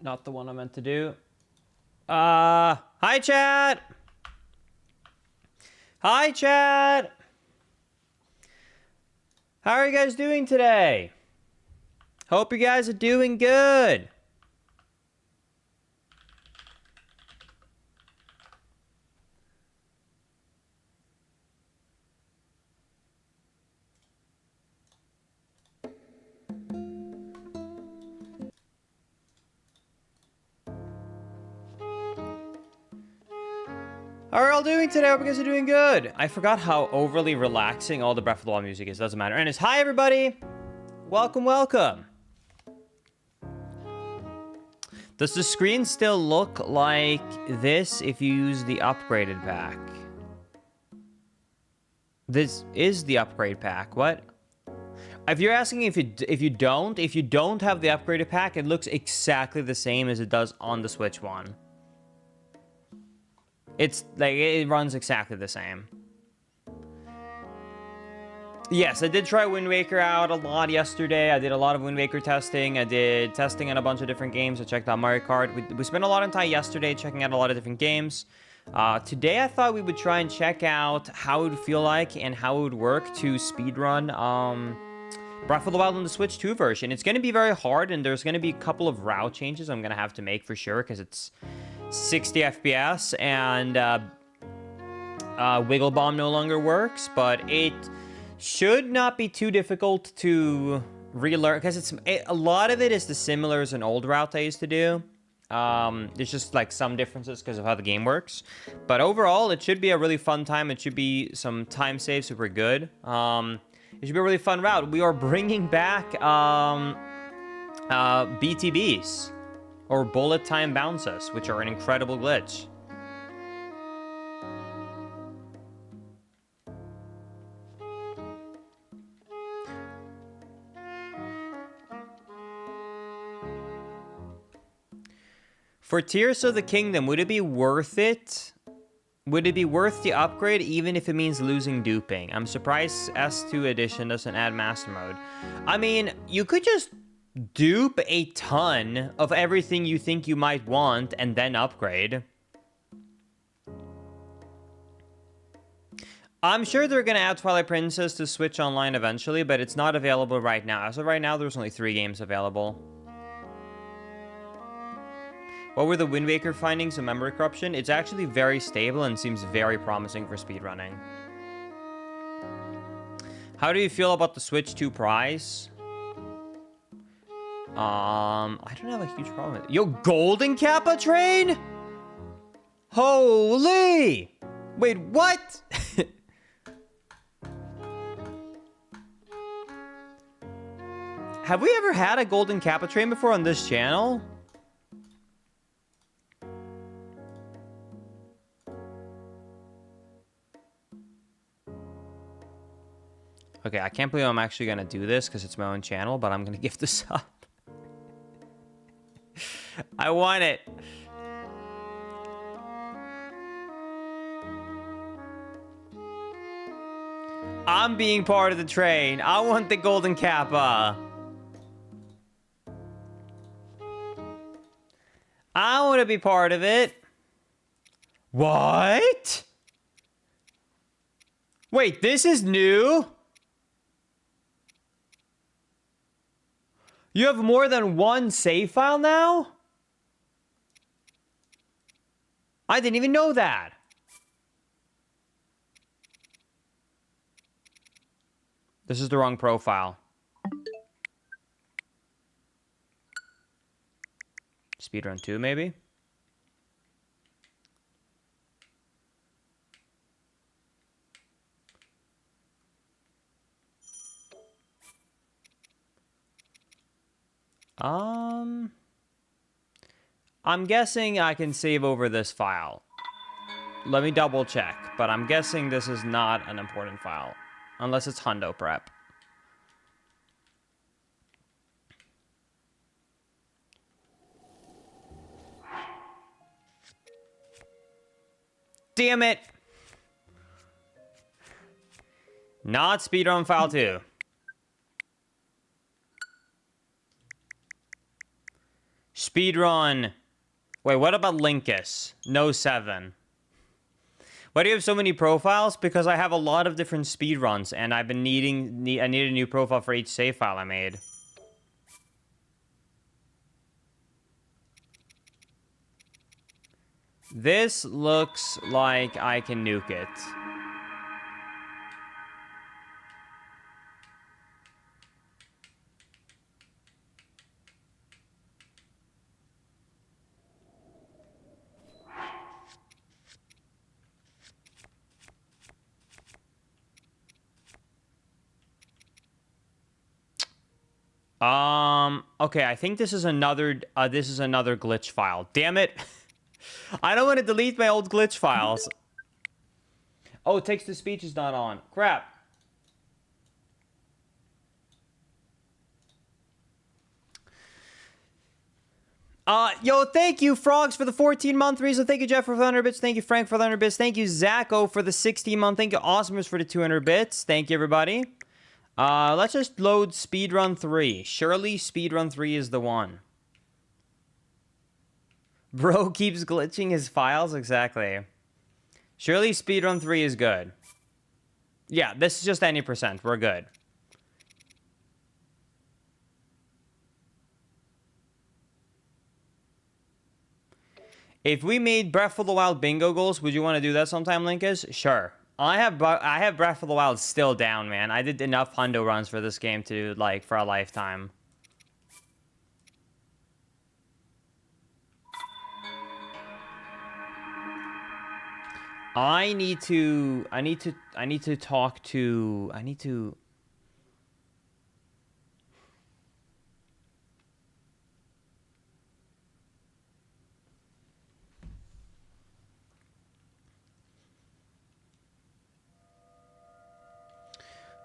Not the one I meant to do. Hi, chat. Hi, chat. How are you guys doing today? Hope you guys are doing good. How are y'all doing today? Hope you guys are doing good. I forgot how overly relaxing all the Breath of the Wild music is. Doesn't matter. And it's hi, everybody. Welcome, welcome. Does the screen still look like this if you use the upgraded pack? This is the upgrade pack. What? If you're asking if you don't have the upgraded pack, it looks exactly the same as it does on the Switch one. It's like it runs exactly the same. Yes, I did try Wind Waker out a lot yesterday. I did a lot of Wind Waker testing. I did testing on a bunch of different games. I checked out Mario Kart. We spent a lot of time yesterday checking out a lot of different games. Today I thought we would try and check out how it would feel like and how it would work to speedrun Breath of the Wild on the Switch 2 version. It's going to be very hard, and there's going to be a couple of route changes I'm going to have to make for sure, because it's 60 FPS, and Wiggle Bomb no longer works, but it should not be too difficult to relearn, because a lot of it is the similar as an old route I used to do. There's just like some differences because of how the game works, but overall it should be a really fun time. It should be some time save, super good. It should be a really fun route. We are bringing back BTBs, or bullet time bounces, which are an incredible glitch. For Tears of the Kingdom, would it be worth it? Would it be worth the upgrade even if it means losing duping? I'm surprised S2 edition doesn't add master mode. I mean, you could just dupe a ton of everything you think you might want and then upgrade. I'm sure they're going to add Twilight Princess to Switch Online eventually, but it's not available right now. As of right now, there's only 3 games available. What were the Wind Waker findings of memory corruption? It's actually very stable and seems very promising for speedrunning. How do you feel about the Switch 2 prize? I don't have a huge problem with it. Yo, Golden Kappa train? Holy! Wait, what? Have we ever had a Golden Kappa train before on this channel? Okay, I can't believe I'm actually going to do this because it's my own channel, but I'm going to give this up. I want it. I'm being part of the train. I want the Golden Kappa. I want to be part of it. What? Wait, this is new? You have more than one save file now? I didn't even know that. This is the wrong profile. Speedrun 2, maybe? I'm guessing I can save over this file. Let me double check, but I'm guessing this is not an important file. Unless it's Hundo Prep. Damn it! Not speedrun file 2. Speedrun. Wait, what about Linkus? No 7. Why do you have so many profiles? Because I have a lot of different speedruns, and I've been I need a new profile for each save file I made. This looks like I can nuke it. Okay, I think this is another glitch file. Damn it. I don't want to delete my old glitch files. Oh, text-to-speech is not on. Crap. Yo, thank you, Frogs, for the 14-month reason. Thank you, Jeff, for the 100 bits. Thank you, Frank, for the 100 bits. Thank you, Zacho, for the 16-month. Thank you, Awesomers, for the 200 bits. Thank you, everybody. Let's just load Speedrun 3. Surely Speedrun 3 is the one. Bro keeps glitching his files? Exactly. Surely Speedrun 3 is good. Yeah, this is just any percent. We're good. If we made Breath of the Wild bingo goals, would you want to do that sometime, Linkus? Sure. I have Breath of the Wild still down, man. I did enough hundo runs for this game to, like, for a lifetime. I need to talk to...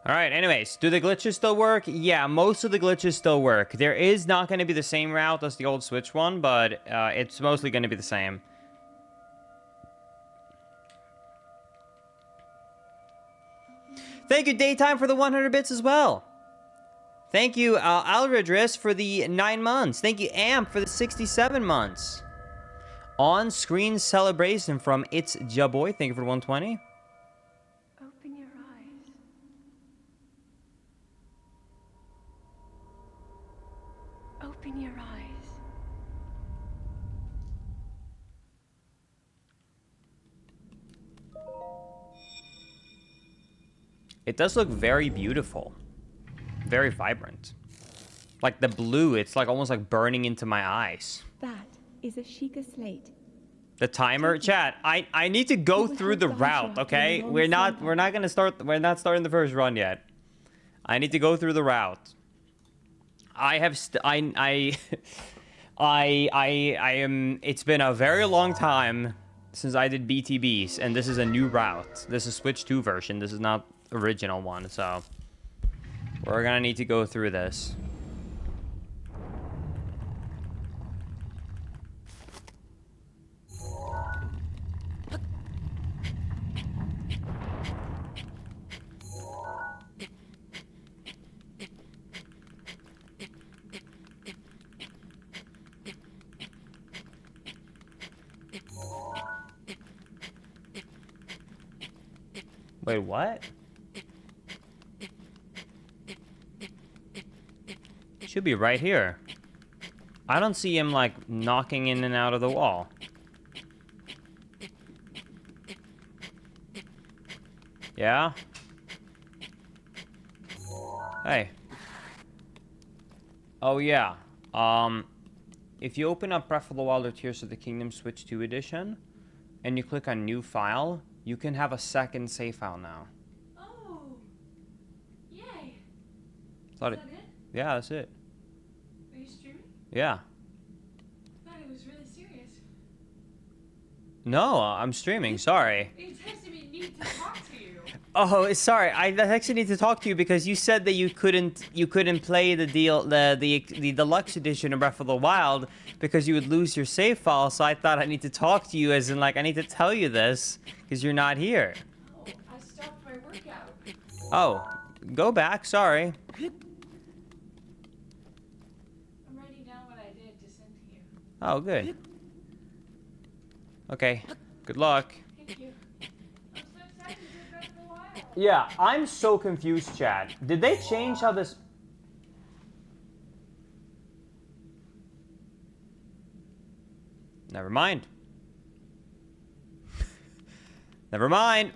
Alright, anyways, do the glitches still work? Yeah, most of the glitches still work. There is not going to be the same route as the old Switch one, but it's mostly going to be the same. Thank you, Daytime, for the 100 bits as well. Thank you, Alridris, for the 9 months. Thank you, Amp, for the 67 months. On-screen celebration from It's Jaboy. Thank you for 120. Open your eyes. Open your eyes. It does look very beautiful. Very vibrant. Like the blue, it's like almost like burning into my eyes. That is a Sheikah slate. The timer, chat. I need to go through the route, okay? We're not starting the first run yet. I need to go through the route. It's been a very long time since I did BTBs, and this is a new route. This is Switch 2 version. This is not original one, so we're gonna need to go through this. Wait, what? Should be right here. I don't see him, like, knocking in and out of the wall. Yeah? Hey. Oh, yeah. If you open up Breath of the Wild or Tears of the Kingdom Switch 2 edition, and you click on New File, you can have a second save file now. Oh. Yay. Is that it? Yeah, that's it. Are you streaming? Yeah. I thought it was really serious. No, I'm streaming. Sorry. You texted me need to talk to you. Oh, sorry. I actually need to talk to you because you said that you couldn't play the deluxe edition of Breath of the Wild because you would lose your save file. So I thought I need to talk to you as in, like, I need to tell you this because you're not here. Oh, I stopped my workout. Oh, go back. Sorry. I'm writing down what I did to send to you. Oh, good. Okay. Good luck. Thank you. I'm so excited to do it better for a while. Yeah, I'm so confused, Chad. Did they change how this... Never mind. Never mind.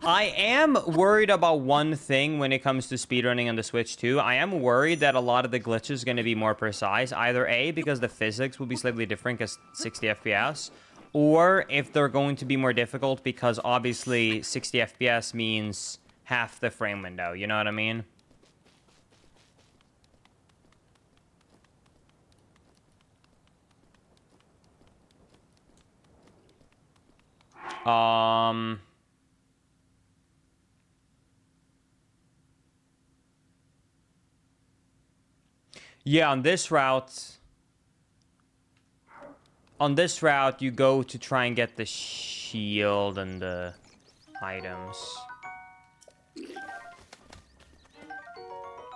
I am worried about one thing when it comes to speedrunning on the Switch 2. I am worried that a lot of the glitches are going to be more precise. Either A, because the physics will be slightly different because 60 FPS, or if they're going to be more difficult because obviously 60 FPS means half the frame window. You know what I mean? Yeah, on this route, you go to try and get the shield and the items.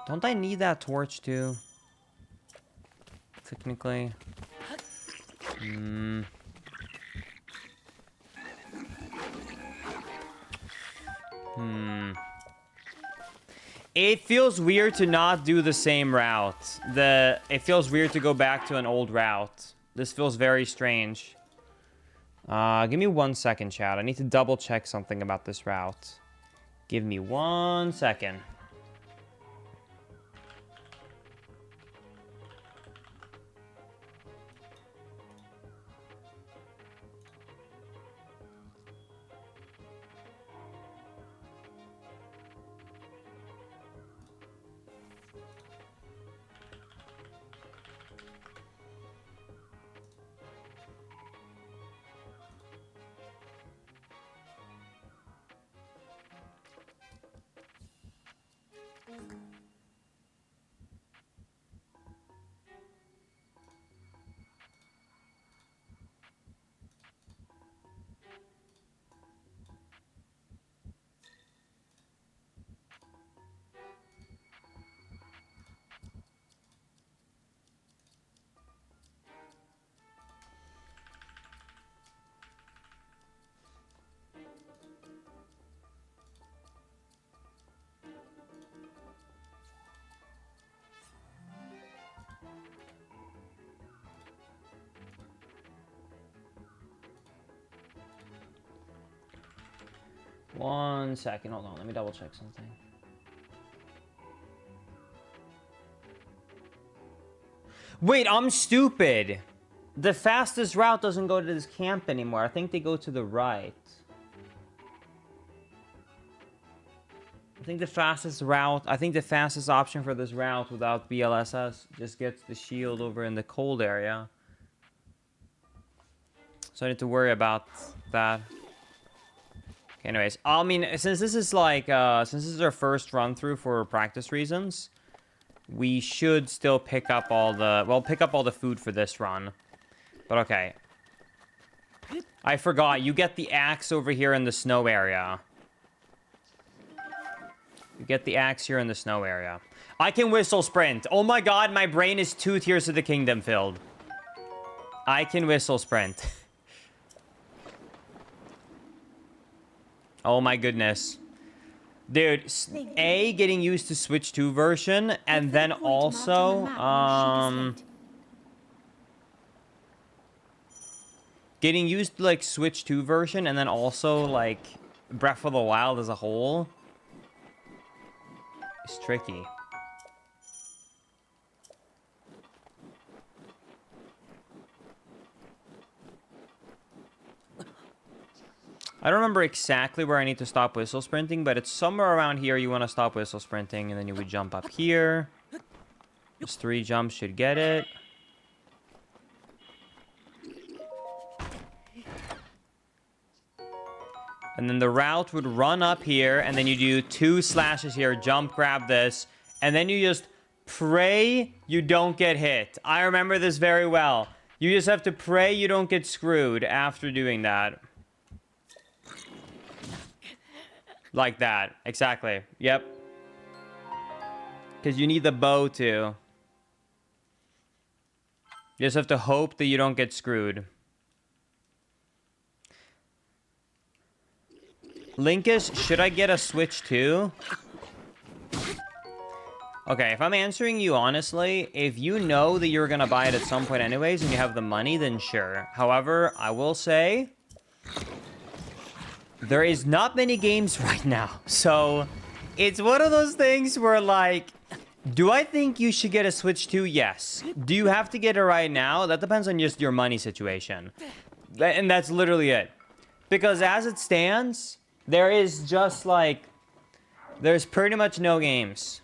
Don't I need that torch too? Technically. It feels weird to not do the same route. It feels weird to go back to an old route. This feels very strange. Give me 1 second, chat. I need to double check something about this route. Give me 1 second. One second, hold on, let me double check something. Wait, I'm stupid. The fastest route doesn't go to this camp anymore. I think they go to the right. I think the fastest option for this route without BLSS just gets the shield over in the cold area. So I need to worry about that. Okay, anyways, I mean, since this is our first run through for practice reasons, we should still pick up all the food for this run. But okay. I forgot, you get the axe over here in the snow area. You get the axe here in the snow area. I can whistle sprint. Oh my god, my brain is 2 Tears of the Kingdom filled. I can whistle sprint. Oh my goodness. Dude, A, getting used to Switch 2 version, and then also, getting used to, like, Switch 2 version, and then also, like, Breath of the Wild as a whole is tricky. I don't remember exactly where I need to stop whistle sprinting, but it's somewhere around here you want to stop whistle sprinting, and then you would jump up here. Those 3 jumps should get it. And then the route would run up here, and then you do 2 slashes here, jump, grab this, and then you just pray you don't get hit. I remember this very well. You just have to pray you don't get screwed after doing that. Like that. Exactly. Yep. Because you need the bow, too. You just have to hope that you don't get screwed. Linkus, should I get a Switch too? Okay, if I'm answering you honestly, if you know that you're gonna buy it at some point anyways and you have the money, then sure. However, I will say, there is not many games right now. So, it's one of those things where like, do I think you should get a Switch 2? Yes. Do you have to get it right now? That depends on just your money situation. And that's literally it. Because as it stands, there is just like, there's pretty much no games.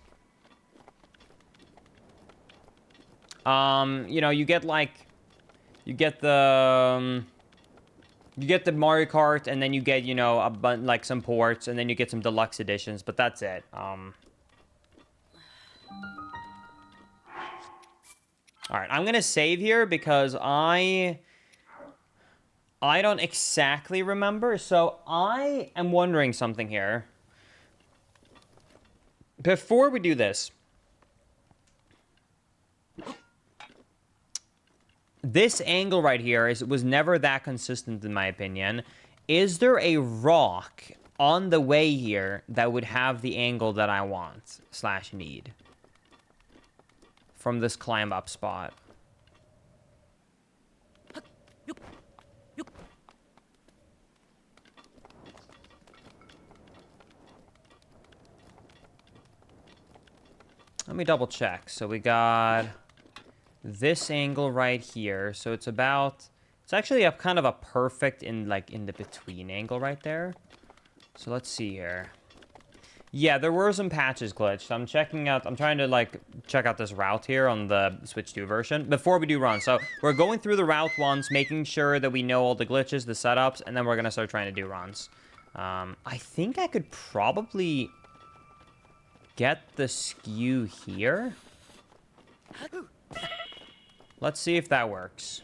You know, you get like, you get the Mario Kart, and then you get, you know, like some ports, and then you get some deluxe editions, but that's it. All right, I'm gonna save here because I don't exactly remember, so I am wondering something here. Before we do this, this angle right here was never that consistent in my opinion. Is there a rock on the way here that would have the angle that I want / need from this climb up spot? Let me double check. So we got this angle right here. So it's actually a kind of a perfect in the between angle right there. So let's see here. Yeah, there were some patches glitched. I'm trying to like check out this route here on the Switch 2 version before we do runs. So we're going through the route once, making sure that we know all the glitches, the setups, and then we're gonna start trying to do runs. I think I could probably get the skew here. Let's see if that works.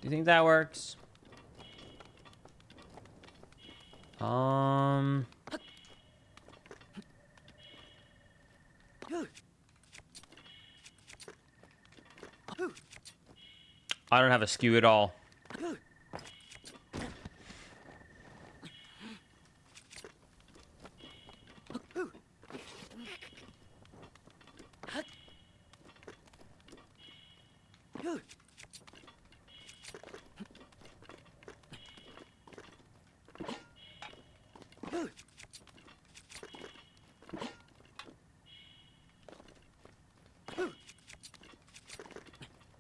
Do you think that works? I don't have a skew at all.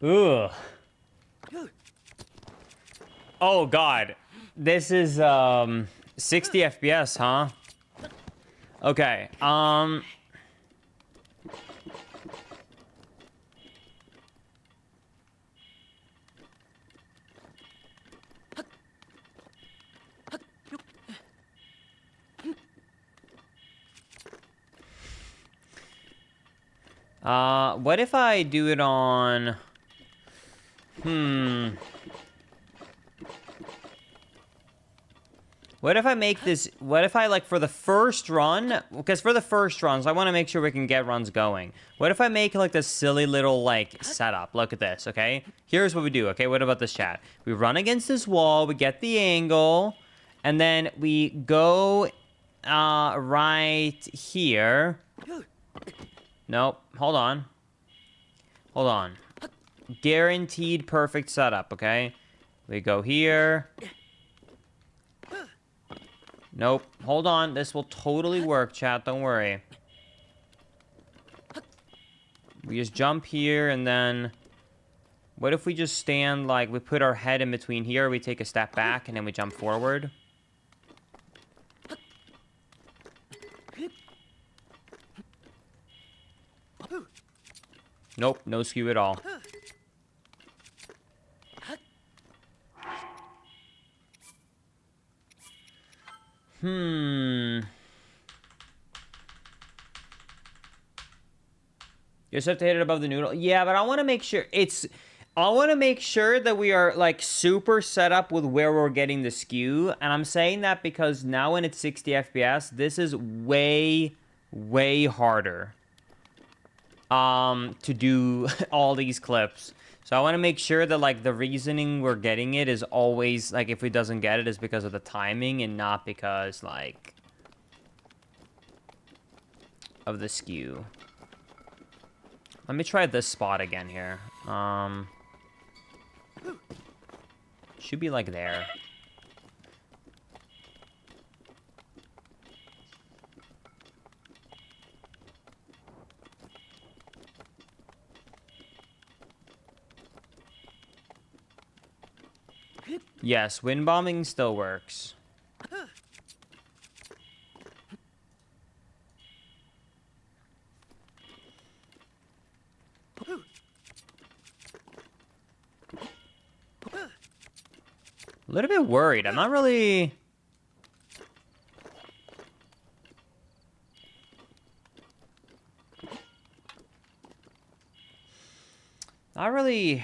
Ugh. Oh god. This is 60 FPS, huh? Okay. What if I do it on What if I make this... What if I, like, for the first run... Because for the first runs, I want to make sure we can get runs going. What if I make, like, this silly little, like, setup? Look at this, okay? Here's what we do, okay? What about this, chat? We run against this wall, we get the angle, and then we go right here. Nope. Hold on. Hold on. Guaranteed perfect setup, okay? We go here... Nope. Hold on. This will totally work, chat. Don't worry. We just jump here, and then... What if we just stand, like, we put our head in between here, we take a step back, and then we jump forward? Nope. No skew at all. You just have to hit it above the noodle. Yeah, but I want to make sure it's... I want to make sure that we are like super set up with where we're getting the skew, and I'm saying that because now when it's 60 FPS, this is way, way harder to do all these clips. So I want to make sure that like the reasoning we're getting it is always like if it doesn't get it is because of the timing and not because like of the skew. Let me try this spot again here. Should be like there. Yes, wind bombing still works. A little bit worried. I'm not really... Not really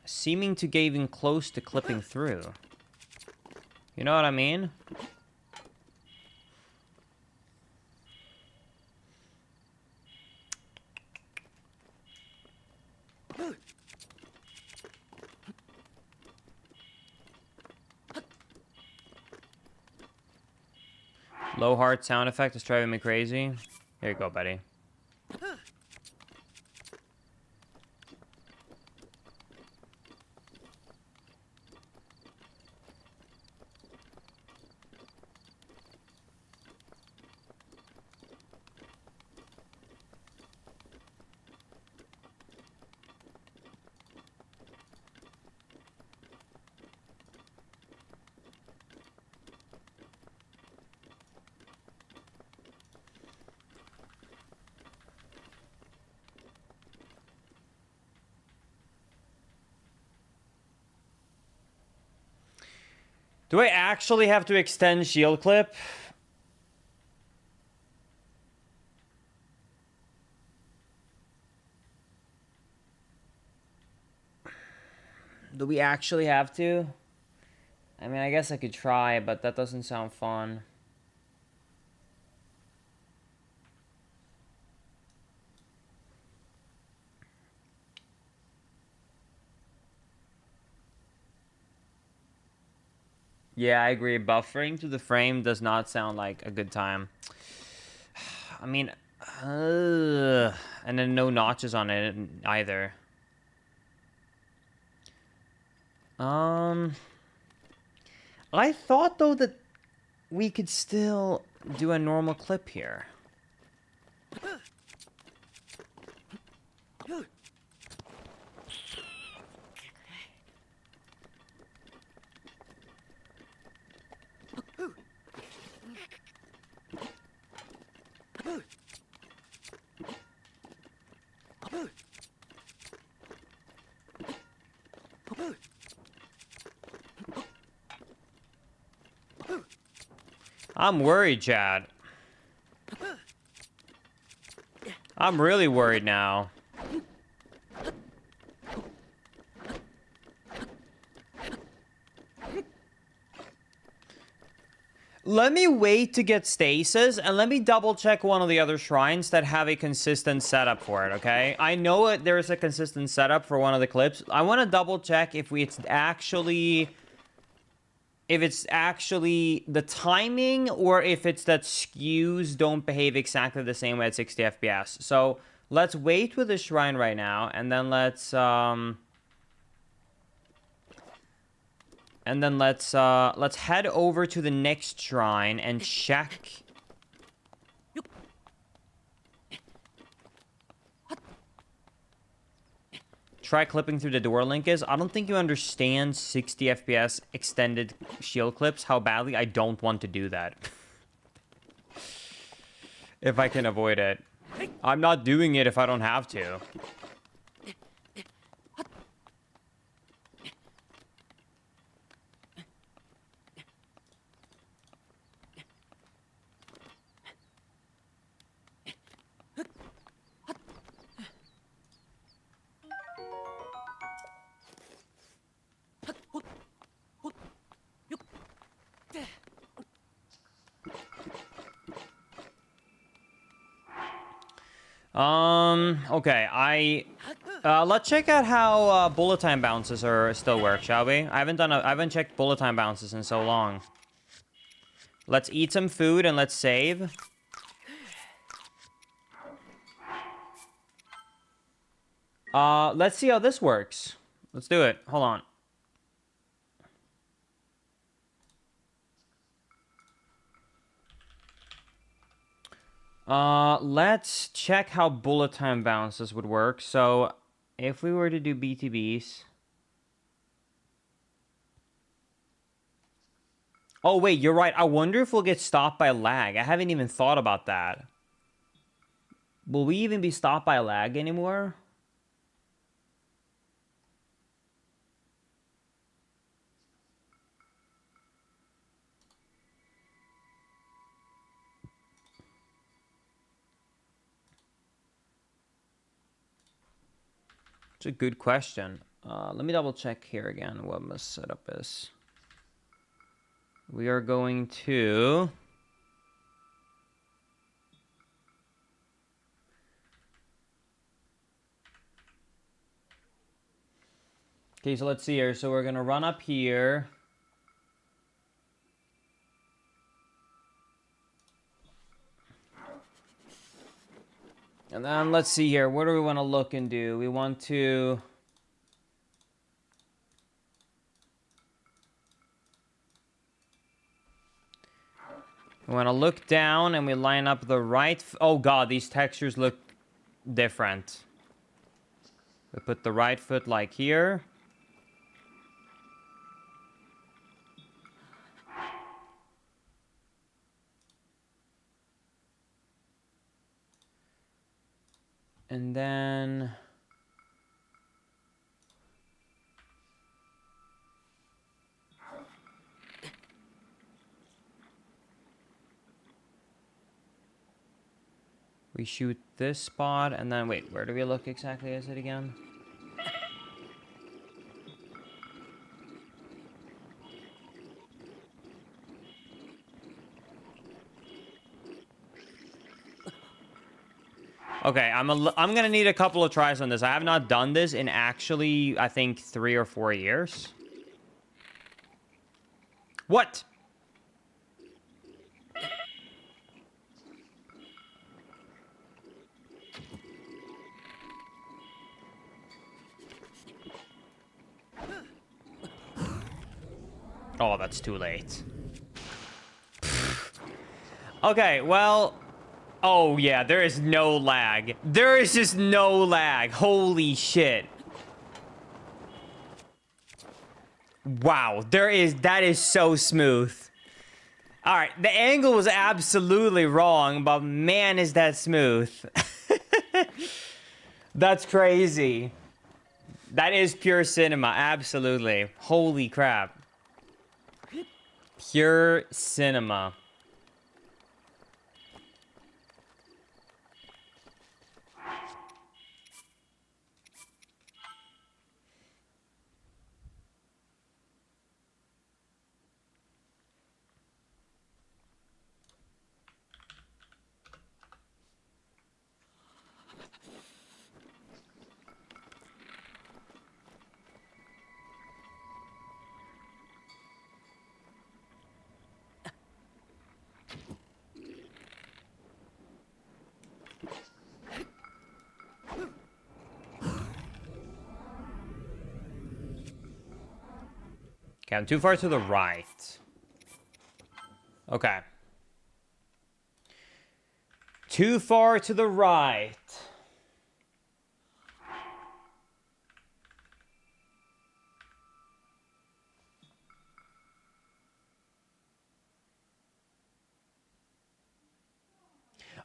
seeming to get even close to clipping through. You know what I mean? Low heart sound effect is driving me crazy. Here you go, buddy. Do I actually have to extend shield clip? Do we actually have to? I mean, I guess I could try, but that doesn't sound fun. Yeah, I agree. Buffering to the frame does not sound like a good time. I mean, and then no notches on it either. I thought though that we could still do a normal clip here. I'm worried, Chad. I'm really worried now. Let me wait to get stasis, and let me double check one of the other shrines that have a consistent setup for it, okay? I know there's a consistent setup for one of the clips. I want to double check if it's actually the timing, or if it's that skews don't behave exactly the same way at 60 FPS. So let's wait with the shrine right now, and then let's head over to the next shrine and check. Try clipping through the door, link is. I don't think you understand 60 FPS extended shield clips, how badly I don't want to do that. If I can avoid it. I'm not doing it if I don't have to. Okay, let's check out how bullet time bounces are still work, shall we? I haven't checked bullet time bounces in so long. Let's eat some food and let's save. Let's see how this works. Let's do it. Hold on. Let's check how bullet time bounces would work. So, if we were to do BTBs... Oh, wait, you're right. I wonder if we'll get stopped by lag. I haven't even thought about that. Will we even be stopped by lag anymore? It's a good question. Let me double check here again what my setup is. We are going to... Okay, so let's see here. So we're going to run up here. And then let's see here. What do we want to look and do? We want to... We want to look down and we line up the right... Oh god, these textures look different. We put the right foot like here. And then... we shoot this spot, and then... Wait, where do we look exactly is it again? Okay, I'm gonna need a couple of tries on this. I have not done this in actually, I think, 3 or 4 years. What? Oh, that's too late. Okay, well... Oh, yeah, there is no lag. There is just no lag. Holy shit. Wow, that is so smooth. Alright, the angle was absolutely wrong, but man, is that smooth. That's crazy. That is pure cinema, absolutely. Holy crap. Pure cinema. Okay, I'm too far to the right. Okay. Too far to the right.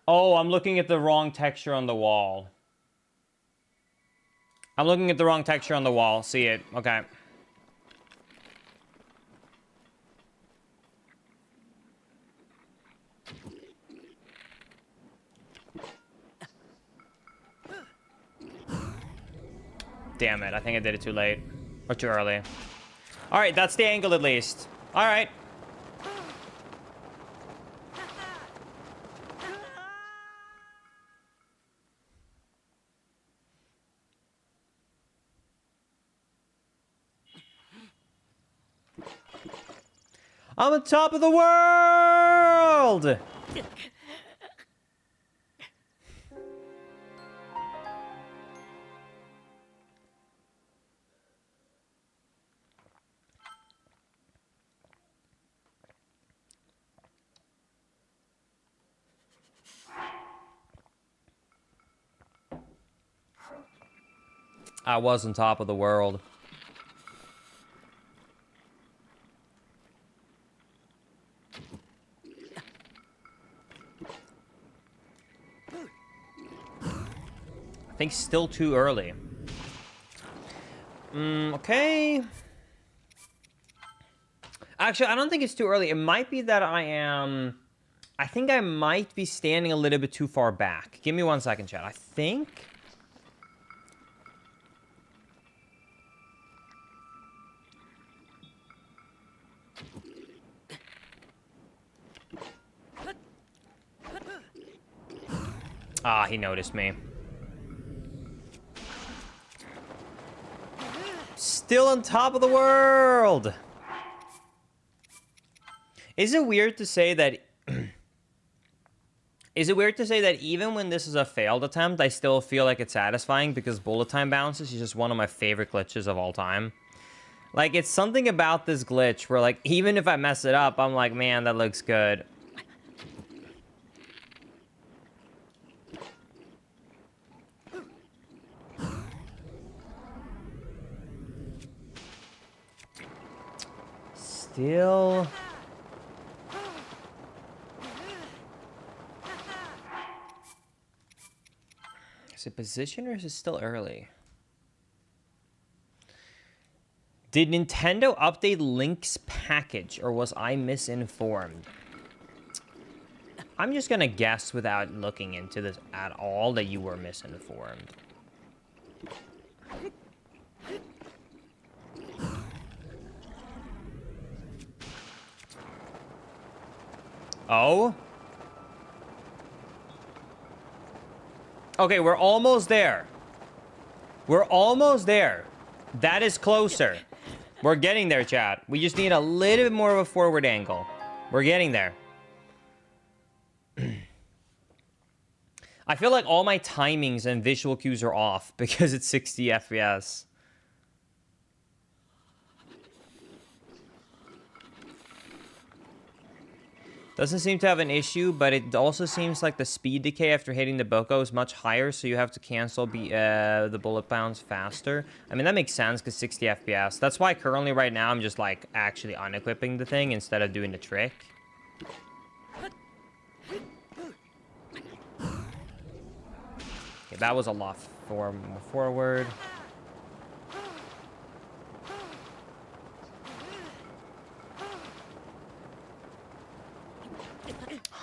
Oh, I'm looking at the wrong texture on the wall. I'm looking at the wrong texture on the wall. See it. Okay. Damn it. I think I did it too late. Or too early. Alright, that's the angle at least. Alright. I'm on top of the world! I was on top of the world. I think still too early. Okay. Actually, I don't think it's too early. It might be that I think I might be standing a little bit too far back. Give me 1 second, chat. I think... Ah, he noticed me. Still on top of the world! Is it weird to say that... Is it weird to say that even when this is a failed attempt, I still feel like it's satisfying because bullet time bounces is just one of my favorite glitches of all time? Like, it's something about this glitch where, like, even if I mess it up, I'm like, man, that looks good. Still... Is it position or is it still early? Did Nintendo update Link's package or was I misinformed? I'm just gonna guess without looking into this at all that you were misinformed. Oh? Okay, we're almost there. We're almost there. That is closer. We're getting there, chat. We just need a little bit more of a forward angle. We're getting there. I feel like all my timings and visual cues are off because it's 60 FPS. Doesn't seem to have an issue, but it also seems like the speed decay after hitting the Boko is much higher, so you have to cancel the bullet bounce faster. I mean, that makes sense because 60 FPS. That's why currently right now I'm just like actually unequipping the thing instead of doing the trick. Okay, that was a lot forward.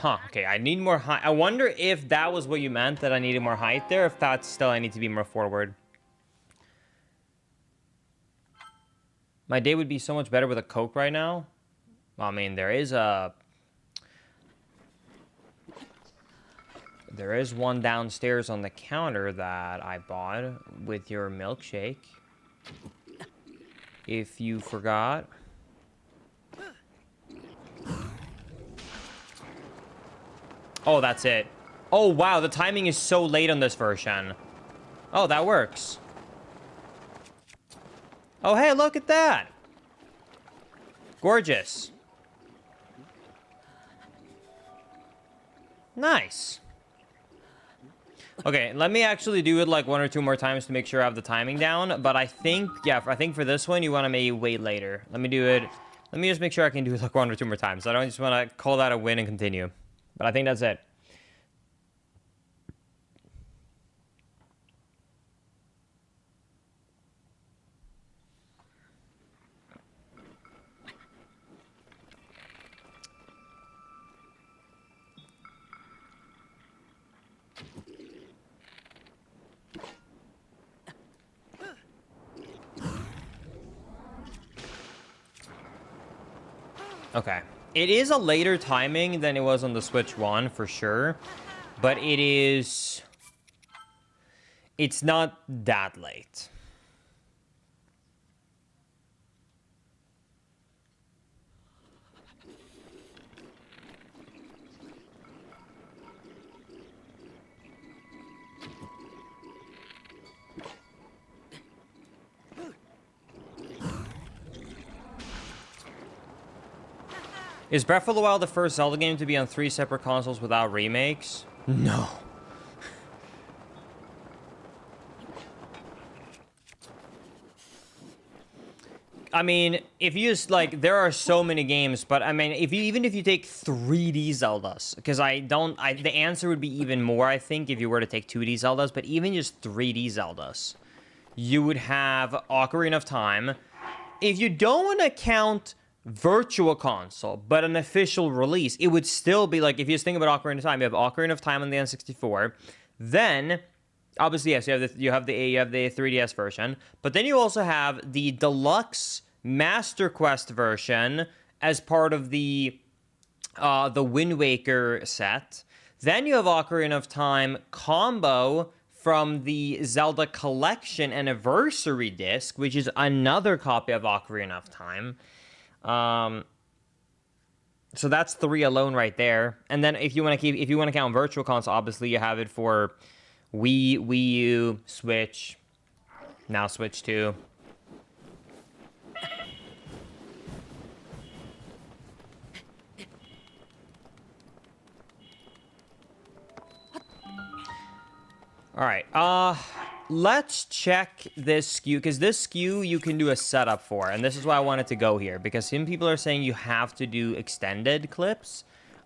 Huh, okay, I need more height. I wonder if that was what you meant, that I needed more height there, if that's still I need to be more forward. My day would be so much better with a Coke right now. I mean, there is one downstairs on the counter that I bought with your milkshake. If you forgot. Oh, that's it. Oh, wow, the timing is so late on this version. Oh, that works. Oh, hey, look at that. Gorgeous. Nice. Okay, let me actually do it like 1 or 2 more times to make sure I have the timing down. But I think, yeah, I think for this one, you want to maybe wait later. Let me do it. Let me just make sure I can do it like 1 or 2 more times. I don't just want to call that a win and continue. But I think that's it. Okay. It is a later timing than it was on the Switch 1, for sure. But it is... It's not that late. Is Breath of the Wild the first Zelda game to be on 3 separate consoles without remakes? No. I mean, if you just, like, there are so many games, but I mean, even if you take 3D Zeldas, because the answer would be even more, I think, if you were to take 2D Zeldas, but even just 3D Zeldas, you would have Ocarina of Time. If you don't want to count Virtual Console, but an official release, it would still be like, if you just think about Ocarina of Time, you have Ocarina of Time on the N64, then obviously, yes, you have the 3DS version, but then you also have the deluxe Master Quest version as part of the Wind Waker set. Then you have Ocarina of Time combo from the Zelda Collection Anniversary Disc, which is another copy of Ocarina of Time. So that's 3 alone right there. And then if you want to count Virtual Console, obviously you have it for Wii U, Switch, now Switch 2. All right, let's check this SKU, because this SKU you can do a setup for, and this is why I wanted to go here, because some people are saying you have to do extended clips.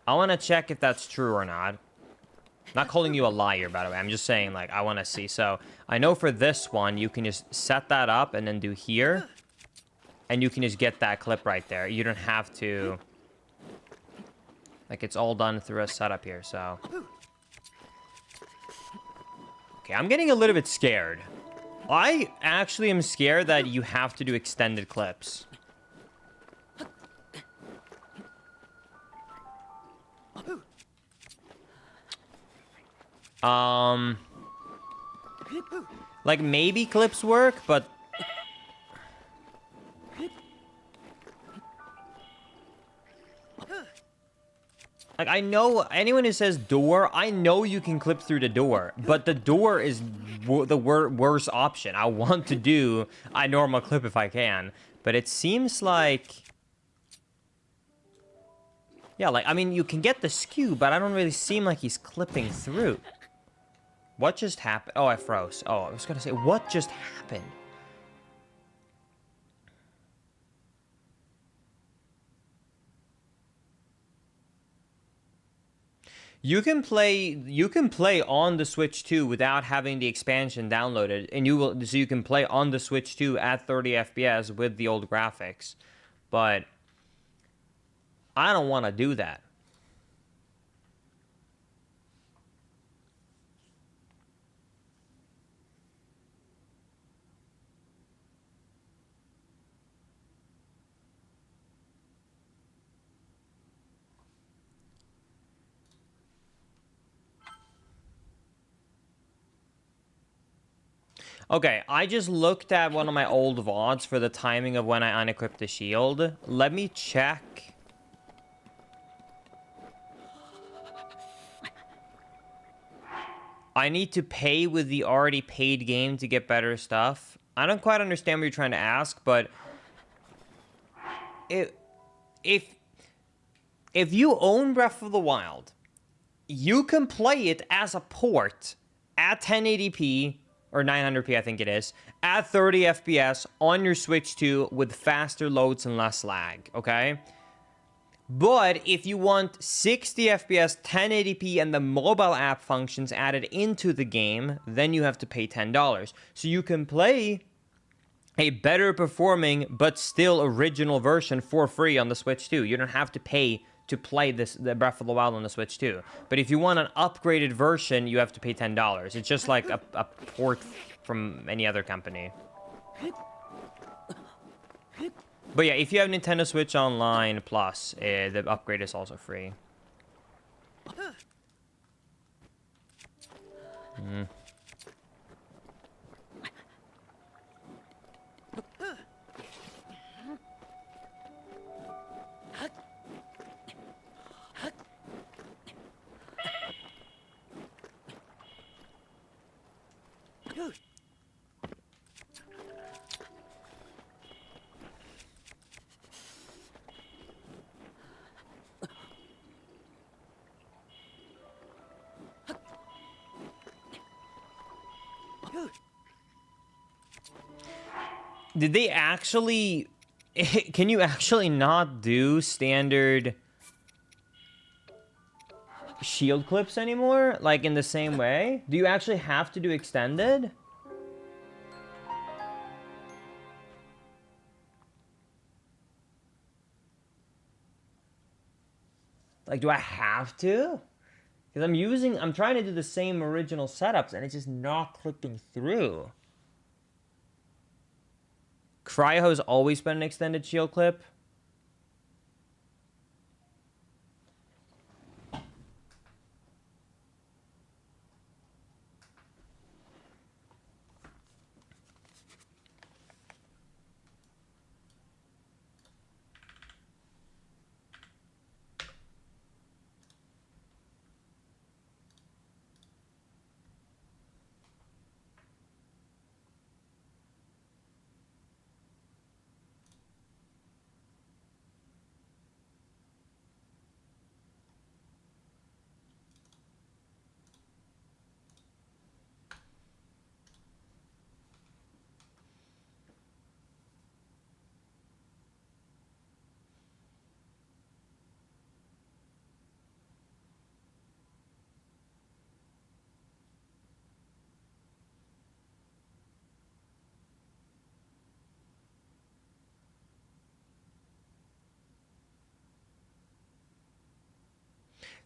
I want to check if that's true or not. Not calling you a liar, by the way. I'm just saying, like, I want to see. So I know for this one, you can just set that up and then do here. And you can just get that clip right there. You don't have to... Like, it's all done through a setup here, so... Okay, I'm getting a little bit scared. I actually am scared that you have to do extended clips. Like, maybe clips work, but... Like, I know, anyone who says door, I know you can clip through the door, but the door is the worst option. I want to do a normal clip if I can, but it seems like... Yeah, like, I mean, you can get the skew, but I don't really seem like he's clipping through. What just happened? Oh, I froze. Oh, I was gonna say, what just happened? You can play on the Switch 2 without having the expansion downloaded, and so you can play on the Switch 2 at 30 FPS with the old graphics. But I don't want to do that. Okay, I just looked at one of my old VODs for the timing of when I unequipped the shield. Let me check. I need to pay with the already paid game to get better stuff. I don't quite understand what you're trying to ask, but... If you own Breath of the Wild, you can play it as a port at 1080p... or 900p, I think it is, at 30 FPS on your Switch 2 with faster loads and less lag, okay? But if you want 60 FPS, 1080p, and the mobile app functions added into the game, then you have to pay $10. So you can play a better performing, but still original version for free on the Switch 2. You don't have to pay to play the Breath of the Wild on the Switch 2. But if you want an upgraded version, you have to pay $10. It's just like a port from any other company. But yeah, if you have Nintendo Switch Online Plus, the upgrade is also free. Did they actually... Can you actually not do standard shield clips anymore? Like, in the same way? Do you actually have to do extended? Like, do I have to? Because I'm trying to do the same original setups, and it's just not clicking through. Cryo's always been an extended shield clip.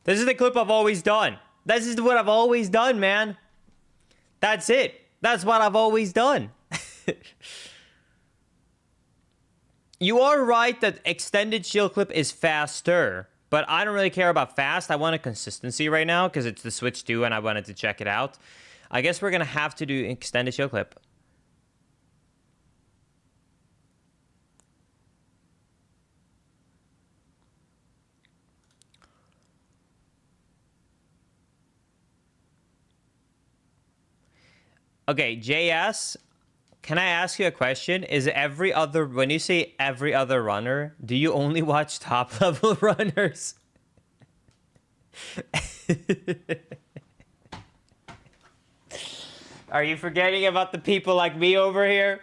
This is the clip I've always done. This is what I've always done, man. That's it. That's what I've always done. You are right that extended shield clip is faster, but I don't really care about fast. I want a consistency right now because it's the Switch 2 and I wanted to check it out. I guess we're going to have to do extended shield clip. Okay, JS, can I ask you a question? Is every other, when you say every other runner, do you only watch top level runners? Are you forgetting about the people like me over here?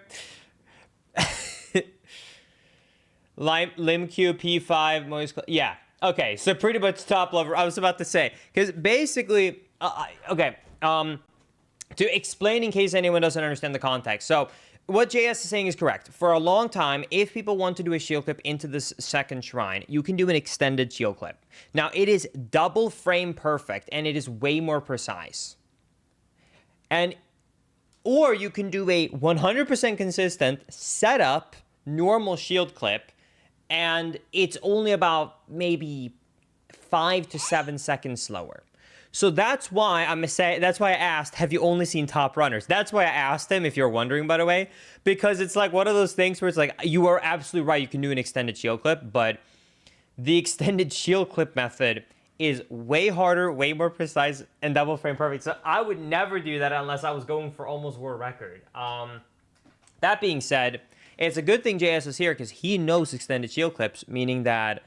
LimQ P5 Moist. Yeah. Okay. So pretty much top level. I was about to say because basically, okay. To explain in case anyone doesn't understand the context. So what JS is saying is correct. For a long time, if people want to do a shield clip into this second shrine, you can do an extended shield clip. Now, it is double frame perfect, and it is way more precise. Or you can do a 100% consistent setup, normal shield clip, and it's only about maybe 5 to 7 seconds slower. So that's why that's why I asked, have you only seen top runners? That's why I asked him, if you're wondering, by the way, because it's like one of those things where it's like, you are absolutely right, you can do an extended shield clip, but the extended shield clip method is way harder, way more precise, and double frame perfect. So I would never do that unless I was going for almost world record. That being said, it's a good thing JS is here because he knows extended shield clips, meaning that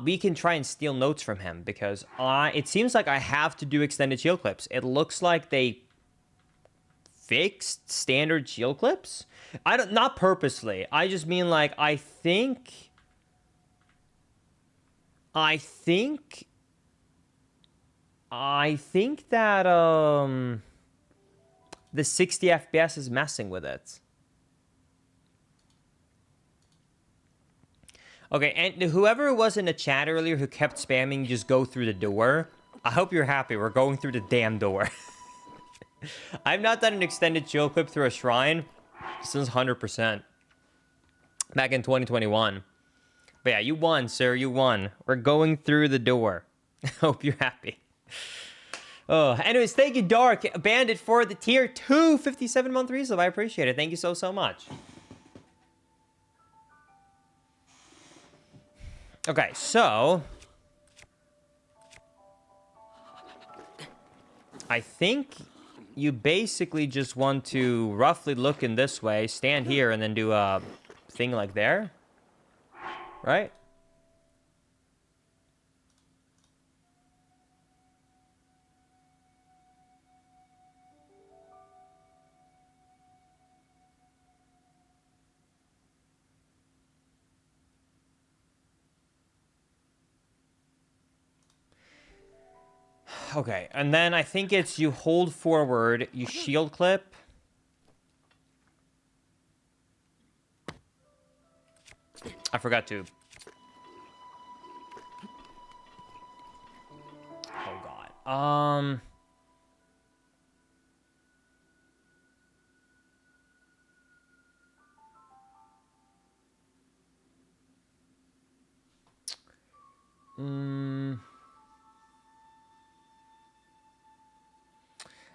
we can try and steal notes from him because it seems like I have to do extended shield clips. It looks like they fixed standard shield clips. Not purposely. I just mean like I think that the 60 FPS is messing with it. Okay, and whoever was in the chat earlier who kept spamming just go through the door, I hope you're happy. We're going through the damn door. I've not done an extended shield clip through a shrine since 100%. Back in 2021. But yeah, you won, sir. You won. We're going through the door. Hope you're happy. Oh, anyways, thank you, Dark Bandit, for the tier 2 57-month resub. I appreciate it. Thank you so, so much. Okay, so I think you basically just want to roughly look in this way, stand here, and then do a thing like there, right? Okay, and then I think it's you hold forward, you shield clip. I forgot to. Oh god.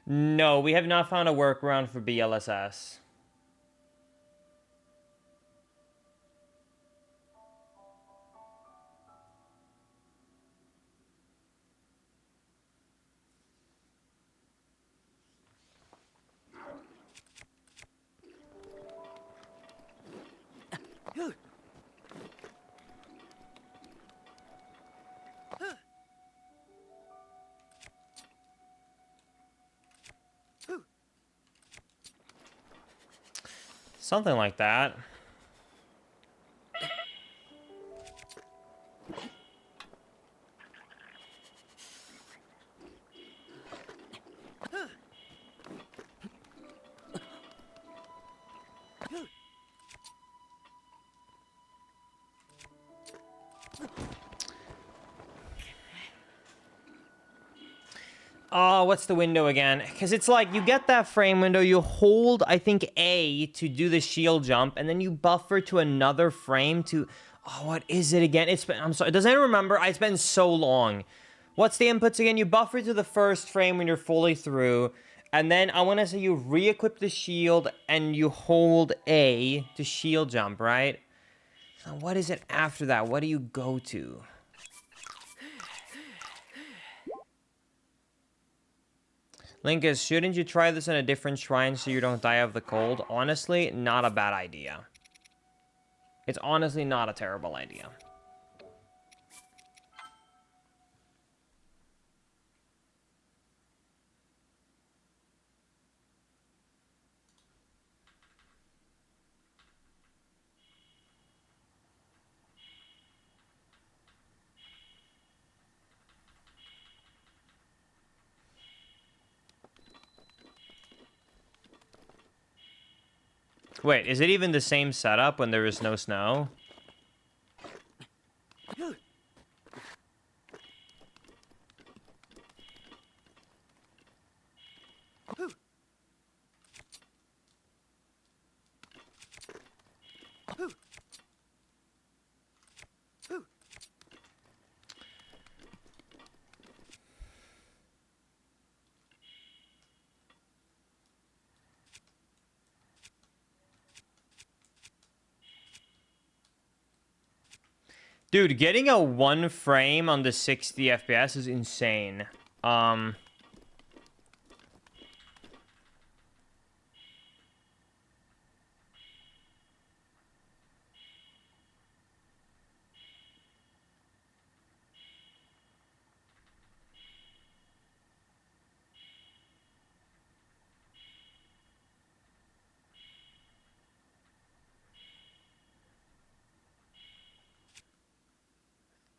No, we have not found a workaround for BLSS. Something like that. Oh, what's the window again? Because it's like, you get that frame window, you hold, I think, A to do the shield jump, and then you buffer to another frame to... Oh, what is it again? It's been... I'm sorry, does anyone remember? It's been so long. What's the inputs again? You buffer to the first frame when you're fully through, and then I want to say you re-equip the shield, and you hold A to shield jump, right? So what is it after that? What do you go to? Linkus, shouldn't you try this in a different shrine so you don't die of the cold? Honestly, not a bad idea. It's honestly not a terrible idea. Wait, is it even the same setup when there is no snow? Dude, getting a 1 frame on the 60 FPS is insane.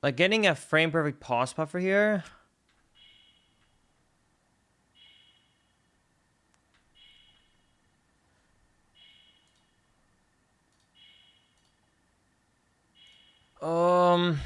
Like, getting a frame perfect pause buffer here... Um...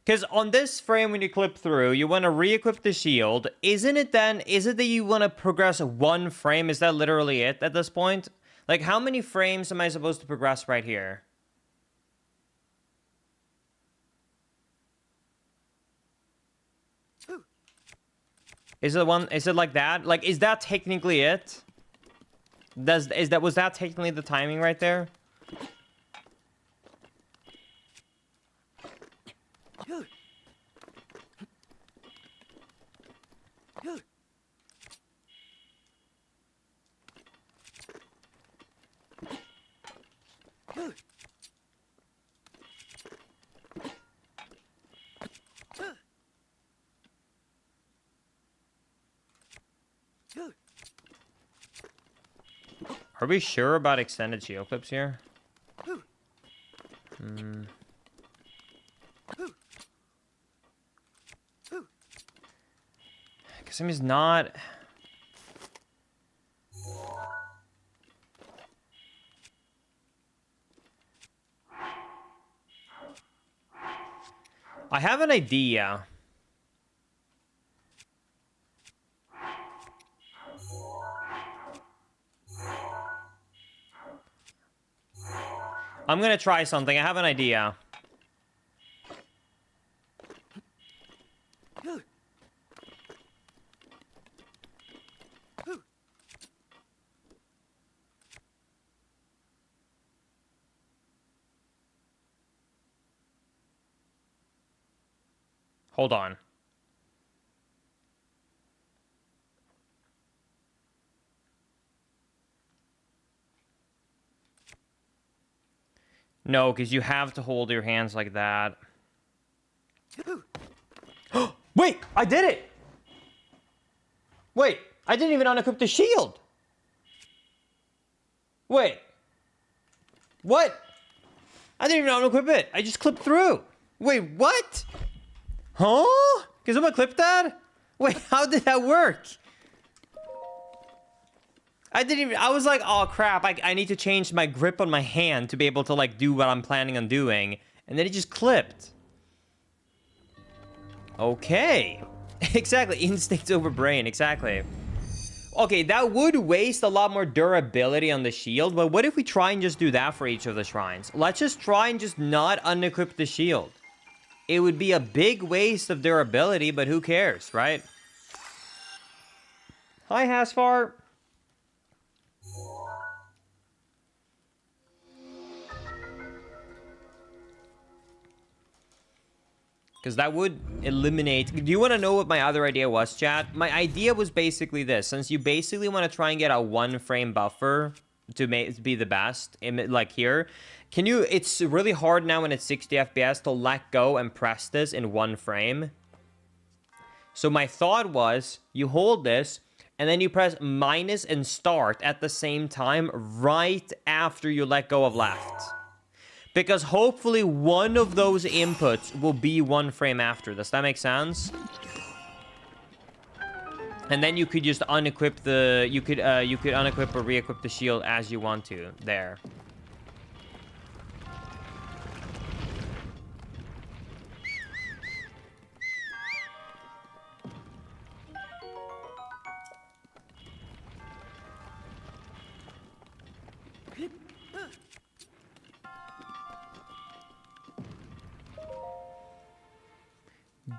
Because on this frame, when you clip through, you want to re-equip the shield. Isn't it then... Is it that you want to progress 1 frame? Is that literally it at this point? Like, how many frames am I supposed to progress right here? Is it one... Is it like that? Like, is that technically it? Was that technically the timing right there? Are we sure about extended shield clips here? Because I'm just not... I have an idea. I'm gonna try something. I have an idea. Hold on. No, because you have to hold your hands like that. Wait, I did it! Wait, I didn't even unequip the shield. Wait. What? I didn't even unequip it. I just clipped through. Wait, what? Huh? Can someone clip that? Wait, how did that work? I didn't even... I was like, oh, crap. I need to change my grip on my hand to be able to, like, do what I'm planning on doing. And then it just clipped. Okay. Exactly. Instinct over brain. Exactly. Okay, that would waste a lot more durability on the shield. But what if we try and just do that for each of the shrines? Let's just try and just not unequip the shield. It would be a big waste of durability, but who cares, right? Hi, Hasfar. Because that would eliminate... Do you want to know what my other idea was, chat? My idea was basically this. Since you basically want to try and get a one-frame buffer to be the best, like here, can you... It's really hard now when it's 60 FPS to let go and press this in one frame. So my thought was, you hold this, and then you press minus and start at the same time right after you let go of left. Because hopefully one of those inputs will be one frame after. Does that make sense? And then you could just unequip the... You could unequip or re-equip the shield as you want to. There.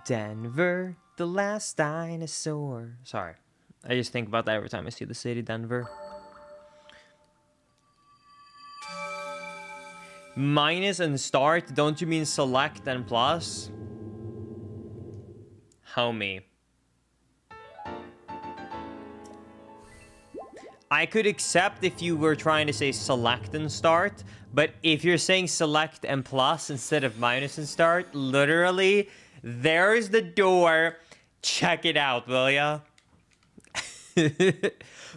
Denver, the last dinosaur. Sorry. I just think about that every time I see the city, Denver. Minus and start? Don't you mean select and plus? Homie. I could accept if you were trying to say select and start, but if you're saying select and plus instead of minus and start, literally... There's the door. Check it out, will ya?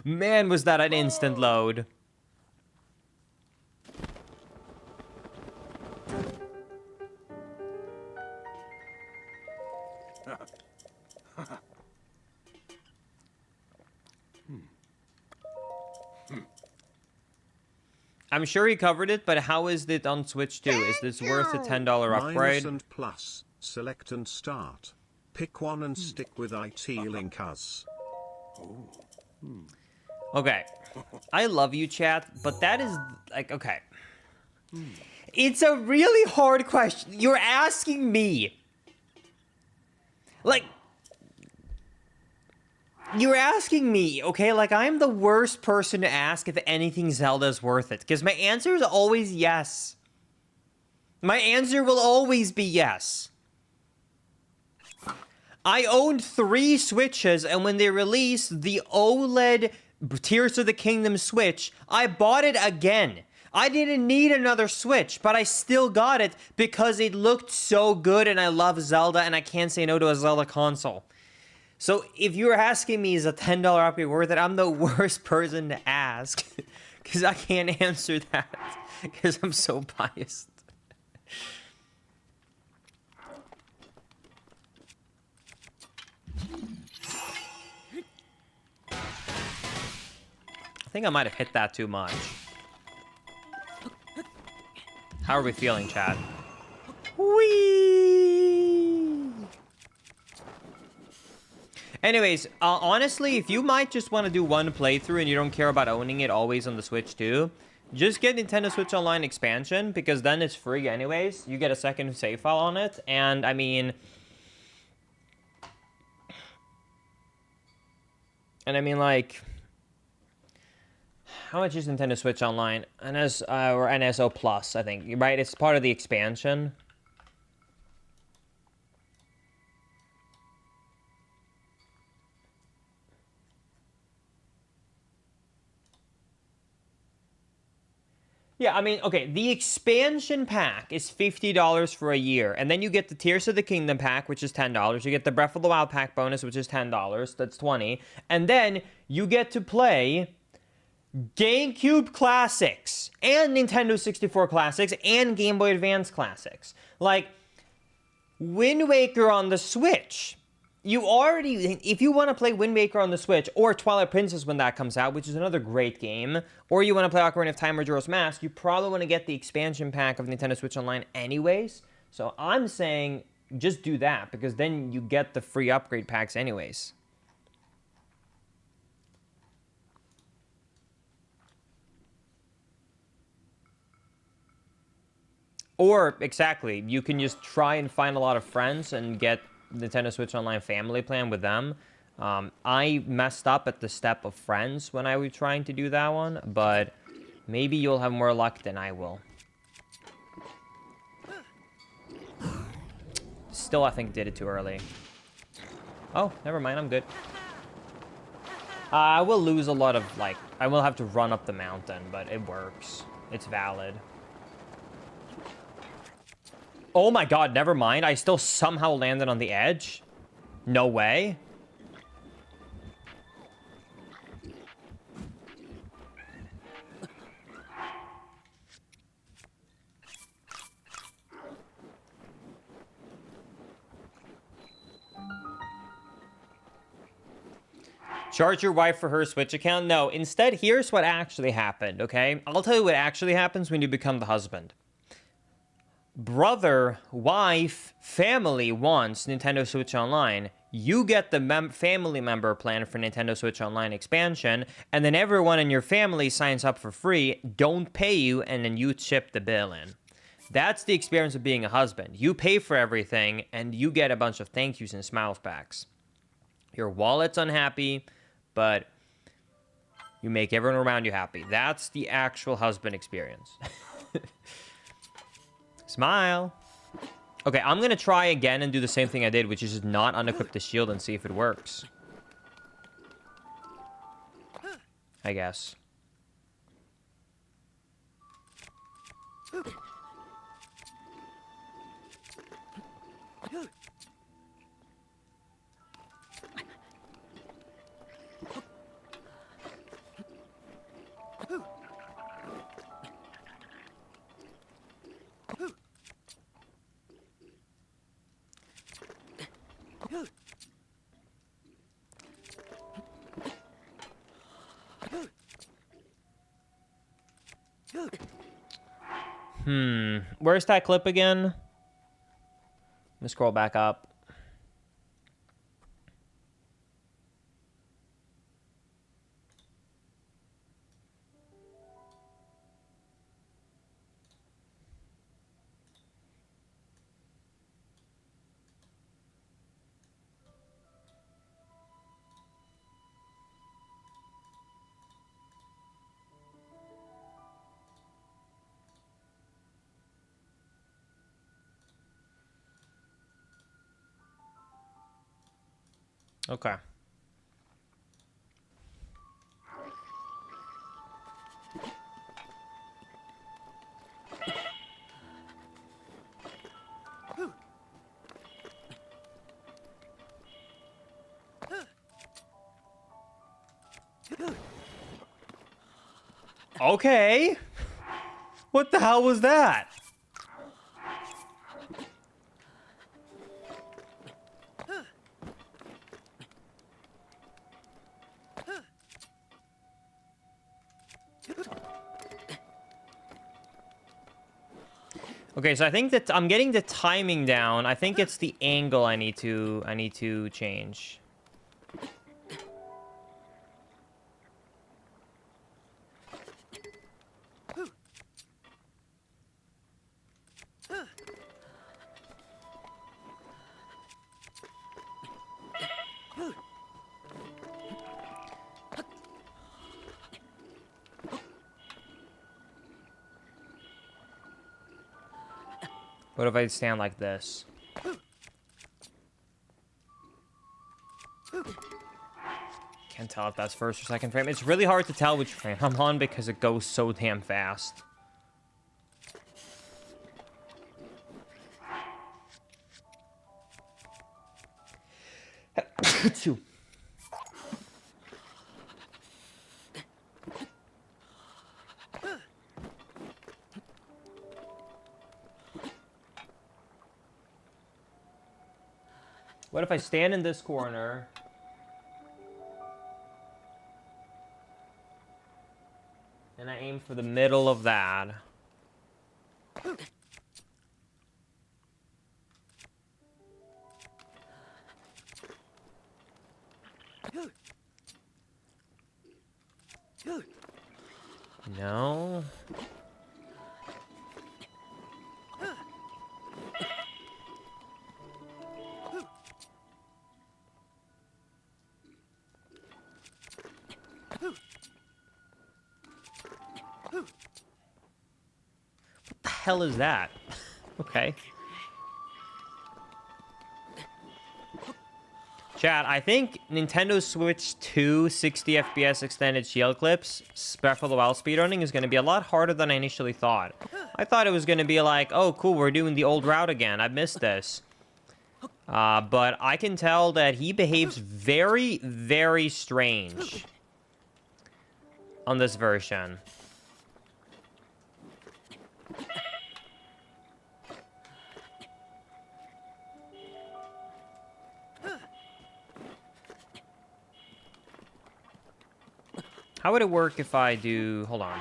Man, was that an instant load. I'm sure he covered it, but how is it on Switch too? Is this worth a $10 upgrade? Minus and plus, select and start. Pick one and stick with IT link us. Okay. I love you, chat, but that is, like, okay. It's a really hard question. You're asking me. Like, you're asking me, okay? Like, I'm the worst person to ask if anything Zelda is worth it. Because my answer is always yes. My answer will always be yes. I owned 3 Switches, and when they released the OLED Tears of the Kingdom Switch, I bought it again. I didn't need another Switch, but I still got it because it looked so good and I love Zelda and I can't say no to a Zelda console. So if you're asking me, is a $10 upgrade worth it? I'm the worst person to ask. Because I can't answer that. Because I'm so biased. I think I might have hit that too much. How are we feeling, chat? Whee! Anyways, honestly, if you might just want to do one playthrough and you don't care about owning it always on the Switch too, just get Nintendo Switch Online expansion, because then it's free anyways. You get a second save file on it, and I mean... like... How much is Nintendo Switch Online? NS, or NSO Plus, I think, right? It's part of the expansion. Yeah, I mean, okay, the expansion pack is $50 for a year, and then you get the Tears of the Kingdom pack, which is $10. You get the Breath of the Wild pack bonus, which is $10. That's $20. And then you get to play GameCube Classics and Nintendo 64 Classics and Game Boy Advance Classics. Like, Wind Waker on the Switch. You already, if you want to play Wind Waker on the Switch, or Twilight Princess when that comes out, which is another great game, or you want to play Ocarina of Time or Majora's Mask, you probably want to get the expansion pack of Nintendo Switch Online anyways. So I'm saying just do that, because then you get the free upgrade packs anyways. Or, exactly, you can just try and find a lot of friends and get Nintendo Switch Online Family Plan with them. I messed up at the step of friends when I was trying to do that one, but maybe you'll have more luck than I will. Still, I think did it too early. Oh, never mind, I'm good. I will lose a lot of, like, I will have to run up the mountain, but it works. It's valid. Oh my god, never mind. I still somehow landed on the edge? No way. Charge your wife for her Switch account? No, instead, here's what actually happened, okay? I'll tell you what actually happens when you become the husband. Brother, wife, family wants Nintendo Switch Online. You get the family member plan for Nintendo Switch Online expansion, and then everyone in your family signs up for free, don't pay you, and then you chip the bill in. That's the experience of being a husband. You pay for everything, and you get a bunch of thank yous and smiles packs. Your wallet's unhappy, but you make everyone around you happy. That's the actual husband experience. Smile. Okay, I'm gonna try again and do the same thing I did, which is just not unequip the shield and see if it works. I guess. Where's that clip again? Let me scroll back up. Okay. Okay. What the hell was that? Okay, so I think that I'm getting the timing down. I think it's the angle I need to change. What if I stand like this? Can't tell if that's first or second frame. It's really hard to tell which frame I'm on because it goes so damn fast. Two. What if I stand in this corner? And I aim for the middle of that. No. What the hell is that? Okay. Chat, I think Nintendo Switch 2 60 FPS extended shield clips, Breath of the Wild speedrunning, is going to be a lot harder than I initially thought. I thought it was going to be like, oh, cool, we're doing the old route again. I missed this. But I can tell that he behaves very, very strange on this version. How would it work if I do... Hold on.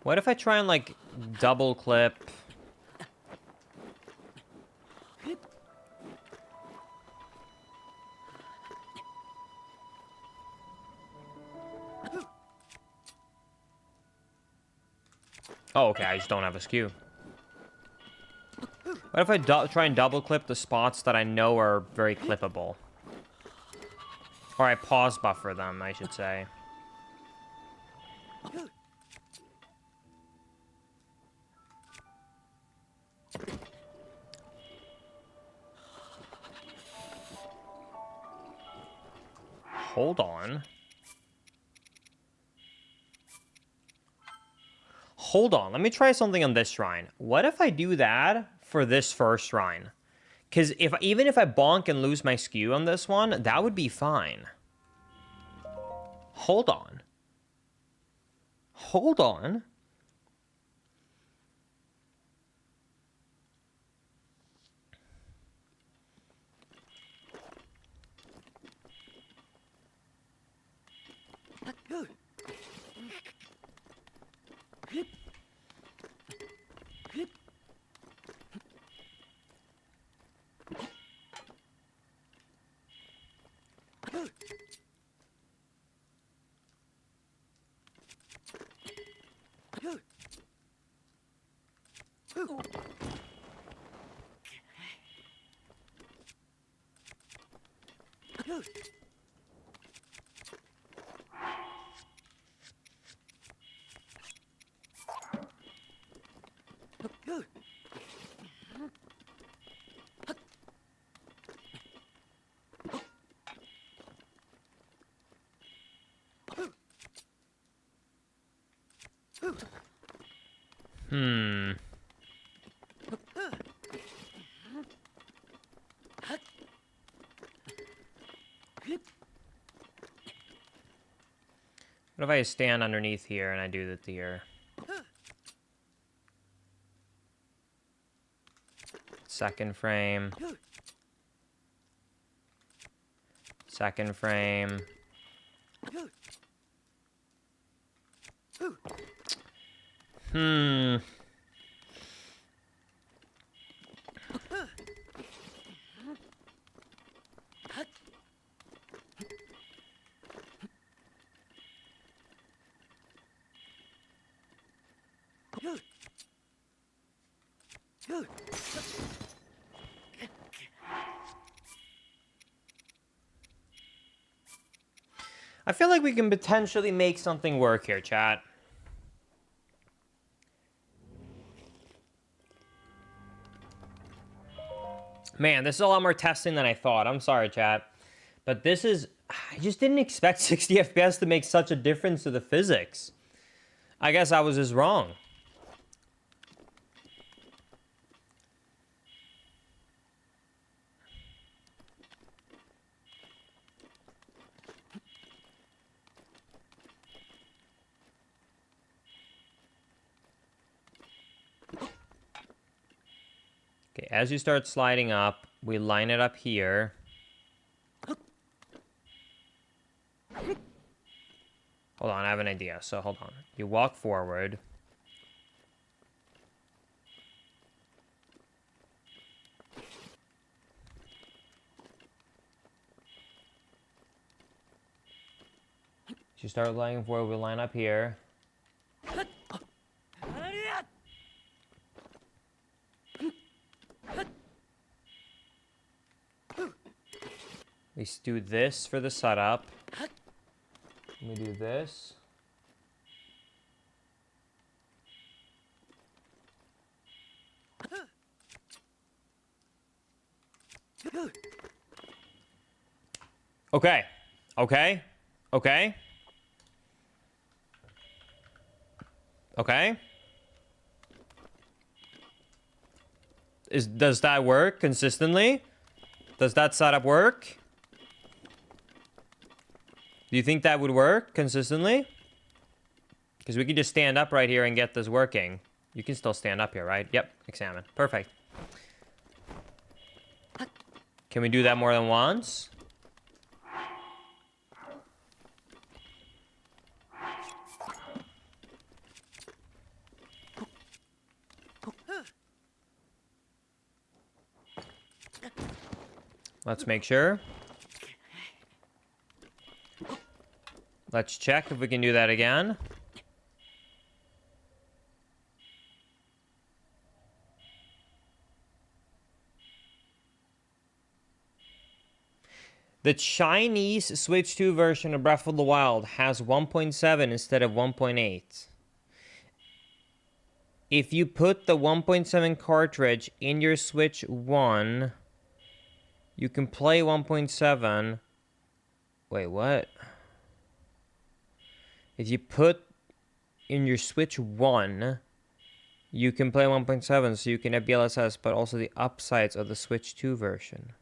What if I try and, like, double clip? Oh, okay, I just don't have a skew. What if I try and double clip the spots that I know are very clippable? Or I pause buffer them, I should say. Hold on. Hold on, let me try something on this shrine. What if I do that for this first shrine? Because even if I bonk and lose my skew on this one, that would be fine. Hold on. Hold on. Hmm. What if I stand underneath here and I do that here? Second frame. Second frame. Hmm. I feel like we can potentially make something work here, chat. Man, this is a lot more testing than I thought. I'm sorry, chat. But this is... I just didn't expect 60 FPS to make such a difference to the physics. I guess I was just wrong. Okay, as you start sliding up, we line it up here. Hold on, I have an idea. So hold on. You walk forward. You start lying forward, we line up here. We do this for the setup. We do this. Okay. Okay. Okay. Okay. Does that work consistently? Does that setup work? Do you think that would work consistently? Because we could just stand up right here and get this working. You can still stand up here, right? Yep, examine. Perfect. Can we do that more than once? Let's make sure. Let's check if we can do that again. The Chinese Switch 2 version of Breath of the Wild has 1.7 instead of 1.8. If you put the 1.7 cartridge in your Switch 1, you can play 1.7. Wait, what? If you put in your Switch 1, you can play 1.7, so you can have BLSS, but also the upsides of the Switch 2 version.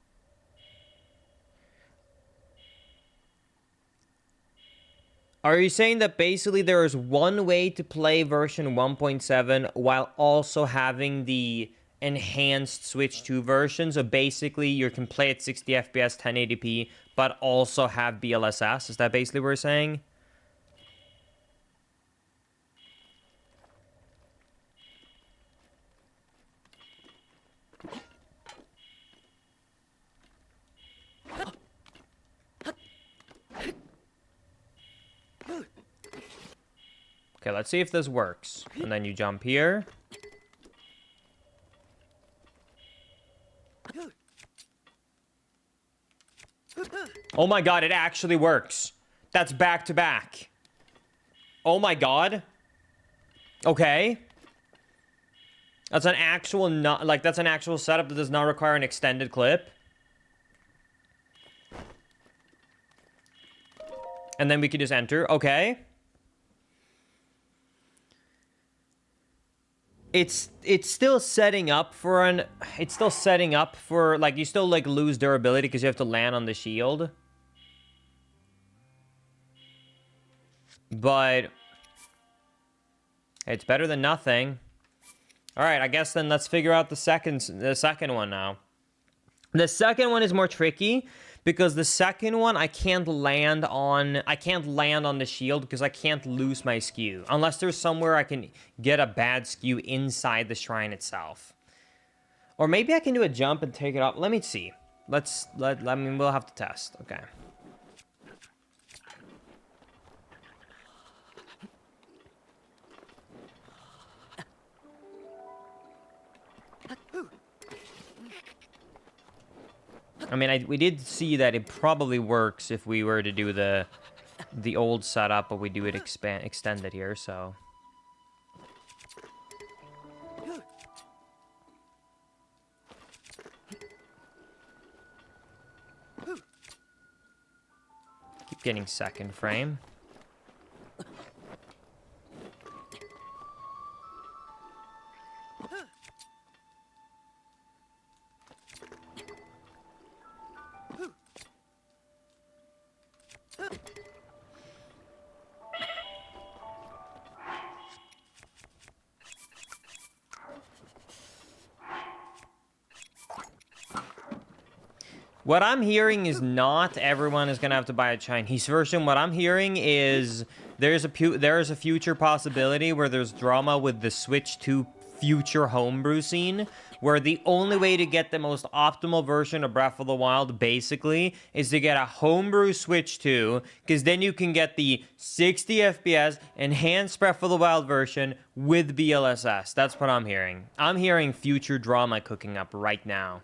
Are you saying that basically there is one way to play version 1.7 while also having the enhanced Switch 2 version? So basically you can play at 60 FPS 1080p, but also have BLSS? Is that basically what we're saying? Okay, let's see if this works. And then you jump here. Oh my god, it actually works. That's back to back. Oh my god. Okay. That's an actual that's an actual setup that does not require an extended clip. And then we can just enter. Okay. It's still setting up for like you still like lose durability because you have to land on the shield. But it's better than nothing. All right, I guess then let's figure out the second one now. The second one is more tricky because the second one I can't land on the shield because I can't lose my skew unless there's somewhere I can get a bad skew inside the shrine itself. Or maybe I can do a jump and take it off. Let me see. I mean, we'll have to test. Okay. I mean, we did see that it probably works if we were to do the old setup, but we do it extended here, so. Keep getting second frame. What I'm hearing is not everyone is gonna have to buy a Chinese version. What I'm hearing is there is a future possibility where there's drama with the Switch 2 future homebrew scene, where the only way to get the most optimal version of Breath of the Wild, basically, is to get a homebrew Switch 2, because then you can get the 60 FPS enhanced Breath of the Wild version with BLSS. That's what I'm hearing. I'm hearing future drama cooking up right now.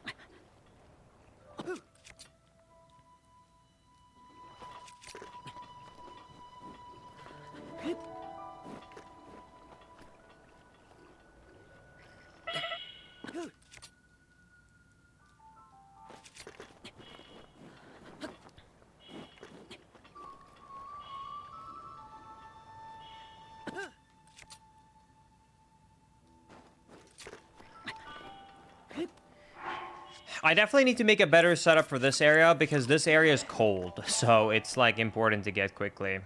I definitely need to make a better setup for this area because this area is cold, so it's like important to get quickly.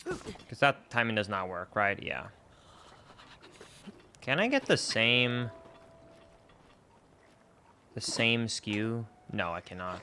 Because that timing does not work, right? Yeah. Can I get the same skew? No, I cannot.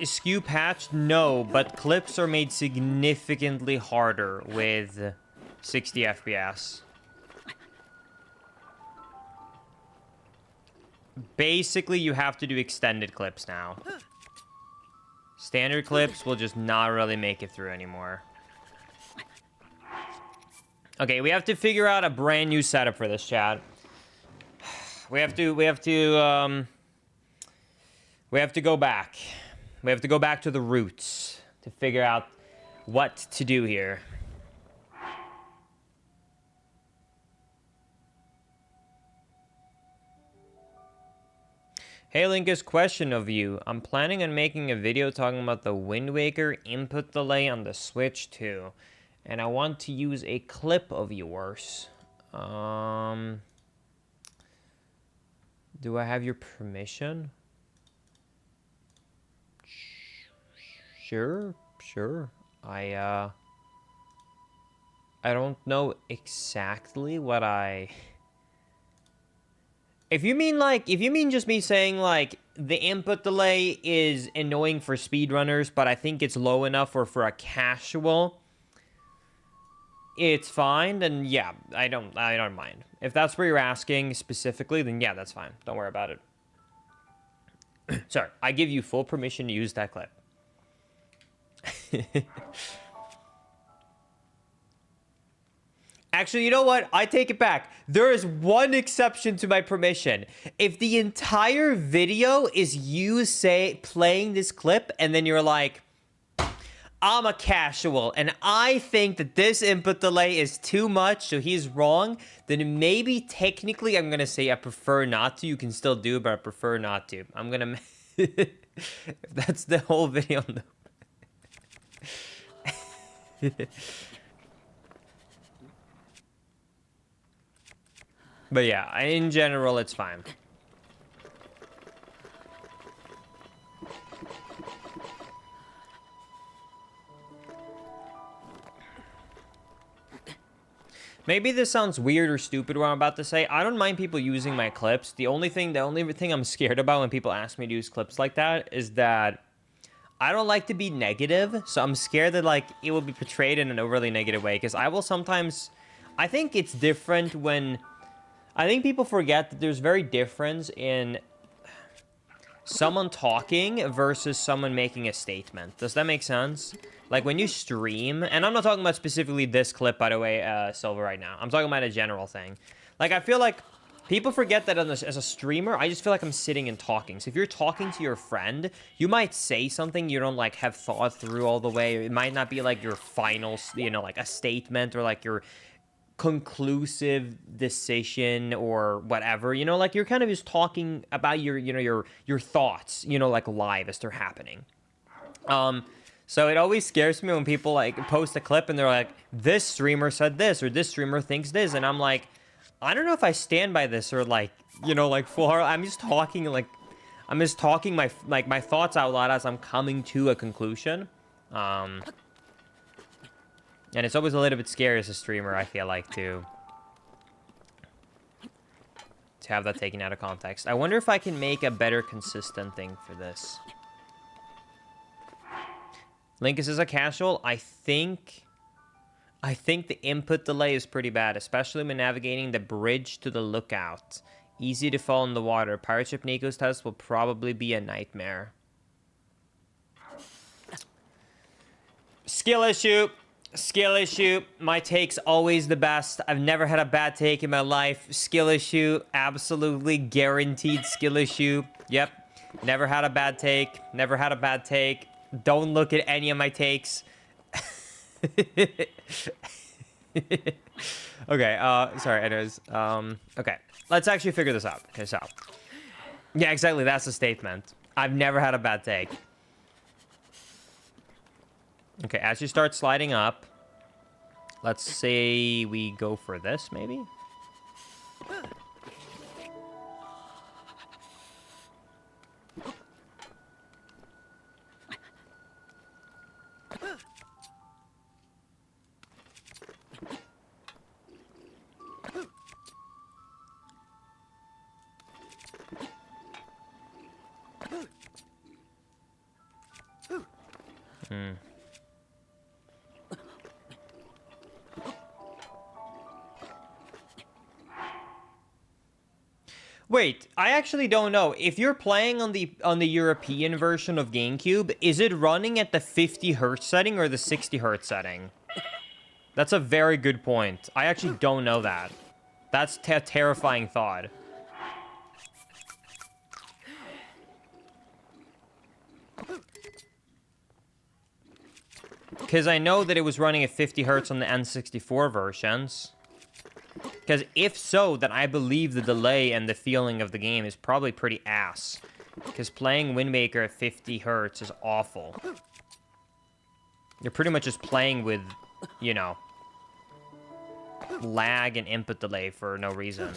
Skew patched? No, but clips are made significantly harder with 60 FPS. Basically, you have to do extended clips now. Standard clips will just not really make it through anymore. Okay, we have to figure out a brand new setup for this, chat. We have to go back. We have to go back to the roots to figure out what to do here. Hey Linkus, question of you. I'm planning on making a video talking about the Wind Waker input delay on the Switch 2. And I want to use a clip of yours. Do I have your permission? Sure. I don't know exactly what I... If you mean just me saying, like, the input delay is annoying for speedrunners, but I think it's low enough for a casual, it's fine, then yeah, I don't mind. If that's what you're asking specifically, then yeah, that's fine. Don't worry about it. Sorry, I give you full permission to use that clip. Actually, you know what? I take it back. There is one exception to my permission. If the entire video is you playing this clip and then you're like, I'm a casual, and I think that this input delay is too much, so he's wrong, then maybe technically I'm gonna say I prefer not to. You can still do it, but I prefer not to. I'm gonna... if that's the whole video. But yeah, in general, it's fine. Maybe this sounds weird or stupid what I'm about to say. I don't mind people using my clips. The only thing I'm scared about when people ask me to use clips like that is that I don't like to be negative. So I'm scared that like it will be portrayed in an overly negative way, because I will sometimes... I think it's different when... I think people forget that there's very difference in someone talking versus someone making a statement. Does that make sense? Like when you stream, and I'm not talking about specifically this clip, by the way, Silver, right now. I'm talking about a general thing. Like, I feel like people forget that as a streamer, I just feel like I'm sitting and talking. So if you're talking to your friend, you might say something you don't, like, have thought through all the way. It might not be, like, your final, you know, like, a statement or, like, your conclusive decision or whatever, you know, like, you're kind of just talking about your, you know, your thoughts, you know, like, live as they're happening. So it always scares me when people, like, post a clip and they're like, this streamer said this, or this streamer thinks this, and I'm like, I don't know if I stand by this, or, like, you know, like, I'm just talking, like, I'm just talking my thoughts out loud as I'm coming to a conclusion. And it's always a little bit scary as a streamer, I feel like, to have that taken out of context. I wonder if I can make a better consistent thing for this. Linkus is a casual. I think the input delay is pretty bad, especially when navigating the bridge to the lookout. Easy to fall in the water. Pirate Ship Nico's test will probably be a nightmare. Skill issue. Skill issue. My take's always the best. I've never had a bad take in my life. Skill issue. Absolutely guaranteed skill issue. Yep. Never had a bad take. Never had a bad take. Don't look at any of my takes. Okay, sorry, anyways. Okay. Let's actually figure this out. Okay, so. Yeah, exactly, that's the statement. I've never had a bad take. Okay, as you start sliding up, let's say we go for this, maybe? Wait, I actually don't know. If you're playing on the European version of GameCube, is it running at the 50 hertz setting or the 60 hertz setting? That's a very good point. I actually don't know that. That's a terrifying thought. Because I know that it was running at 50 hertz on the N64 versions. Because if so, then I believe the delay and the feeling of the game is probably pretty ass. Because playing Wind Waker at 50 hertz is awful. You're pretty much just playing with, you know, lag and input delay for no reason.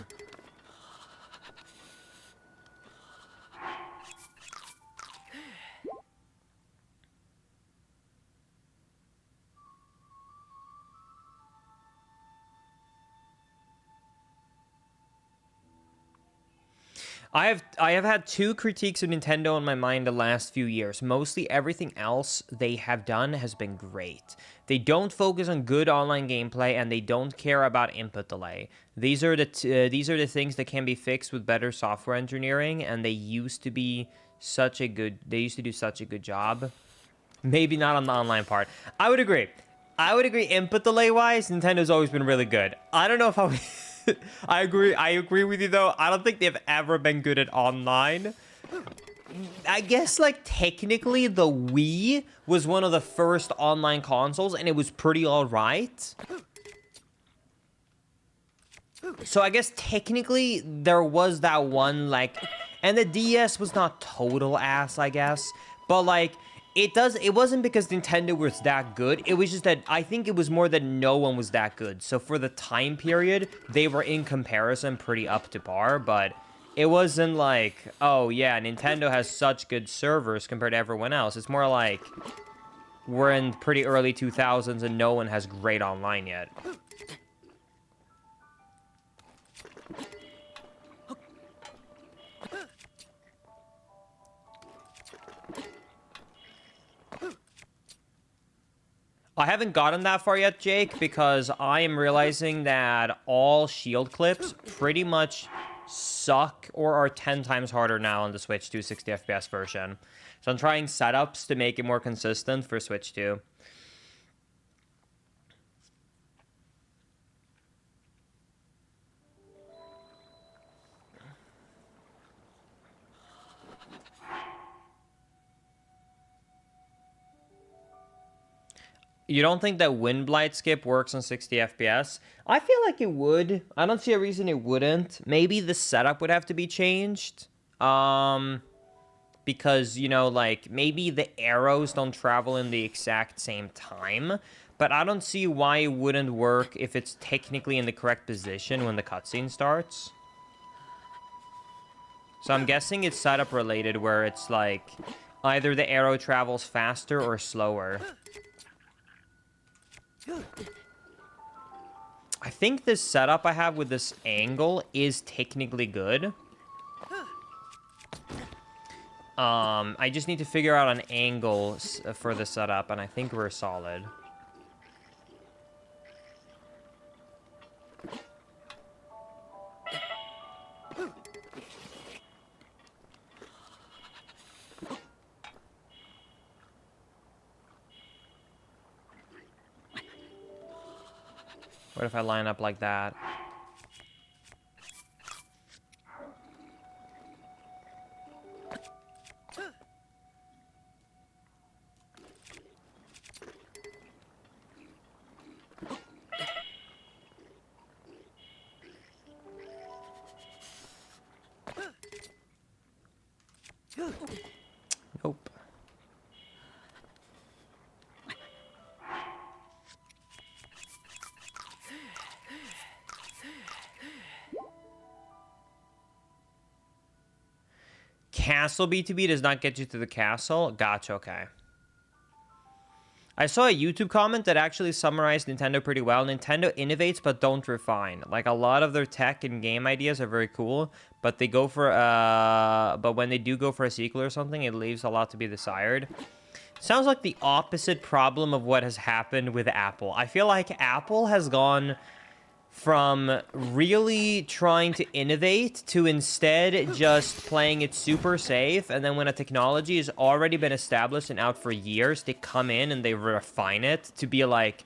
I have had two critiques of Nintendo in my mind the last few years. Mostly everything else they have done has been great. They don't focus on good online gameplay, and they don't care about input delay. These are the things that can be fixed with better software engineering, and they used to do such a good job. Maybe not on the online part. I would agree. Input delay wise, Nintendo's always been really good. I don't know if I would I agree with you though. I don't think they've ever been good at online. I guess, like, technically the Wii was one of the first online consoles, and it was pretty alright. So I guess technically there was that one, like, and the DS was not total ass, I guess. But, like, it wasn't because Nintendo was that good. It was just that I think it was more that no one was that good. So for the time period, they were in comparison pretty up to par, but it wasn't like, oh yeah, Nintendo has such good servers compared to everyone else. It's more like we're in pretty early 2000s and no one has great online yet. I haven't gotten that far yet, Jake, because I am realizing that all shield clips pretty much suck or are 10 times harder now on the Switch 2 60 FPS version. So I'm trying setups to make it more consistent for Switch 2. You don't think that wind blight skip works on 60 FPS? I feel like it would. I don't see a reason it wouldn't. Maybe the setup would have to be changed. Because, you know, like, maybe the arrows don't travel in the exact same time. But I don't see why it wouldn't work if it's technically in the correct position when the cutscene starts. So I'm guessing it's setup related, where it's like either the arrow travels faster or slower. I think this setup I have with this angle is technically good. I just need to figure out an angle for the setup, and I think we're solid. What if I line up like that? Nope. Castle BTB does not get you to the castle? Gotcha, okay. I saw a YouTube comment that actually summarized Nintendo pretty well. Nintendo innovates but don't refine. Like, a lot of their tech and game ideas are very cool, but they go for but when they do go for a sequel or something, it leaves a lot to be desired. Sounds like the opposite problem of what has happened with Apple. I feel like Apple has gone from really trying to innovate to instead just playing it super safe, and then when a technology has already been established and out for years, they come in and they refine it to be like,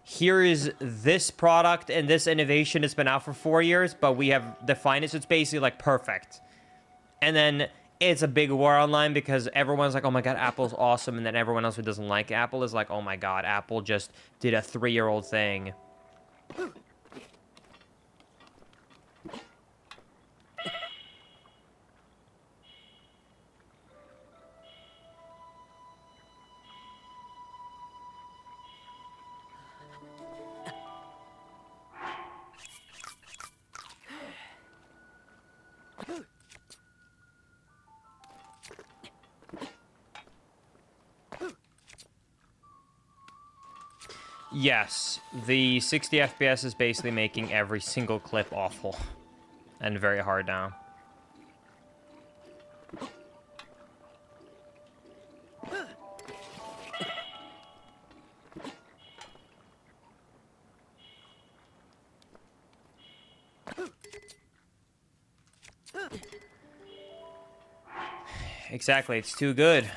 here is this product and this innovation has been out for 4 years, but we have defined it, so it's basically like perfect. And then it's a big war online because everyone's like, oh my god, Apple's awesome, and then everyone else who doesn't like Apple is like, oh my god, Apple just did a 3-year-old thing. Yes, the 60 FPS is basically making every single clip awful and very hard now. Exactly, it's too good.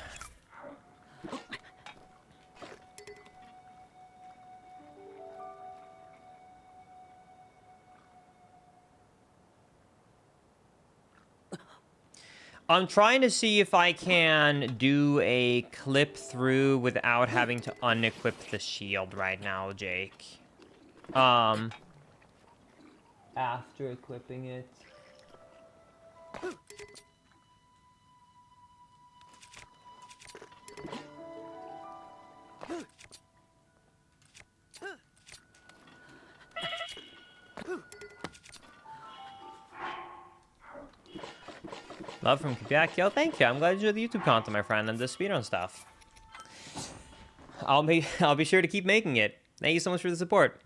I'm trying to see if I can do a clip through without having to unequip the shield right now, Jake. After equipping it. Love from Quebec. Yo, thank you. I'm glad you enjoyed the YouTube content, my friend, and the speedrun stuff. I'll be sure to keep making it. Thank you so much for the support.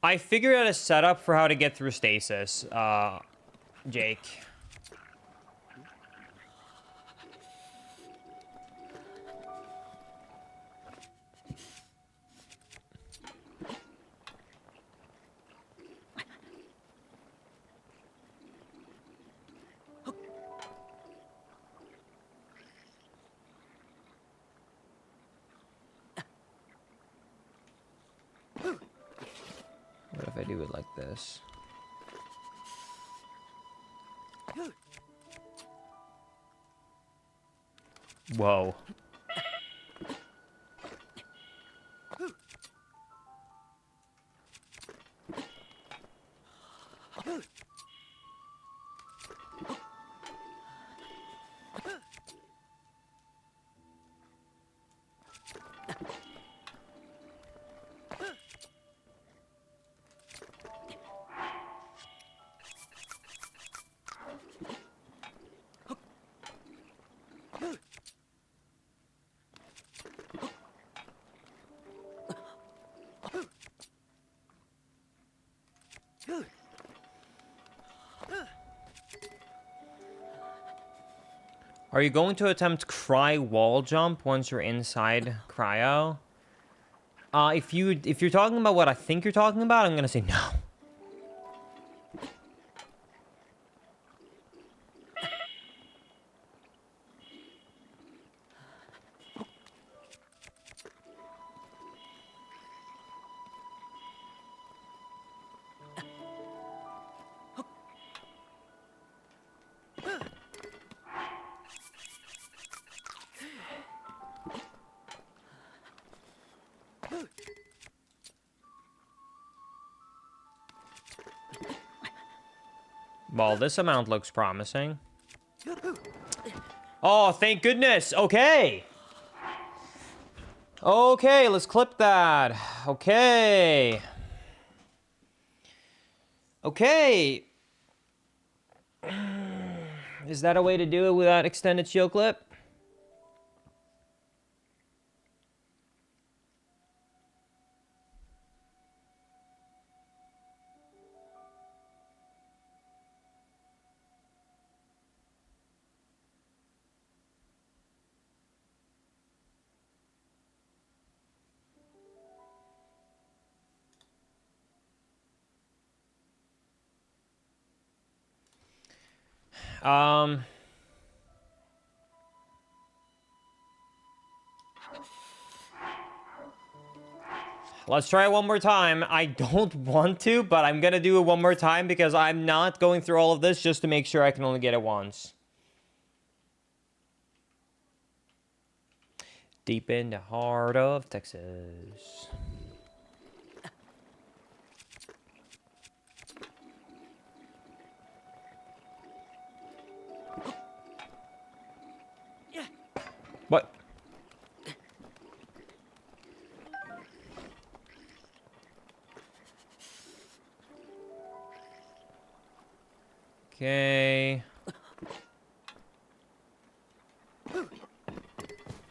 I figured out a setup for how to get through stasis, Jake. What if I do it like this? Whoa. Are you going to attempt cry wall jump once you're inside cryo? If you're talking about what I think you're talking about, I'm gonna say no. Well, this amount looks promising. Oh, thank goodness. Okay. Okay, let's clip that. Okay. Okay. Is that a way to do it without extended shield clip? Let's try it one more time. I don't want to, but I'm gonna do it one more time because I'm not going through all of this just to make sure I can only get it once. Deep in the heart of Texas. What? Okay.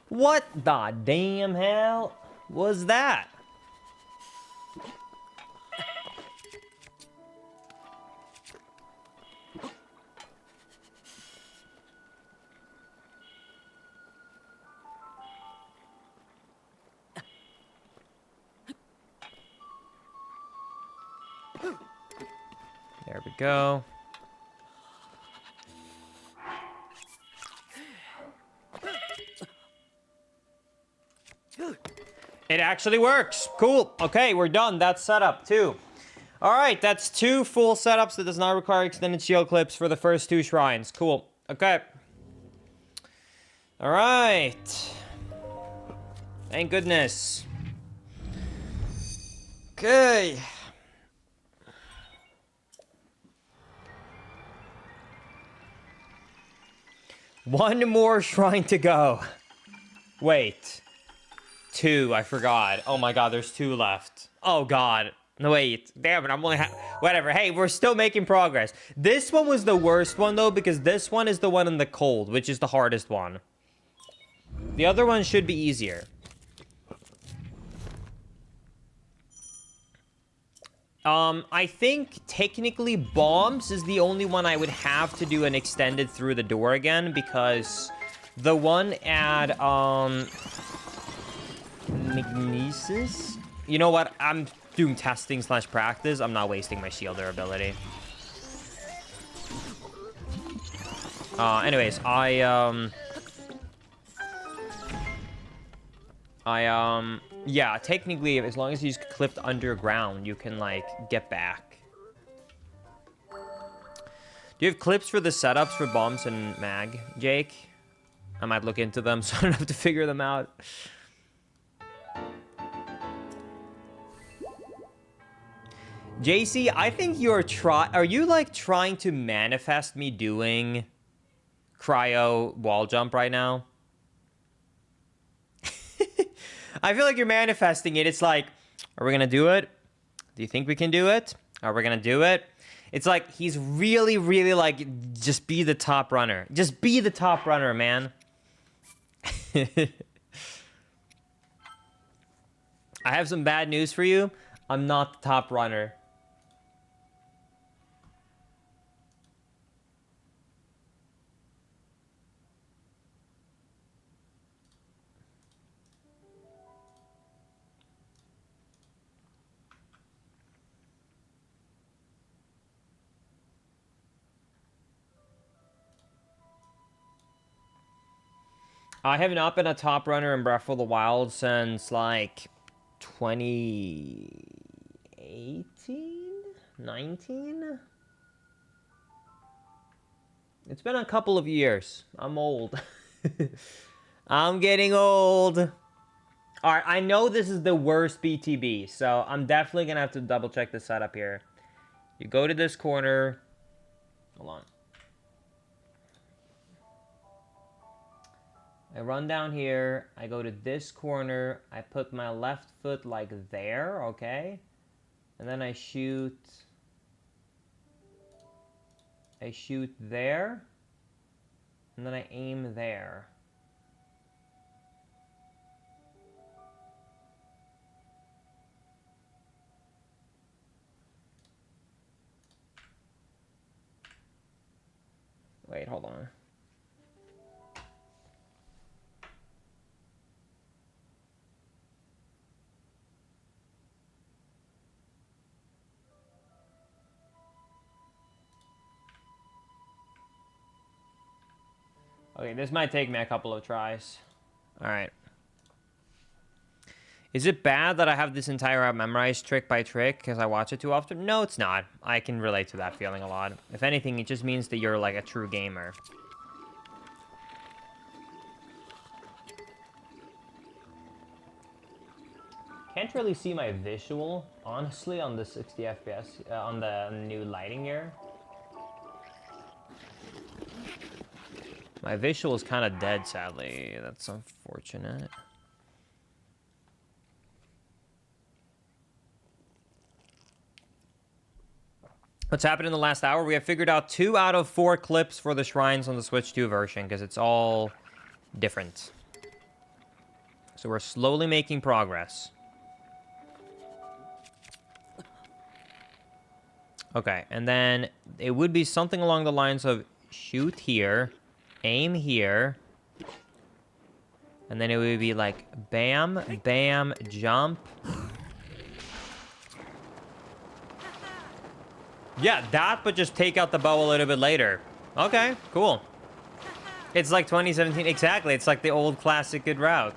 What the damn hell was that? There we go. It actually works. Cool. Okay, we're done. That's set up too. All right, that's 2 full setups that does not require extended shield clips for the first 2 shrines. Cool. Okay. All right. Thank goodness. Okay. One more shrine to go. Wait. 2, I forgot. Oh my god, there's 2 left. Oh god. No, wait. Damn it, I'm only whatever. Hey, we're still making progress. This one was the worst one, though, because this one is the one in the cold, which is the hardest one. The other one should be easier. I think technically bombs is the only one I would have to do an extended through the door again, because the one at, Magnesis? You know what? I'm doing testing / practice. I'm not wasting my shield durability. Anyways, yeah, technically, as long as you just clipped underground, you can, like, get back. Do you have clips for the setups for bombs and mag, Jake? I might look into them, so I don't have to figure them out. JC, I think you're are you, like, trying to manifest me doing cryo wall jump right now? I feel like you're manifesting it. It's like, are we gonna do it? Do you think we can do it? Are we gonna do it? It's like, he's really, really like, just be the top runner. Just be the top runner, man. I have some bad news for you. I'm not the top runner. I have not been a top runner in Breath of the Wild since, like, 2018? 19? It's been a couple of years. I'm old. I'm getting old. All right, I know this is the worst BTB, so I'm definitely going to have to double check the setup here. You go to this corner. Hold on. I run down here, I go to this corner, I put my left foot like there, okay? And then I shoot there, and then I aim there. Wait, hold on. Okay, this might take me a couple of tries. All right. Is it bad that I have this entire route memorized trick by trick because I watch it too often? No, it's not. I can relate to that feeling a lot. If anything, it just means that you're like a true gamer. Can't really see my visual, honestly, on the 60 FPS, on the new lighting here. My visual is kind of dead, sadly. That's unfortunate. What's happened in the last hour? We have figured out 2 out of 4 clips for the shrines on the Switch 2 version, because it's all different. So we're slowly making progress. Okay, and then it would be something along the lines of shoot here, aim here, and then it would be like bam, bam, jump. Yeah, that, but just take out the bow a little bit later. Okay, cool. It's like 2017, exactly. It's like the old classic good route.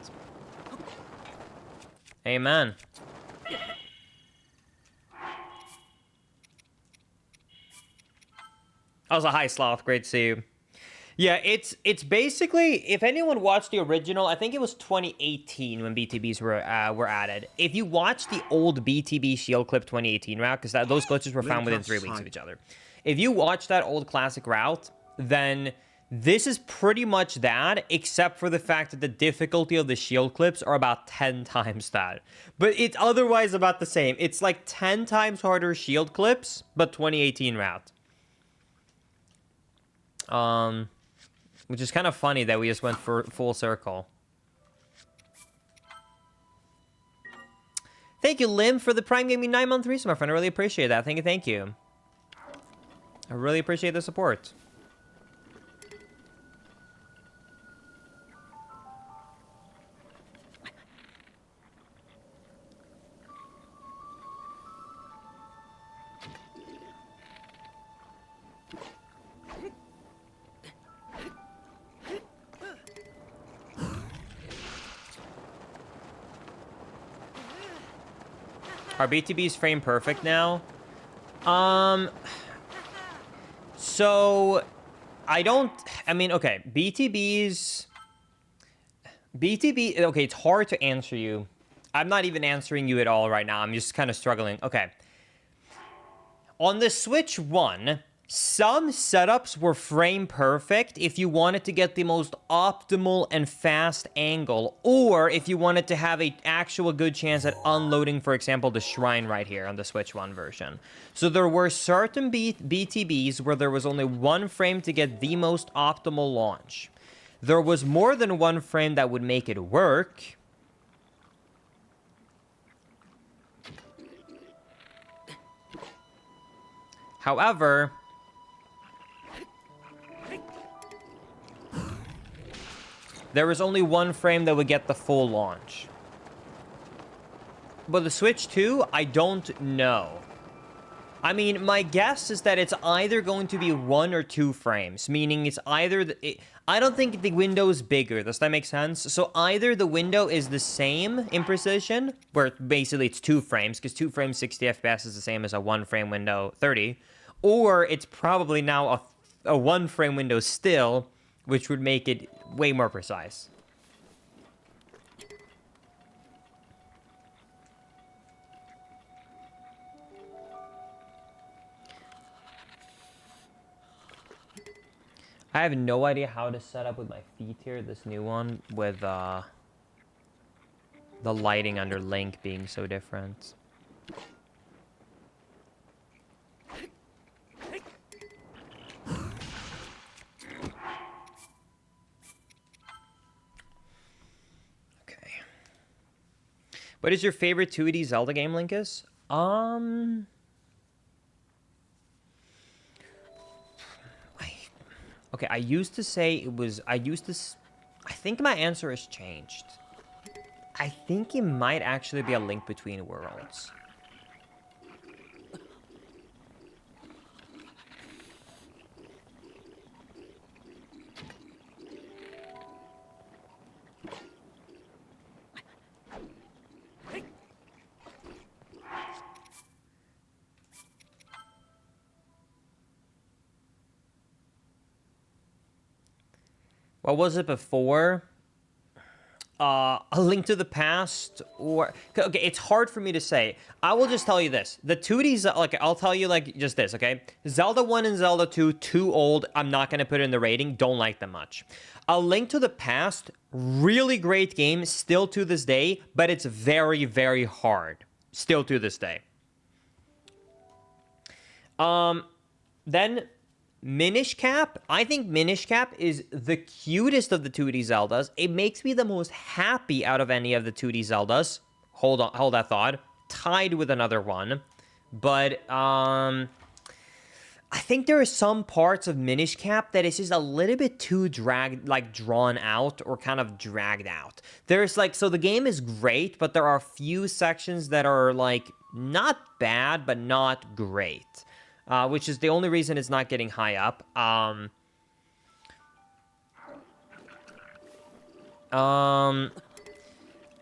Amen. Also, hi Sloth, great to see you. Yeah, it's basically, if anyone watched the original, I think it was 2018 when BTBs were added. If you watch the old BTB Shield Clip 2018 route, because those glitches were found within 3 weeks of each other. If you watch that old classic route, then this is pretty much that, except for the fact that the difficulty of the shield clips are about 10 times that. But it's otherwise about the same. It's like 10 times harder shield clips, but 2018 route. Which is kind of funny that we just went for full circle. Thank you, Lim, for the Prime Gaming 9-month resub, my friend. I really appreciate that. Thank you, thank you. I really appreciate the support. Are BTBs frame perfect now? So I mean, okay, BTB, okay, it's hard to answer you. I'm not even answering you at all right now. I'm just kind of struggling. Okay. On the Switch 1, some setups were frame perfect if you wanted to get the most optimal and fast angle, or if you wanted to have an actual good chance at unloading, for example, the shrine right here on the Switch 1 version. So there were certain BTBs where there was only one frame to get the most optimal launch. There was more than one frame that would make it work. However, there was only one frame that would get the full launch. But the Switch 2, I don't know. I mean, my guess is that it's either going to be 1 or 2 frames, meaning it's either... I don't think the window is bigger. Does that make sense? So either the window is the same in precision, where basically it's 2 frames, because 2 frames 60 FPS is the same as a 1 frame window 30, or it's probably now a 1 frame window still, which would make it way more precise. I have no idea how to set up with my feet here, this new one, with the lighting under Link being so different. Okay. What is your favorite 2D Zelda game, Linkus? Okay, I used to say it was... I think my answer has changed. I think it might actually be A Link Between Worlds. What was it before? A Link to the Past, or... Okay, it's hard for me to say. I will just tell you this. The 2D... Like, I'll tell you, like, just this, okay? Zelda 1 and Zelda 2, too old. I'm not going to put it in the rating. Don't like them much. A Link to the Past, really great game, still to this day, but it's very, very hard. Still to this day. Then... Minish Cap, I think Minish Cap is the cutest of the 2D Zeldas. It makes me the most happy out of any of the 2D Zeldas. Hold that thought. Tied with another one. But, I think there are some parts of Minish Cap that is just a little bit too drawn out or kind of dragged out. There's like, so the game is great, but there are a few sections that are like, not bad, but not great. Which is the only reason it's not getting high up.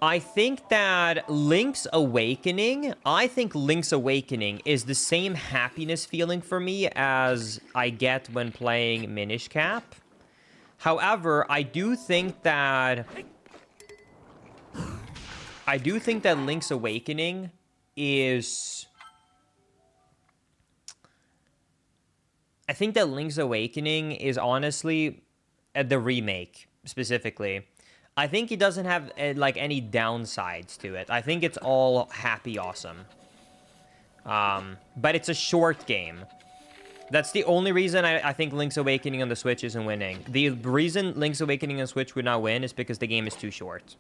I think that Link's Awakening is the same happiness feeling for me as I get when playing Minish Cap. However, I do think that Link's Awakening is... I think that Link's Awakening is honestly the remake, specifically. I think it doesn't have, like, any downsides to it. I think it's all happy awesome. But it's a short game. That's the only reason I think Link's Awakening on the Switch isn't winning. The reason Link's Awakening on Switch would not win is because the game is too short.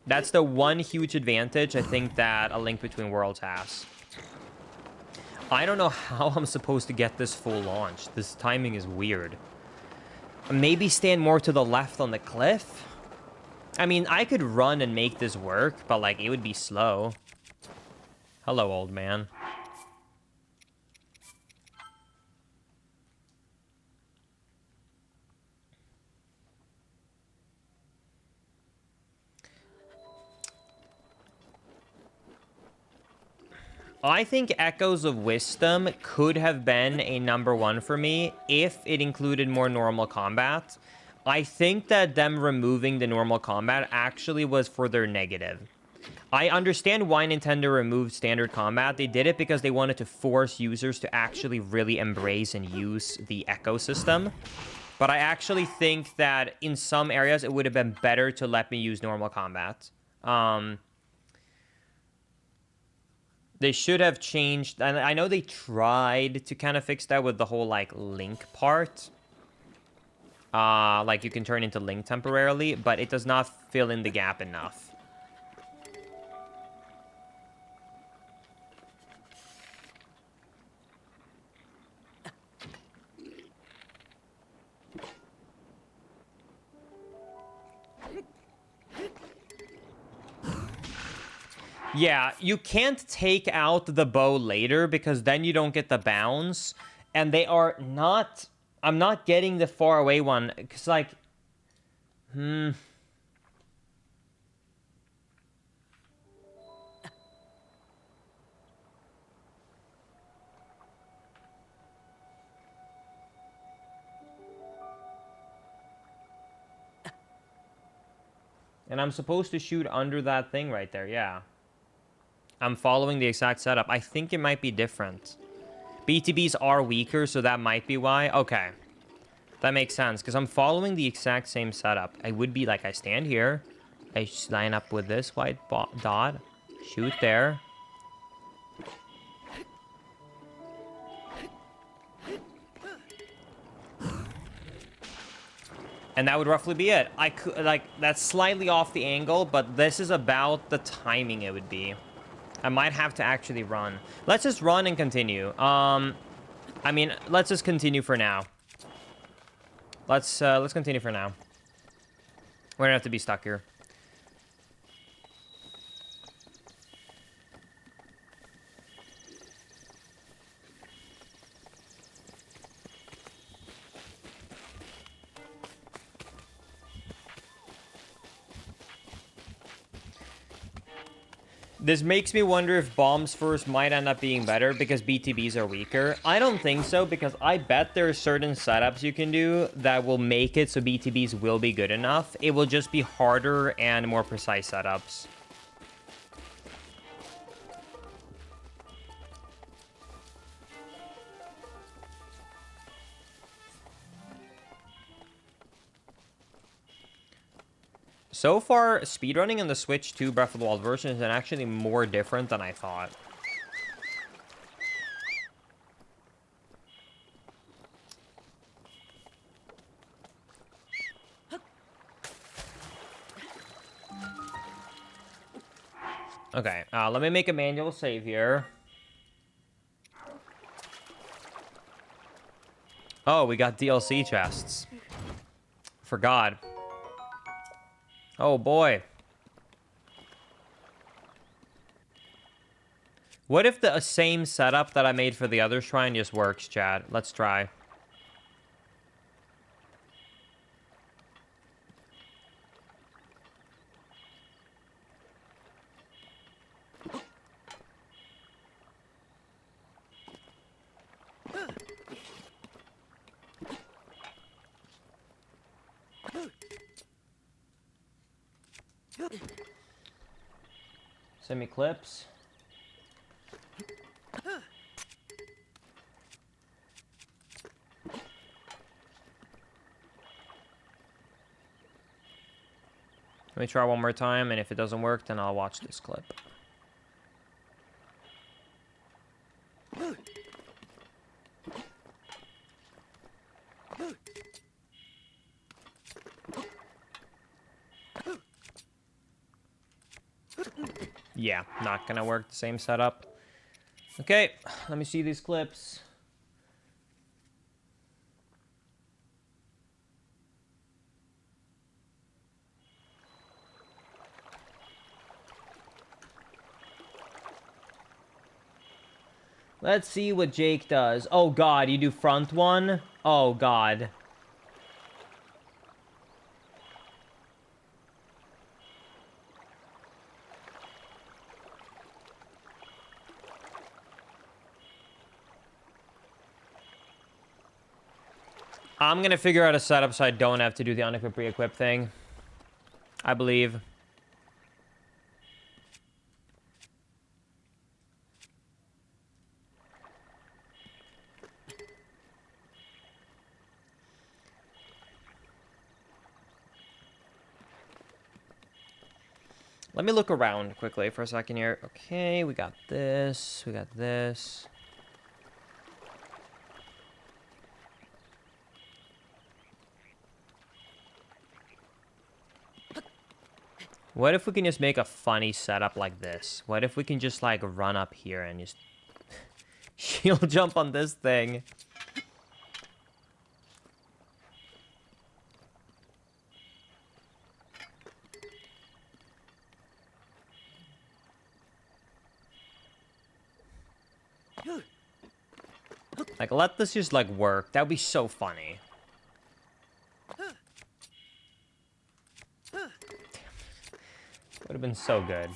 That's the one huge advantage I think that A Link Between Worlds has. I don't know how I'm supposed to get this full launch. This timing is weird. Maybe stand more to the left on the cliff? I mean, I could run and make this work, but, like, it would be slow. Hello, old man. I think Echoes of Wisdom could have been a #1 for me if it included more normal combat. I think that them removing the normal combat actually was for their negative. I understand why Nintendo removed standard combat. They did it because they wanted to force users to actually really embrace and use the Echo system. But I actually think that in some areas it would have been better to let me use normal combat. They should have changed, and I know they tried to kind of fix that with the whole, like, Link part. Like, you can turn into Link temporarily, but it does not fill in the gap enough. Yeah, you can't take out the bow later because then you don't get the bounce. And they are not... I'm not getting the far away one. Because, like... And I'm supposed to shoot under that thing right there, yeah. I'm following the exact setup. I think it might be different. BTBs are weaker, so that might be why. Okay. That makes sense, because I'm following the exact same setup. I would be like, I stand here. I just line up with this white dot. Shoot there. And that would roughly be it. I could, like, that's slightly off the angle, but this is about the timing it would be. I might have to actually run. Let's just run and continue. I mean, let's just continue for now. Let's continue for now. We're gonna have to be stuck here. This makes me wonder if bombs first might end up being better because BTBs are weaker. I don't think so, because I bet there are certain setups you can do that will make it so BTBs will be good enough. It will just be harder and more precise setups. So far, speedrunning in the Switch 2 Breath of the Wild version is actually more different than I thought. Okay, let me make a manual save here. Oh, we got DLC chests. Forgot. Oh, boy. What if the same setup that I made for the other shrine just works, chat? Let's try. Send me clips. Let me try one more time, and if it doesn't work, then I'll watch this clip. Yeah, not gonna work, the same setup. Okay, let me see these clips. Let's see what Jake does. Oh god, you do front one? Oh god. I'm gonna figure out a setup so I don't have to do the unequip re-equip thing. I believe. Let me look around quickly for a second here. Okay, we got this. We got this. What if we can just make a funny setup like this? What if we can just, like, run up here and just shield jump on this thing? Like, let this just, like, work. That would be so funny. Would have been so good.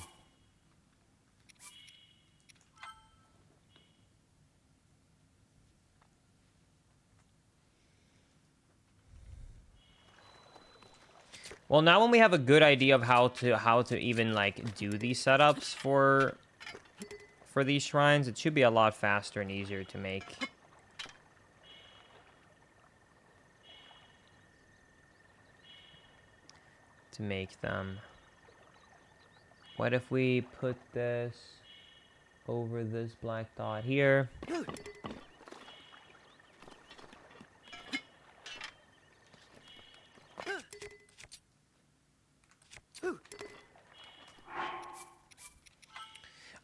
Well, now when we have a good idea of how to even, like, do these setups for these shrines, it should be a lot faster and easier to make. Them. What if we put this over this black dot here?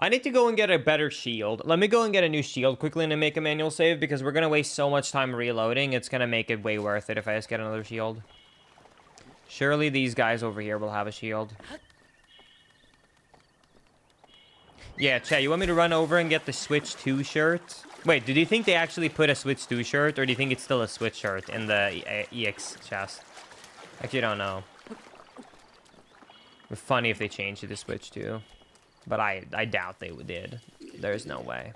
I need to go and get a better shield. Let me go and get a new shield quickly and make a manual save, because we're going to waste so much time reloading. It's going to make it way worth it if I just get another shield. Surely these guys over here will have a shield. Yeah, Chad, you want me to run over and get the Switch 2 shirt? Wait, do you think they actually put a Switch 2 shirt, or do you think it's still a Switch shirt in the EX chest? Actually, I don't know. It'd be funny if they changed it to Switch 2. But I doubt they did. There's no way.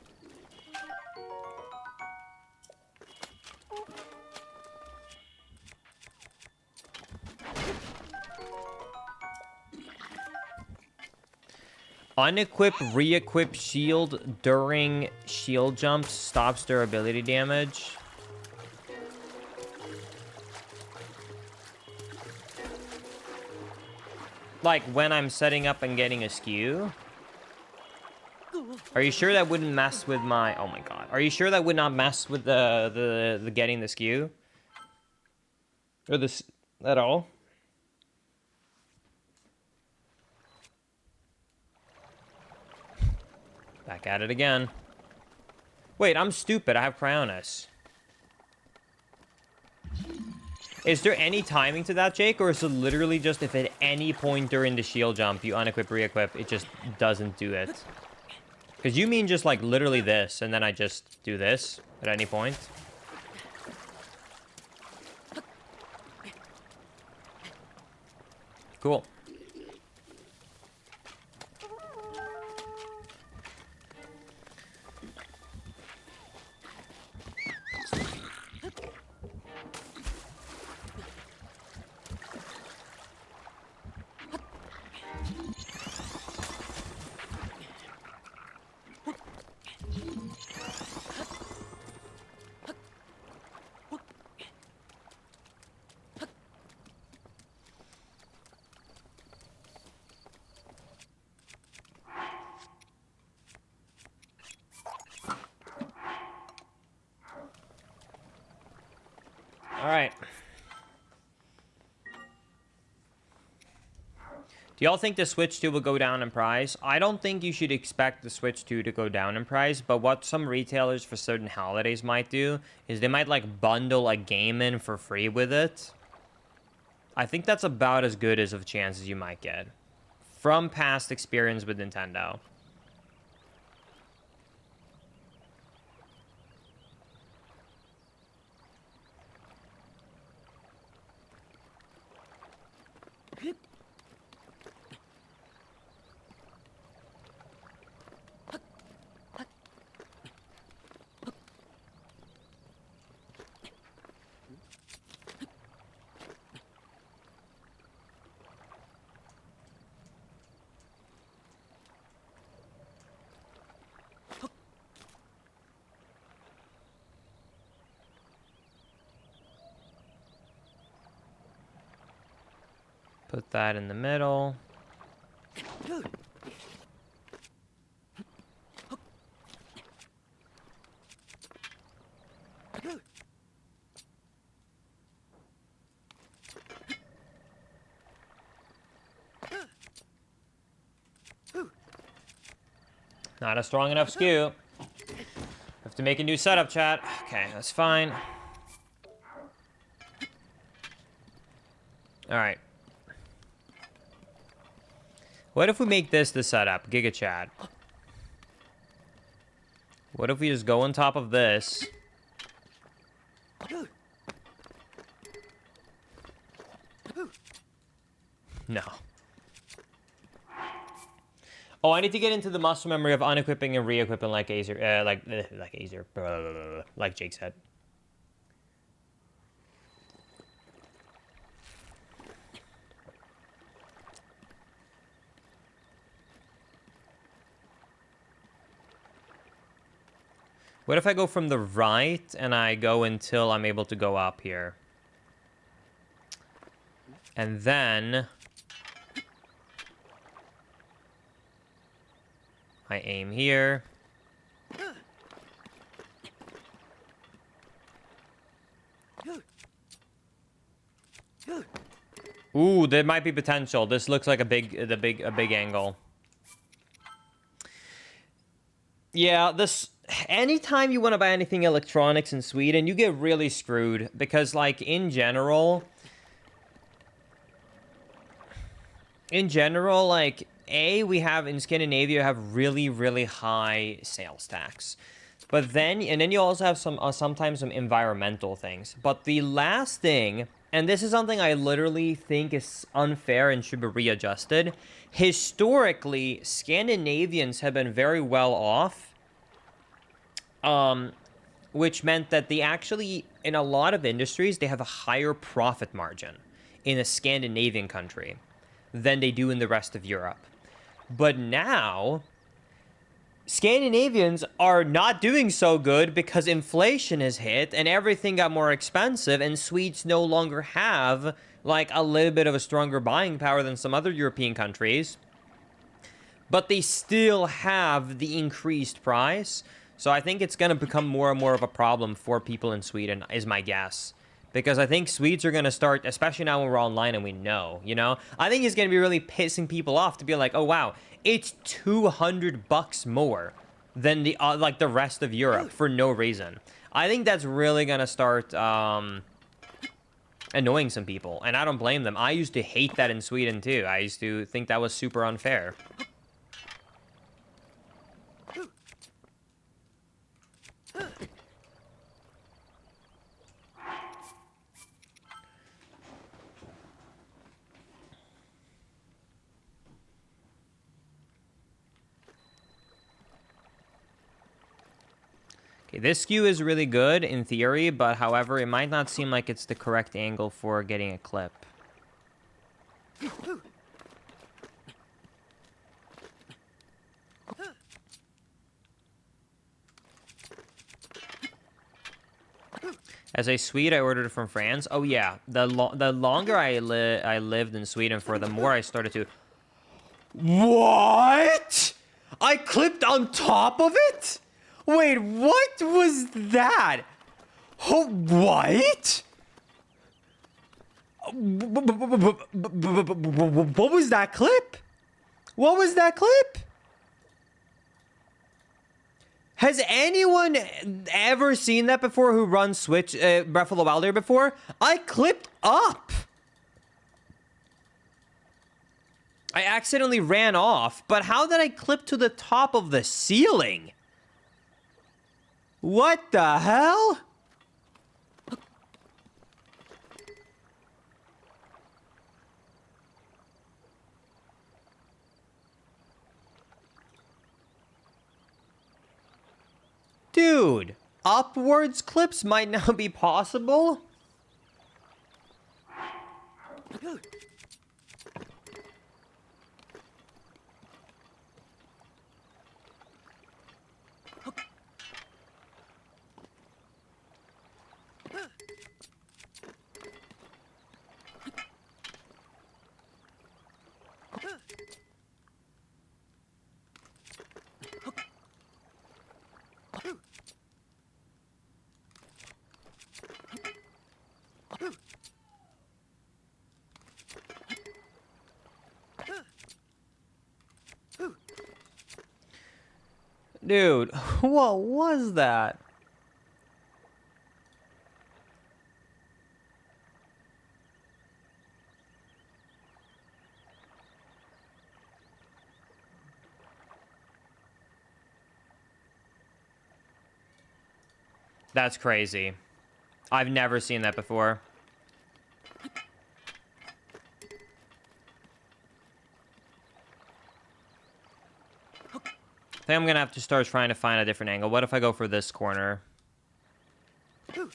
Unequip, re-equip shield during shield jumps stops durability damage. Like when I'm setting up and getting a skew? Are you sure that wouldn't mess with my... Oh my god. Are you sure that would not mess with the getting the skew? Or this... at all? Back at it again. Wait, I'm stupid. I have Cryonis. Is there any timing to that, Jake? Or is it literally just if at any point during the shield jump you unequip, re-equip, it just doesn't do it? Because you mean just like literally this, and then I just do this at any point? Cool. All right. Do y'all think the Switch 2 will go down in price? I don't think you should expect the Switch 2 to go down in price, but what some retailers for certain holidays might do is they might like bundle a game in for free with it. I think that's about as good as of chances you might get from past experience with Nintendo. Put that in the middle. Not a strong enough skew. Have to make a new setup, chat. Okay, that's fine. All right. What if we make this the setup, Giga Chat? What if we just go on top of this? No. Oh, I need to get into the muscle memory of unequipping and re-equipping like Azer, like Jake said. What if I go from the right and I go until I'm able to go up here? And then I aim here. Ooh, there might be potential. This looks like a big angle. Yeah, this anytime you want to buy anything electronics in Sweden, you get really screwed because like in general like we have in Scandinavia have really high sales tax. But then you also have sometimes some environmental things. But the last thing, and this is something I literally think is unfair and should be readjusted. Historically, Scandinavians have been very well off, which meant that they actually, in a lot of industries, they have a higher profit margin in a Scandinavian country than they do in the rest of Europe. But now, Scandinavians are not doing so good because inflation has hit and everything got more expensive, and Swedes no longer have like a little bit of a stronger buying power than some other European countries, but they still have the increased price. So I think it's going to become more and more of a problem for people in Sweden, is my guess. Because I think Swedes are going to start, especially now when we're online and we know, you know? I think it's going to be really pissing people off to be like, oh, wow, it's $200 more than the like the rest of Europe for no reason. I think that's really going to start annoying some people, and I don't blame them. I used to hate that in Sweden, too. I used to think that was super unfair. Okay, this skew is really good in theory, but however, it might not seem like it's the correct angle for getting a clip. As a Swede, I ordered it from France. Oh yeah, the longer I lived in Sweden for, the more I started to... What? I clipped on top of it? Wait, what was that? Oh, what? What was that clip? What was that clip? Has anyone ever seen that before who runs Switch Breath of the Wild here before? I clipped up. I accidentally ran off, but how did I clip to the top of the ceiling? What the hell? Dude, upwards clips might now be possible. Dude, what was that? That's crazy. I've never seen that before. I think I'm gonna have to start trying to find a different angle. What if I go for this corner? Let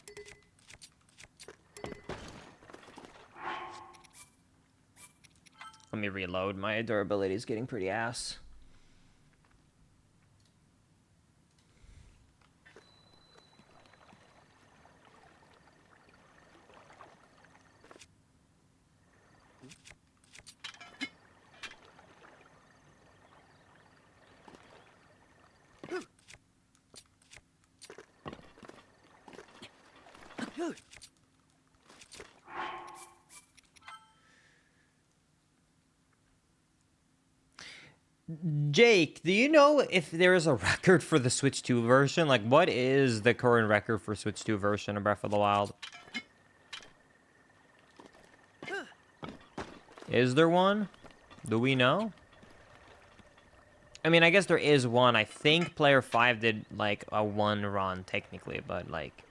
me reload. My durability is getting pretty ass. Jake, do you know if there is a record for the Switch 2 version? Like, what is the current record for Switch 2 version of Breath of the Wild? Is there one? Do we know? I mean, I guess there is one. I think Player 5 did, like, a one run, technically, but, like...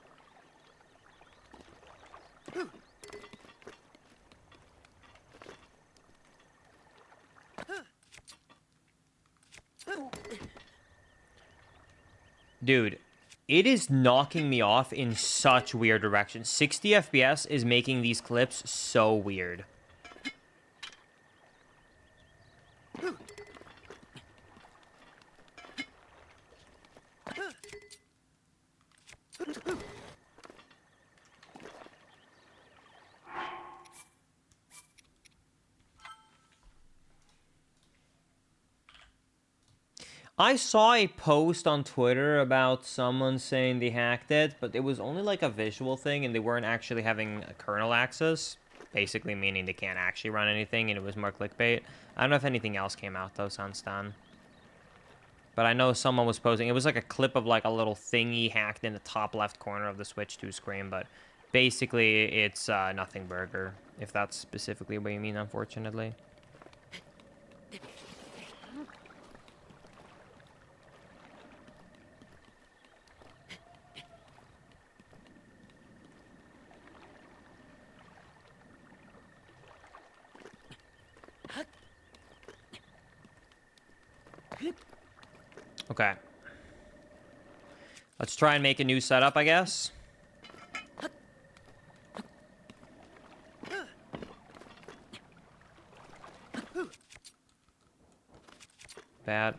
Dude, it is knocking me off in such weird directions. 60 FPS is making these clips so weird. I saw a post on Twitter about someone saying they hacked it, but it was only like a visual thing and they weren't actually having a kernel access. Basically meaning they can't actually run anything and it was more clickbait. I don't know if anything else came out though since then. But I know someone was posting. It was like a clip of like a little thingy hacked in the top left corner of the Switch 2 screen. But basically it's nothing burger, if that's specifically what you mean, unfortunately. Okay. Let's try and make a new setup, I guess. Bad.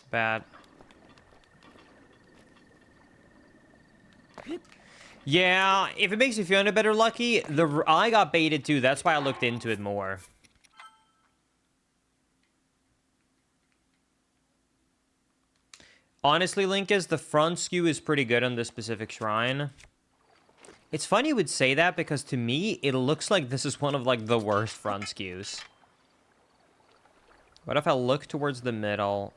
Bad. Yeah, if it makes you feel any better, Lucky, I got baited too. That's why I looked into it more. Honestly, Linkus, the front skew is pretty good on this specific shrine. It's funny you would say that because to me, it looks like this is one of like the worst front skews. What if I look towards the middle?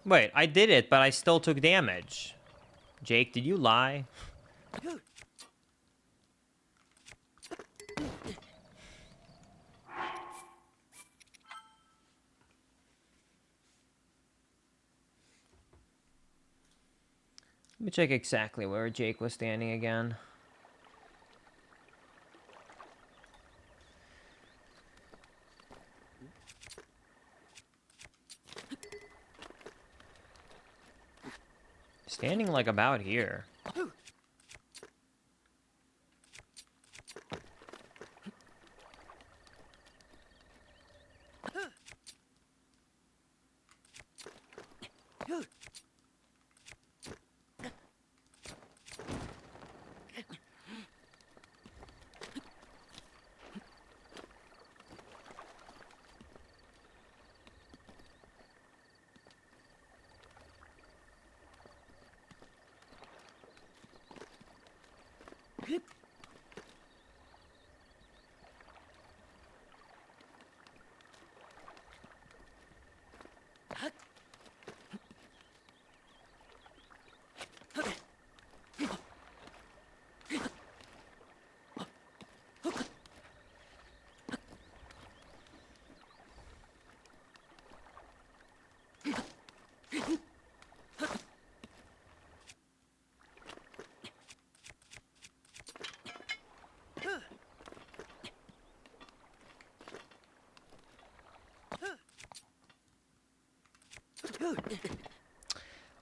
Wait, I did it, but I still took damage. Jake, did you lie? Let me check exactly where Jake was standing again. Standing like about here.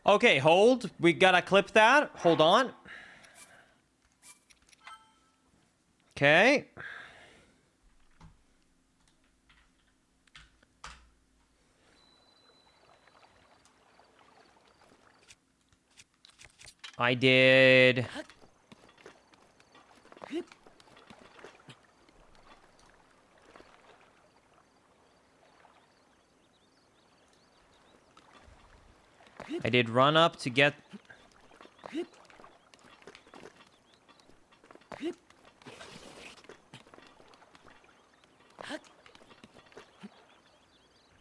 Okay, hold. We gotta clip that. Hold on. Okay. I did... I did run up to get...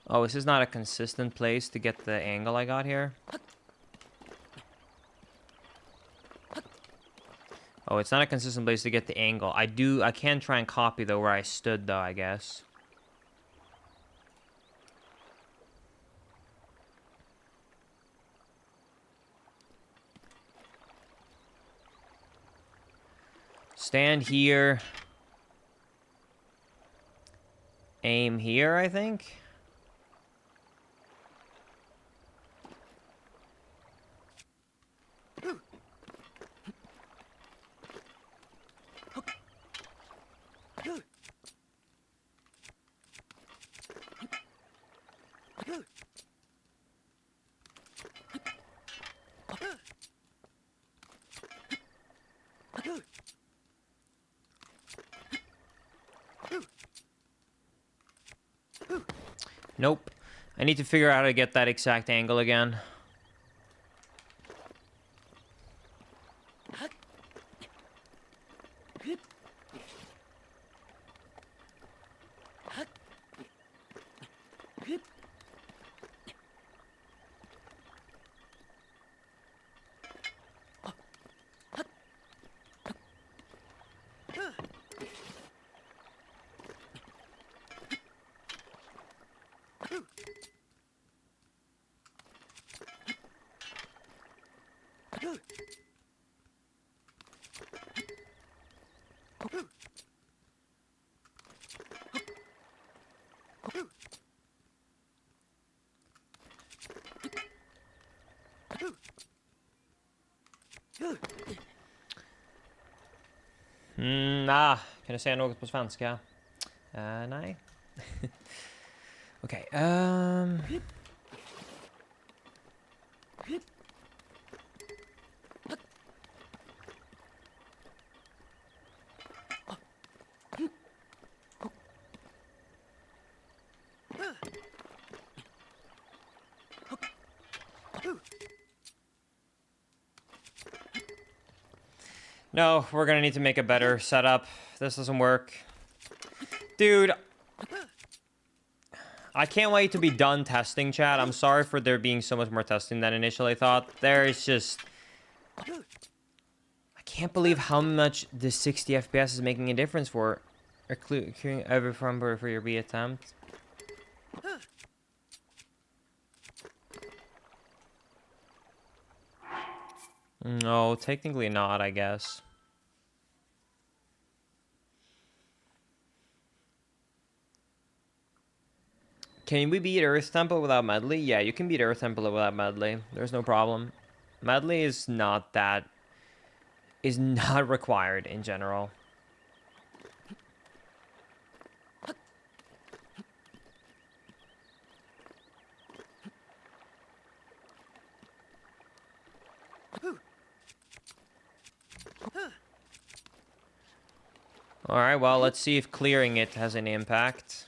Oh, this is not a consistent place to get the angle I got here. Oh, it's not a consistent place to get the angle. I can try and copy, though, where I stood, though, I guess. Stand here. Aim here, I think. Nope. I need to figure out how to get that exact angle again. Kan du säga något på svenska? Nej. Okej. No, we're gonna need to make a better setup. This doesn't work. Dude, I can't wait to be done testing, chat. I'm sorry for there being so much more testing than initially thought. There's just... I can't believe how much the 60 FPS is making a difference for... clearing every front for your B attempt. No, technically not, I guess. Can we beat Earth Temple without Medley? Yeah, you can beat Earth Temple without Medley. There's no problem. Medley is not that... is not required in general. Alright, well, let's see if clearing it has any impact.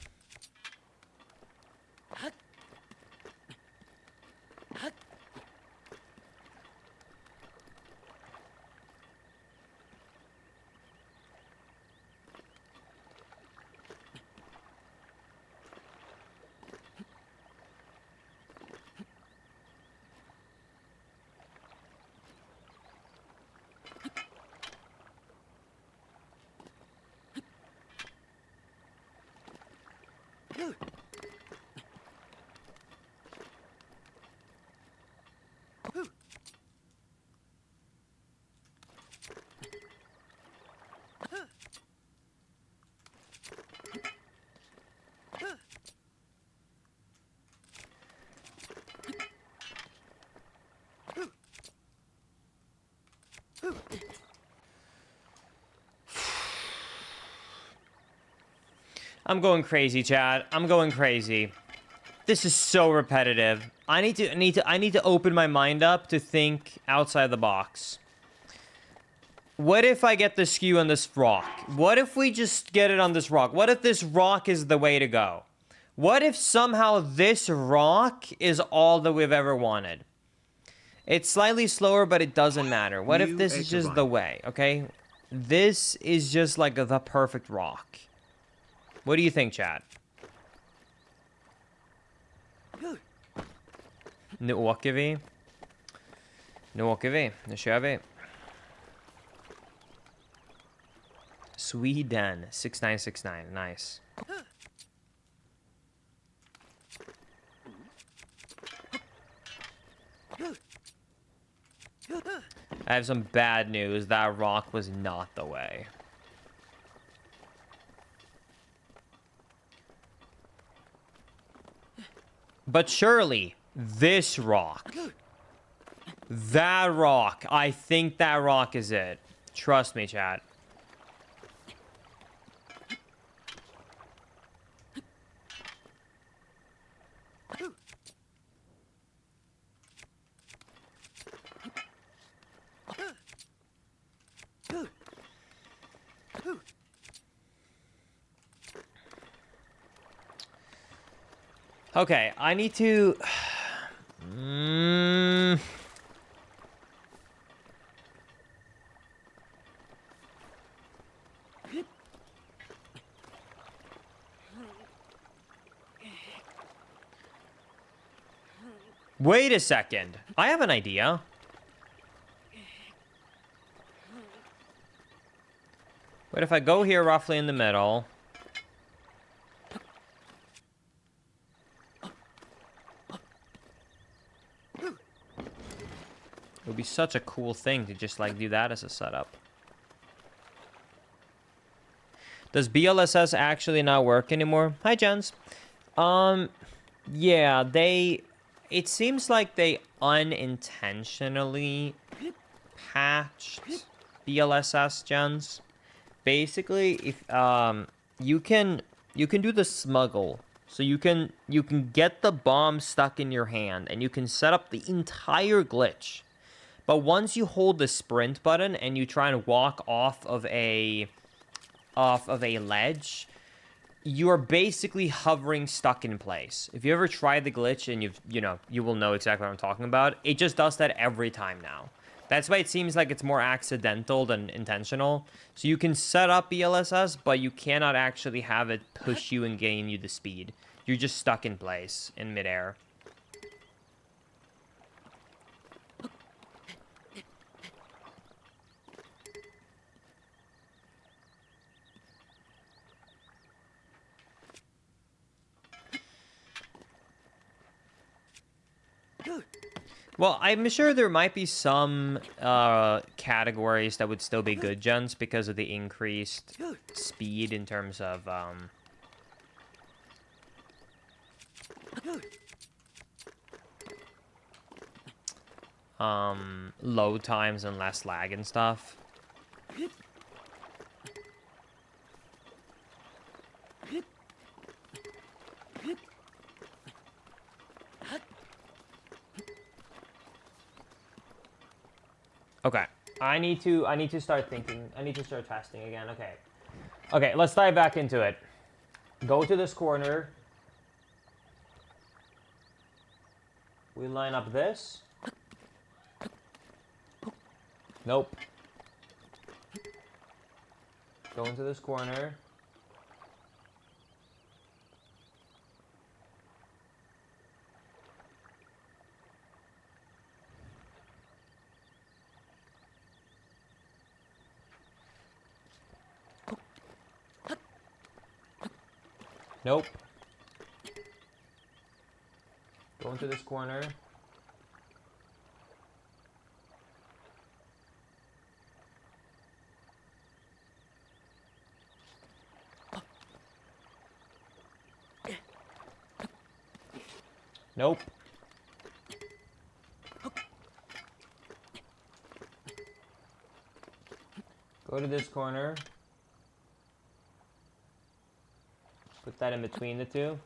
I'm going crazy, Chad. I'm going crazy. This is so repetitive. I need to open my mind up to think outside the box. What if I get the skew on this rock? What if we just get it on this rock? What if this rock is the way to go? What if somehow this rock is all that we've ever wanted? It's slightly slower, but it doesn't matter. What if this is just the way, okay? This is just like the perfect rock. What do you think, Chad? Nu åker vi. Nu åker vi. Nu kör vi. Sweden 6969. Nice. I have some bad news. That rock was not the way. But surely, this rock. That rock. I think that rock is it. Trust me, chat. Okay, I need to... Wait a second. I have an idea. What if I go here roughly in the middle? It would be such a cool thing to just like do that as a setup. Does BLSS actually not work anymore? Hi, Jens. Yeah, it seems like they unintentionally patched BLSS, Jens. basically, if you can do the smuggle. So you can get the bomb stuck in your hand, and you can set up the entire glitch. But once you hold the sprint button and you try and walk off of a ledge, you are basically hovering stuck in place. If you ever tried the glitch, and you will know exactly what I'm talking about. It just does that every time now. That's why it seems like it's more accidental than intentional. So you can set up ELSS, but you cannot actually have it push you and gain you the speed. You're just stuck in place in midair. Well, I'm sure there might be some categories that would still be good gens because of the increased speed in terms of load times and less lag and stuff. Okay, I need to start thinking. I need to start testing again. Okay, let's dive back into it. Go to this corner. We line up this. Nope. Go into this corner. Nope. Go into this corner. Nope. Go to this corner. Put that in between the two.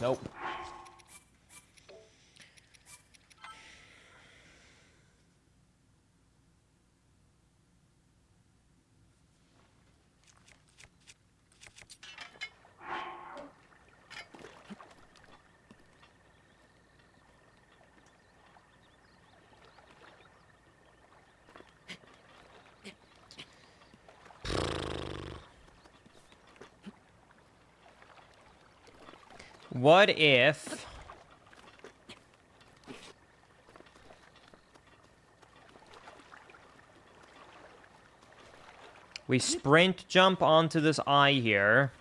Nope. What if we sprint jump onto this eye here?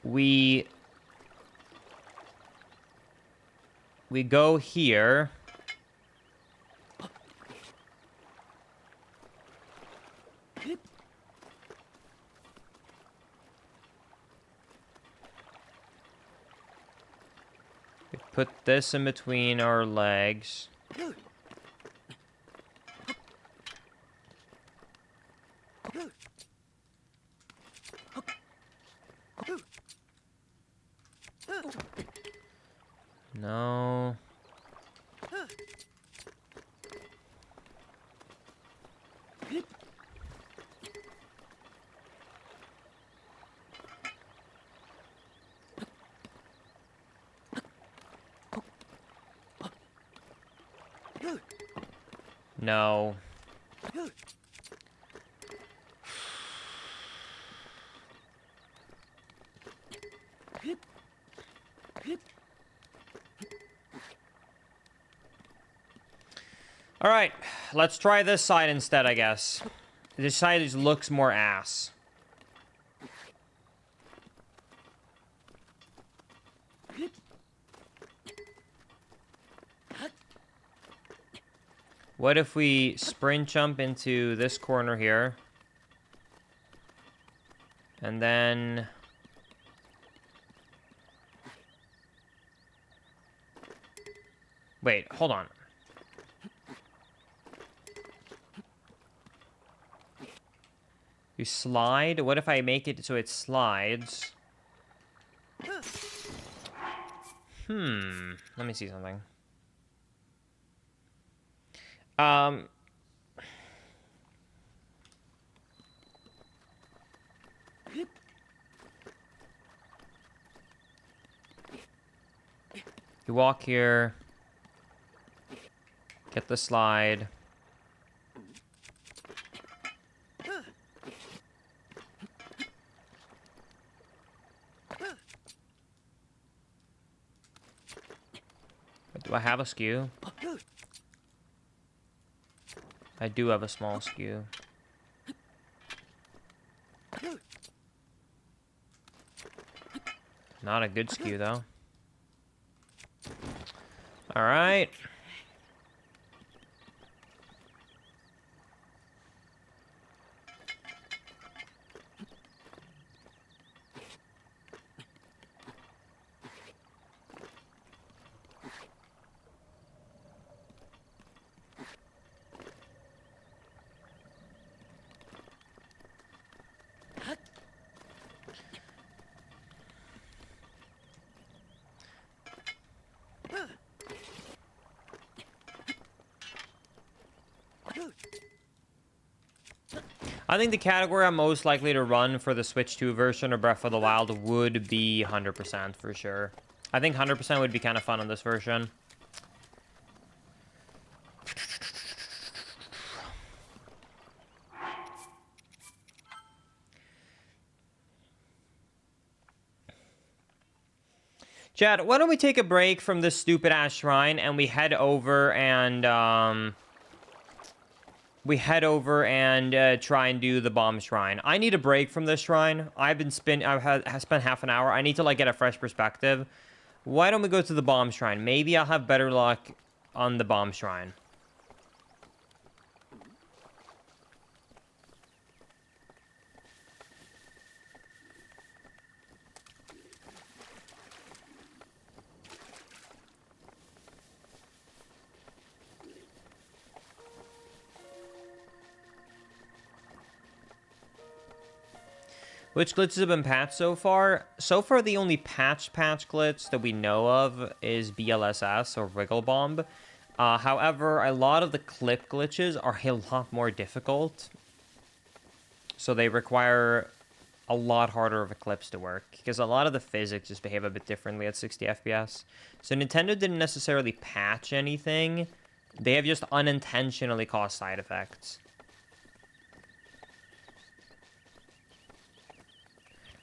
We go here. We put this in between our legs. No. No. All right, let's try this side instead, I guess. This side just looks more ass. What if we sprint jump into this corner here? And then... Wait, hold on. You slide? What if I make it so it slides? Let me see something. You walk here. Get the slide. Do I have a skew? I do have a small skew. Not a good skew, though. All right. I think the category I'm most likely to run for the Switch 2 version of Breath of the Wild would be 100% for sure. I think 100% would be kind of fun on this version. Chad, why don't we take a break from this stupid ass shrine and we head over and try and do the bomb shrine. I need a break from this shrine. I've spent half an hour. I need to like get a fresh perspective. Why don't we go to the bomb shrine? Maybe I'll have better luck on the bomb shrine. Which glitches have been patched so far? So far, the only patch glitch that we know of is BLSS or Wiggle Bomb. However, a lot of the clip glitches are a lot more difficult. So they require a lot harder of clips to work. Because a lot of the physics just behave a bit differently at 60 FPS. So Nintendo didn't necessarily patch anything. They have just unintentionally caused side effects.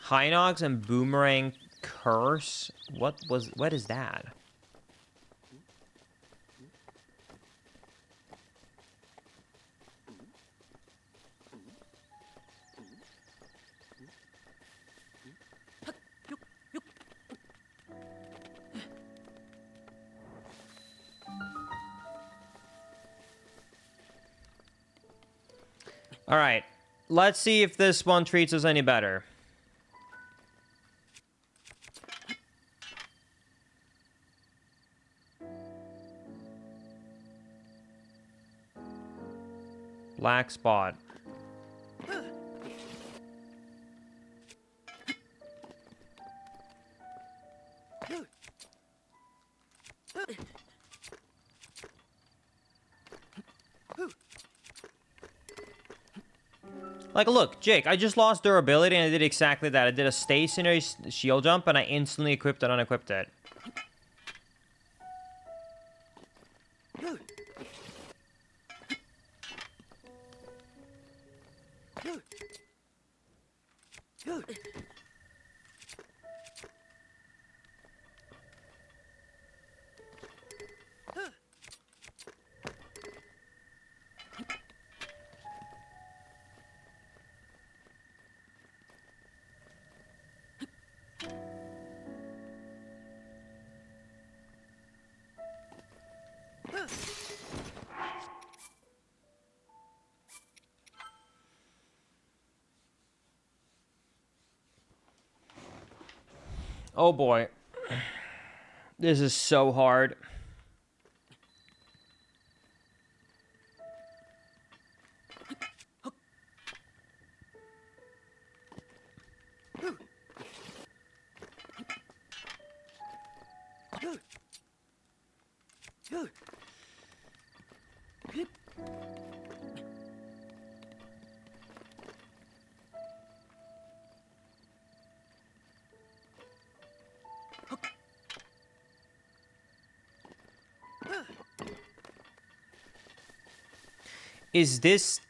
Hinox and Boomerang Curse? What is that? All right. Let's see if this one treats us any better. Black spot. Like, look, Jake, I just lost durability and I did exactly that. I did a stationary shield jump and I instantly equipped and unequipped it. Oh boy. This is so hard. Is this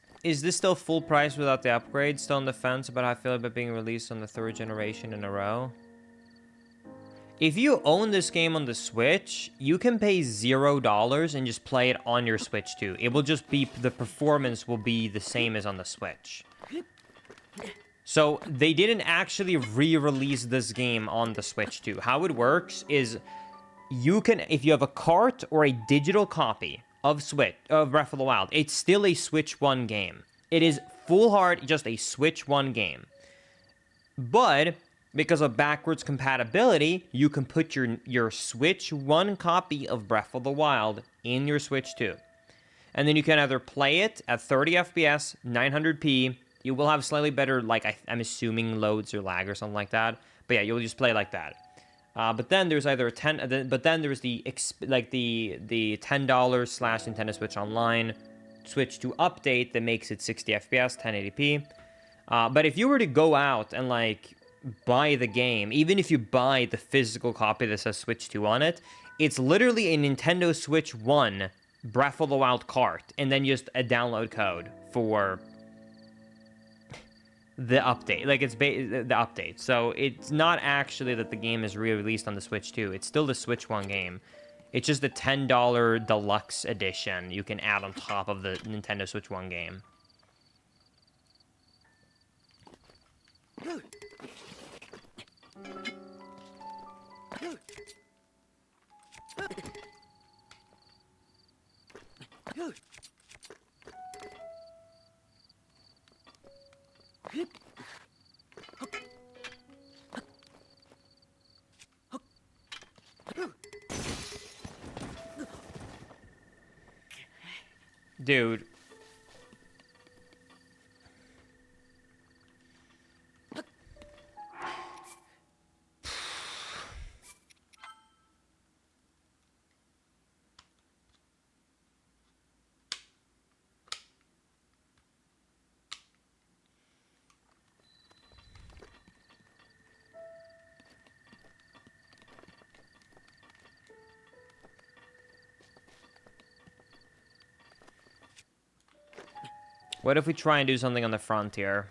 still full price without the upgrade? Still on the fence about how I feel about being released on the 3rd generation in a row? If you own this game on the Switch, you can pay $0 and just play it on your Switch too. It will just be, the performance will be the same as on the Switch. So they didn't actually re-release this game on the Switch too. How it works is you can, if you have a cart or a digital copy of Breath of the Wild, it's still a Switch 1 game. It is full hard, just a Switch 1 game. But because of backwards compatibility, you can put your Switch 1 copy of Breath of the Wild in your Switch 2. And then you can either play it at 30 FPS, 900p. You will have slightly better, like, I'm assuming loads or lag or something like that. But yeah, you'll just play like that. But then there's either but then there's the $10 / Nintendo Switch Online Switch 2 update that makes it 60 FPS, 1080p. But if you were to go out and like buy the game, even if you buy the physical copy that says Switch 2 on it, it's literally a Nintendo Switch 1 Breath of the Wild cart, and then just a download code for the update. Like, it's the update. So it's not actually that the game is re-released on the Switch 2. It's still the Switch 1 game. It's just the $10 deluxe edition you can add on top of the Nintendo Switch 1 game. Dude. What if we try and do something on the frontier?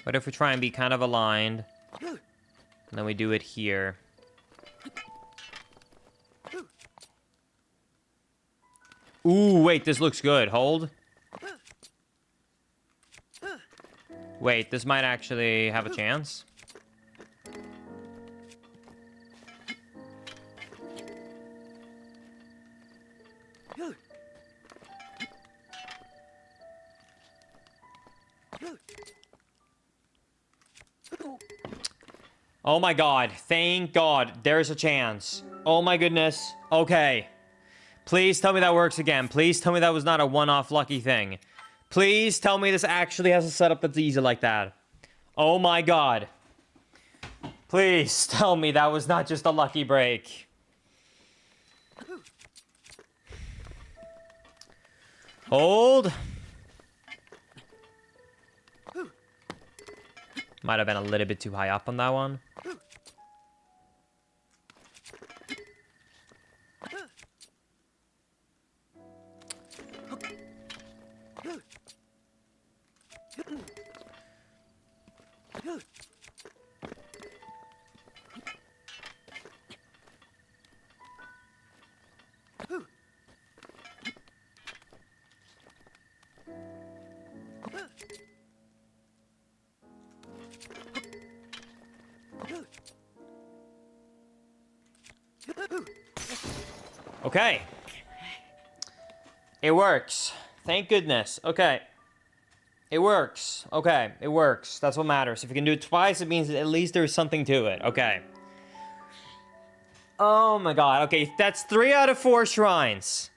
What if we try and be kind of aligned? And then we do it here. Ooh, wait, this looks good. Hold. Wait, this might actually have a chance. Oh my god. Thank god. There's a chance. Oh my goodness. Okay. Please tell me that works again. Please tell me that was not a one-off lucky thing. Please tell me this actually has a setup that's easy like that. Oh my god. Please tell me that was not just a lucky break. Hold. Might have been a little bit too high up on that one. Okay. It works. Thank goodness. Okay. It works. Okay. It works. That's what matters. If you can do it twice, it means that at least there's something to it. Okay. Oh my god. Okay, that's 3 out of 4 shrines.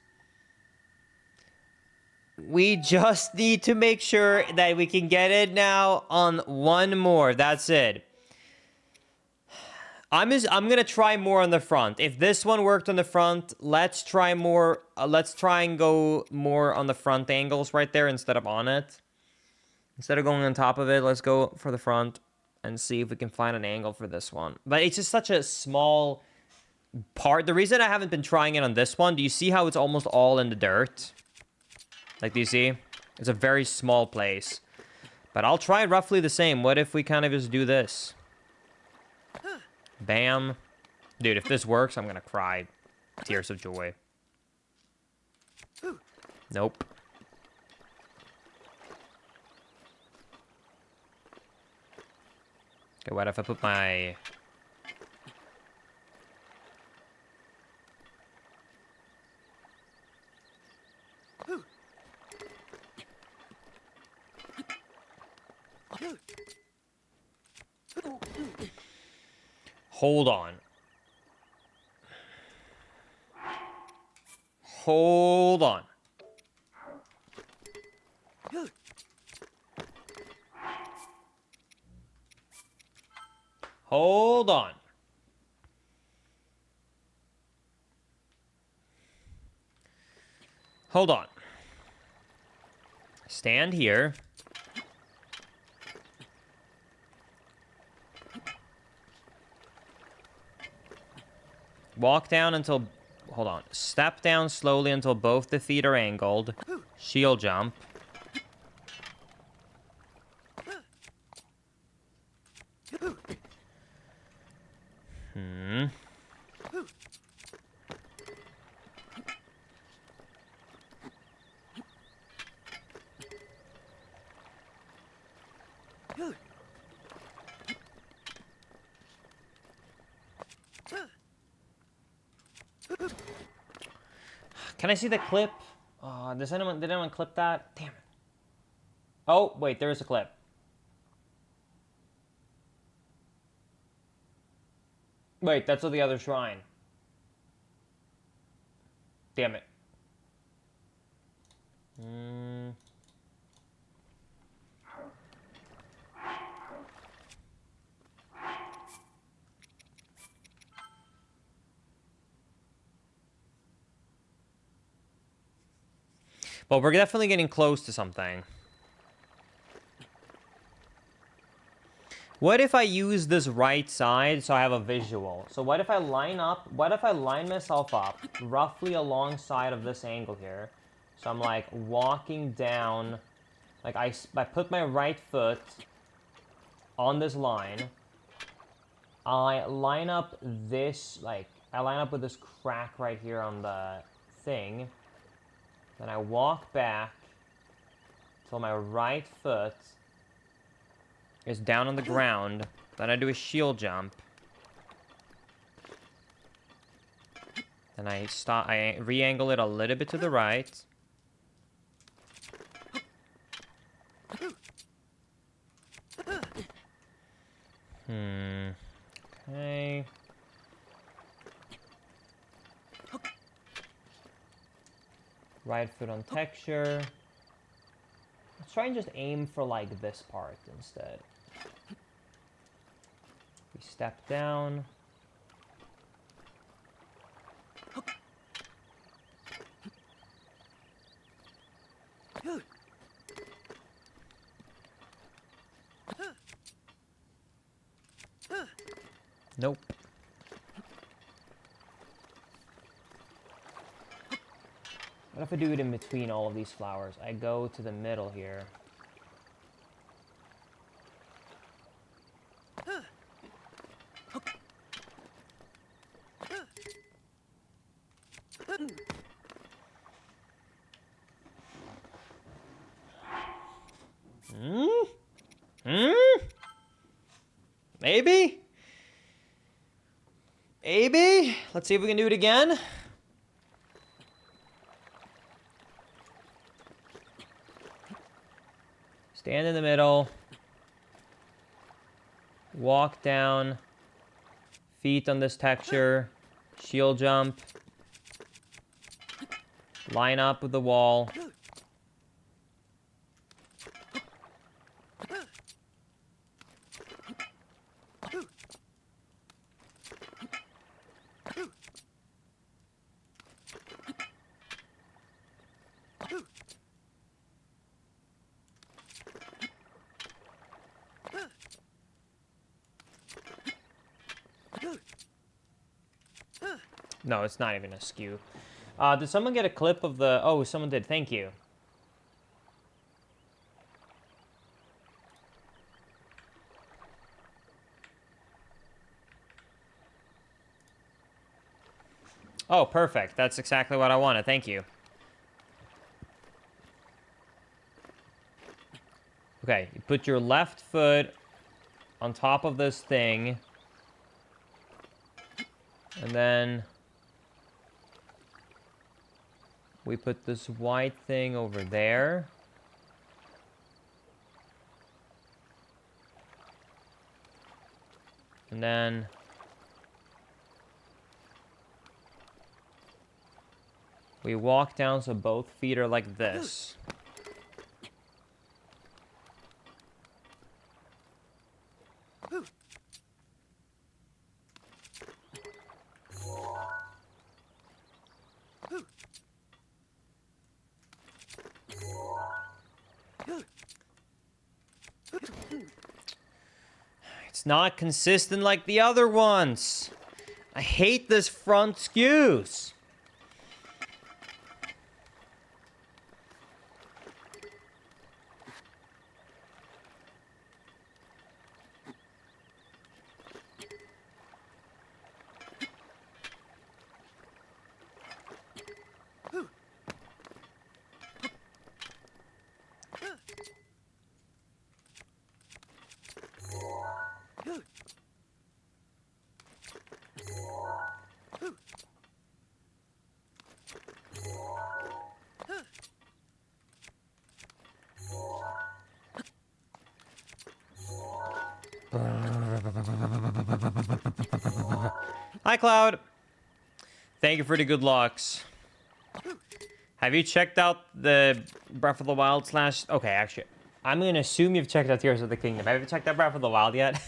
We just need to make sure that we can get it now on one more. That's it. I'm gonna try more on the front. If this one worked on the front, let's try more. Let's try and go more on the front angles right there instead of on it. Instead of going on top of it, let's go for the front and see if we can find an angle for this one. But it's just such a small part. The reason I haven't been trying it on this one, do you see how it's almost all in the dirt? Like, do you see? It's a very small place. But I'll try roughly the same. What if we kind of just do this? Bam. Dude, if this works, I'm gonna cry. Tears of joy. Nope. Okay, what if I put my... Hold on. Hold on. Hold on. Hold on. Stand here. Walk down until... Hold on. Step down slowly until both the feet are angled. Shield jump. Can I see the clip? Did anyone clip that? Damn it. Oh, wait, there is a clip. Wait, that's of the other shrine. Damn it. Well, we're definitely getting close to something. What if I use this right side so I have a visual? So what if I line myself up roughly alongside of this angle here? So I'm like walking down, like I put my right foot on this line. I line up this, I line up with this crack right here on the thing. Then I walk back till my right foot is down on the ground. Then I do a shield jump. Then I re-angle it a little bit to the right. Okay. Right foot on texture. Let's try and just aim for like this part instead. We step down. Nope. What if I do it in between all of these flowers? I go to the middle here. Maybe? Maybe? Let's see if we can do it again. Stand in the middle. Walk down. Feet on this texture. Shield jump. Line up with the wall. No, it's not even a skew. Did someone get a clip of the... Oh, someone did. Thank you. Oh, perfect. That's exactly what I wanted. Thank you. Okay, you put your left foot on top of this thing. And then we put this white thing over there. And then we walk down so both feet are like this. It's not consistent like the other ones. I hate this front skews. Hi, Cloud. Thank you for the good locks. Have you checked out the Breath of the Wild slash... Okay, actually, I'm going to assume you've checked out Tears of the Kingdom. Have you checked out Breath of the Wild yet?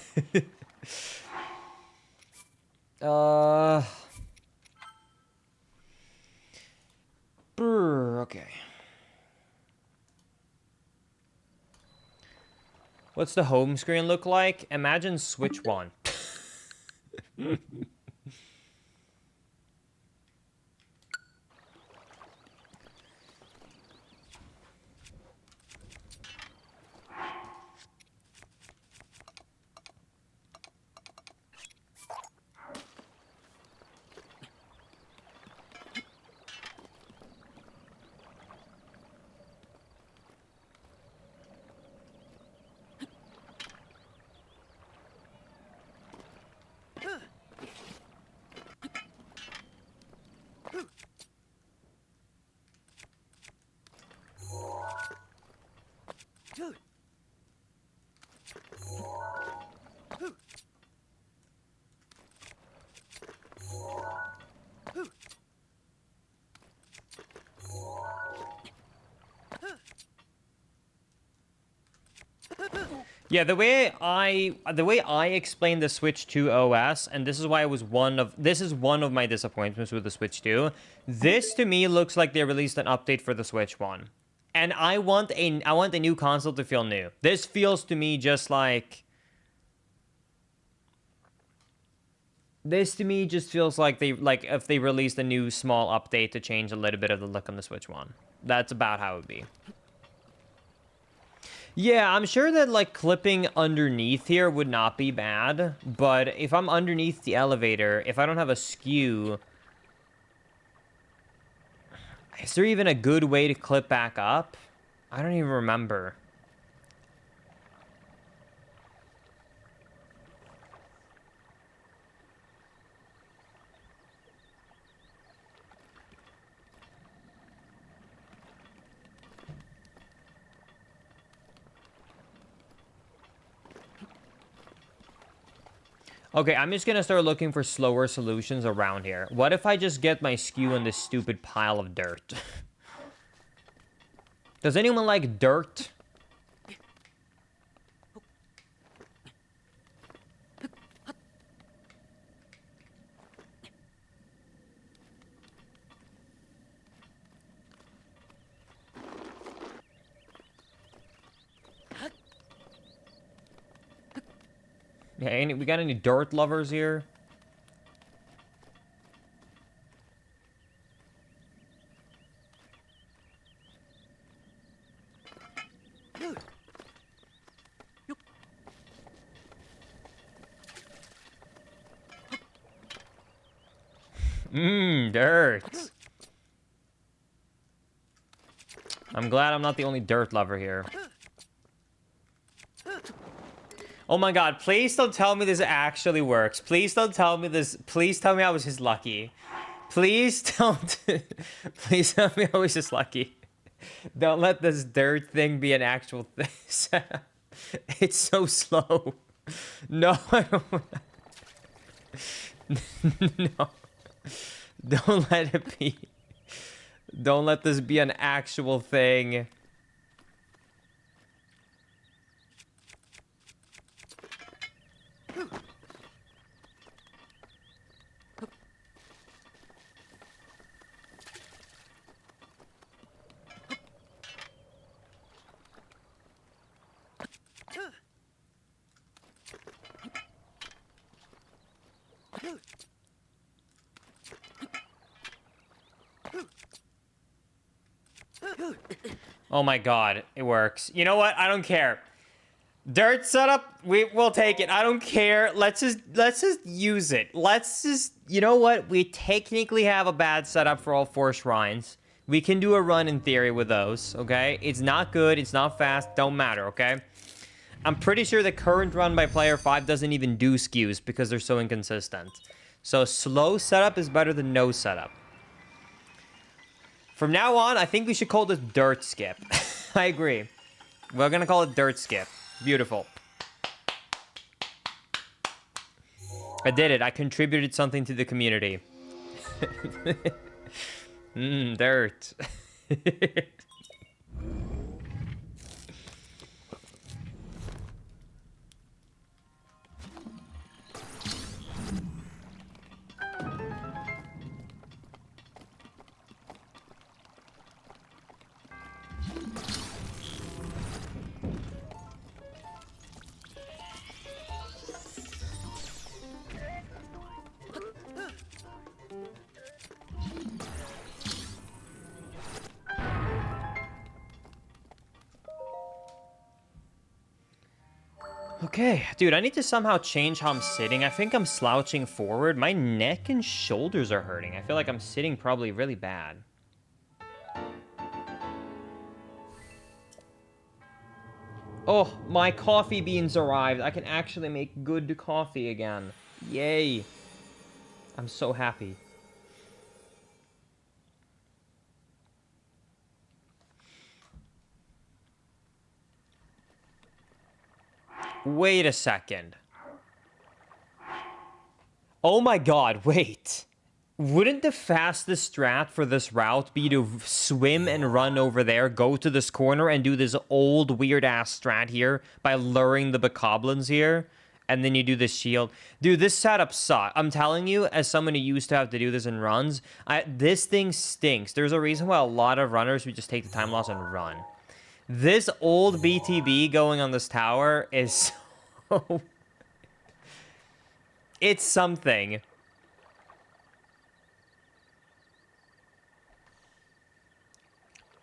Okay. What's the home screen look like? Imagine Switch 1. Yeah, the way I explained the Switch 2 OS, and this is why it was one of my disappointments with the Switch 2. This to me looks like they released an update for the Switch 1. And I want a new console to feel new. This feels to me just like if they released a new small update to change a little bit of the look on the Switch 1. That's about how it would be. Yeah, I'm sure that, like, clipping underneath here would not be bad, but if I'm underneath the elevator, if I don't have a skew, is there even a good way to clip back up? I don't even remember. Okay, I'm just gonna start looking for slower solutions around here. What if I just get my skew in this stupid pile of dirt? Does anyone like dirt? Yeah, we got any dirt lovers here? Dirt. I'm glad I'm not the only dirt lover here. Oh my god, please don't tell me this actually works. Please don't tell me this. Please tell me I was just lucky. Please don't. Please tell me I was just lucky. Don't let this dirt thing be an actual thing. It's so slow. No, I don't. No. Don't let it be. Don't let this be an actual thing. Oh my god, it works. You know what? I don't care. Dirt setup, we'll take it. I don't care. Let's just use it. Let's just, you know what? We technically have a bad setup for all 4 shrines. We can do a run in theory with those, okay? It's not good, it's not fast, don't matter, okay? I'm pretty sure the current run by player 5 doesn't even do skews because they're so inconsistent. So slow setup is better than no setup. From now on, I think we should call this Dirt Skip. I agree. We're gonna call it Dirt Skip. Beautiful. I did it. I contributed something to the community. Dirt. Okay, dude, I need to somehow change how I'm sitting. I think I'm slouching forward. My neck and shoulders are hurting. I feel like I'm sitting probably really bad. Oh, my coffee beans arrived. I can actually make good coffee again. Yay. I'm so happy. Wait a second. Oh my god, wait. Wouldn't the fastest strat for this route be to swim and run over there, go to this corner, and do this old weird-ass strat here by luring the bokoblins here? And then you do the shield. Dude, this setup sucks. I'm telling you, as someone who used to have to do this in runs, this thing stinks. There's a reason why a lot of runners would just take the time loss and run. This old BTB going on this tower is so... It's something.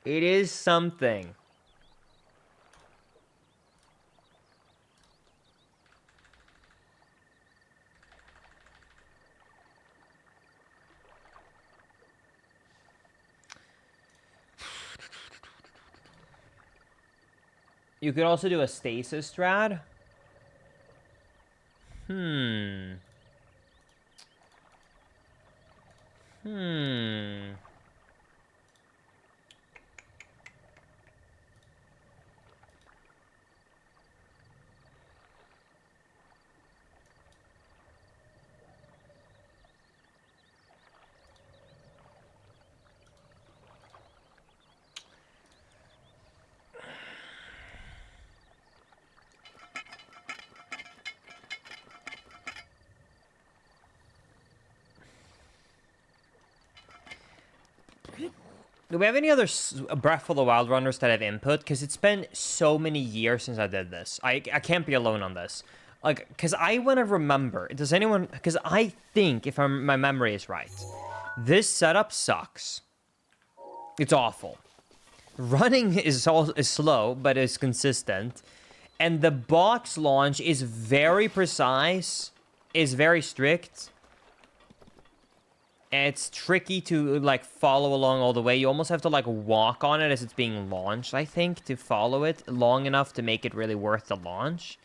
It is something. You could also do a stasis strat. Hmm. Do we have any other Breath of the Wild runners that have input? Because it's been so many years since I did this. I can't be alone on this. Like, because I want to remember. Does anyone... Because I think, if my memory is right, this setup sucks. It's awful. Running is slow, but it's consistent. And the box launch is very precise, is very strict. It's tricky to, like, follow along all the way. You almost have to, like, walk on it as it's being launched, I think, to follow it long enough to make it really worth the launch.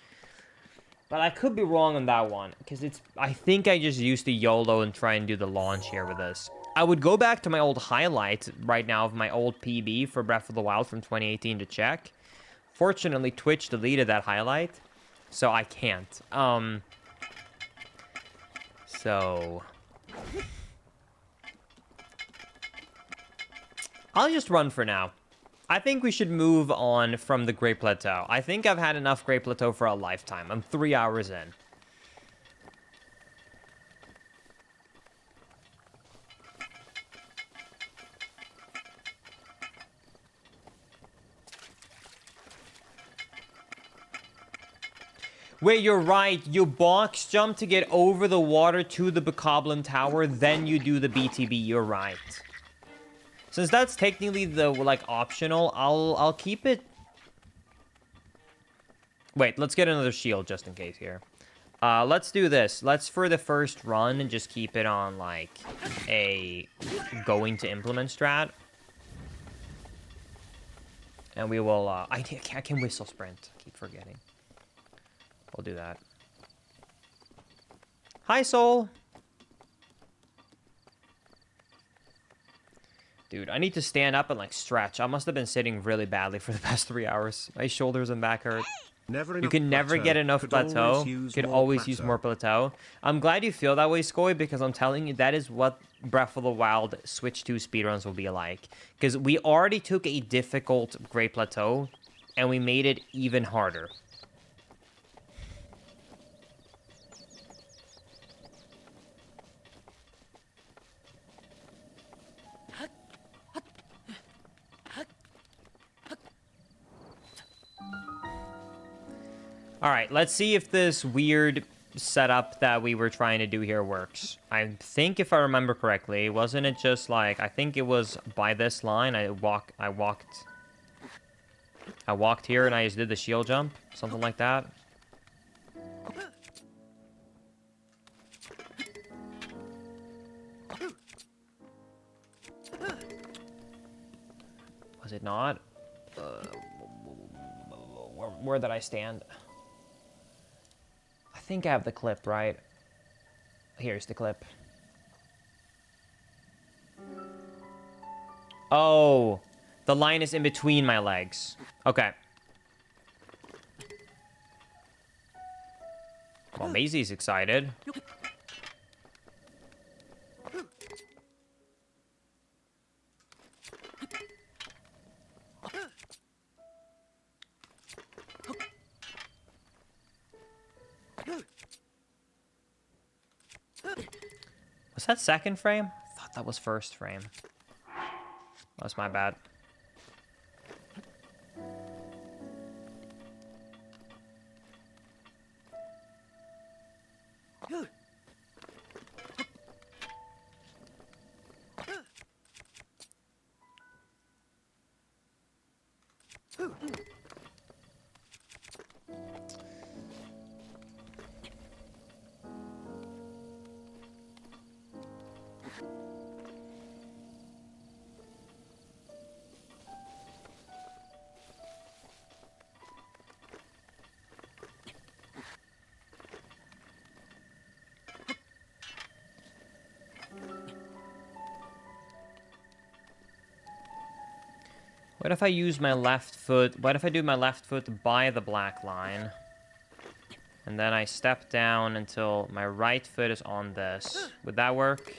But I could be wrong on that one, because I think I just used the YOLO and try and do the launch here with this. I would go back to my old highlight right now of my old PB for Breath of the Wild from 2018 to check. Fortunately, Twitch deleted that highlight, so I can't. So I'll just run for now. I think we should move on from the Great Plateau. I think I've had enough Great Plateau for a lifetime. I'm 3 hours in. Wait, you're right. You box jump to get over the water to the Bokoblin Tower, then you do the BTB. You're right. Since that's technically the, like, optional, I'll keep it. Wait, let's get another shield just in case here. Let's do this. Let's, for the first run, and just keep it on, like, a going to implement strat. And we will, I can whistle sprint. I keep forgetting. We'll do that. Hi, Soul. Dude, I need to stand up and, like, stretch. I must have been sitting really badly for the past 3 hours. My shoulders and back hurt. You can never get enough plateau. You could always use more plateau. I'm glad you feel that way, Skoy, because I'm telling you, that is what Breath of the Wild Switch 2 speedruns will be like. Because we already took a difficult Great Plateau, and we made it even harder. All right, let's see if this weird setup that we were trying to do here works. I think if I remember correctly, wasn't it just like, I think it was by this line, I walked here and I just did the shield jump, something like that. Was it not? Where did I stand? I think I have the clip, right? Here's the clip. Oh, the line is in between my legs. Okay. Well, Maisie's excited. Was that second frame? I thought that was first frame. That's my bad. What if I use my left foot? What if I do my left foot by the black line? And then I step down until my right foot is on this. Would that work?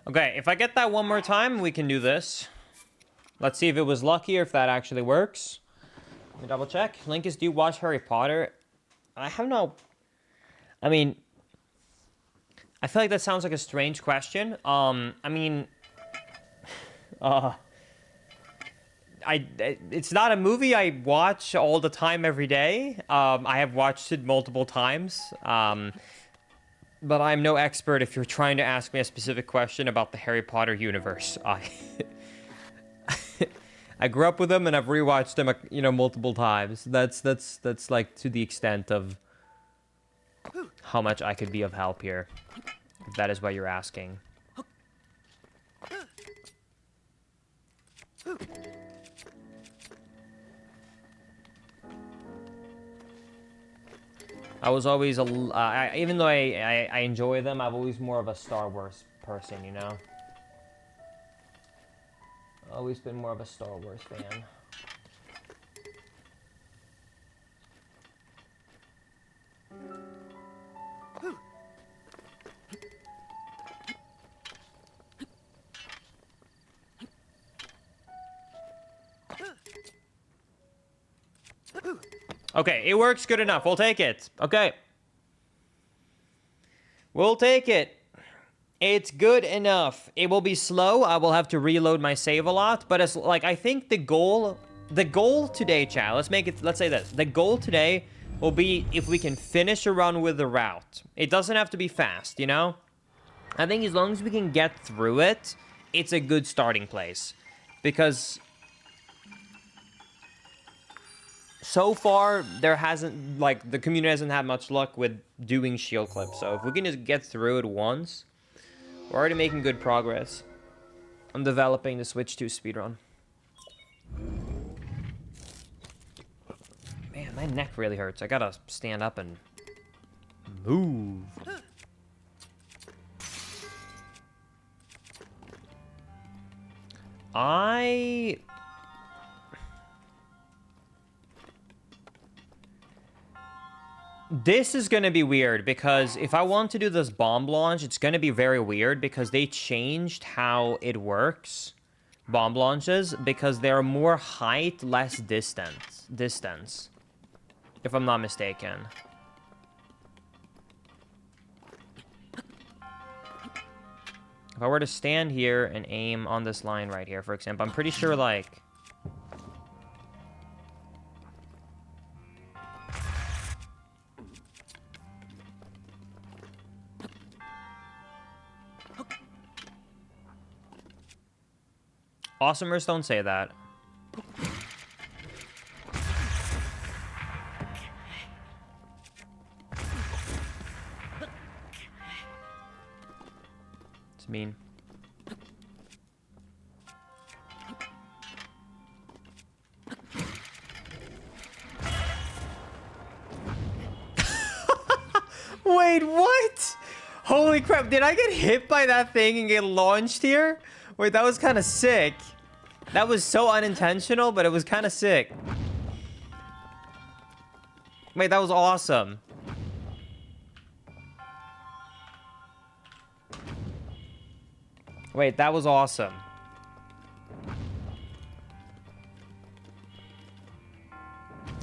Okay, if I get that one more time, we can do this. Let's see if it was lucky or if that actually works. Let me double check. Linkus, do you watch Harry Potter? I have no... I mean, I feel like that sounds like a strange question. I mean, uh, it's not a movie I watch all the time every day. I have watched it multiple times. But I'm no expert if you're trying to ask me a specific question about the Harry Potter universe. I grew up with them and I've rewatched them, multiple times. That's like to the extent of how much I could be of help here, if that is what you're asking. I was always even though I enjoy them, I'm always more of a Star Wars person, you know? Always been more of a Star Wars fan. Okay, it works good enough. We'll take it. Okay. We'll take it. It's good enough. It will be slow. I will have to reload my save a lot, but it's like I think the goal today, chat. Let's say this. The goal today will be if we can finish a run with the route. It doesn't have to be fast, you know? I think as long as we can get through it, it's a good starting place. Because so far, there hasn't, the community hasn't had much luck with doing shield clips. So if we can just get through it once, we're already making good progress on developing the Switch 2 speedrun. Man, my neck really hurts. I gotta stand up and move. This is going to be weird because if I want to do this bomb launch, it's going to be very weird because they changed how it works, bomb launches, because they're more height, less distance, if I'm not mistaken. If I were to stand here and aim on this line right here, for example, I'm pretty sure, Awesomers don't say that. It's mean. Wait, what? Holy crap, did I get hit by that thing and get launched here? Wait, that was kind of sick. That was so unintentional, but it was kind of sick. Wait, that was awesome. Wait, that was awesome.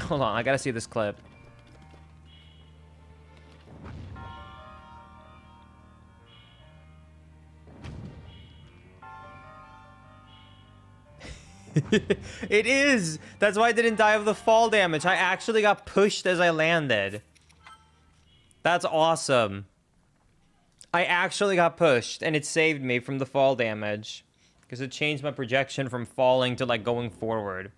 Hold on, I gotta see this clip. It is! That's why I didn't die of the fall damage. I actually got pushed as I landed. That's awesome. I actually got pushed, and it saved me from the fall damage. Because it changed my projection from falling to, going forward.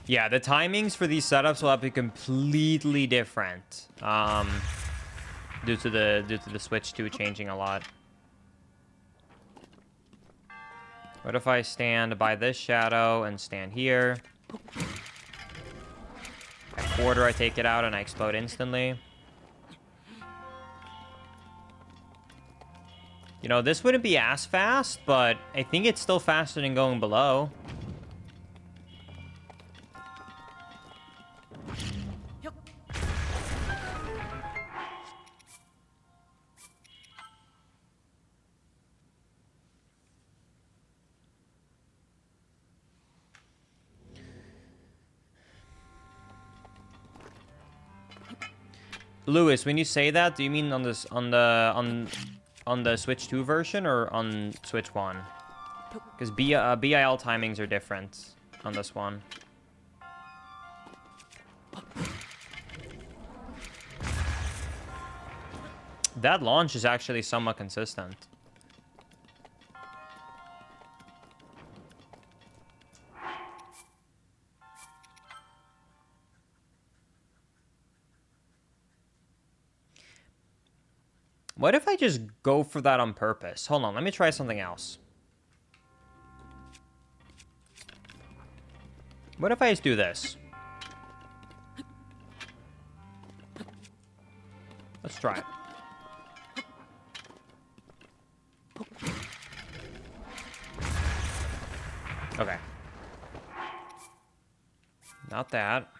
Yeah, the timings for these setups will have to be completely different, due to the Switch 2 changing a lot. What if I stand by this shadow and stand here? At quarter, I take it out and I explode instantly. You know, this wouldn't be as fast, but I think it's still faster than going below. Lewis, when you say that, do you mean on this on the Switch 2 version or on Switch 1? Because BIL timings are different on this one. That launch is actually somewhat consistent. What if I just go for that on purpose? Hold on, let me try something else. What if I just do this? Let's try it. Okay. Not that.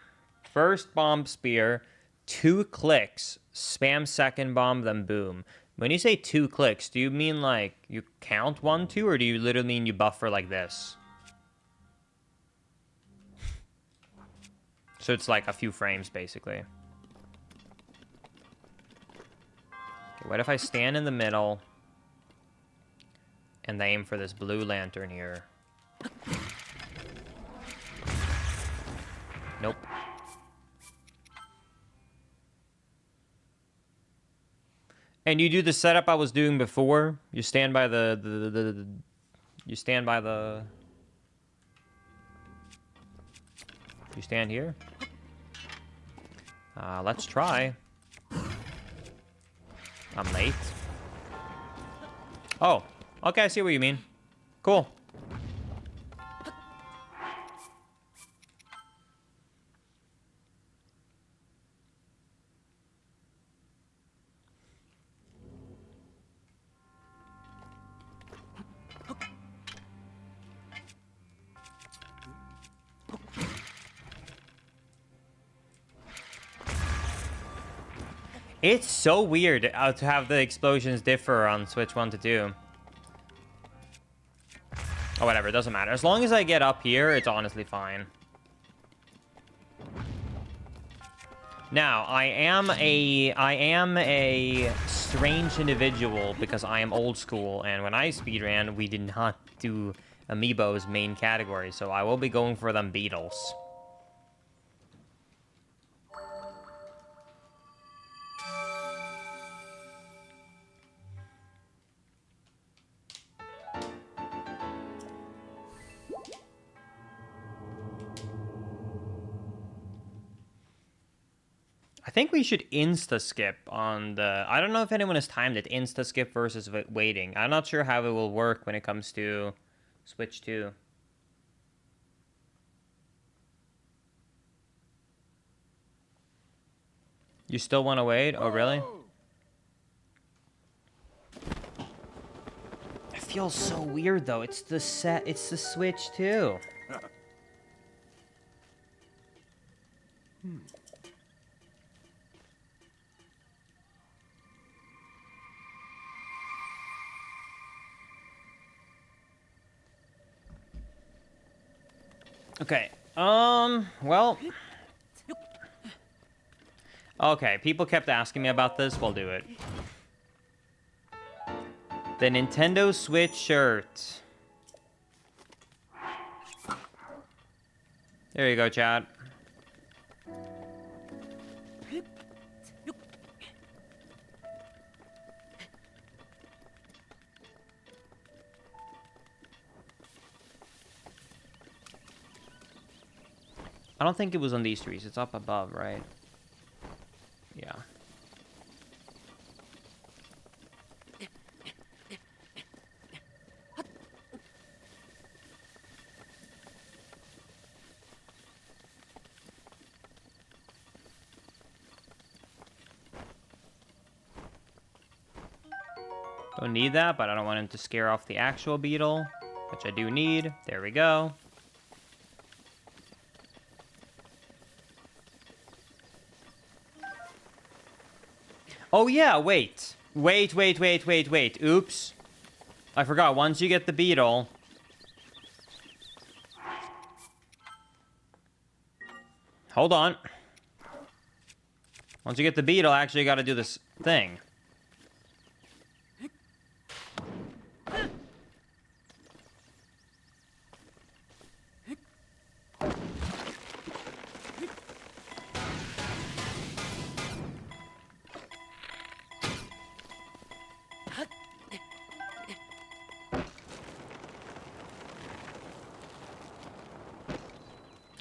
First bomb spear, 2 clicks, spam second bomb, then boom. When you say 2 clicks, do you mean like you count 1, 2, or do you literally mean you buffer like this? So it's like a few frames, basically. Okay, what if I stand in the middle and aim for this blue lantern here? Nope. And you do the setup I was doing before. You stand by you stand by the... You stand here. Let's try. I'm late. Oh, okay, I see what you mean. Cool. It's so weird to have the explosions differ on Switch 1 to 2. Oh, whatever, it doesn't matter. As long as I get up here, it's honestly fine. Now, I am a strange individual because I am old school, and when I speedran, we did not do Amiibo's main category, so I will be going for them beetles. I think we should insta-skip on the... I don't know if anyone has timed it, insta-skip versus waiting. I'm not sure how it will work when it comes to Switch 2. You still want to wait? Oh, really? It feels so weird, though. It's the Switch 2. Okay, well... Okay, people kept asking me about this, we'll do it. The Nintendo Switch shirt. There you go, chat. I don't think it was on these trees. It's up above, right? Yeah. Don't need that, but I don't want him to scare off the actual beetle, which I do need. There we go. Oh yeah, wait. Wait. Oops. I forgot, once you get the beetle... Hold on. Once you get the beetle, actually you gotta do this thing.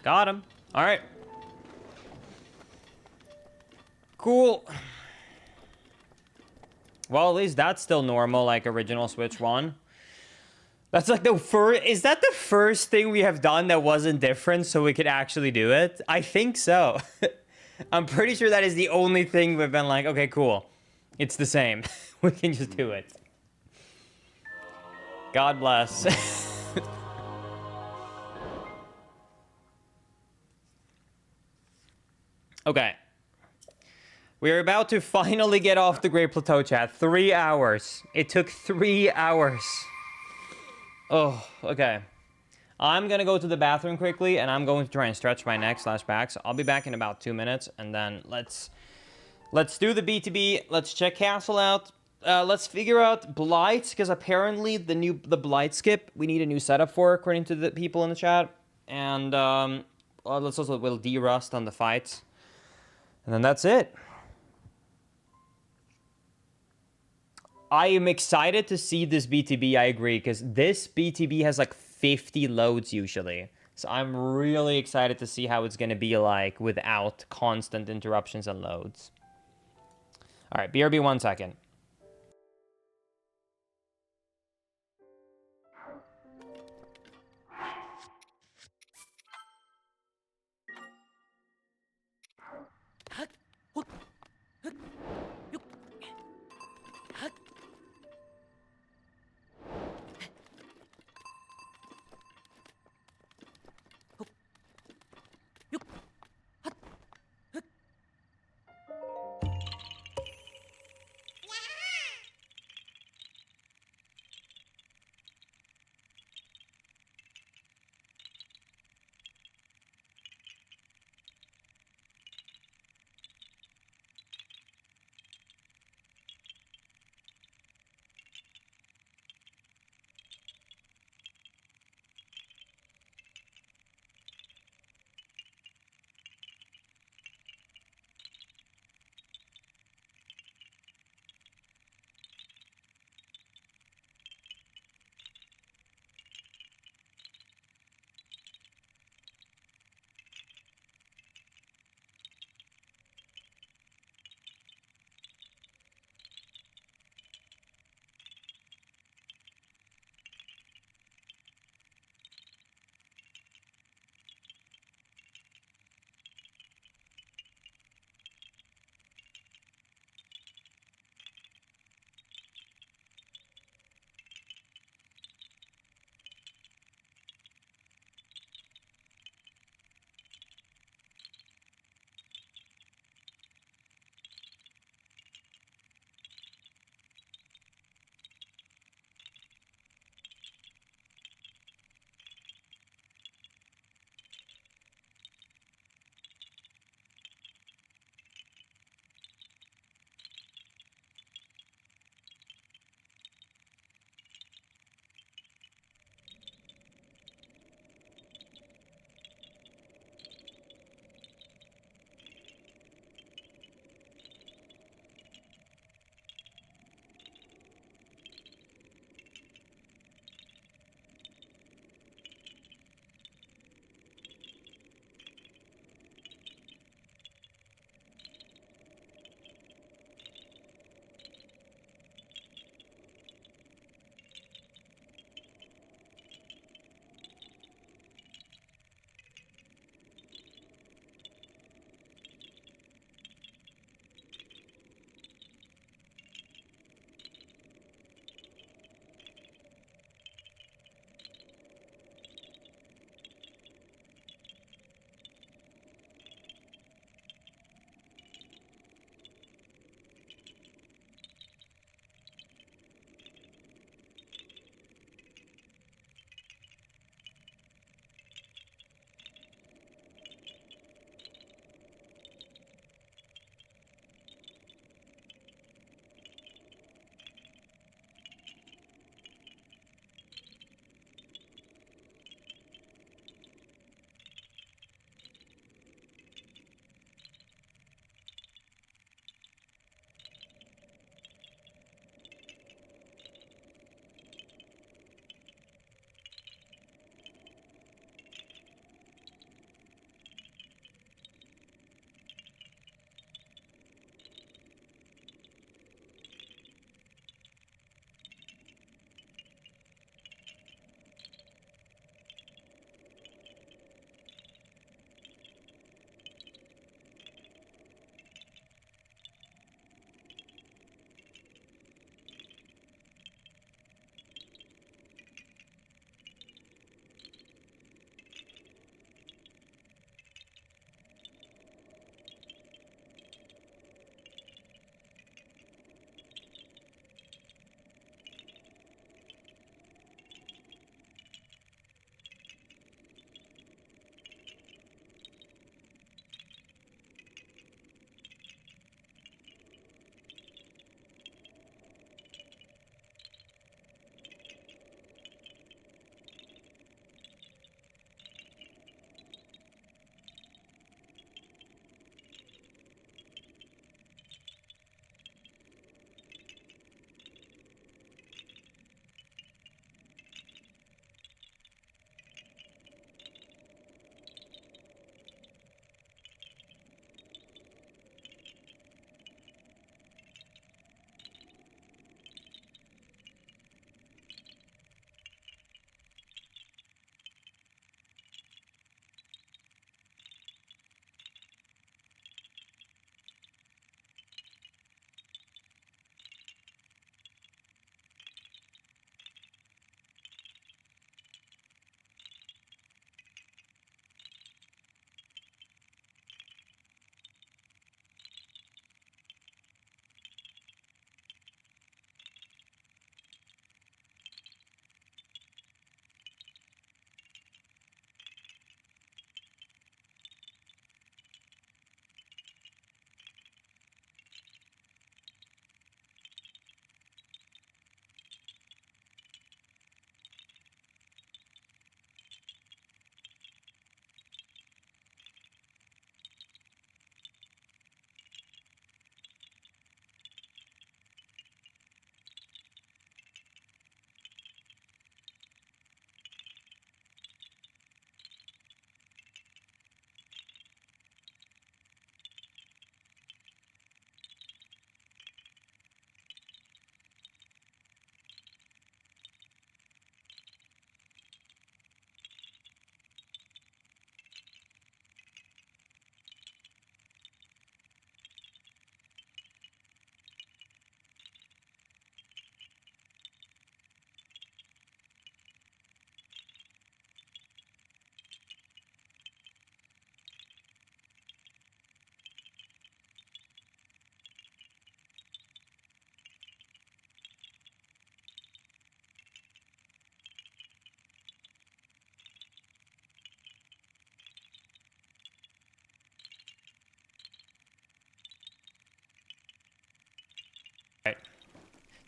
Got him. All right. Cool. Well, at least that's still normal, like original Switch 1. That's like the first... Is that the first thing we have done that wasn't different so we could actually do it? I think so. I'm pretty sure that is the only thing we've been like, okay, cool. It's the same. We can just do it. God bless. Okay. We're about to finally get off the Great Plateau, chat. 3 hours. It took 3 hours. Oh, okay. I'm gonna go to the bathroom quickly, and I'm going to try and stretch my neck / back. So I'll be back in about 2 minutes, and then let's do the BTB. Let's check Castle out. Let's figure out Blight, because apparently the Blight skip we need a new setup for, according to the people in the chat. And let's also we'll de-rust on the fights. And then that's it. I am excited to see this BTB, I agree, because this BTB has like 50 loads usually. So I'm really excited to see how it's going to be like without constant interruptions and loads. All right, BRB 1 second.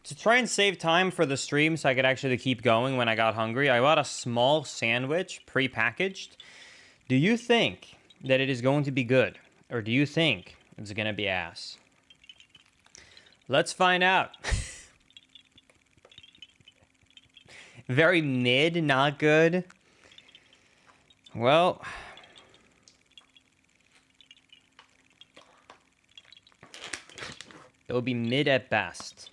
To try and save time for the stream so I could actually keep going when I got hungry, I bought a small sandwich pre-packaged. Do you think that it is going to be good? Or do you think it's going to be ass? Let's find out. Very mid, not good. Well, it will be mid at best.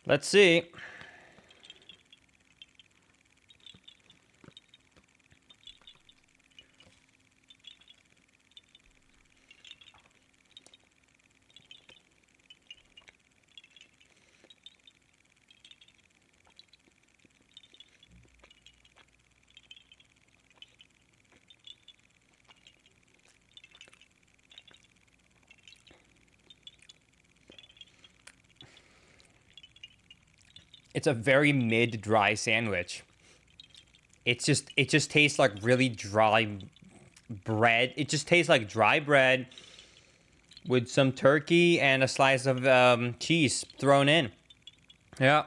Let's see. It's a very mid-dry sandwich. It just tastes like really dry bread. It just tastes like dry bread with some turkey and a slice of cheese thrown in. Yeah.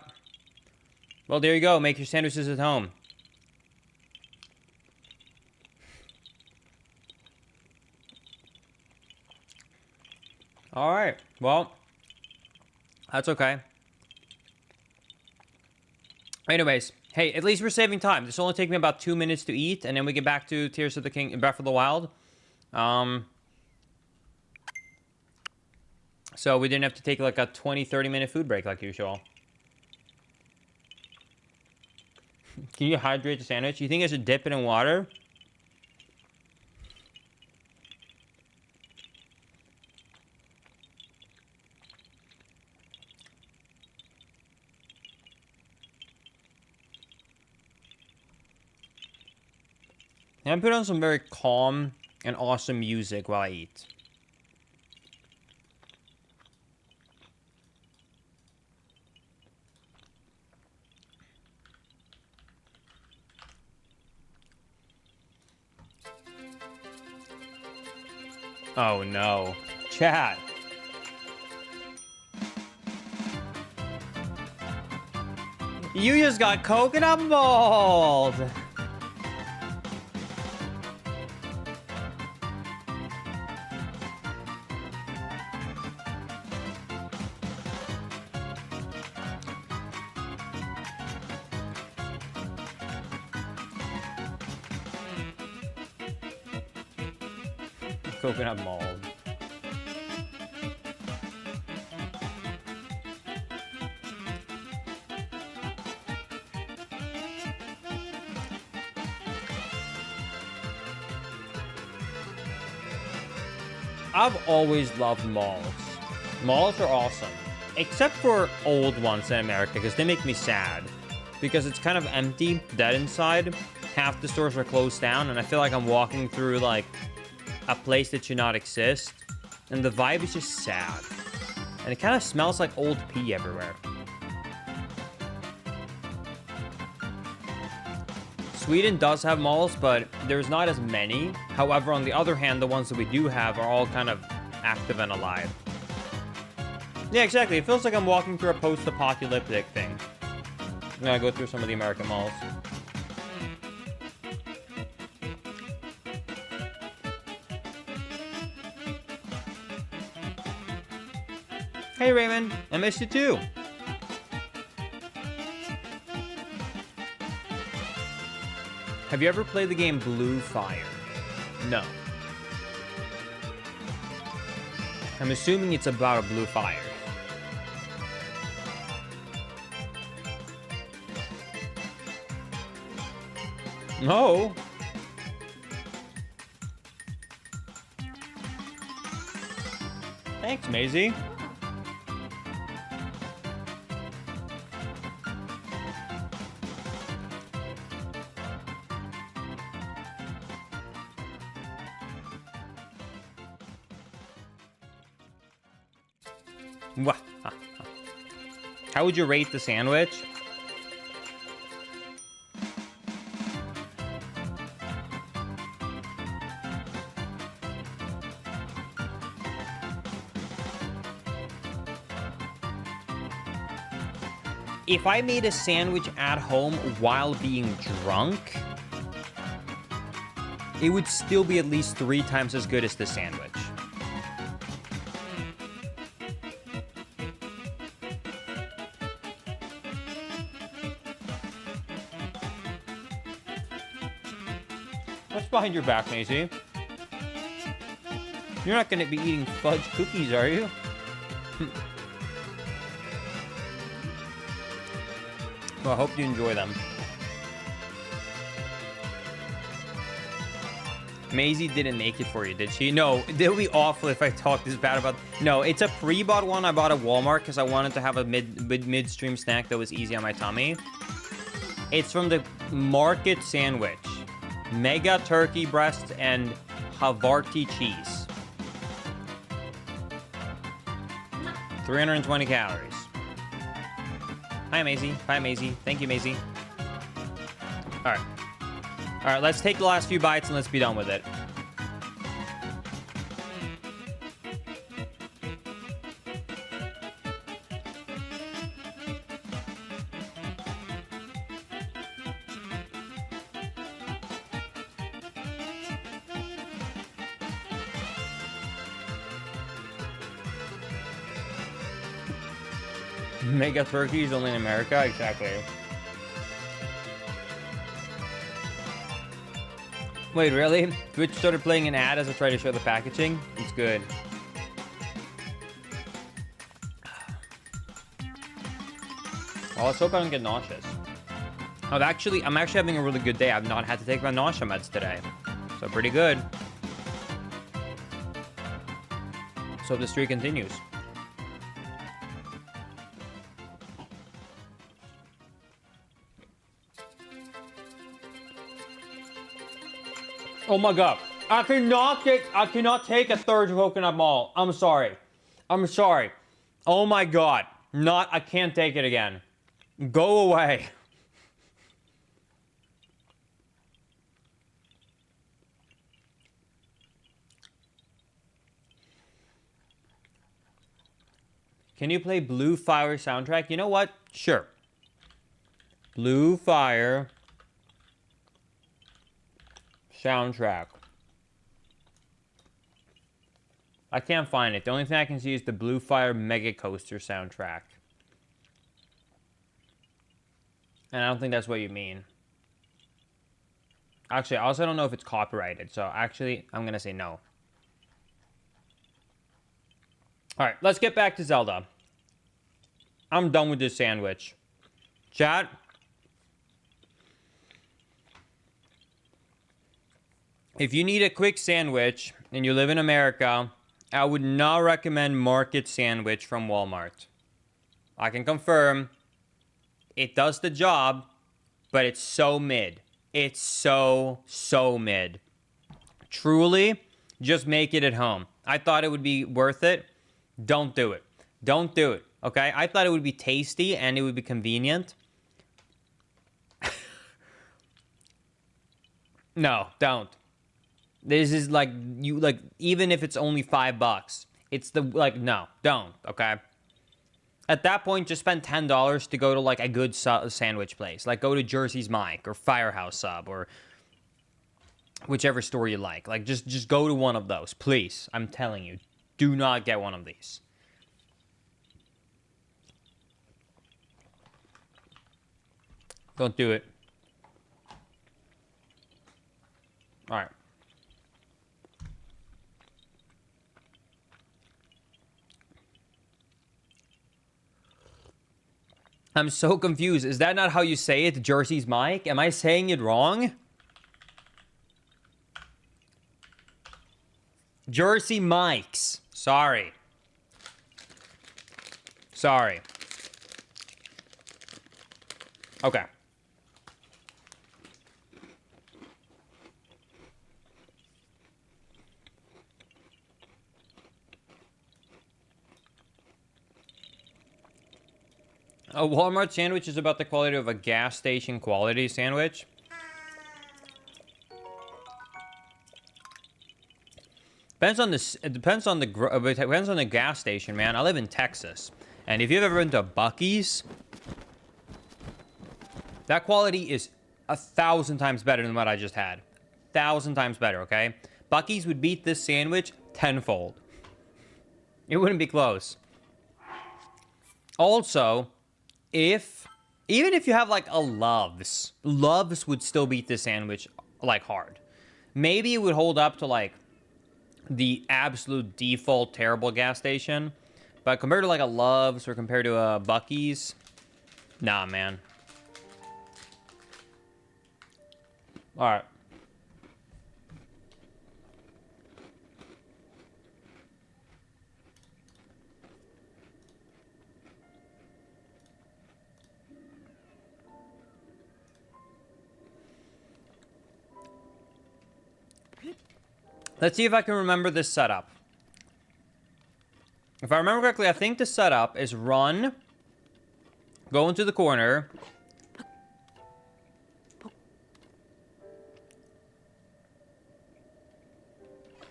Well, there you go. Make your sandwiches at home. All right. Well, that's okay. Anyways, hey, at least we're saving time. This will only take me about 2 minutes to eat, and then we get back to Tears of the King, Breath of the Wild. So we didn't have to take like a 20-30 minute food break like usual. Can you hydrate the sandwich? You think I should dip it in water? And I put on some very calm and awesome music while I eat. Oh no. Chat. You just got coconut mold! Coconut mold. I've always loved malls. Malls are awesome. Except for old ones in America, because they make me sad. Because it's kind of empty, dead inside. Half the stores are closed down, and I feel like I'm walking through, like, a place that should not exist. And the vibe is just sad. And it kind of smells like old pee everywhere. Sweden does have malls, but there's not as many. However, on the other hand, the ones that we do have are all kind of active and alive. Yeah, exactly. It feels like I'm walking through a post-apocalyptic thing. I'm gonna go through some of the American malls. Hey Raymond, I missed you too. Have you ever played the game Blue Fire? No. I'm assuming it's about a blue fire. No. Thanks, Maisie. How would you rate the sandwich? if I made a sandwich at home while being drunk, it would still be at least 3 times as good as the sandwich. What's behind your back, Maisie? You're not going to be eating fudge cookies, are you? Well, I hope you enjoy them. Maisie didn't make it for you, did she? No, it would be awful if I talked this bad about... No, it's a pre-bought one I bought at Walmart because I wanted to have a midstream snack that was easy on my tummy. It's from the Market Sandwich. Mega turkey breast and Havarti cheese. 320 calories. Hi, Maisie. Hi, Maisie. Thank you, Maisie. All right. All right, let's take the last few bites and let's be done with it. Mega turkey is only in America? Exactly. Wait, really? Twitch started playing an ad as I tried to show the packaging? It's good. Well, let's hope I don't get nauseous. I'm actually having a really good day. I've not had to take my nausea meds today. So pretty good. So the streak continues. Oh my god. I cannot take a third coconut malt. I'm sorry. I'm sorry. Oh my god. I can't take it again. Go away. Can you play Blue Fire soundtrack? You know what? Sure. Blue Fire soundtrack. I can't find it. The only thing I can see is the Blue Fire Mega Coaster soundtrack. And I don't think that's what you mean. Actually, I also don't know if it's copyrighted. So actually, I'm going to say no. Alright, let's get back to Zelda. I'm done with this sandwich. Chat. If you need a quick sandwich and you live in America, I would not recommend Market Sandwich from Walmart. I can confirm it does the job, but it's so mid. It's so mid. Truly, just make it at home. I thought it would be worth it. Don't do it. Don't do it, okay? I thought it would be tasty and it would be convenient. No, don't. This is like, even if it's only $5, it's no, don't, okay? At that point, just spend $10 to go to, like, a good sandwich place. Like, go to Jersey's Mike or Firehouse Sub or whichever store you like. Like, just go to one of those, please. I'm telling you, do not get one of these. Don't do it. All right. I'm so confused. Is that not how you say it, Jersey's Mike? Am I saying it wrong? Jersey Mike's. Sorry. Sorry. Okay. A Walmart sandwich is about the quality of a gas station quality sandwich. Depends on the gas station, man. I live in Texas, and if you've ever been to Buc-ee's, That quality is 1,000 times better than what I just had. 1,000 times better, okay? Buc-ee's would beat this sandwich tenfold. It wouldn't be close. Also, even if you have like a Love's would still beat this sandwich like hard. Maybe it would hold up to like the absolute default terrible gas station, but compared to like a Love's or compared to a Buc-ee's, nah, man. All right. Let's see if I can remember this setup. If I remember correctly, I think the setup is run, go into the corner,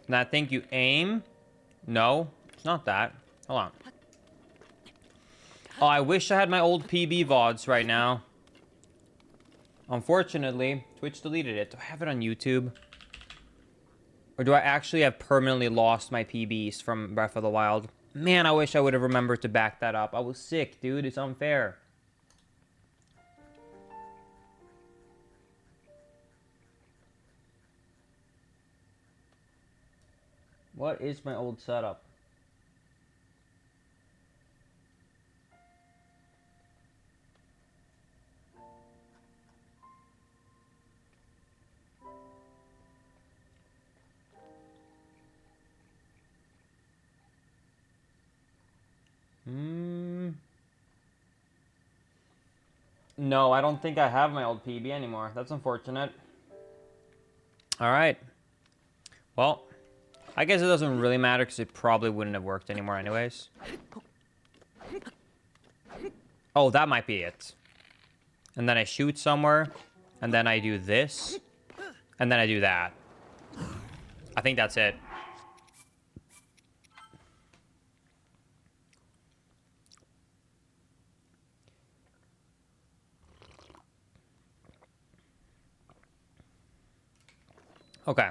and I think you aim. No, it's not that. Hold on. Oh, I wish I had my old PB VODs right now. Unfortunately, Twitch deleted it. Do I have it on YouTube? Or do I actually have permanently lost my PBs from Breath of the Wild? Man, I wish I would have remembered to back that up. I was sick, dude. It's unfair. What is my old setup? No, I don't think I have my old PB anymore. That's unfortunate. All right. Well, I guess it doesn't really matter because it probably wouldn't have worked anymore anyways. Oh, that might be it. And then I shoot somewhere, and then I do this, and then I do that. I think that's it. Okay.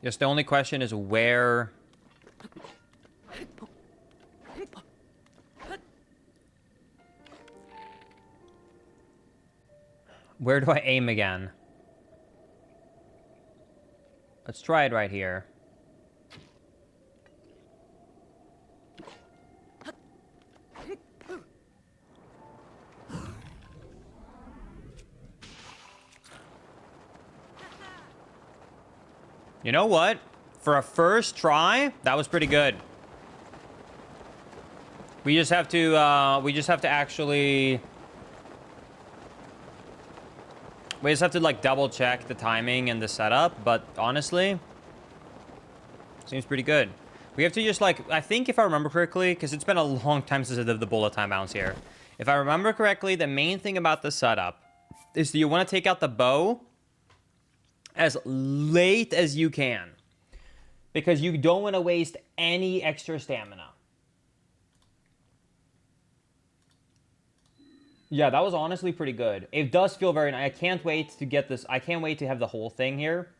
Yes, the only question is where... Where do I aim again? Let's try it right here. You know what? For a first try, that was pretty good. We just have to actually... We just have to, like, double check the timing and the setup, but honestly, seems pretty good. We have to just, like, I think if I remember correctly, because it's been a long time since I did the bullet time bounce here. If I remember correctly, the main thing about the setup is that you want to take out the bow as late as you can, because you don't want to waste any extra stamina. Yeah, that was honestly pretty good. It does feel very nice. I can't wait to get this. I can't wait to have the whole thing here,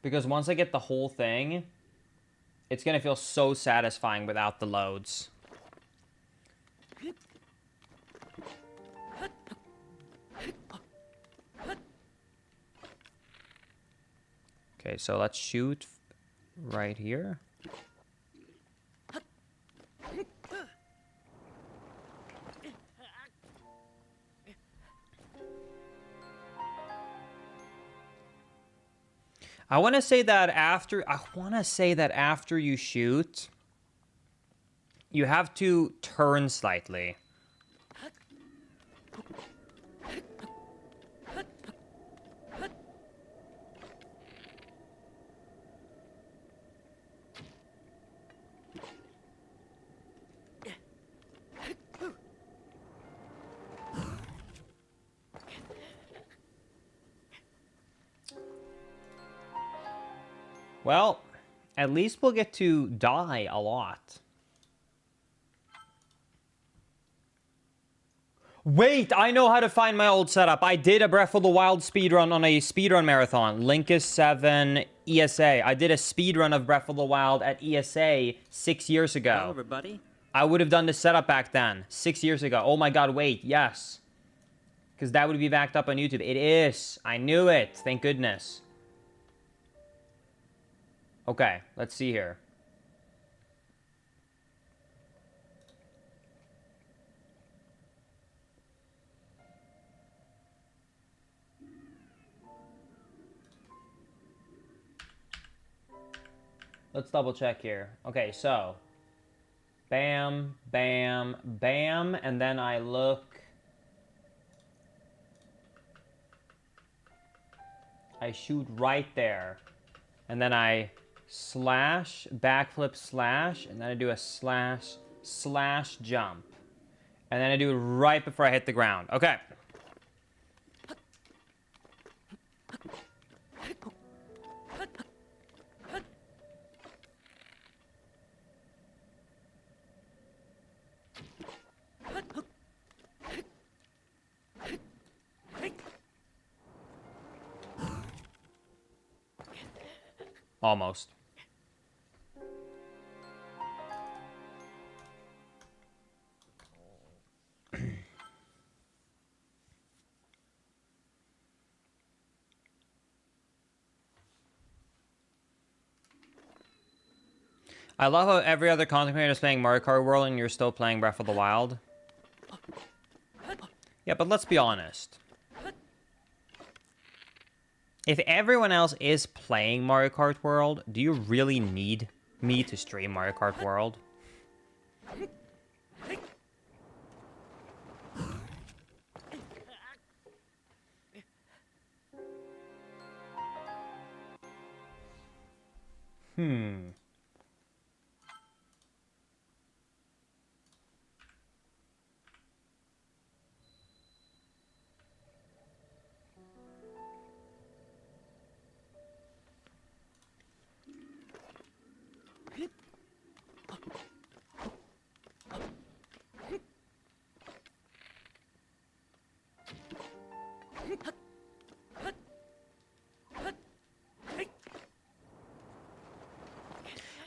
because once I get the whole thing, it's gonna feel so satisfying without the loads. Okay, so let's shoot right here. I want to say that after you shoot, you have to turn slightly. Well, At least we'll get to die a lot. Wait, I know how to find my old setup. I did a Breath of the Wild speedrun on a speedrun marathon. Linkus 7 ESA. I did a speedrun of Breath of the Wild at ESA 6 years ago. Hello, everybody. I would have done this setup back then. 6 years ago. Oh my god, wait. Yes. Because that would be backed up on YouTube. It is. I knew it. Thank goodness. Okay, let's see here. Let's double check here. Okay, so bam, bam, bam, and then I look. I shoot right there. And then I slash, backflip slash, and then I do a slash, slash jump. And then I do it right before I hit the ground. Okay. Almost. I love how every other content creator is playing Mario Kart World and you're still playing Breath of the Wild. Yeah, but let's be honest. If everyone else is playing Mario Kart World, do you really need me to stream Mario Kart World?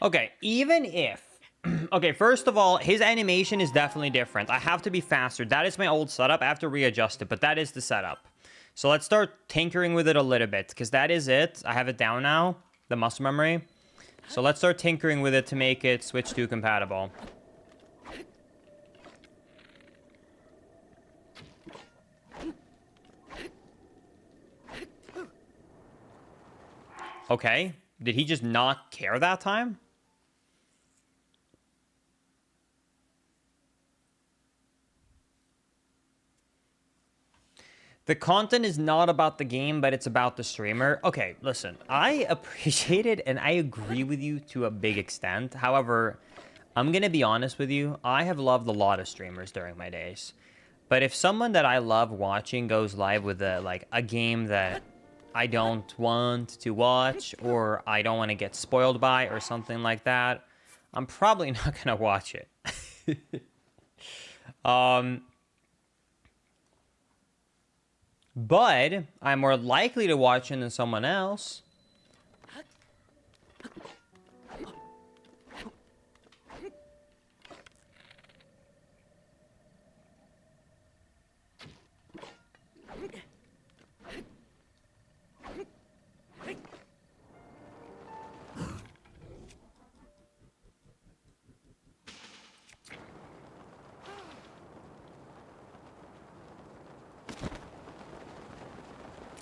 Okay, even if... Okay, first of all, his animation is definitely different. I have to be faster. That is my old setup. I have to readjust it, but that is the setup. So let's start tinkering with it a little bit, because that is it. I have it down now, the muscle memory. So let's start tinkering with it to make it Switch 2 compatible. Okay, did he just not care that time? The content is not about the game, but it's about the streamer. Okay, listen, I appreciate it and I agree with you to a big extent. However, I'm gonna be honest with you. I have loved a lot of streamers during my days. But if someone that I love watching goes live with a game that I don't want to watch or I don't want to get spoiled by or something like that, I'm probably not gonna watch it. But I'm more likely to watch it than someone else.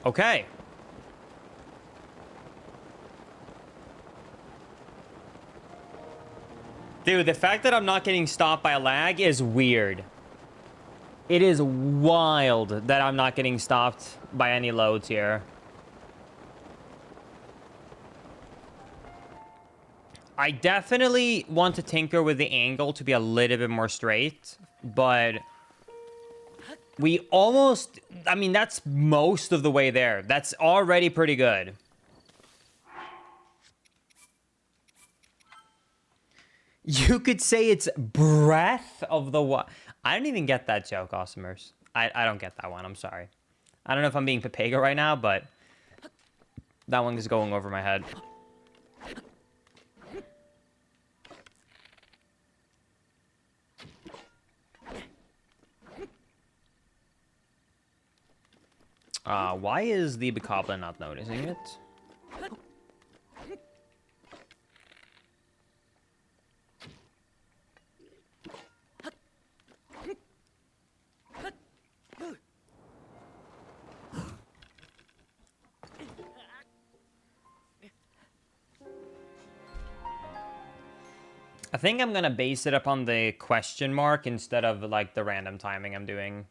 Okay. Dude, the fact that I'm not getting stopped by lag is weird. It is wild that I'm not getting stopped by any loads here. I definitely want to tinker with the angle to be a little bit more straight, but we almost... I mean, that's most of the way there. That's already pretty good. You could say it's Breath of the Wild. I didn't even get that joke, Awesomers. I don't get that one. I'm sorry. I don't know if I'm being Pepega right now, but that one is going over my head. Why is the Bokoblin not noticing it? I think I'm gonna base it upon the question mark instead of like the random timing I'm doing.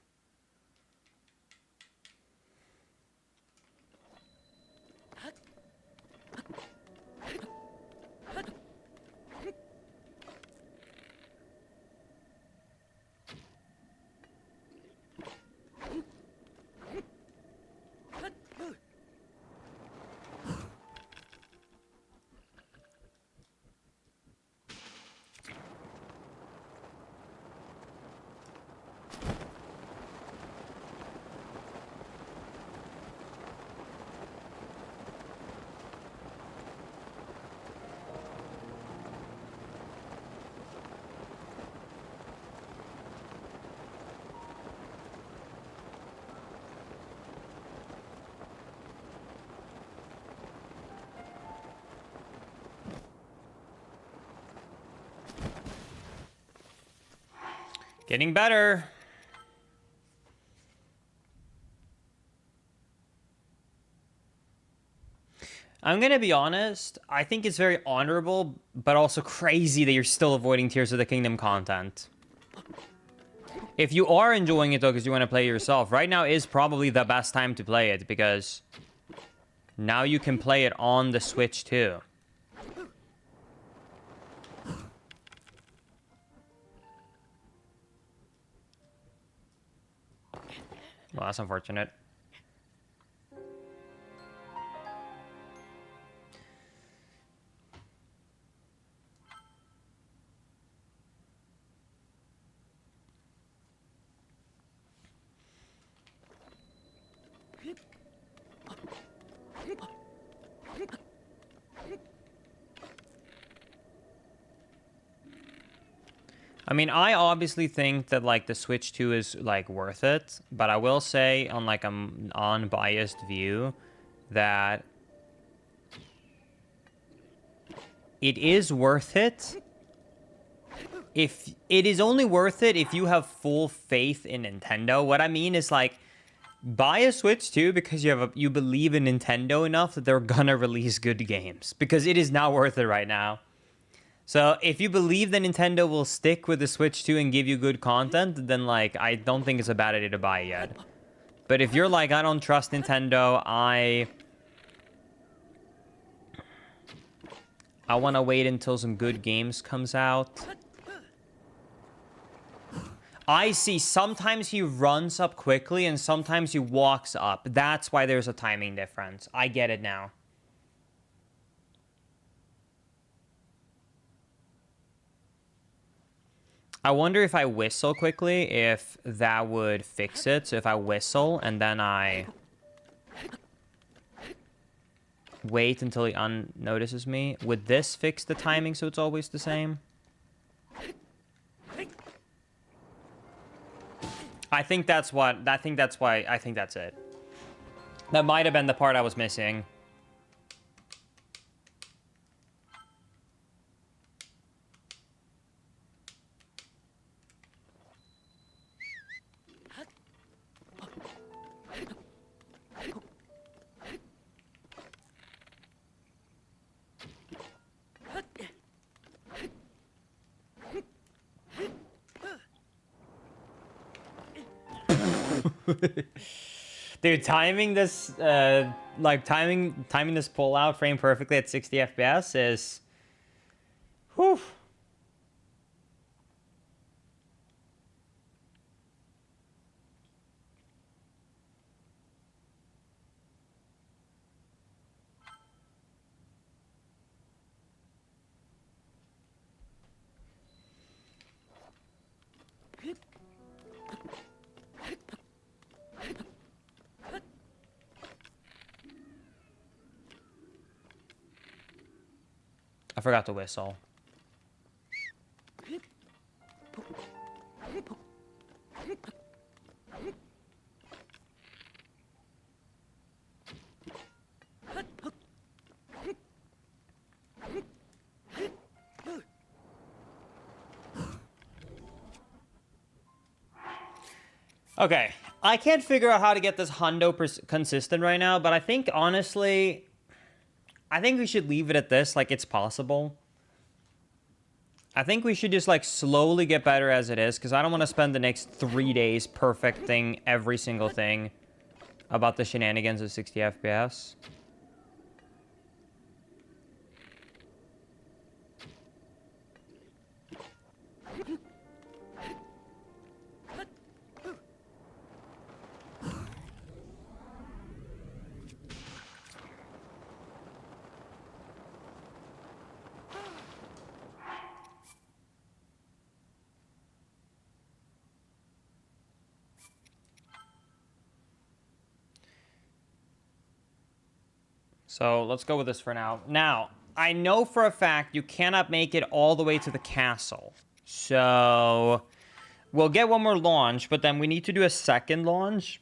Getting better. I'm gonna be honest, I think it's very honorable, but also crazy that you're still avoiding Tears of the Kingdom content. If you are enjoying it though, because you want to play yourself, right now is probably the best time to play it, because now you can play it on the Switch too. Well, that's unfortunate. I mean, I obviously think that like the Switch 2 is like worth it, but I will say on like an unbiased view that it is worth it. If it is only worth it if you have full faith in Nintendo. What I mean is like buy a Switch 2 because you believe in Nintendo enough that they're gonna release good games, because it is not worth it right now. So if you believe that Nintendo will stick with the Switch 2 and give you good content, then like I don't think it's a bad idea to buy it yet. But if you're like, I don't trust Nintendo, I want to wait until some good games comes out. I see sometimes he runs up quickly and sometimes he walks up. That's why there's a timing difference. I get it now. I wonder if I whistle quickly, if that would fix it. So if I whistle and then I wait until he unnotices me, would this fix the timing so it's always the same? I think that's what, I think that's it. That might have been the part I was missing. Dude, timing this, like timing this pull out frame perfectly at 60 FPS is, whew. I forgot to whistle. Okay, I can't figure out how to get this hundo consistent right now, but I think, honestly, I think we should leave it at this, like it's possible. I think we should just, like, slowly get better as it is, because I don't want to spend the next 3 days perfecting every single thing about the shenanigans of 60 FPS. So let's go with this for now. Now, I know for a fact you cannot make it all the way to the castle. So we'll get one more launch, but then we need to do a second launch.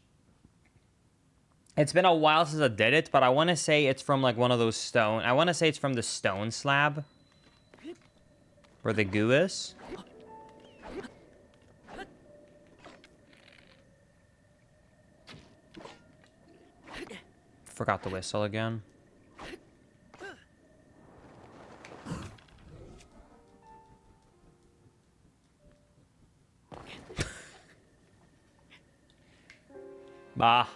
It's been a while since I did it, but I want to say it's from like one of those stone. I want to say it's from the stone slab where the goo is. Forgot the whistle again. Bah.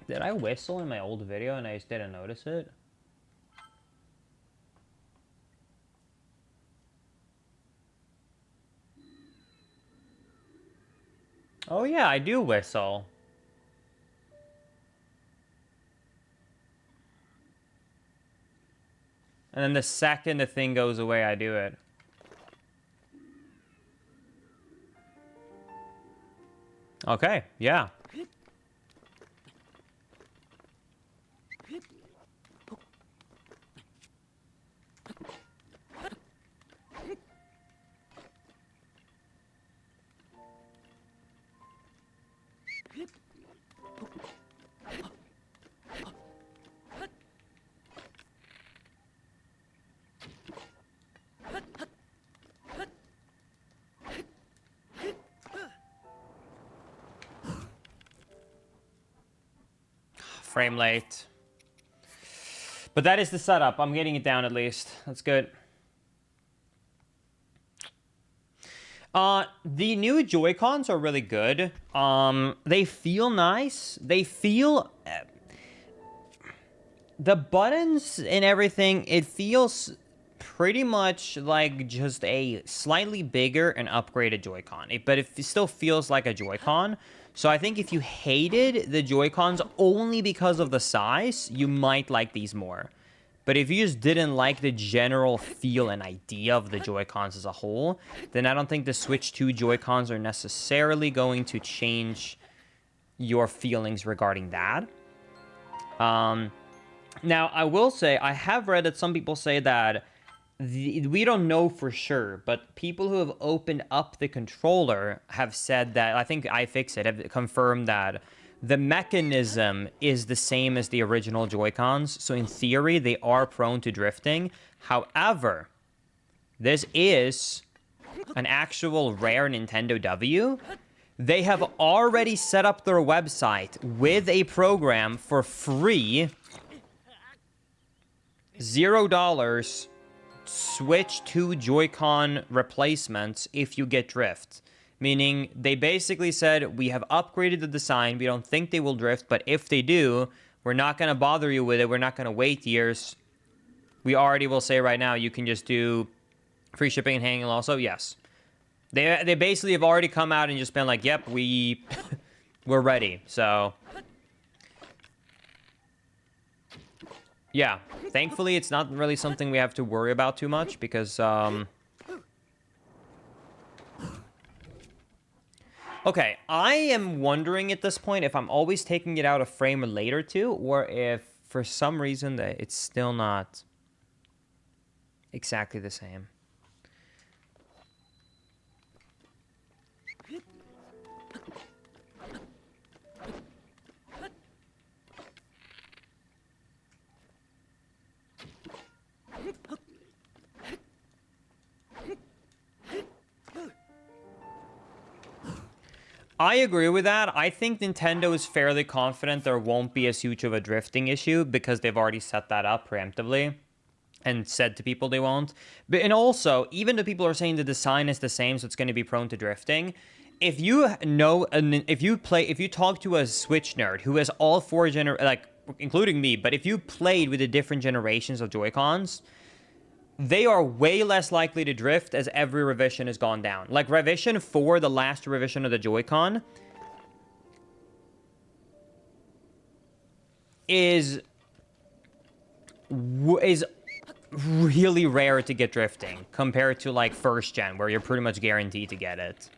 Did I whistle in my old video and I just didn't notice it? Oh yeah, I do whistle. And then the second the thing goes away, I do it. Okay, yeah. Frame late. But that is the setup. I'm getting it down at least. That's good. The new Joy-Cons are really good. They feel nice. They feel... the buttons and everything, it feels pretty much like just a slightly bigger and upgraded Joy-Con. But it still feels like a Joy-Con. So I think if you hated the Joy-Cons only because of the size, you might like these more. But if you just didn't like the general feel and idea of the Joy-Cons as a whole, then I don't think the Switch 2 Joy-Cons are necessarily going to change your feelings regarding that. Now, I will say, I have read that some people say that we don't know for sure, but people who have opened up the controller have said that, I think iFixit have confirmed that the mechanism is the same as the original Joy-Cons. So in theory, they are prone to drifting. However, this is an actual rare Nintendo W. They have already set up their website with a program for free, $0, Switch 2 Joy-Con replacements if you get drift. Meaning, they basically said, we have upgraded the design, we don't think they will drift, but if they do, we're not going to bother you with it, we're not going to wait years. We already will say right now, you can just do free shipping and handling also, yes. They basically have already come out and just been like, yep, we're ready, so... yeah, thankfully, it's not really something we have to worry about too much, because, okay, I am wondering at this point if I'm always taking it out a frame later too, or if for some reason that it's still not Exactly the same. I agree with that. I think Nintendo is fairly confident there won't be as huge of a drifting issue because they've already set that up preemptively and said to people they won't. But and also, even the people are saying the design is the same, so it's going to be prone to drifting. If you know, if you talk to a Switch nerd who has all four including me, but if you played with the different generations of Joy-Cons, they are way less likely to drift as every revision has gone down. Like revision 4, the last revision of the Joy-Con, is really rare to get drifting compared to like first gen, where you're pretty much guaranteed to get it.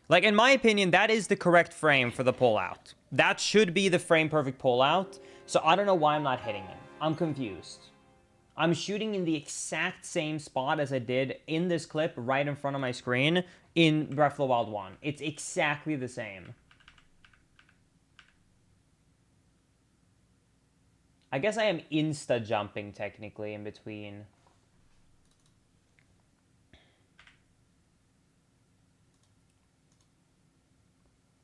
Like, in my opinion, that is the correct frame for the pullout. That should be the frame perfect pullout. So I don't know why I'm not hitting him. I'm confused. I'm shooting in the exact same spot as I did in this clip right in front of my screen in Breath of the Wild 1. It's exactly the same. I guess I am insta-jumping technically in between.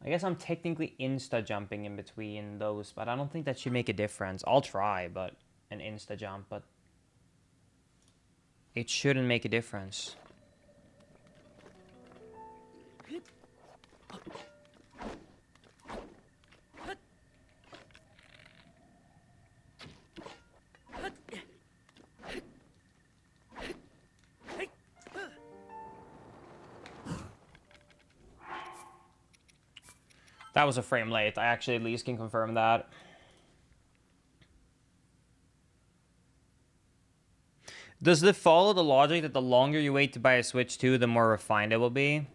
I guess I'm technically insta-jumping in between those, but I don't think that should make a difference. I'll try, but an insta-jump, but it shouldn't make a difference. That was a frame late. I actually at least can confirm that. Does it follow the logic that the longer you wait to buy a Switch 2, the more refined it will be?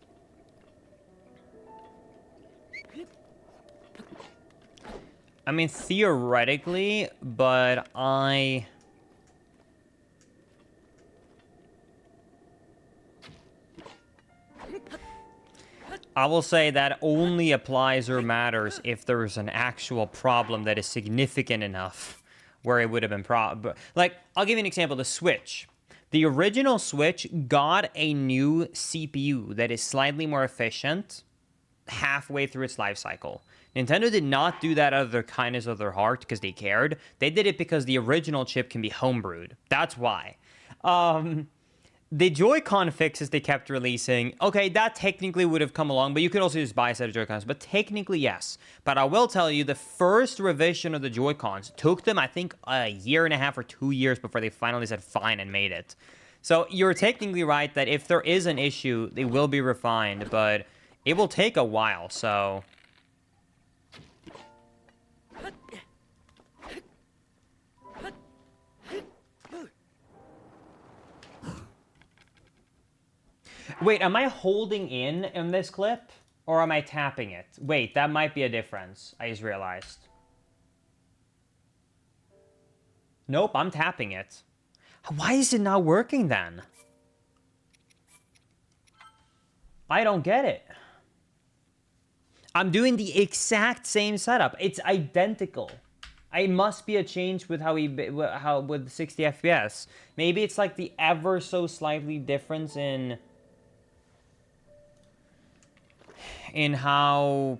I mean, theoretically, but I will say that only applies or matters if there's an actual problem that is significant enough where it would have been like, I'll give you an example. The Switch. The original Switch got a new CPU that is slightly more efficient halfway through its life cycle. Nintendo did not do that out of their kindness of their heart because they cared. They did it because the original chip can be homebrewed. That's why. The Joy-Con fixes they kept releasing, okay, that technically would have come along, but you could also just buy a set of Joy-Cons. But technically, yes. But I will tell you, the first revision of the Joy-Cons took them, I think, a year and a half or 2 years before they finally said fine and made it. So you're technically right that if there is an issue, they will be refined, but it will take a while, so... Wait, am I holding in this clip? Or am I tapping it? Wait, that might be a difference, I just realized. Nope, I'm tapping it. Why is it not working then? I don't get it. I'm doing the exact same setup. It's identical. It must be a change with with 60 FPS. Maybe it's like the ever so slightly difference in how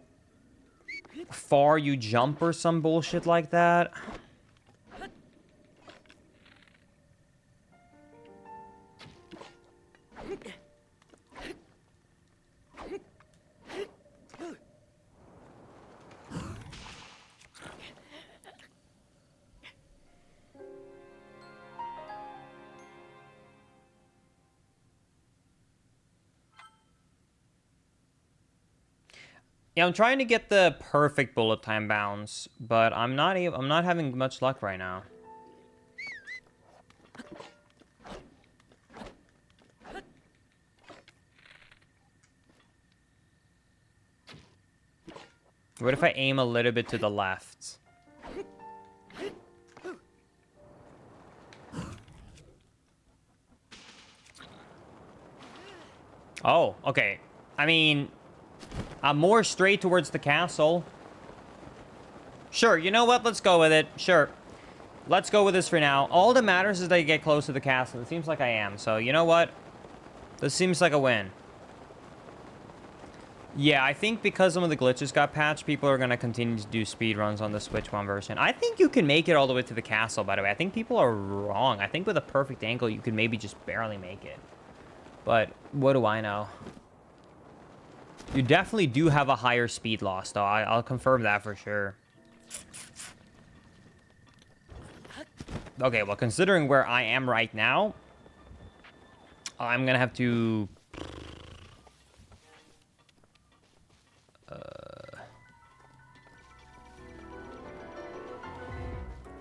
far you jump or some bullshit like that. Yeah, I'm trying to get the perfect bullet time bounce, but I'm not having much luck right now. What if I aim a little bit to the left? Oh, okay. I mean, I'm more straight towards the castle. Sure, you know what? Let's go with it. Sure. Let's go with this for now. All that matters is that I get close to the castle. It seems like I am. So, you know what? This seems like a win. Yeah, I think because some of the glitches got patched, people are going to continue to do speedruns on the Switch 1 version. I think you can make it all the way to the castle, by the way. I think people are wrong. I think with a perfect angle, you could maybe just barely make it. But what do I know? You definitely do have a higher speed loss, though. I'll confirm that for sure. Okay, well, considering where I am right now, I'm going to have to...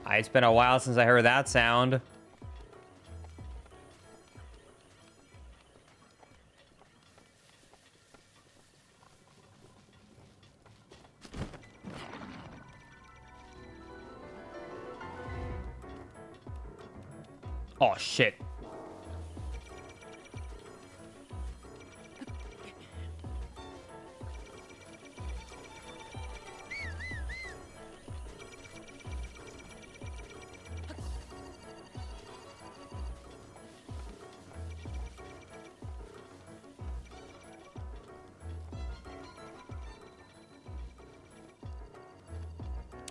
It's been a while since I heard that sound. Oh, shit.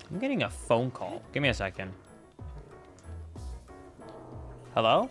I'm getting a phone call. Give me a second. Hello?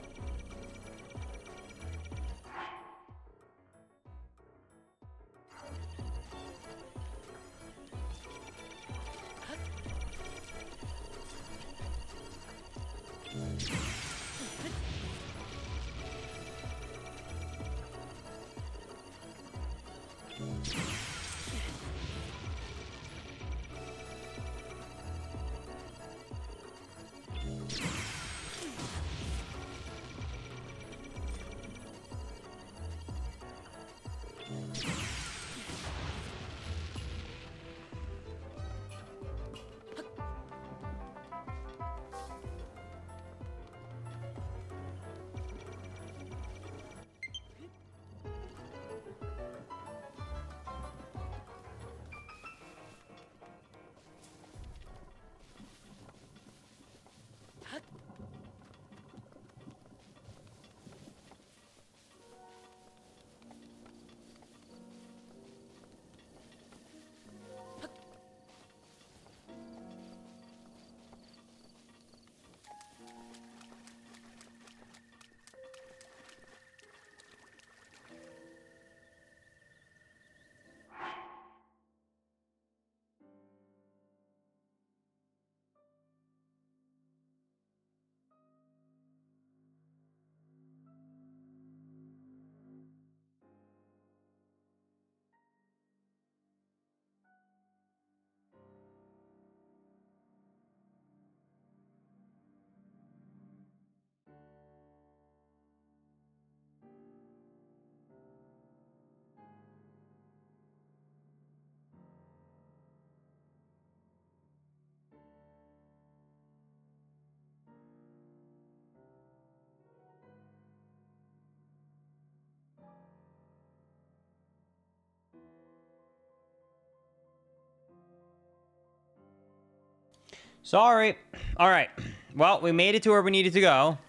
Sorry. All right. Well, we made it to where we needed to go.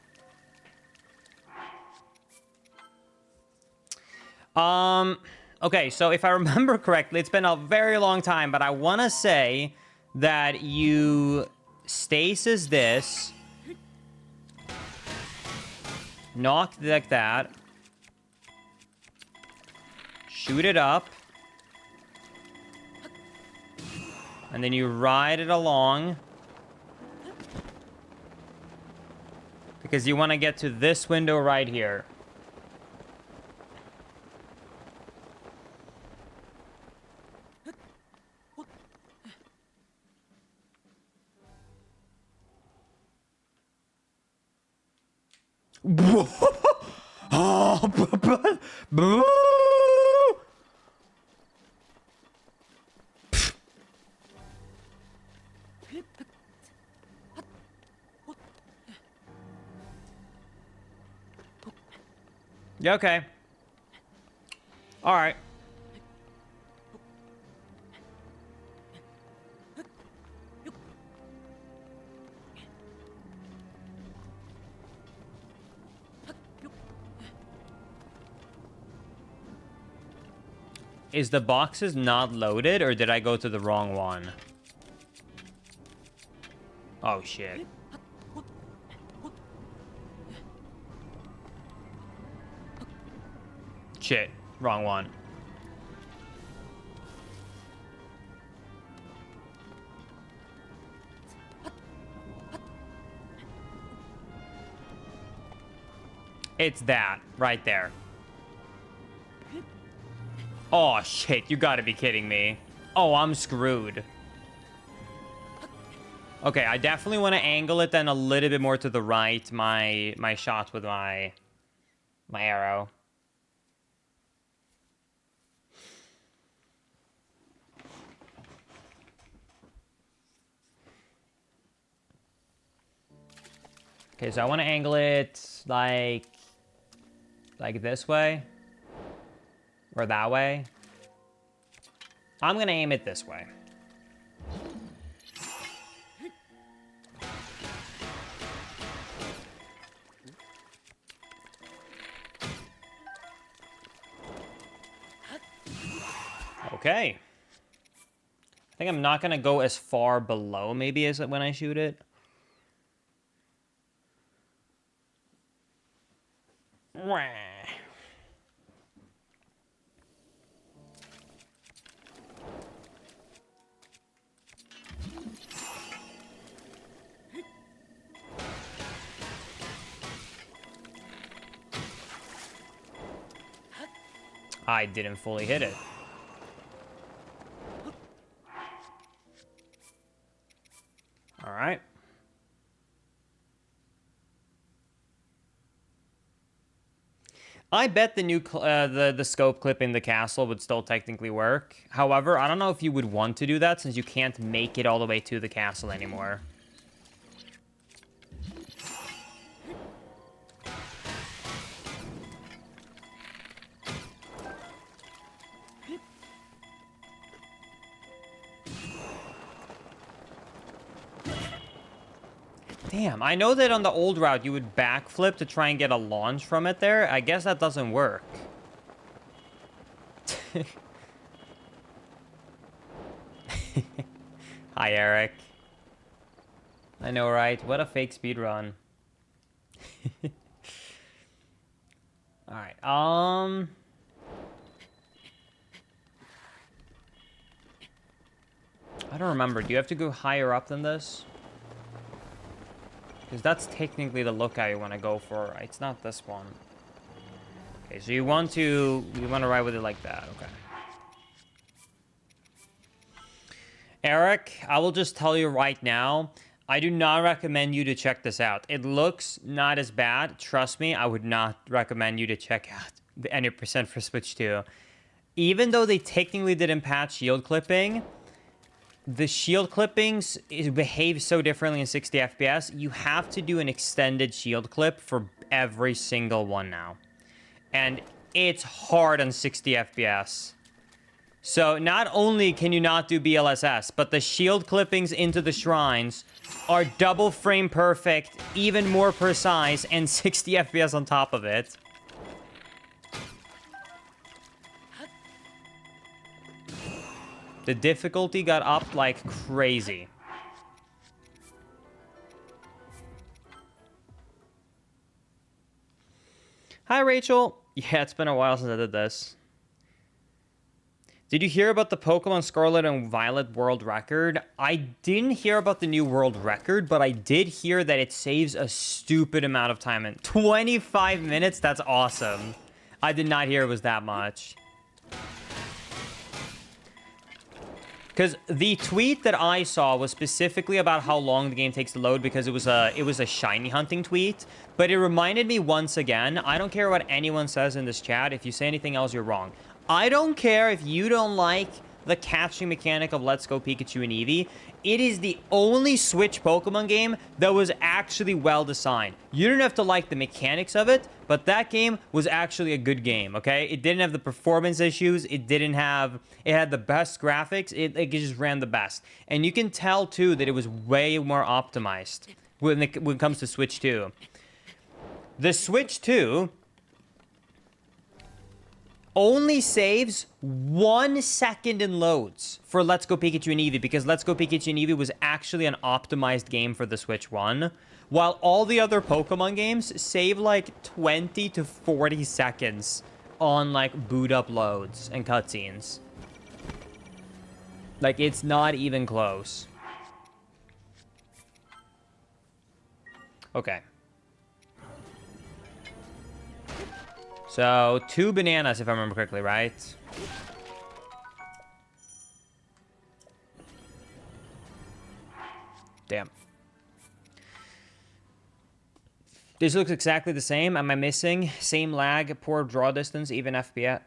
Okay, so if I remember correctly, it's been a very long time, but I want to say that you stasis this, knock like that, shoot it up, and then you ride it along. Because you want to get to this window right here. Yeah, okay. All right. Is the boxes not loaded, or did I go to the wrong one? Oh, shit. Shit. Wrong one. It's that. Right there. Oh, shit. You gotta be kidding me. Oh, I'm screwed. Okay, I definitely want to angle it then a little bit more to the right, my shot with my arrow. Okay, so I want to angle it like this way. Or that way. I'm going to aim it this way. Okay. I think I'm not going to go as far below maybe as when I shoot it. I didn't fully hit it. All right. I bet the new the scope clip in the castle would still technically work. However, I don't know if you would want to do that since you can't make it all the way to the castle anymore. Damn, I know that on the old route you would backflip to try and get a launch from it there. I guess that doesn't work. Hi, Eric. I know, right? What a fake speedrun. Alright, I don't remember. Do you have to go higher up than this? Because that's technically the lookout you want to go for. It's not this one. Okay, so you want to ride with it like that. Okay. Eric, I will just tell you right now, I do not recommend you to check this out. It looks not as bad. Trust me, I would not recommend you to check out the any percent for Switch 2. Even though they technically didn't patch shield clipping, the shield clippings behave so differently in 60 FPS. You have to do an extended shield clip for every single one now. And it's hard on 60 FPS. So not only can you not do BLSS, but the shield clippings into the shrines are double frame perfect, even more precise, and 60 FPS on top of it. The difficulty got up like crazy. Hi, Rachel. Yeah, it's been a while since I did this. Did you hear about the Pokemon Scarlet and Violet world record? I didn't hear about the new world record, but I did hear that it saves a stupid amount of time. And 25 minutes? That's awesome. I did not hear it was that much. Because the tweet that I saw was specifically about how long the game takes to load because it was a shiny hunting tweet. But it reminded me once again, I don't care what anyone says in this chat. If you say anything else, you're wrong. I don't care if you don't like the catching mechanic of Let's Go Pikachu and Eevee, it is the only Switch Pokemon game that was actually well designed. You didn't have to like the mechanics of it, but that game was actually a good game, okay? It didn't have the performance issues. It had the best graphics. It just ran the best. And you can tell, too, that it was way more optimized when it comes to Switch 2. The Switch 2 only saves 1 second in loads for Let's Go Pikachu and Eevee, because Let's Go Pikachu and Eevee was actually an optimized game for the Switch 1, while all the other Pokemon games save like 20 to 40 seconds on like boot up loads and cutscenes. Like, it's not even close. Okay. So, 2 bananas, if I remember correctly, right? Damn. This looks exactly the same. Am I missing? Same lag, poor draw distance, even FPS.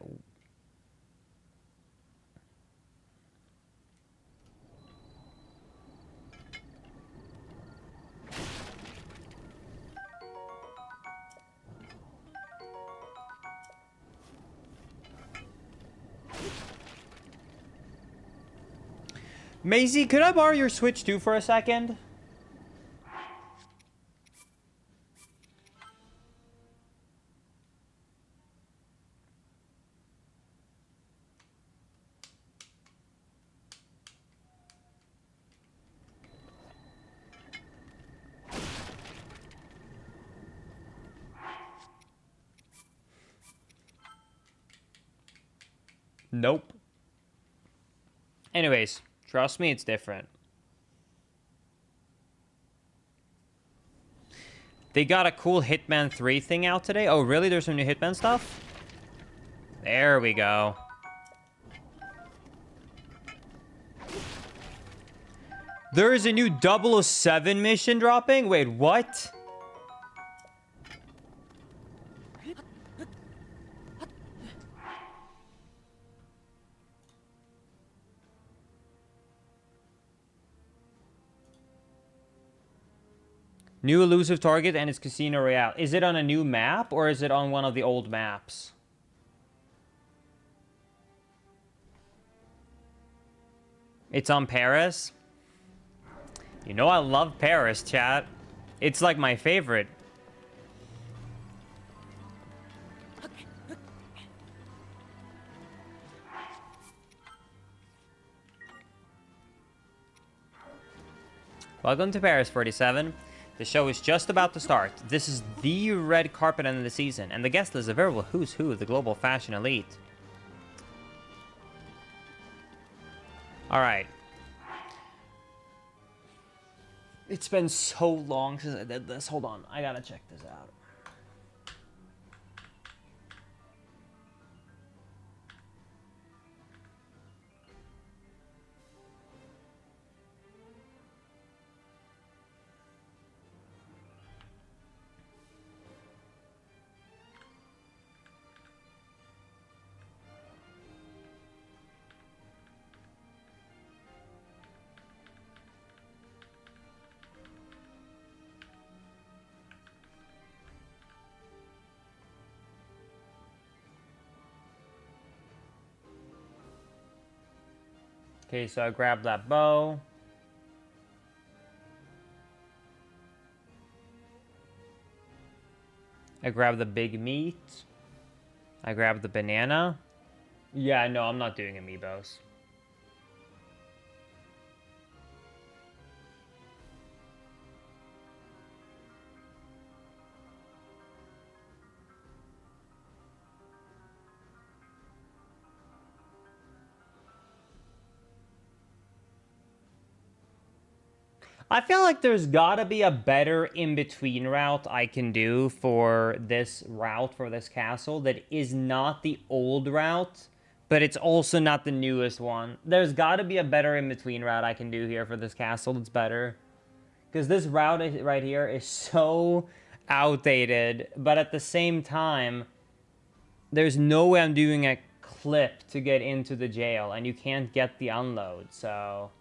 Maisie, could I borrow your Switch 2 for a second? Nope. Anyways, trust me, it's different. They got a cool Hitman 3 thing out today. Oh, really? There's some new Hitman stuff? There we go. There is a new 007 mission dropping? Wait, what? New elusive target and it's Casino Royale. Is it on a new map or is it on one of the old maps? It's on Paris? You know I love Paris, chat. It's like my favorite. Welcome to Paris, 47. The show is just about to start. This is the red carpet end of the season, and the guest list is a veritable who's who of the global fashion elite. Alright. It's been so long since I did this. Hold on, I gotta check this out. Okay, so I grabbed that bow. I grabbed the big meat. I grabbed the banana. Yeah, no, I'm not doing amiibos. I feel like there's gotta be a better in-between route I can do for this route, for this castle, that is not the old route, but it's also not the newest one. There's gotta be a better in-between route I can do here for this castle that's better. Because this route right here is so outdated, but at the same time, there's no way I'm doing a clip to get into the jail, and you can't get the unload, so...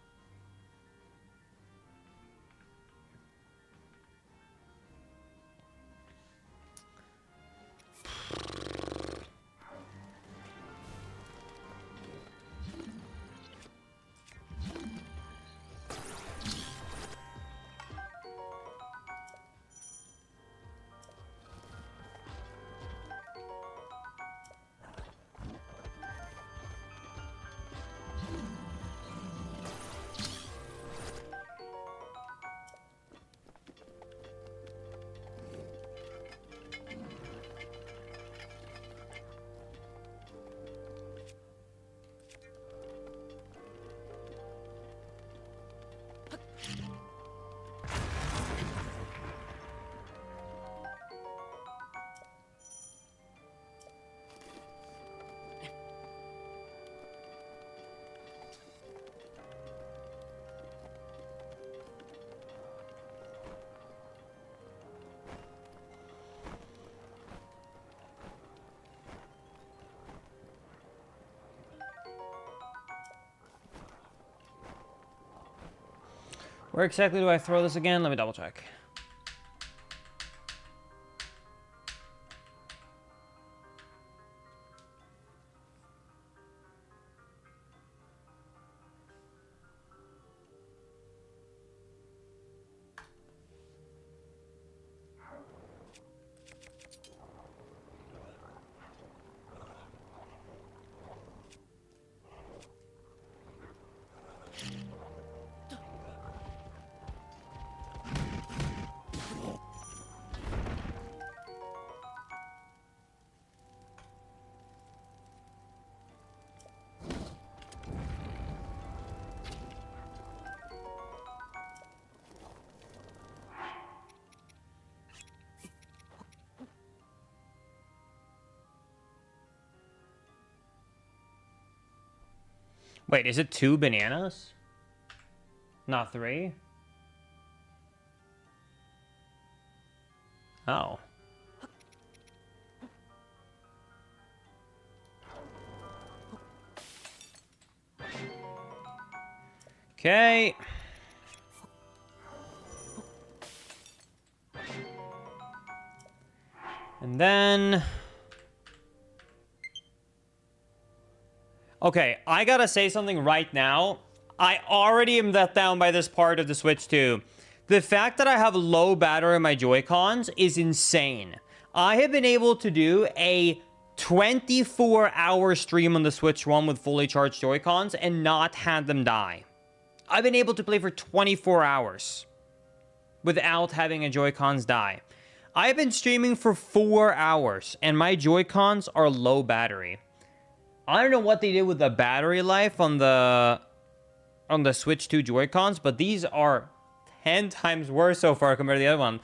Where exactly do I throw this again? Let me double check. Wait, is it 2 bananas? Not 3? Oh. Okay. And then... Okay, I gotta say something right now. I already am let down by this part of the Switch 2. The fact that I have low battery in my Joy-Cons is insane. I have been able to do a 24-hour stream on the Switch 1 with fully charged Joy-Cons and not had them die. I've been able to play for 24 hours without having a Joy-Cons die. I've been streaming for 4 hours and my Joy-Cons are low battery. I don't know what they did with the battery life on the Switch 2 Joy-Cons, but these are 10 times worse so far compared to the other one.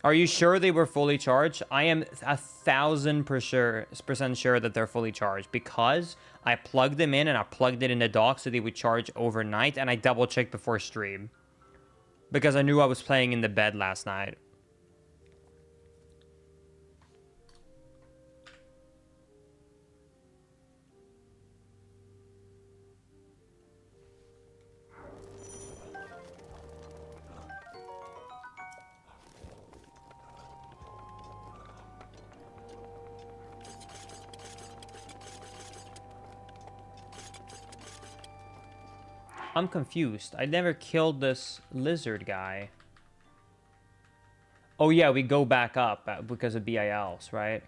Are you sure they were fully charged? I am 1,000% sure that they're fully charged because I plugged them in and I plugged it in the dock so they would charge overnight, and I double-checked before stream because I knew I was playing in the bed last night. I'm confused. I never killed this lizard guy. Oh yeah, we go back up because of BILs, right?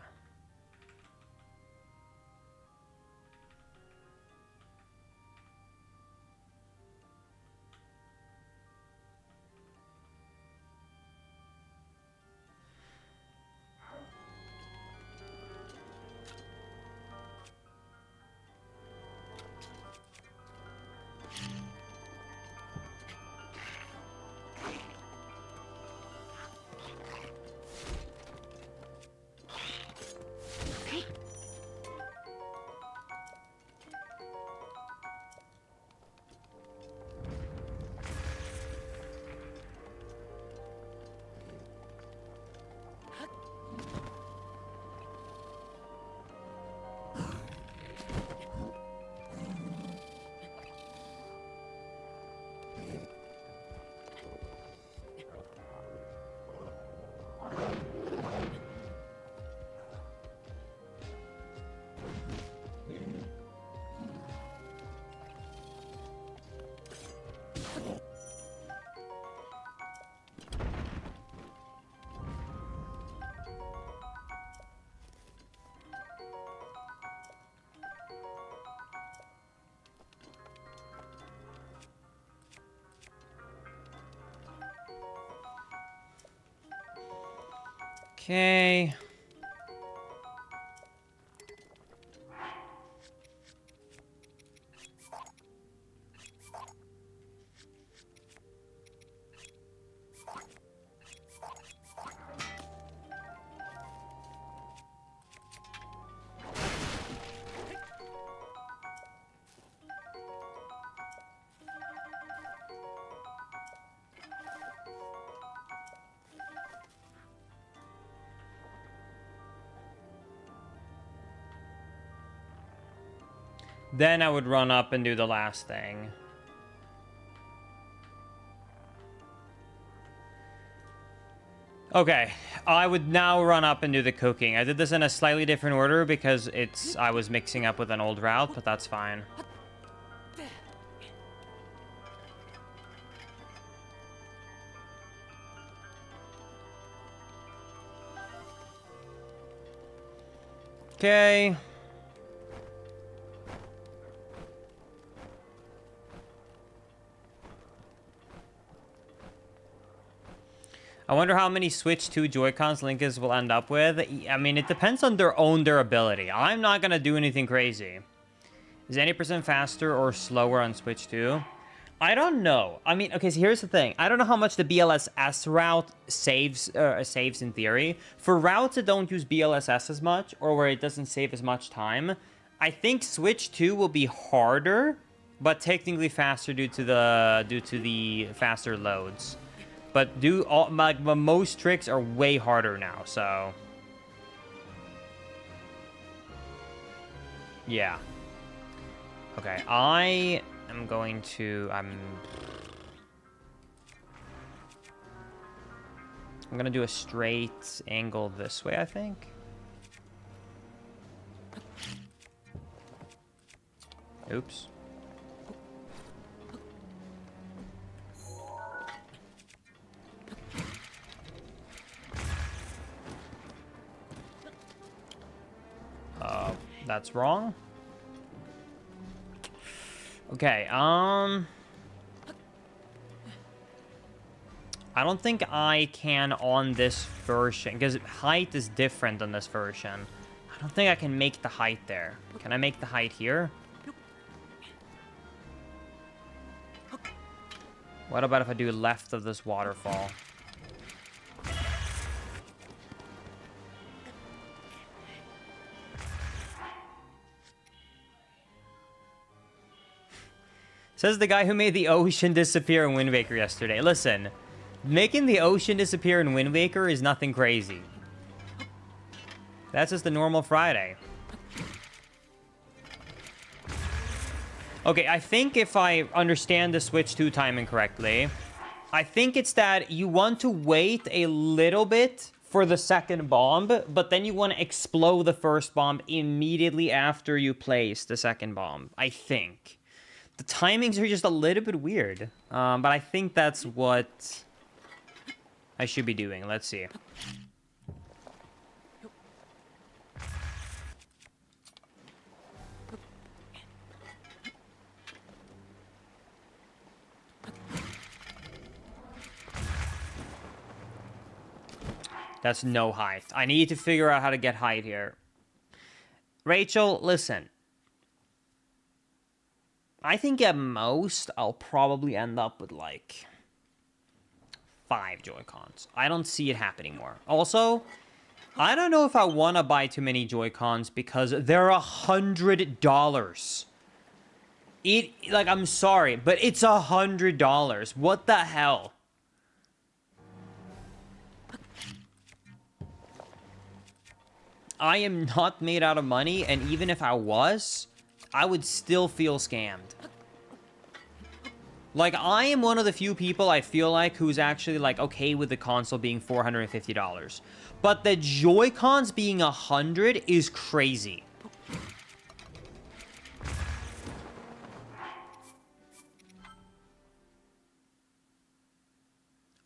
Okay. Then I would run up and do the last thing. Okay, I would now run up and do the cooking. I did this in a slightly different order because I was mixing up with an old route, but that's fine. Okay. I wonder how many Switch 2 Joy-Cons Linkus will end up with. I mean, it depends on their own durability. I'm not going to do anything crazy. Is any percent faster or slower on Switch 2? I don't know. I mean, okay, so here's the thing. I don't know how much the BLSS route saves in theory. For routes that don't use BLSS as much, or where it doesn't save as much time, I think Switch 2 will be harder, but technically faster due to the faster loads. But most tricks are way harder now, so yeah. Okay, I am going to I'm gonna do a straight angle this way, I think. Oops. That's wrong. Okay, I don't think I can on this version, because height is different on this version. I don't think I can make the height there. Can I make the height here? What about if I do left of this waterfall? Says the guy who made the ocean disappear in Wind Waker yesterday. Listen, making the ocean disappear in Wind Waker is nothing crazy. That's just the normal Friday. Okay, I think if I understand the Switch 2 timing correctly, I think it's that you want to wait a little bit for the second bomb, but then you want to explode the first bomb immediately after you place the second bomb, I think. The timings are just a little bit weird, but I think that's what I should be doing. Let's see. That's no height. I need to figure out how to get height here. Rachel, listen. I think at most, I'll probably end up with, like, 5 Joy-Cons. I don't see it happening more. Also, I don't know if I want to buy too many Joy-Cons because they're $100. Like, I'm sorry, but it's $100. What the hell? I am not made out of money, and even if I was, I would still feel scammed. Like, I am one of the few people I feel like who's actually, like, okay with the console being $450. But the Joy-Cons being $100 is crazy.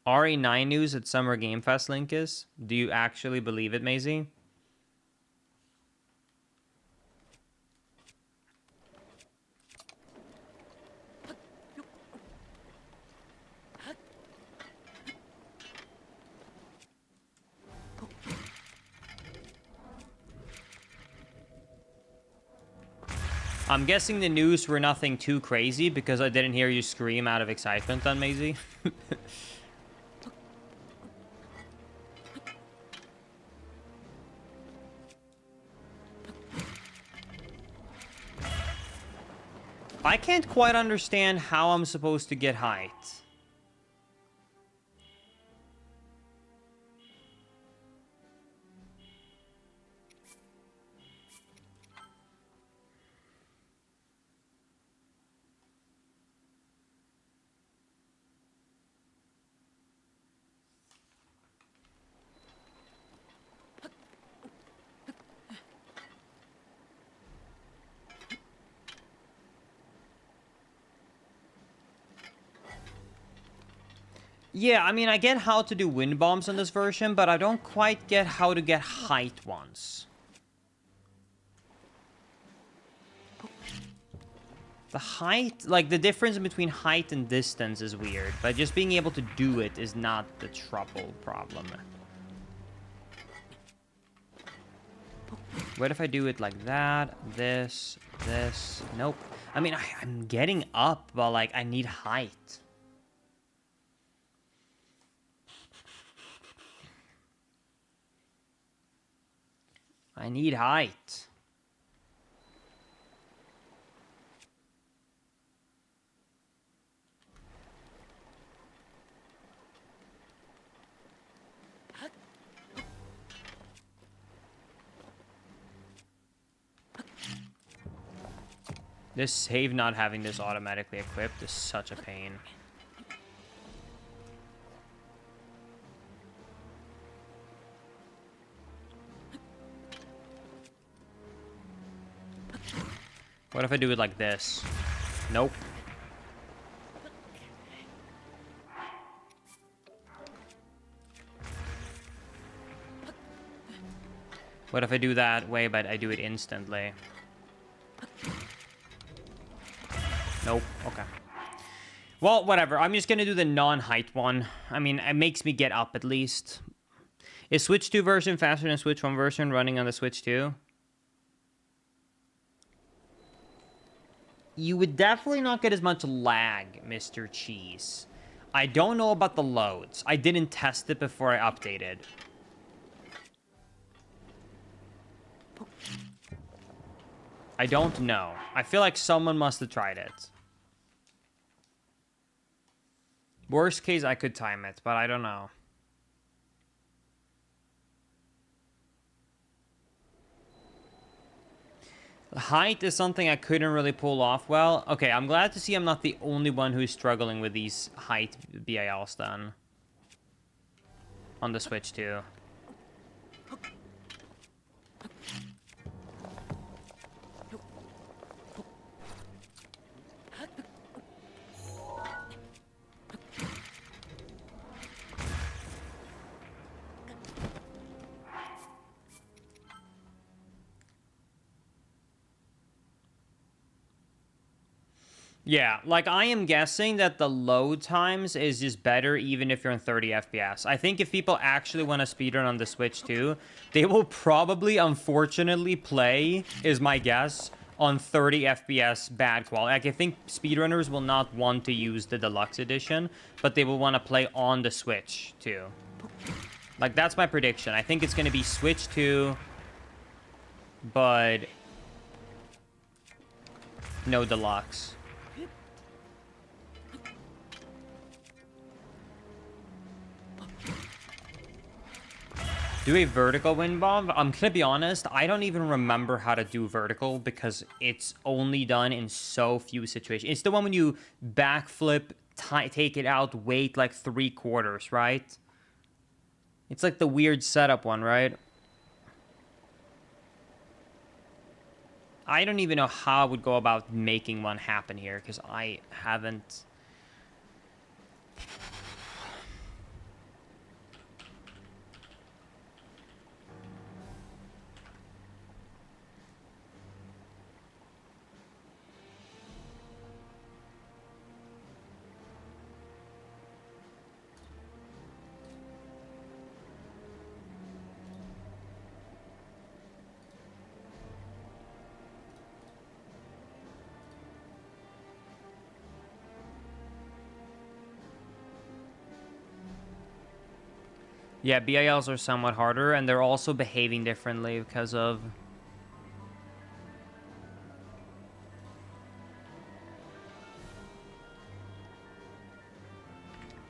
RE9 news at Summer Game Fest link is? Do you actually believe it, Maisie? I'm guessing the news were nothing too crazy because I didn't hear you scream out of excitement then, Maisie. I can't quite understand how I'm supposed to get height. Yeah, I mean, I get how to do wind bombs on this version, but I don't quite get how to get height ones. The height, like, the difference between height and distance is weird, but just being able to do it is not the trouble problem. What if I do it like that, this, nope. I mean, I'm getting up, but, like, I need height. I need height. This save not having this automatically equipped is such a pain. What if I do it like this? Nope. What if I do that way, but I do it instantly? Nope. Okay. Well, whatever. I'm just gonna do the non-height one. I mean, it makes me get up at least. Is Switch 2 version faster than Switch 1 version running on the Switch 2? You would definitely not get as much lag, Mr. Cheese. I don't know about the loads. I didn't test it before I updated. I don't know. I feel like someone must have tried it. Worst case, I could time it, but I don't know. Height is something I couldn't really pull off well. Okay, I'm glad to see I'm not the only one who's struggling with these height BILs then. On the Switch too. Yeah, like I am guessing that the load times is just better even if you're in 30 FPS. I think if people actually want to speedrun on the Switch too, they will probably, unfortunately, play, is my guess, on 30 FPS bad quality. Like, I think speedrunners will not want to use the deluxe edition, but they will want to play on the Switch too. Like, that's my prediction. I think it's going to be Switch 2, but no deluxe. Do a vertical wind bomb? I'm gonna be honest, I don't even remember how to do vertical because it's only done in so few situations. It's the one when you backflip, take it out, wait like 3/4, right? It's like the weird setup one, right? I don't even know how I would go about making one happen here because I haven't... Yeah, BILs are somewhat harder, and they're also behaving differently because of...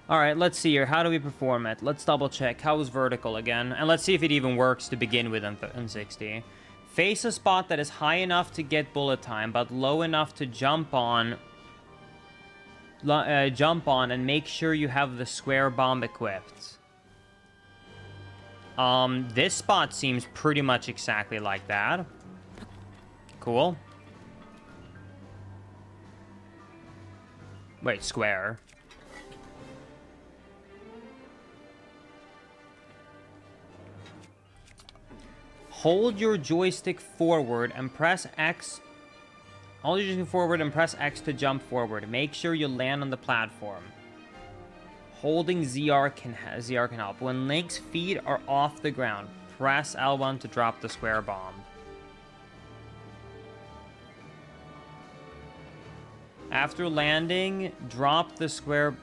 Alright, let's see here. How do we perform it? Let's double check. How is vertical again? And let's see if it even works to begin with in 60. Face a spot that is high enough to get bullet time, but low enough to jump on and make sure you have the square bomb equipped. This spot seems pretty much exactly like that. Cool. Wait, square. Hold your joystick forward and press X. Hold your joystick forward and press X to jump forward. Make sure you land on the platform. Holding ZR can help. When Link's feet are off the ground, press L1 to drop the square bomb. After landing, drop the square...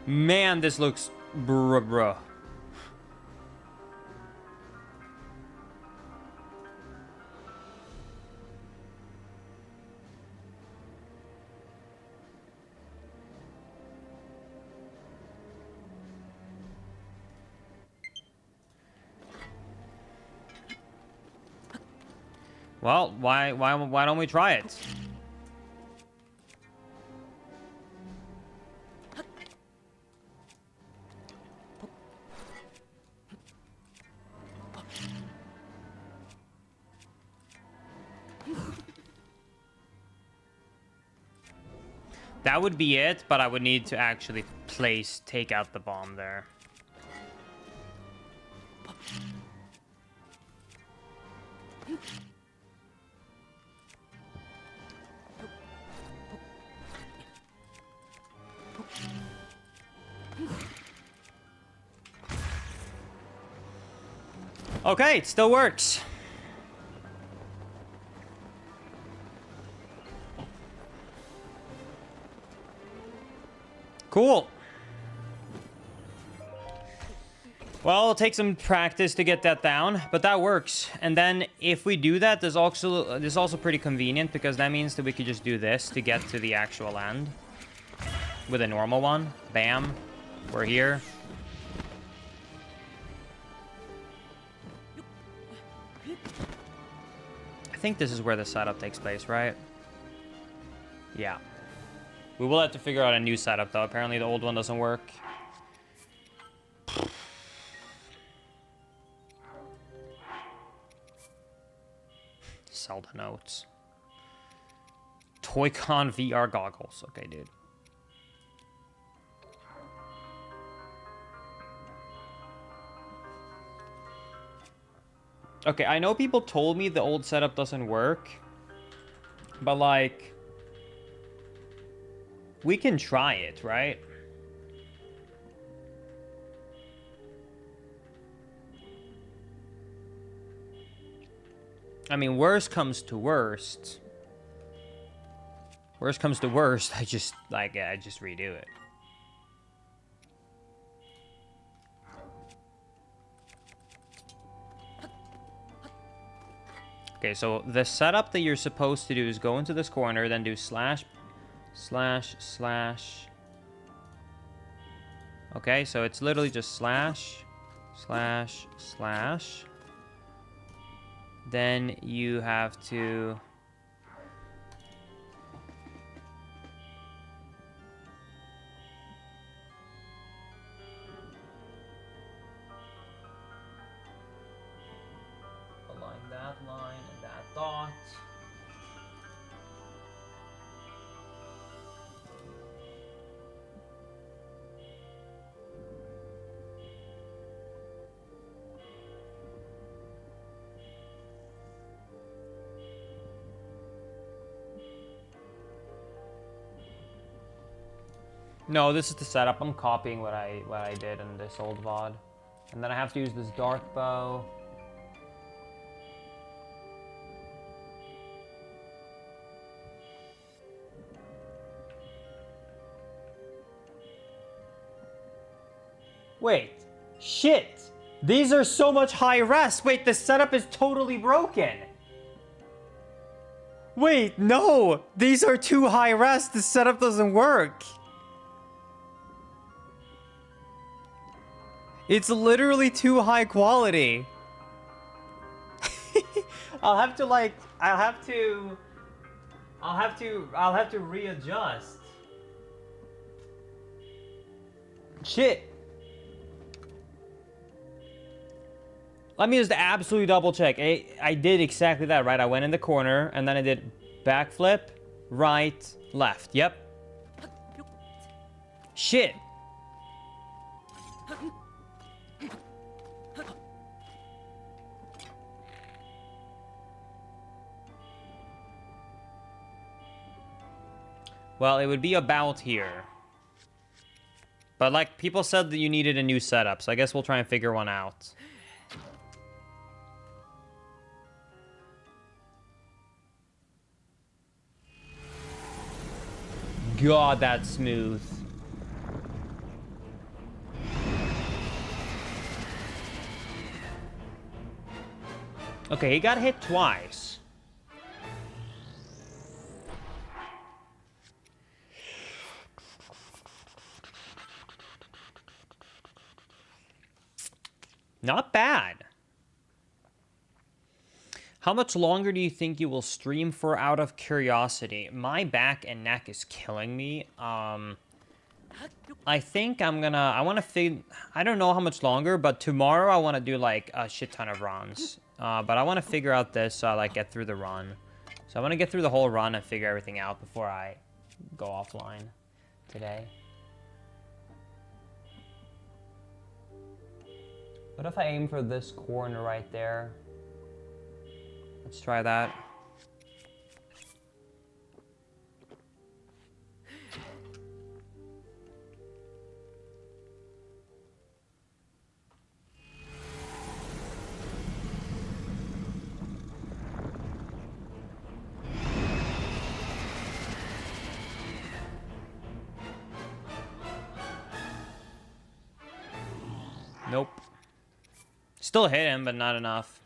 Man, this looks bruh. Well, why don't we try it? That would be it, but I would need to actually take out the bomb there. Okay, it still works. Cool. Well, it'll take some practice to get that down, but that works. And then if we do that, this is also pretty convenient because that means that we could just do this to get to the actual end with a normal one. Bam. We're here. I think this is where the setup takes place, right? Yeah. We will have to figure out a new setup, though. Apparently the old one doesn't work. Zelda notes. Toy-Con VR goggles. Okay, dude. Okay, I know people told me the old setup doesn't work. But, like... we can try it, right? I mean, worst comes to worst. Worst comes to worst, I just redo it. Okay, so the setup that you're supposed to do is go into this corner, then do slash, slash, slash. Okay, so it's literally just slash, slash, slash. Then you have to... align that line and that dot. No, this is the setup. I'm copying what I did in this old VOD. And then I have to use this dark bow. Wait. Shit! These are so much high res. Wait, the setup is totally broken. Wait, no! These are too high res. The setup doesn't work. It's literally too high quality. I'll have to readjust. Shit. Let me just absolutely double check. I did exactly that, right? I went in the corner and then I did backflip, right, left. Yep. Shit. Well, it would be about here. But like people said that you needed a new setup, so I guess we'll try and figure one out. God, that's smooth. Okay, he got hit twice. Not bad. How much longer do you think you will stream for out of curiosity? My back and neck is killing me. I think I want to I don't know how much longer, but tomorrow I want to do like a shit ton of runs. But I want to figure out this so I like get through the run. So I want to get through the whole run and figure everything out before I go offline today. What if I aim for this corner right there? Let's try that. Nope. Still hit him, but not enough.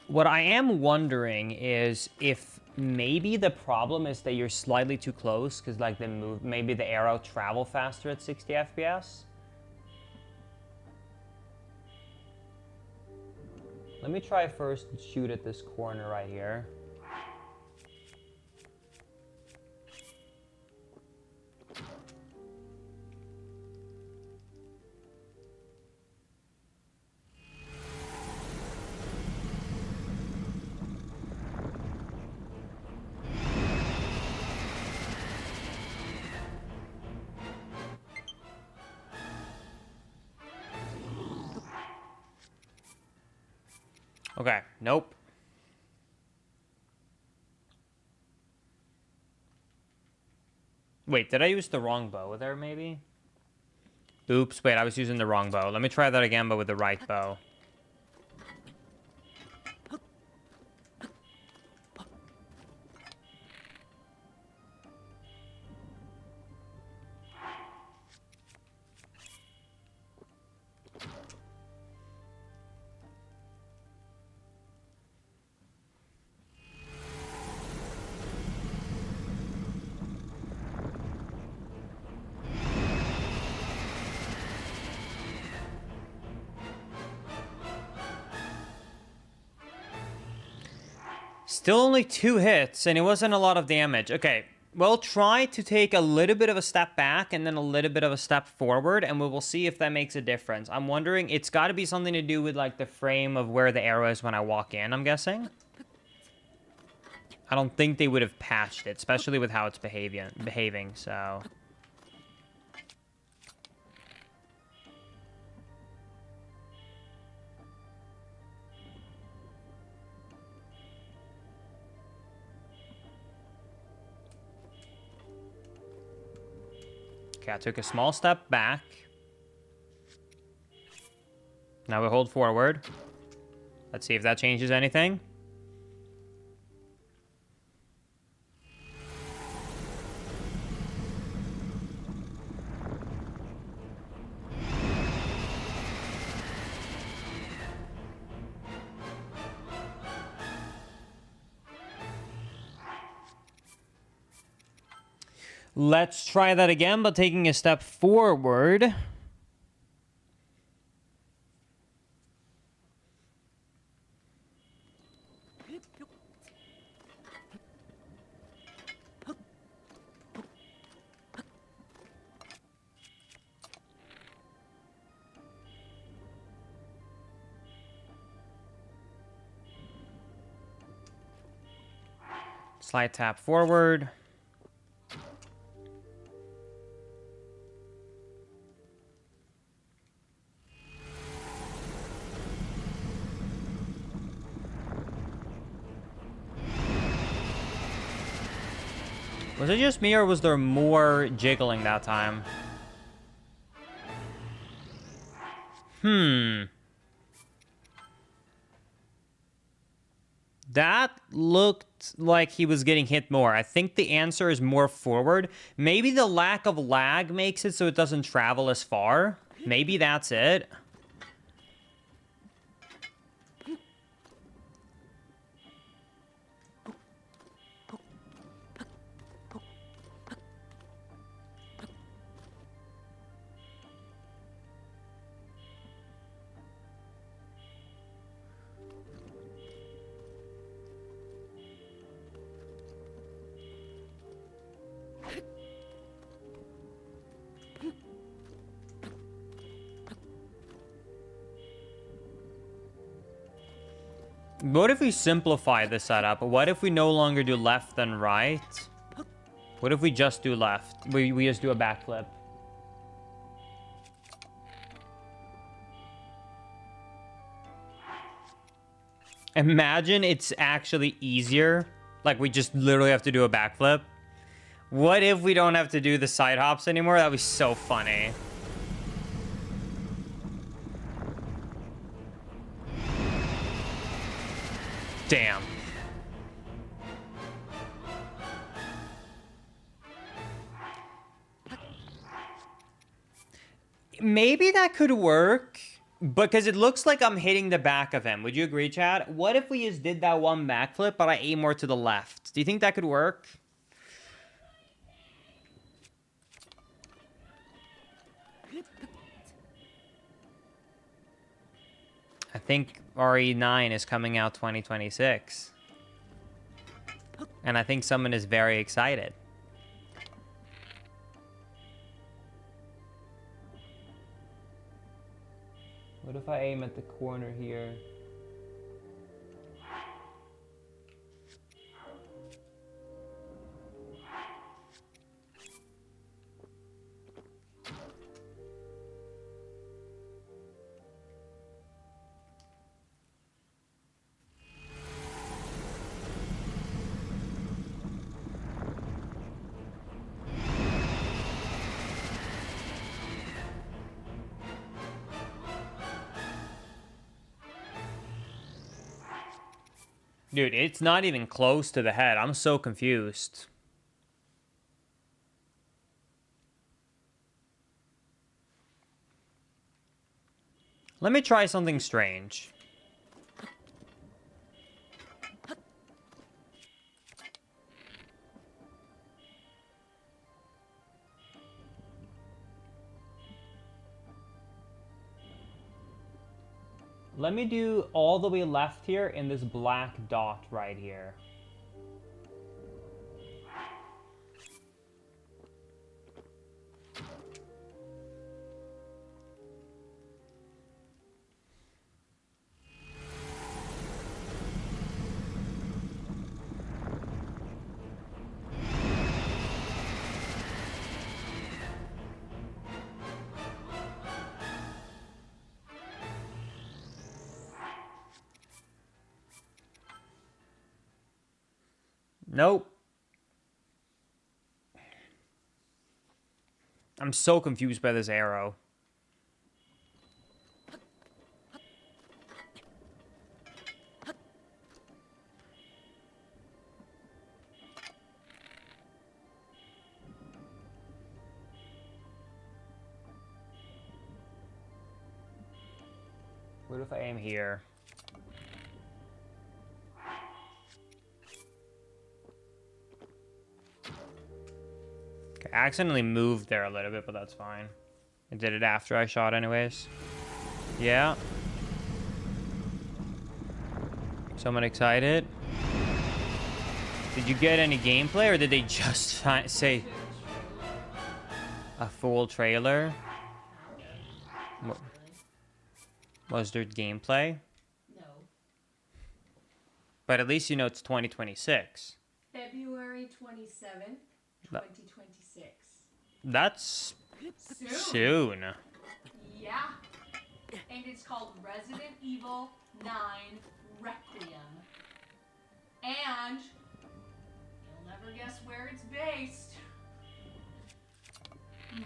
What I am wondering is if maybe the problem is that you're slightly too close, because like maybe the arrow travel faster at 60 FPS. Let me try first to shoot at this corner right here. Okay, nope. Wait, did I use the wrong bow there, maybe? Oops, wait, I was using the wrong bow. Let me try that again, but with the right bow. Still only 2 hits, and it wasn't a lot of damage. Okay, well, try to take a little bit of a step back and then a little bit of a step forward, and we will see if that makes a difference. I'm wondering, it's got to be something to do with, like, the frame of where the arrow is when I walk in, I'm guessing. I don't think they would have patched it, especially with how it's behaving, so... Okay, I took a small step back. Now we hold forward. Let's see if that changes anything. Let's try that again, but taking a step forward. Slide tap forward. Was it just me, or was there more jiggling that time? That looked like he was getting hit more. I think the answer is more forward. Maybe the lack of lag makes it so it doesn't travel as far. Maybe that's it. What if we simplify the setup? What if we no longer do left and right? What if we just do left? We just do a backflip. Imagine it's actually easier. Like, we just literally have to do a backflip. What if we don't have to do the side hops anymore? That'd be so funny. Damn. Maybe that could work, because it looks like I'm hitting the back of him. Would you agree, Chad? What if we just did that one backflip, but I aim more to the left? Do you think that could work? I think RE9 is coming out 2026. And I think someone is very excited. What if I aim at the corner here? Dude, it's not even close to the head. I'm so confused. Let me try something strange. Let me do all the way left here in this black dot right here. Nope. I'm so confused by this arrow. What if I aim here? Okay, I accidentally moved there a little bit, but that's fine. I did it after I shot anyways. Yeah. Someone excited? Did you get any gameplay, or did they just say a full trailer? Was there gameplay? No. But at least you know it's 2026. February 27th, 2026. That's Soon. soon. Yeah. And it's called Resident Evil 9 Requiem. And you'll never guess where it's based.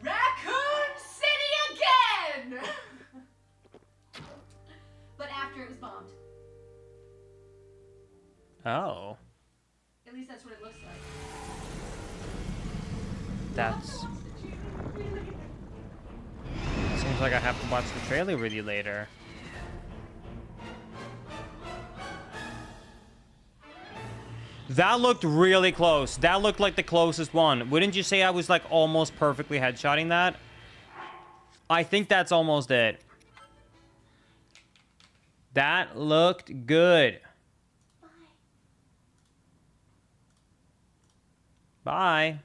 Raccoon City again! But after it was bombed. Oh. At least that's what it looks like. That's... Seems like I have to watch the trailer with you later. That looked really close. That looked like the closest one. Wouldn't you say I was like almost perfectly headshotting that? I think that's almost it. That looked good. Bye.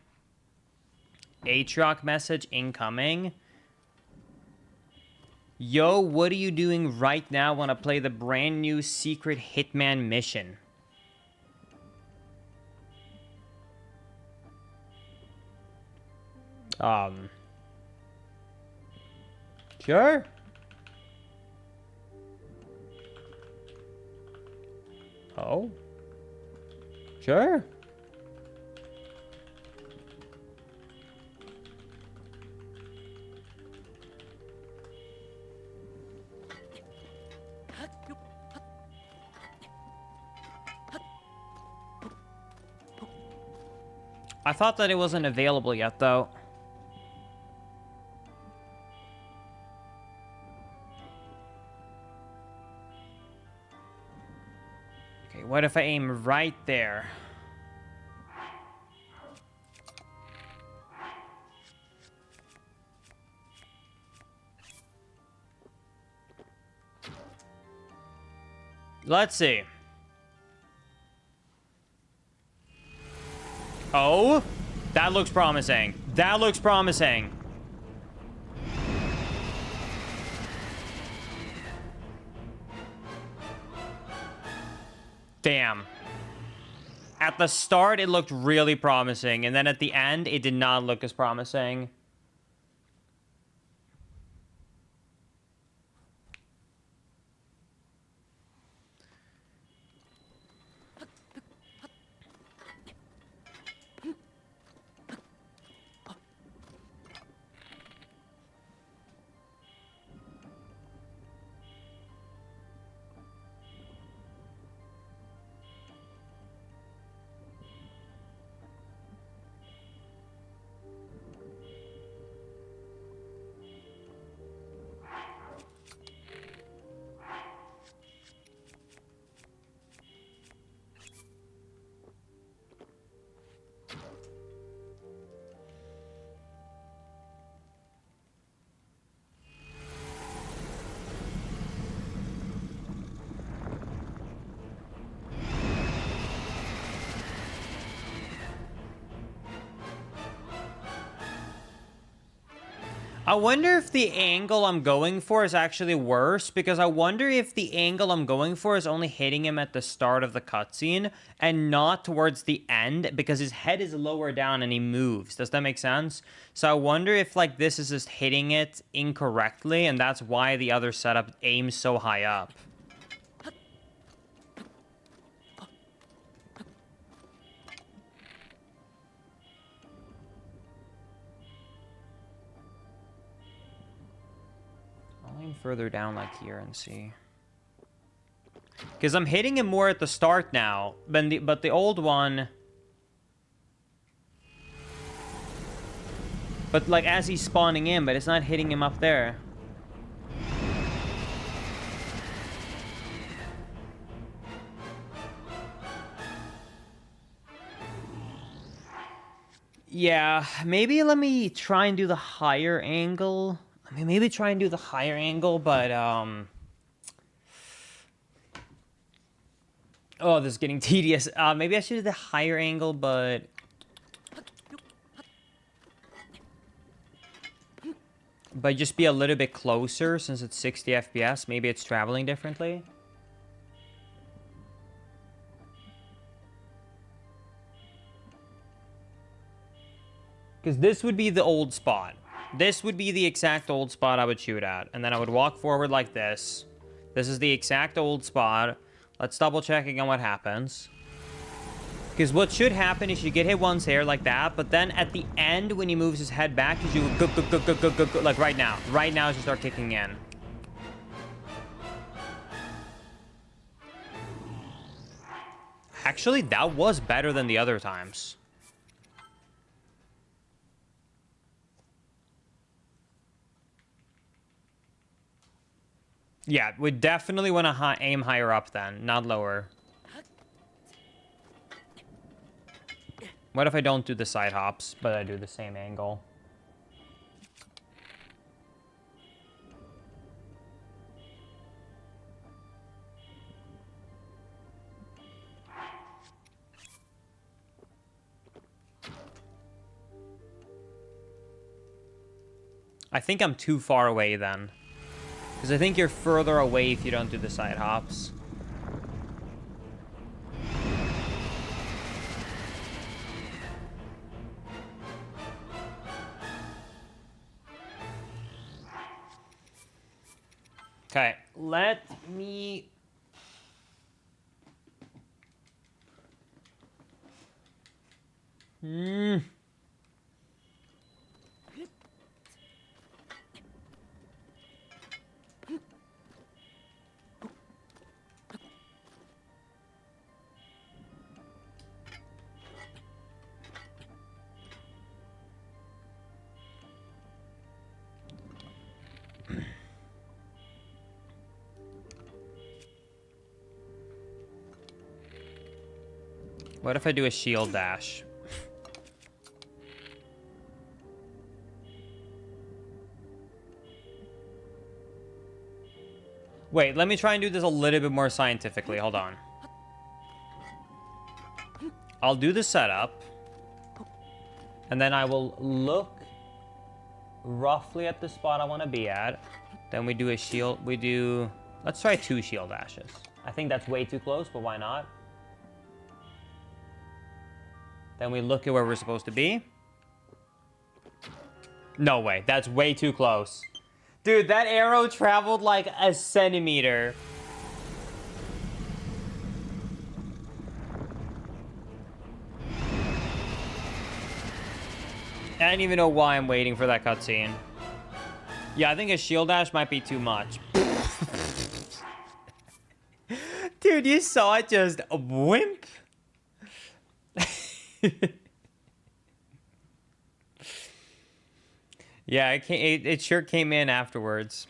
Aatrox message incoming. Yo, what are you doing right now? Want to play the brand new secret Hitman mission? Sure. Oh. Sure. I thought that it wasn't available yet, though. Okay, what if I aim right there? Let's see. Oh, that looks promising. That looks promising. Damn. At the start, it looked really promising, and then at the end, it did not look as promising. I wonder if the angle I'm going for is actually worse, because I wonder if the angle I'm going for is only hitting him at the start of the cutscene and not towards the end, because his head is lower down and he moves. Does that make sense? So I wonder if like this is just hitting it incorrectly, and that's why the other setup aims so high up. further down like here and see. Because I'm hitting him more at the start now, but the old one... But like as he's spawning in, but it's not hitting him up there. Yeah, maybe let me try and do the higher angle. I mean, maybe try and do the higher angle, but, oh, this is getting tedious. Maybe I should do the higher angle, but... But just be a little bit closer since it's 60 FPS. Maybe it's traveling differently. Because this would be the old spot. This would be the exact old spot I would shoot at. And then I would walk forward like this. This is the exact old spot. Let's double check again what happens. Because what should happen is you get hit once here like that, but then at the end when he moves his head back, you go, like right now. Right now as you start kicking in. Actually, that was better than the other times. Yeah, we definitely want to aim higher up then, not lower. What if I don't do the side hops, but I do the same angle? I think I'm too far away then. Because I think you're further away if you don't do the side hops. Okay, let me... What if I do a shield dash? Wait, let me try and do this a little bit more scientifically. Hold on. I'll do the setup. And then I will look roughly at the spot I want to be at. Then we do a shield. We do... Let's try 2 shield dashes. I think that's way too close, but why not? Then we look at where we're supposed to be. No way. That's way too close. Dude, that arrow traveled like a centimeter. I don't even know why I'm waiting for that cutscene. Yeah, I think a shield dash might be too much. Dude, you saw it just wimp. Yeah, it sure came in afterwards.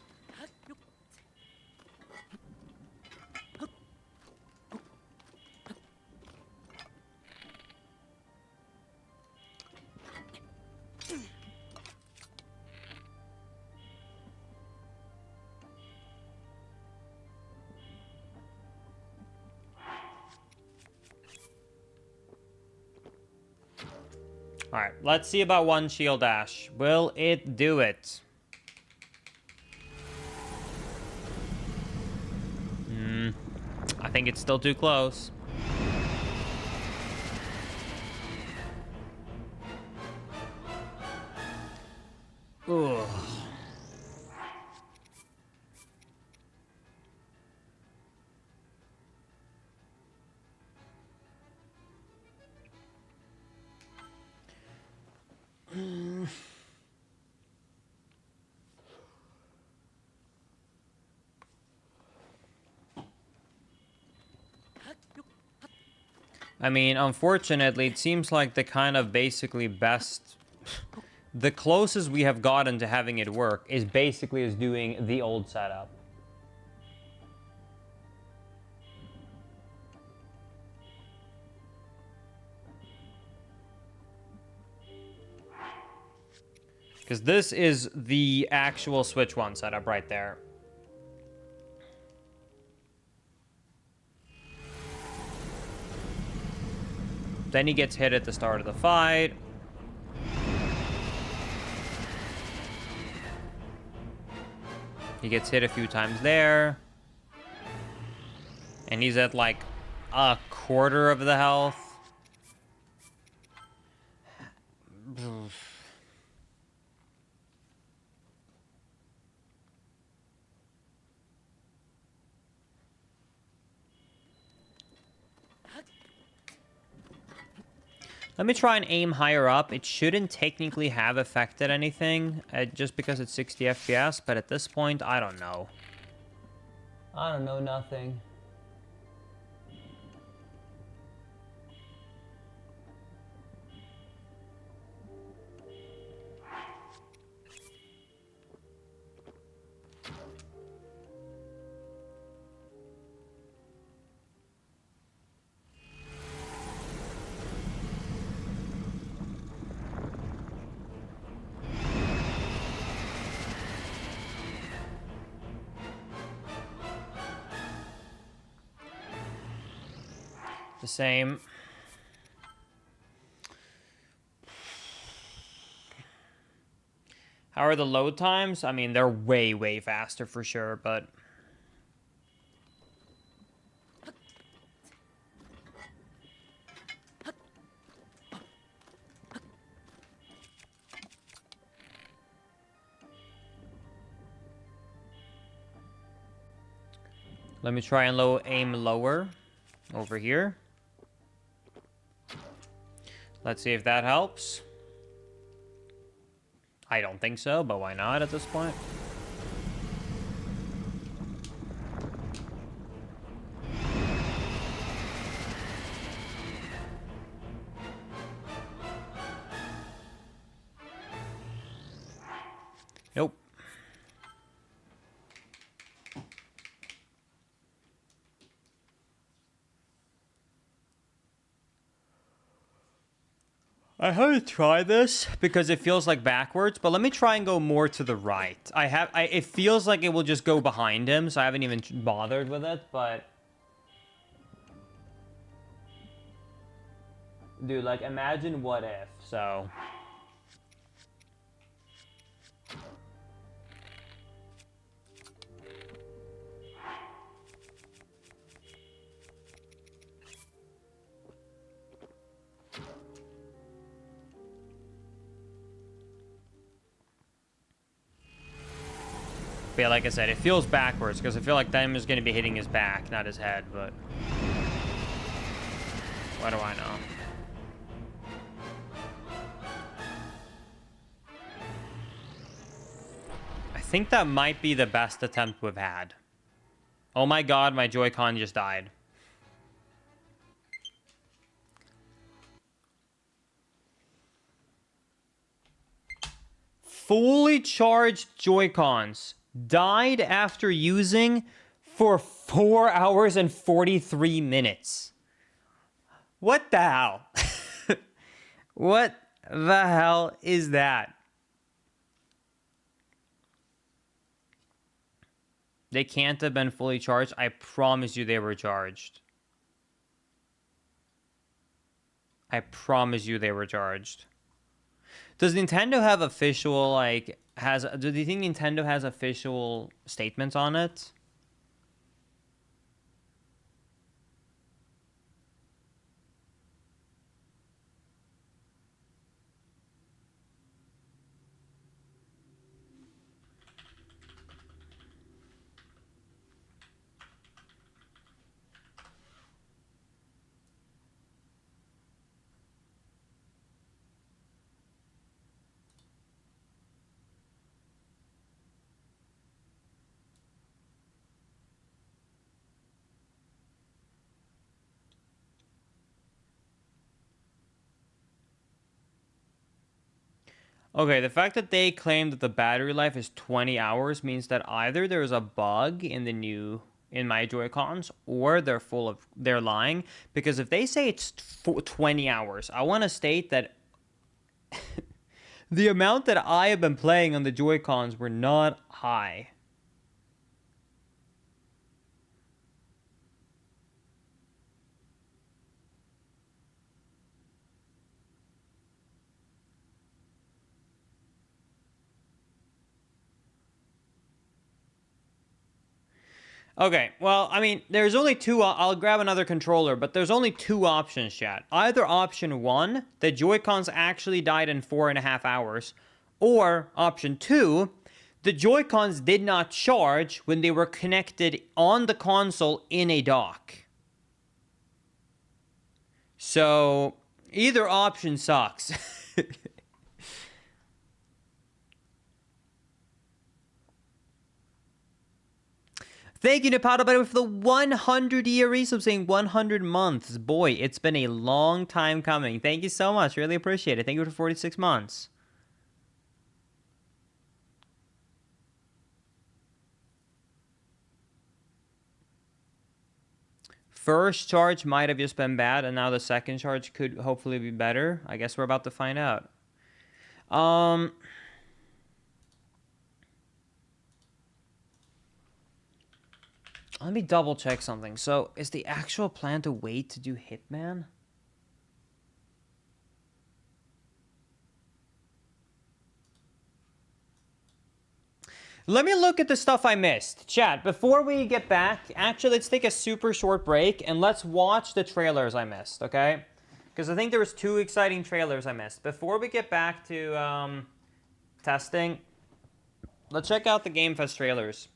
All right, let's see about 1 shield dash. Will it do it? I think it's still too close. Ugh. I mean, unfortunately, it seems like the kind of basically best... The closest we have gotten to having it work is basically as doing the old setup. Because this is the actual Switch 1 setup right there. Then he gets hit at the start of the fight. He gets hit a few times there. And he's at like a quarter of the health. Let me try and aim higher up. It shouldn't technically have affected anything just because it's 60 FPS, but at this point, I don't know. I don't know nothing. The same. How are the load times? I mean, they're way, way faster for sure, but... Let me try and aim lower over here. Let's see if that helps. I don't think so, but why not at this point? Nope. I haven't tried this because it feels like backwards, but let me try and go more to the right. It feels like it will just go behind him, so I haven't even bothered with it, but... Dude, like, imagine what if, so... But yeah, like I said, it feels backwards because I feel like Diamond is going to be hitting his back, not his head, but... What do I know? I think that might be the best attempt we've had. Oh my god, my Joy-Con just died. Fully charged Joy-Cons died after using for 4 hours and 43 minutes. What the hell? What the hell is that? They can't have been fully charged. I promise you they were charged. I promise you they were charged. Does Nintendo have official, like, do you think Nintendo has official statements on it? Okay, the fact that they claim that the battery life is 20 hours means that either there's a bug in my Joy-Cons, or they're lying, because if they say it's 20 hours, I want to state that the amount that I have been playing on the Joy-Cons were not high. Okay, well, I mean, there's only two. I'll grab another controller, but there's only two options, chat. Either option one, the Joy-Cons actually died in 4.5 hours, or option two, the Joy-Cons did not charge when they were connected on the console in a dock. So, either option sucks. Thank you, Nepal, by the way, for the 100-year resub, saying 100 months. Boy, it's been a long time coming. Thank you so much. Really appreciate it. Thank you for 46 months. First charge might have just been bad, and now the second charge could hopefully be better. I guess we're about to find out. Let me double check something. So, is the actual plan to wait to do Hitman? Let me look at the stuff I missed. Chat, before we get back, actually, let's take a super short break and let's watch the trailers I missed, okay? Because I think there was 2 exciting trailers I missed. Before we get back to testing, let's check out the Game Fest trailers.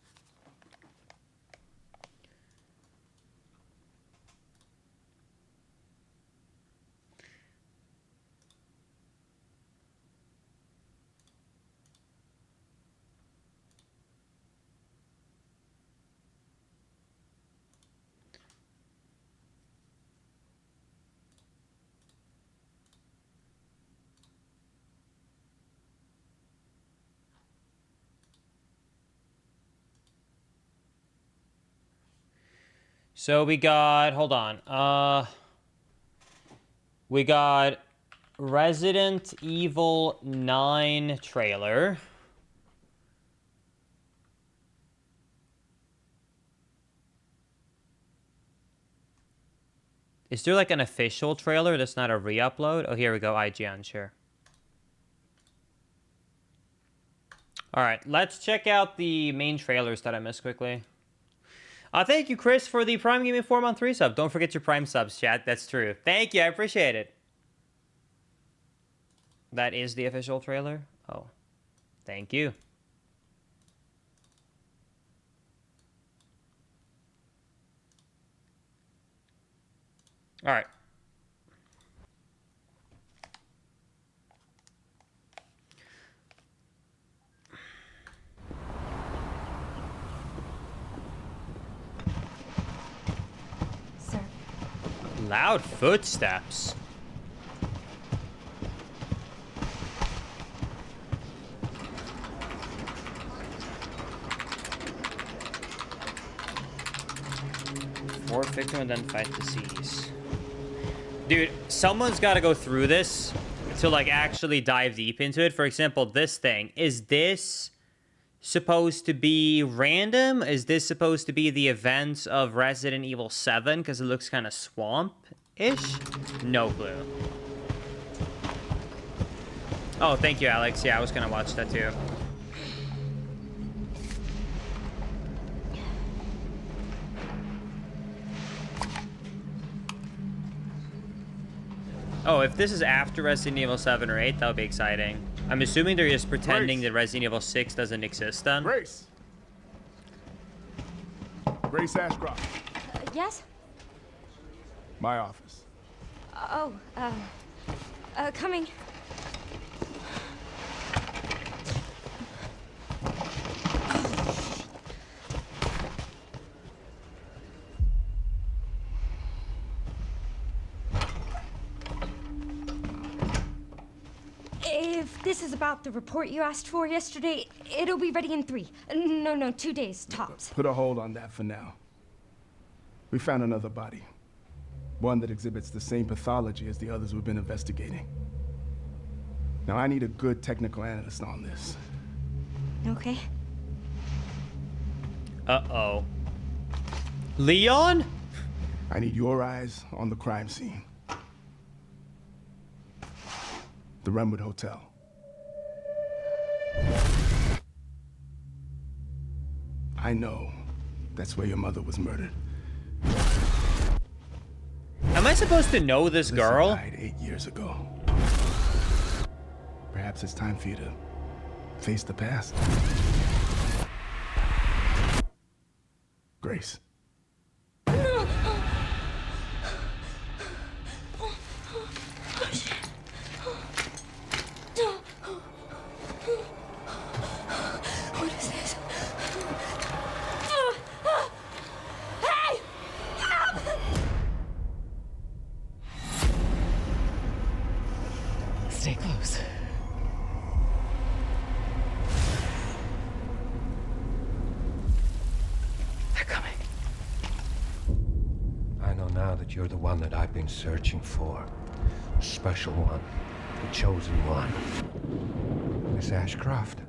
So we got, hold on. We got Resident Evil 9 trailer. Is there like an official trailer that's not a re-upload? Oh, here we go, IGN, sure. All right, let's check out the main trailers that I missed quickly. Thank you, Chris, for the Prime Gaming 4-month resub. Don't forget your Prime subs, chat. That's true. Thank you. I appreciate it. That is the official trailer? Oh. Thank you. All right. Loud footsteps. Four victim and then fight disease. Dude, someone's got to go through this to like actually dive deep into it. For example, this thing. Is this supposed to be random? Is this supposed to be the events of Resident Evil 7? Because it looks kind of swamp-ish? No clue. Oh, thank you, Alex. Yeah, I was going to watch that too. Oh, if this is after Resident Evil 7 or 8, that would be exciting. I'm assuming they're just pretending that Resident Evil 6 doesn't exist then. Grace. Grace Ashcroft. Yes? My office. Oh, coming. If This is about the report you asked for yesterday. It'll be ready in 3. No, 2 days, tops. Put a hold on that for now. We found another body. One that exhibits the same pathology as the others we've been investigating. Now, I need a good technical analyst on this. Okay. Uh-oh. Leon? I need your eyes on the crime scene. The Renwood Hotel. I know that's where your mother was murdered. Am I supposed to know this girl? Died 8 years ago. Perhaps it's time for you to face the past. Grace. What is this? Hey! Help! Stay close. They're coming. I know now that you're the one that I've been searching for. The special one. The chosen one. Miss Ashcroft.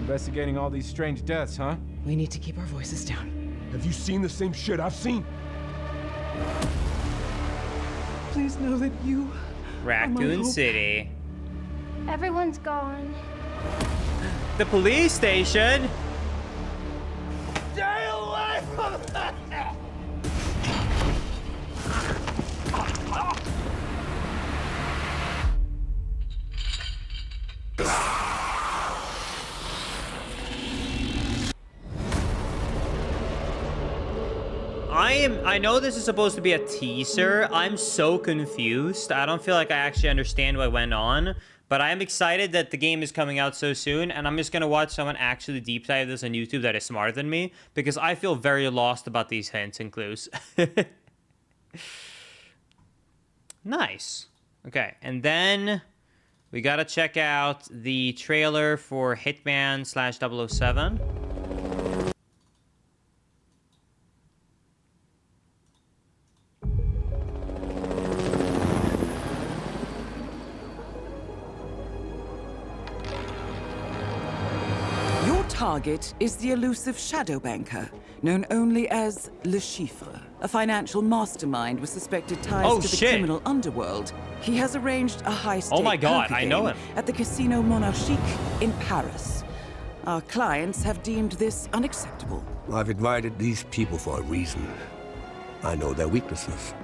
Investigating all these strange deaths, huh? We need to keep our voices down. Have you seen the same shit I've seen? Please know that you Raccoon hope. City. Everyone's gone. The police station? Stay away from that! I know this is supposed to be a teaser. I'm so confused. I don't feel like I actually understand what went on, but I am excited that the game is coming out so soon, and I'm just gonna watch someone actually deep dive this on YouTube that is smarter than me, because I feel very lost about these hints and clues. Nice. Okay, and then we gotta check out the trailer for Hitman/007. Target is the elusive shadow banker, known only as Le Chiffre, a financial mastermind with suspected ties to the criminal underworld. He has arranged a high-stakes Oh my God, poker I know game him. at the Casino Monarchique in Paris. Our clients have deemed this unacceptable. I've invited these people for a reason. I know their weaknesses.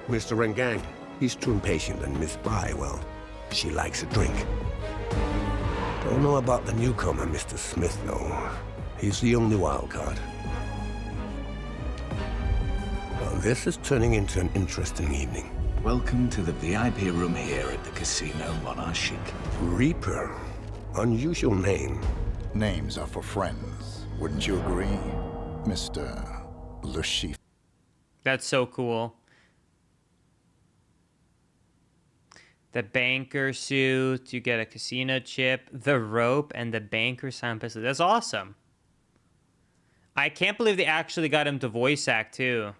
Mr. Rengang, he's too impatient, and Miss Bai, well, she likes a drink. Don't know about the newcomer, Mr. Smith, though. He's the only wild card. Well, this is turning into an interesting evening. Welcome to the VIP room here at the Casino Monarchique. Reaper. Unusual name. Names are for friends, wouldn't you agree, Mr. Le Chiffre? That's so cool. The banker suit, you get a casino chip, the rope, and the banker sound pistol. That's awesome. I can't believe they actually got him to voice act, too.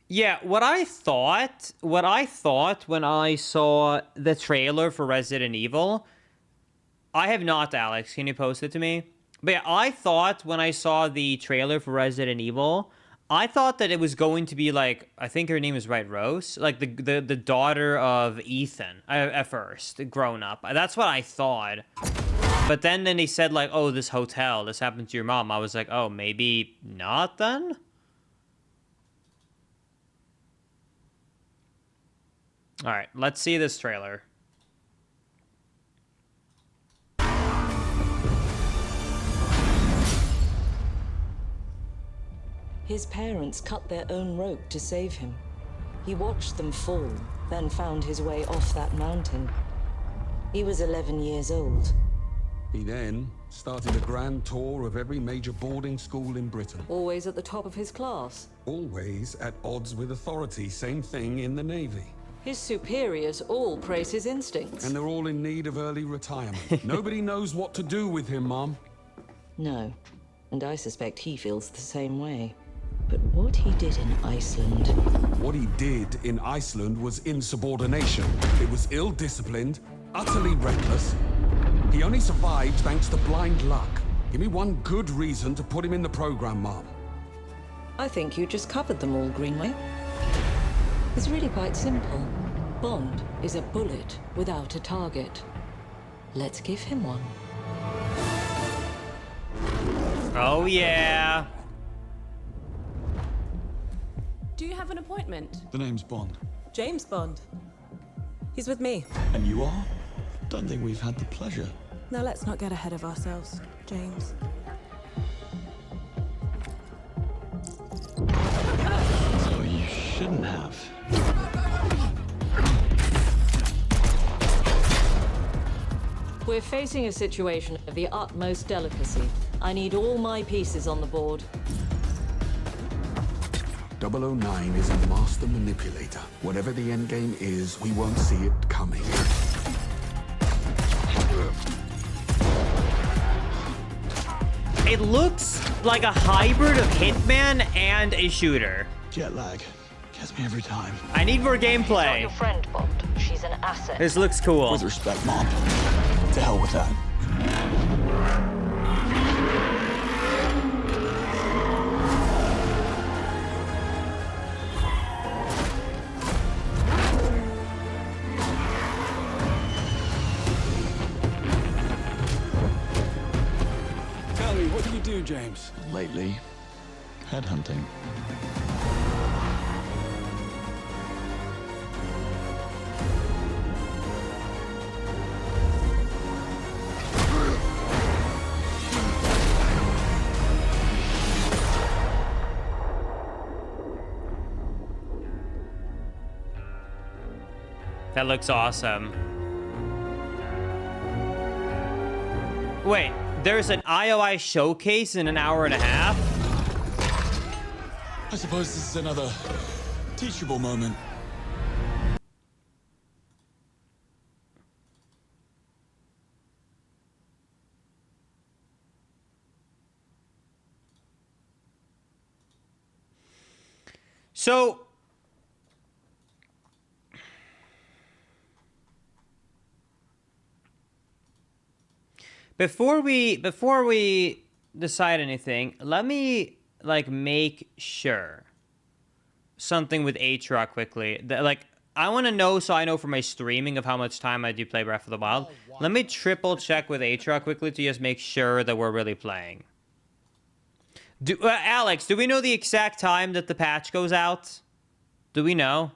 Yeah, what I thought when I saw the trailer for Resident Evil, I have not, Alex, can you post it to me? But yeah, I thought when I saw the trailer for Resident Evil, I thought that it was going to be like, I think her name is right, Rose? Like the daughter of Ethan at first, grown up. That's what I thought. But then they said like, oh, this hotel, this happened to your mom. I was like, oh, maybe not then? All right, let's see this trailer. His parents cut their own rope to save him. He watched them fall, then found his way off that mountain. He was 11 years old. He then started a grand tour of every major boarding school in Britain. Always at the top of his class. Always at odds with authority. Same thing in the Navy. His superiors all praise his instincts. And they're all in need of early retirement. Nobody knows what to do with him, Mom. No. And I suspect he feels the same way. But what he did in Iceland... What he did in Iceland was insubordination. It was ill-disciplined, utterly reckless. He only survived thanks to blind luck. Give me one good reason to put him in the program, Mom. I think you just covered them all, Greenway. It's really quite simple. Bond is a bullet without a target. Let's give him one. Oh, yeah. Do you have an appointment? The name's Bond. James Bond. He's with me. And you are? Don't think we've had the pleasure. Now let's not get ahead of ourselves, James. So you shouldn't have. We're facing a situation of the utmost delicacy. I need all my pieces on the board. 009 is a master manipulator. Whatever the endgame is, we won't see it coming. It looks like a hybrid of Hitman and a shooter. Jet lag. Gets me every time. I need more She's not gameplay. your friend, Bond. She's an asset. This looks cool. With respect, Mom. To hell with that. Tell me, what do you do, James? Lately, headhunting. That looks awesome. Wait, there's an IOI showcase in an hour and a half? I suppose this is another teachable moment. So before we decide anything, let me like make sure something with Atra quickly. Like I want to know so I know for my streaming of how much time I do play Breath of the Wild. Let me triple check with Atra quickly to just make sure that we're really playing. Alex, do we know the exact time that the patch goes out? Do we know?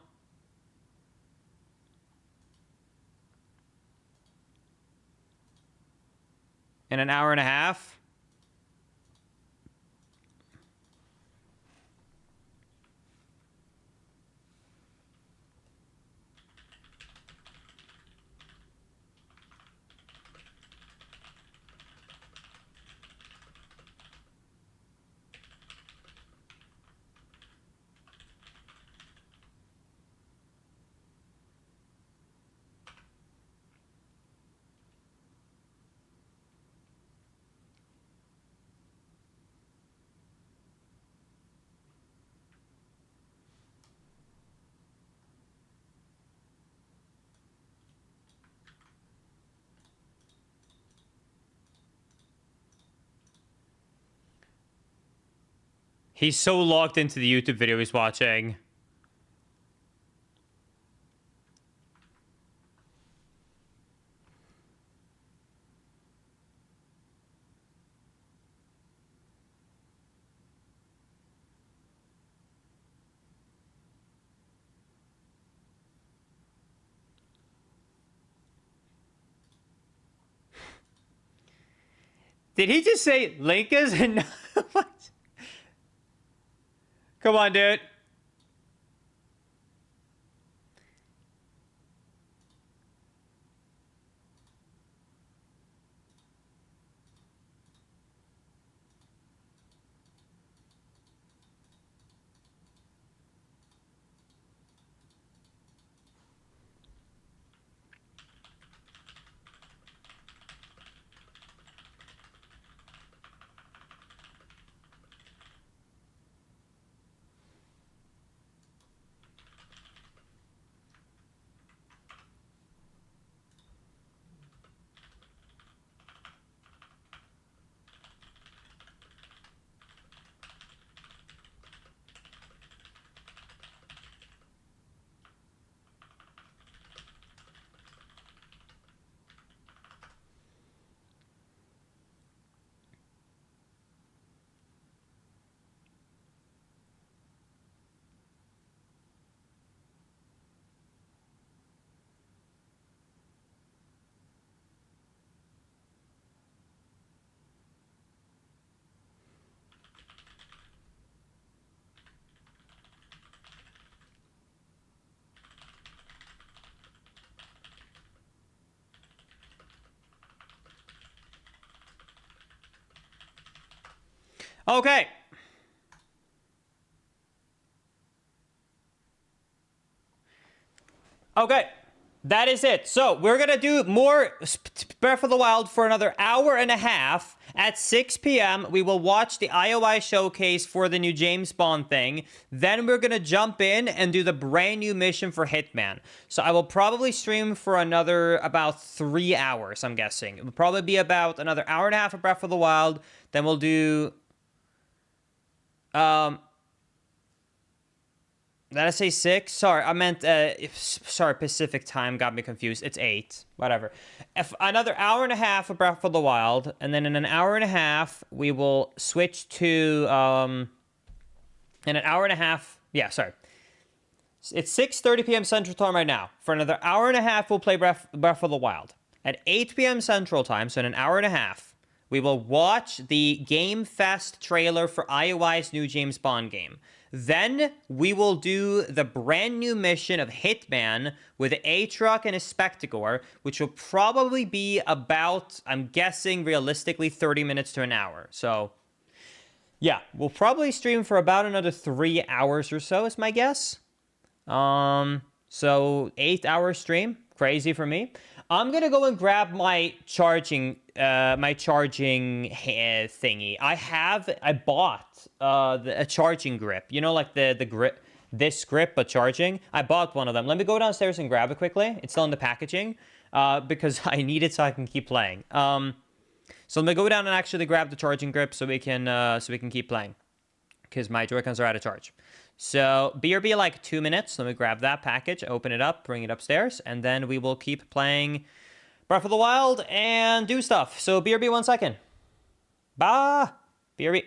In an hour and a half? He's so locked into the YouTube video he's watching. Did he just say Linkas and what? Come on, dude. Okay. Okay. That is it. So we're going to do more Breath of the Wild for another hour and a half. At 6 p.m., we will watch the IOI showcase for the new James Bond thing. Then we're going to jump in and do the brand new mission for Hitman. So I will probably stream for another about 3 hours, I'm guessing. It will probably be about another hour and a half of Breath of the Wild. Then we'll do... Did I say 6? Sorry, I meant, sorry, Pacific time got me confused. It's 8. Whatever. Another hour and a half of Breath of the Wild, and then in an hour and a half, we will switch to, in an hour and a half, yeah, sorry. It's 6:30 p.m. Central Time right now. For another hour and a half, we'll play Breath of the Wild. At 8 p.m. Central Time, so in an hour and a half, we will watch the Game Fest trailer for IOI's new James Bond game. Then we will do the brand new mission of Hitman with A-Truck and a Spectacor, which will probably be about, I'm guessing, realistically, 30 minutes to an hour. So, yeah, we'll probably stream for about another 3 hours or so, is my guess. So 8-hour stream, crazy for me. I'm gonna go and grab my charging thingy. I bought a charging grip. You know, like the grip, this grip, but charging. I bought one of them. Let me go downstairs and grab it quickly. It's still in the packaging, because I need it so I can keep playing. So let me go down and actually grab the charging grip so we can keep playing, because my Joy-Cons are out of charge. So, BRB like 2 minutes. Let me grab that package, open it up, bring it upstairs, and then we will keep playing Breath of the Wild and do stuff. So, BRB 1 second. Bye! BRB.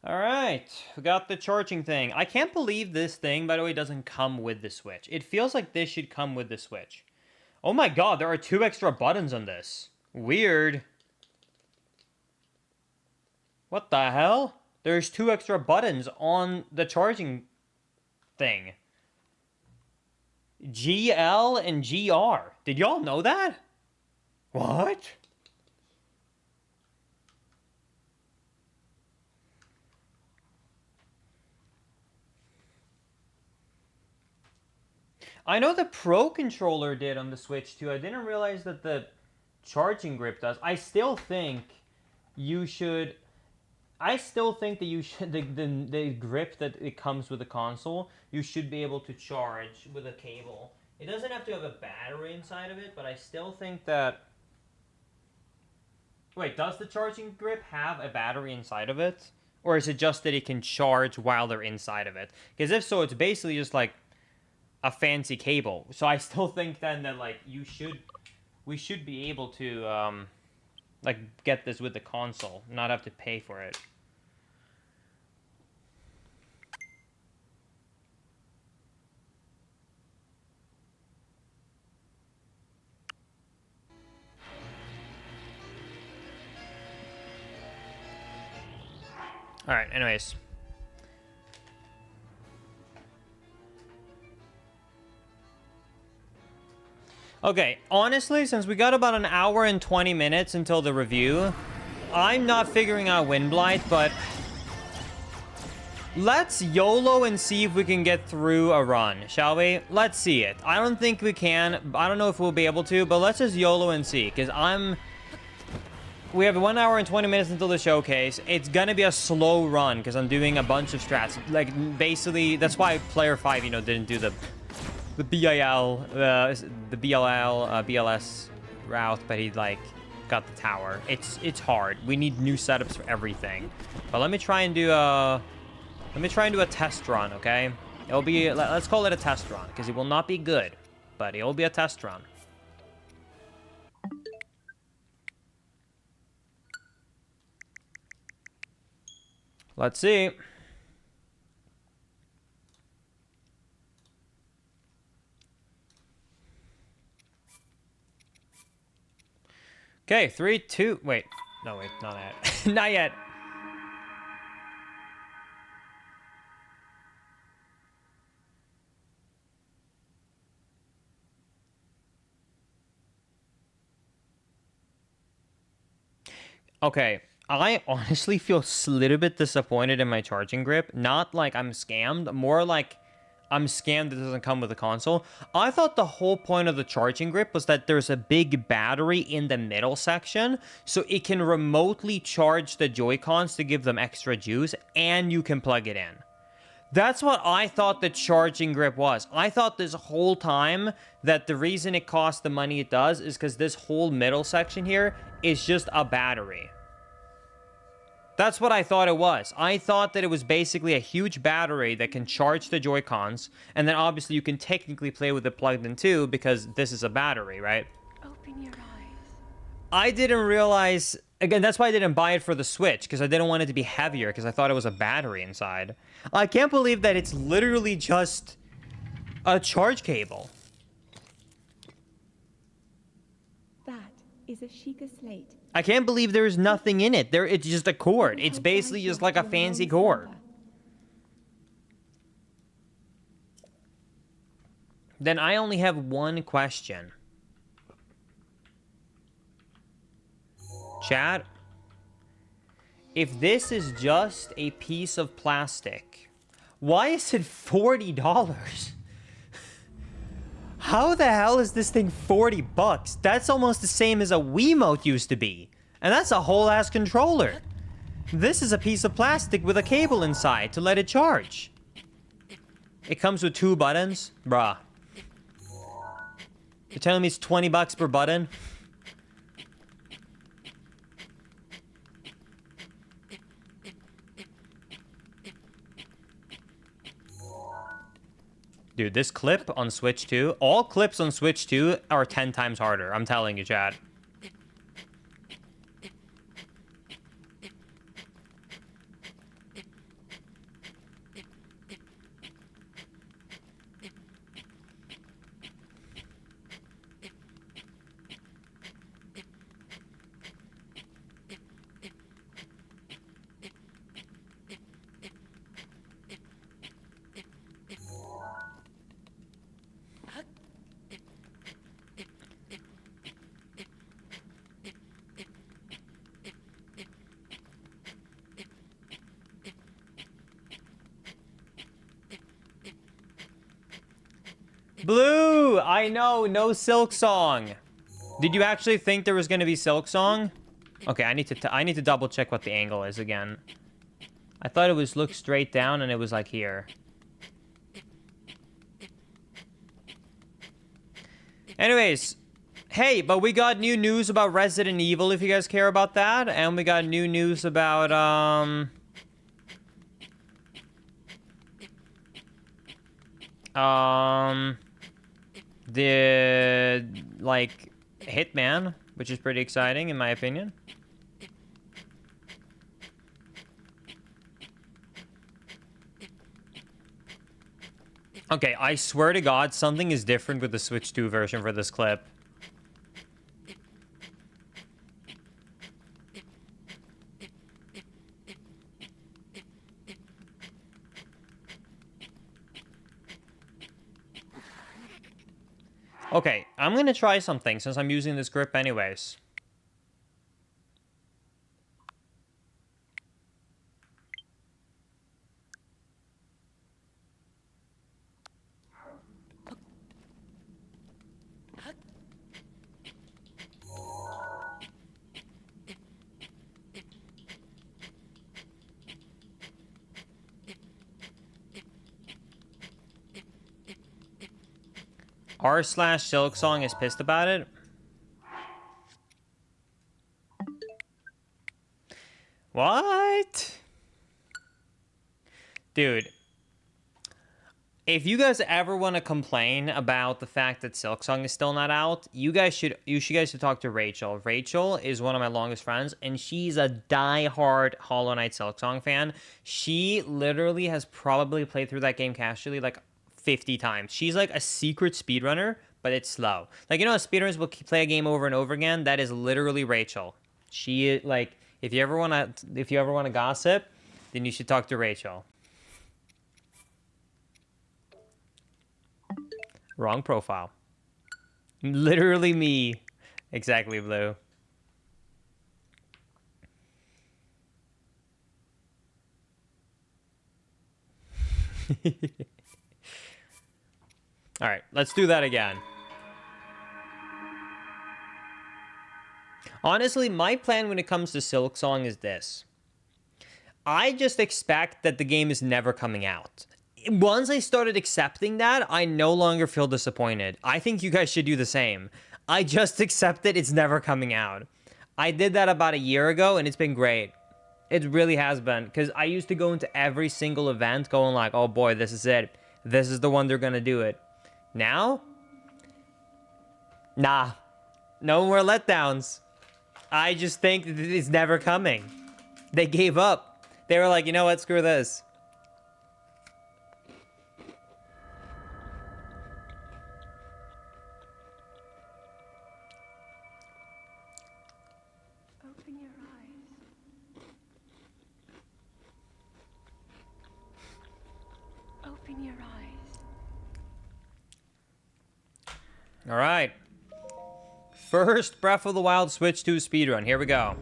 All right, we got the charging thing. I can't believe this thing, by the way, doesn't come with the Switch. It feels like this should come with the Switch. Oh my god, there are 2 extra buttons on this. Weird. What the hell? There's 2 extra buttons on the charging thing. GL and GR. Did y'all know that? What? I know the Pro Controller did on the Switch too. I didn't realize that the charging grip does. I still think you should... the grip that it comes with the console, you should be able to charge with a cable. It doesn't have to have a battery inside of it, but I still think that... Wait, does the charging grip have a battery inside of it? Or is it just that it can charge while they're inside of it? Because if so, it's basically just like a fancy cable. So I still think then that like we should be able to like get this with the console, not have to pay for it. All right, anyways. Okay, honestly, since we got about an hour and 20 minutes until the review, I'm not figuring out Wind Blight, but let's YOLO and see if we can get through a run, shall we? Let's see it. I don't think we can. I don't know if we'll be able to, but let's just YOLO and see, because we have 1 hour and 20 minutes until the showcase. It's gonna be a slow run, because I'm doing a bunch of strats. Like, basically, that's why Player 5, you know, didn't do the BLS route, but he like got the tower. It's hard. We need new setups for everything. But let me try and do a test run, okay? It'll be, let's call it a test run, because it will not be good, but it will be a test run. Let's see. Okay, 3, 2... Wait. No, wait. Not yet. Not yet. Okay. I honestly feel a little bit disappointed in my charging grip. Not like I'm scammed. More like I'm scammed that it doesn't come with a console. I thought the whole point of the charging grip was that there's a big battery in the middle section, so it can remotely charge the Joy-Cons to give them extra juice, and you can plug it in. That's what I thought the charging grip was. I thought this whole time that the reason it costs the money it does is because this whole middle section here is just a battery. That's what I thought it was. I thought that it was basically a huge battery that can charge the Joy-Cons, and then obviously you can technically play with it plugged in too, because this is a battery, right? Open your eyes. I didn't realize... Again, that's why I didn't buy it for the Switch, because I didn't want it to be heavier, because I thought it was a battery inside. I can't believe that it's literally just a charge cable. That is a Sheikah slate. I can't believe there's nothing in it. It's just a cord. It's basically just like a fancy cord. Then I only have one question. Chat, if this is just a piece of plastic, why is it $40? How the hell is this thing 40 bucks? That's almost the same as a Wiimote used to be. And that's a whole ass controller. This is a piece of plastic with a cable inside to let it charge. It comes with 2 buttons? Bruh. You're telling me it's 20 bucks per button? Dude, this clip on Switch 2, all clips on Switch 2 are 10 times harder. I'm telling you, chat. Blue! I know, no Silk Song. Did you actually think there was gonna be Silk Song? Okay, I need to double check what the angle is again. I thought it was look straight down and it was like here. Anyways, hey, but we got new news about Resident Evil if you guys care about that, and we got new news about the like Hitman, which is pretty exciting in my opinion. Okay, I swear to God, something is different with the Switch 2 version for this clip. Okay, I'm gonna try something since I'm using this grip anyways. r/Silksong is pissed about it. What? Dude. If you guys ever want to complain about the fact that Silksong is still not out, you guys should talk to Rachel. Rachel is one of my longest friends, and she's a die-hard Hollow Knight Silksong fan. She literally has probably played through that game casually like 50 times. She's like a secret speedrunner, but it's slow. Like, you know, speedrunners will play a game over and over again. That is literally Rachel. She, like, if you ever want to gossip, then you should talk to Rachel. Wrong profile. Literally me. Exactly, Blue. All right, let's do that again. Honestly, my plan when it comes to Silksong is this. I just expect that the game is never coming out. Once I started accepting that, I no longer feel disappointed. I think you guys should do the same. I just accept that it's never coming out. I did that about a year ago, and it's been great. It really has been, because I used to go into every single event going like, oh boy, this is it. This is the one they're going to do it. Now? Nah. No more letdowns. I just think that it's never coming. They gave up. They were like, you know what, screw this. Open your eyes. Open your eyes. All right. First Breath of the Wild Switch 2 speedrun. Here we go.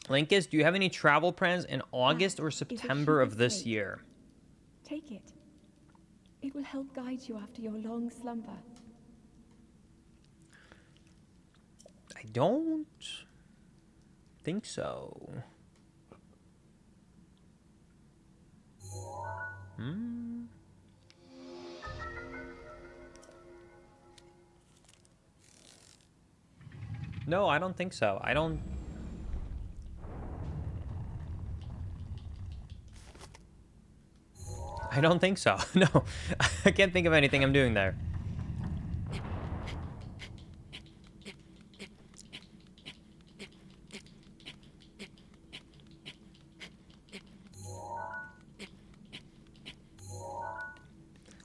Linkus, do you have any travel plans in August or September of this year? Take it. It will help guide you after your long slumber. I don't think so. No, I don't think so. I don't think so. No, I can't think of anything I'm doing there.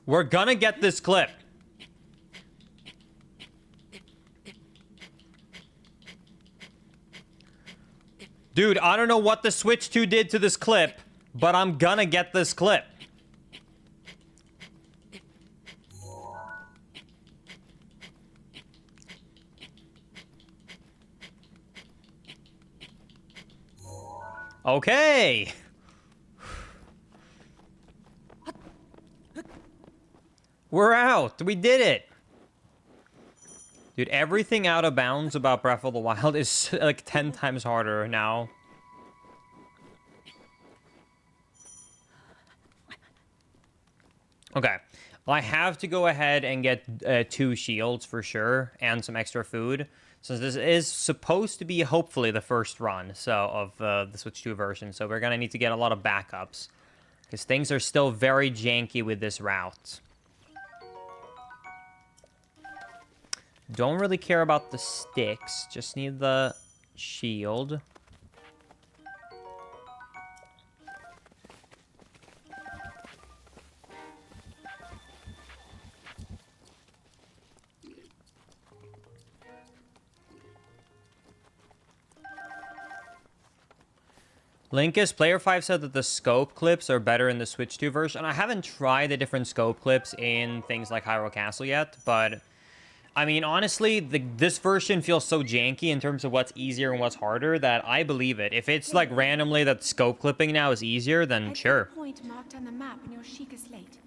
We're gonna get this clip. Dude, I don't know what the Switch 2 did to this clip, but I'm gonna get this clip. Okay. We're out. We did it. Dude, everything out of bounds about Breath of the Wild is like 10 times harder now. Okay. Well, I have to go ahead and get 2 shields for sure and some extra food. Since this is supposed to be hopefully the first run of the Switch 2 version. So we're going to need to get a lot of backups. Because things are still very janky with this route. Don't really care about the sticks. Just need the shield. Linkus, Player 5 said that the scope clips are better in the Switch 2 version. I haven't tried the different scope clips in things like Hyrule Castle yet, but I mean, honestly, this version feels so janky in terms of what's easier and what's harder that I believe it. If it's like randomly that scope clipping now is easier, then sure. Point marked on the map in your Sheikah slate.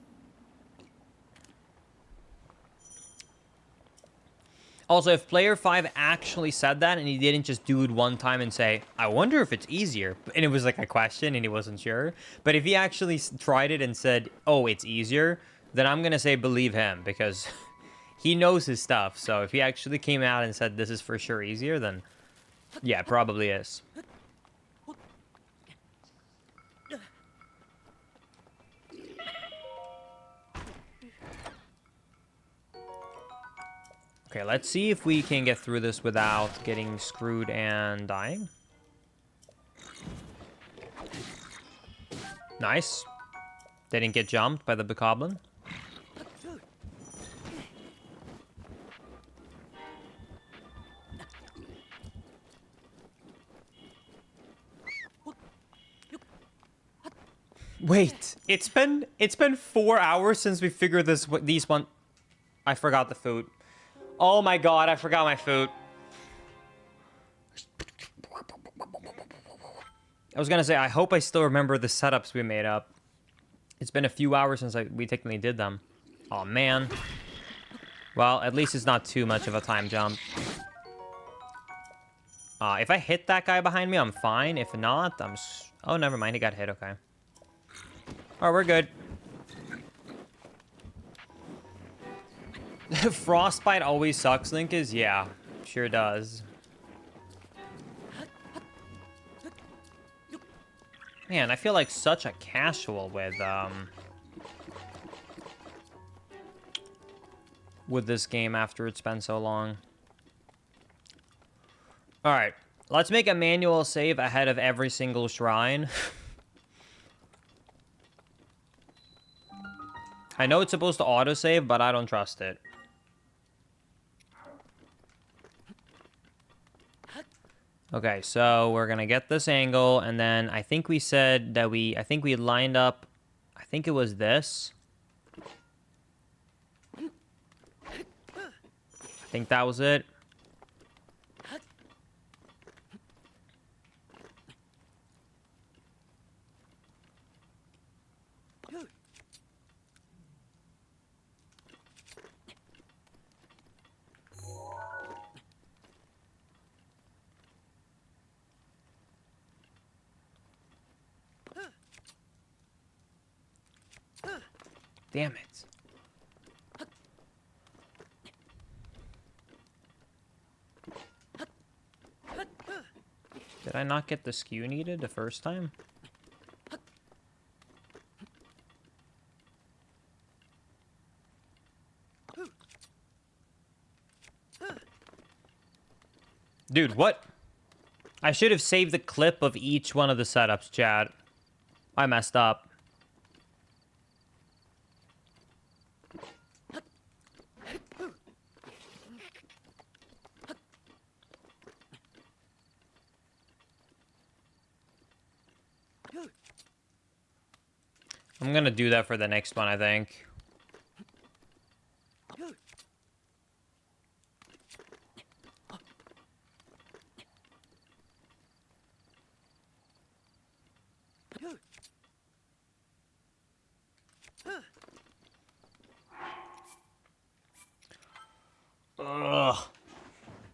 Also, if Player 5 actually said that and he didn't just do it one time and say, I wonder if it's easier, and it was like a question and he wasn't sure, but if he actually tried it and said, oh, it's easier, then I'm going to say believe him because he knows his stuff. So if he actually came out and said this is for sure easier, then yeah, it probably is. Okay, let's see if we can get through this without getting screwed and dying. Nice. Didn't get jumped by the bokoblin. Wait, it's been 4 hours since we figured these one. I forgot the food. Oh my god, I forgot my food. I was gonna say, I hope I still remember the setups we made up. It's been a few hours since we technically did them. Oh man. Well, at least it's not too much of a time jump. If I hit that guy behind me, I'm fine. If not, oh, never mind, he got hit, okay. Alright, we're good. Frostbite always sucks, Linkus? Yeah, sure does. Man, I feel like such a casual with this game after it's been so long. Alright, let's make a manual save ahead of every single shrine. I know it's supposed to autosave, but I don't trust it. Okay, so we're gonna get this angle, and then I think we said that I think we lined up, I think it was this. I think that was it. Damn it. Did I not get the skew needed the first time? Dude, what? I should have saved the clip of each one of the setups, chat. I messed up. I'm gonna do that for the next one, I think.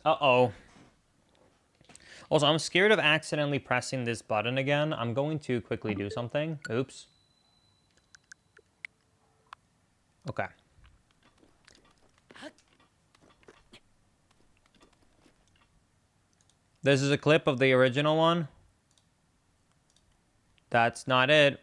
Uh-oh. Also, I'm scared of accidentally pressing this button again. I'm going to quickly do something. Oops. Okay. This is a clip of the original one. That's not it.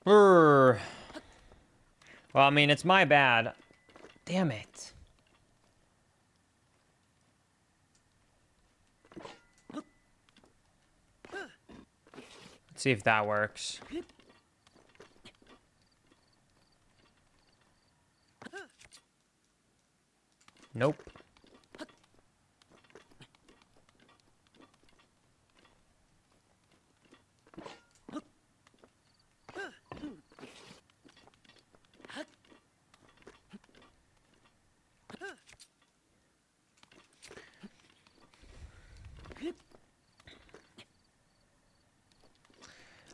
Brr. Well, I mean, it's my bad. Damn it. Let's see if that works. Nope.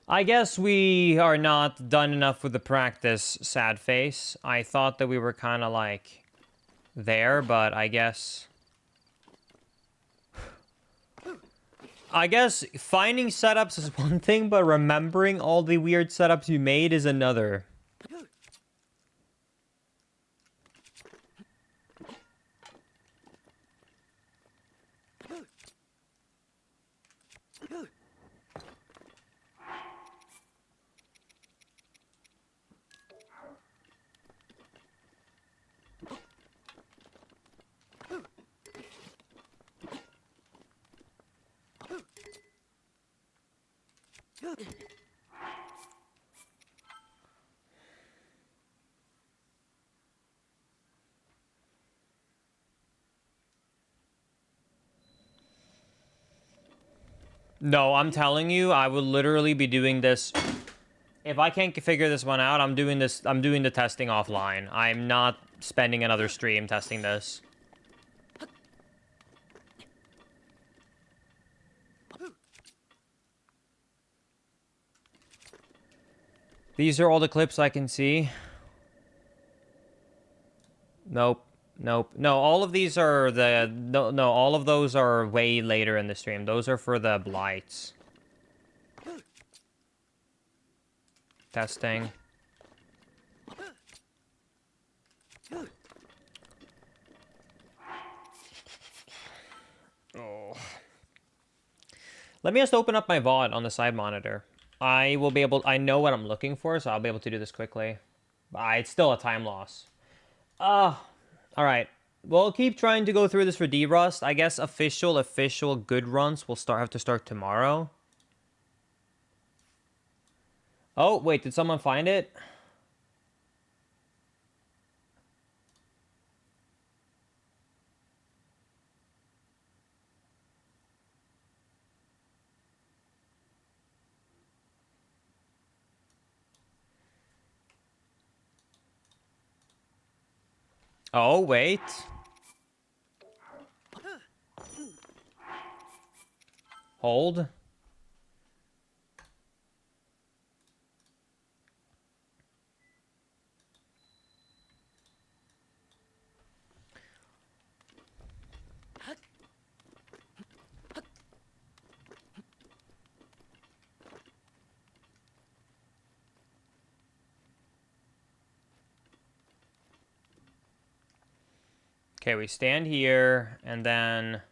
I guess we are not done enough with the practice, sad face. I thought that we were kind of like there, but I guess finding setups is one thing, but remembering all the weird setups you made is another. No, I'm telling you, I would literally be doing this. If I can't figure this one out, I'm doing this. I'm doing the testing offline. I'm not spending another stream testing this. These are all the clips I can see. Nope. Nope. No, all of these are the... No, all of those are way later in the stream. Those are for the blights. Testing. Oh. Let me just open up my VOD on the side monitor. I will be able... I know what I'm looking for, so I'll be able to do this quickly. It's still a time loss. Alright. We'll keep trying to go through this for D-Rust. I guess official good runs will have to start tomorrow. Oh, wait, did someone find it? Oh, wait. Hold. Okay, we stand here, and then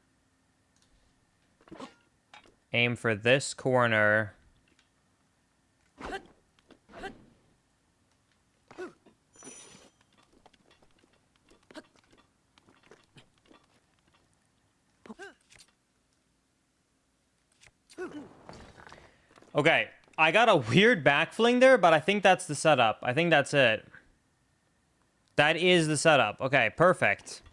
aim for this corner. Okay, I got a weird backfling there, but I think that's the setup. I think that's it. That is the setup. Okay, perfect.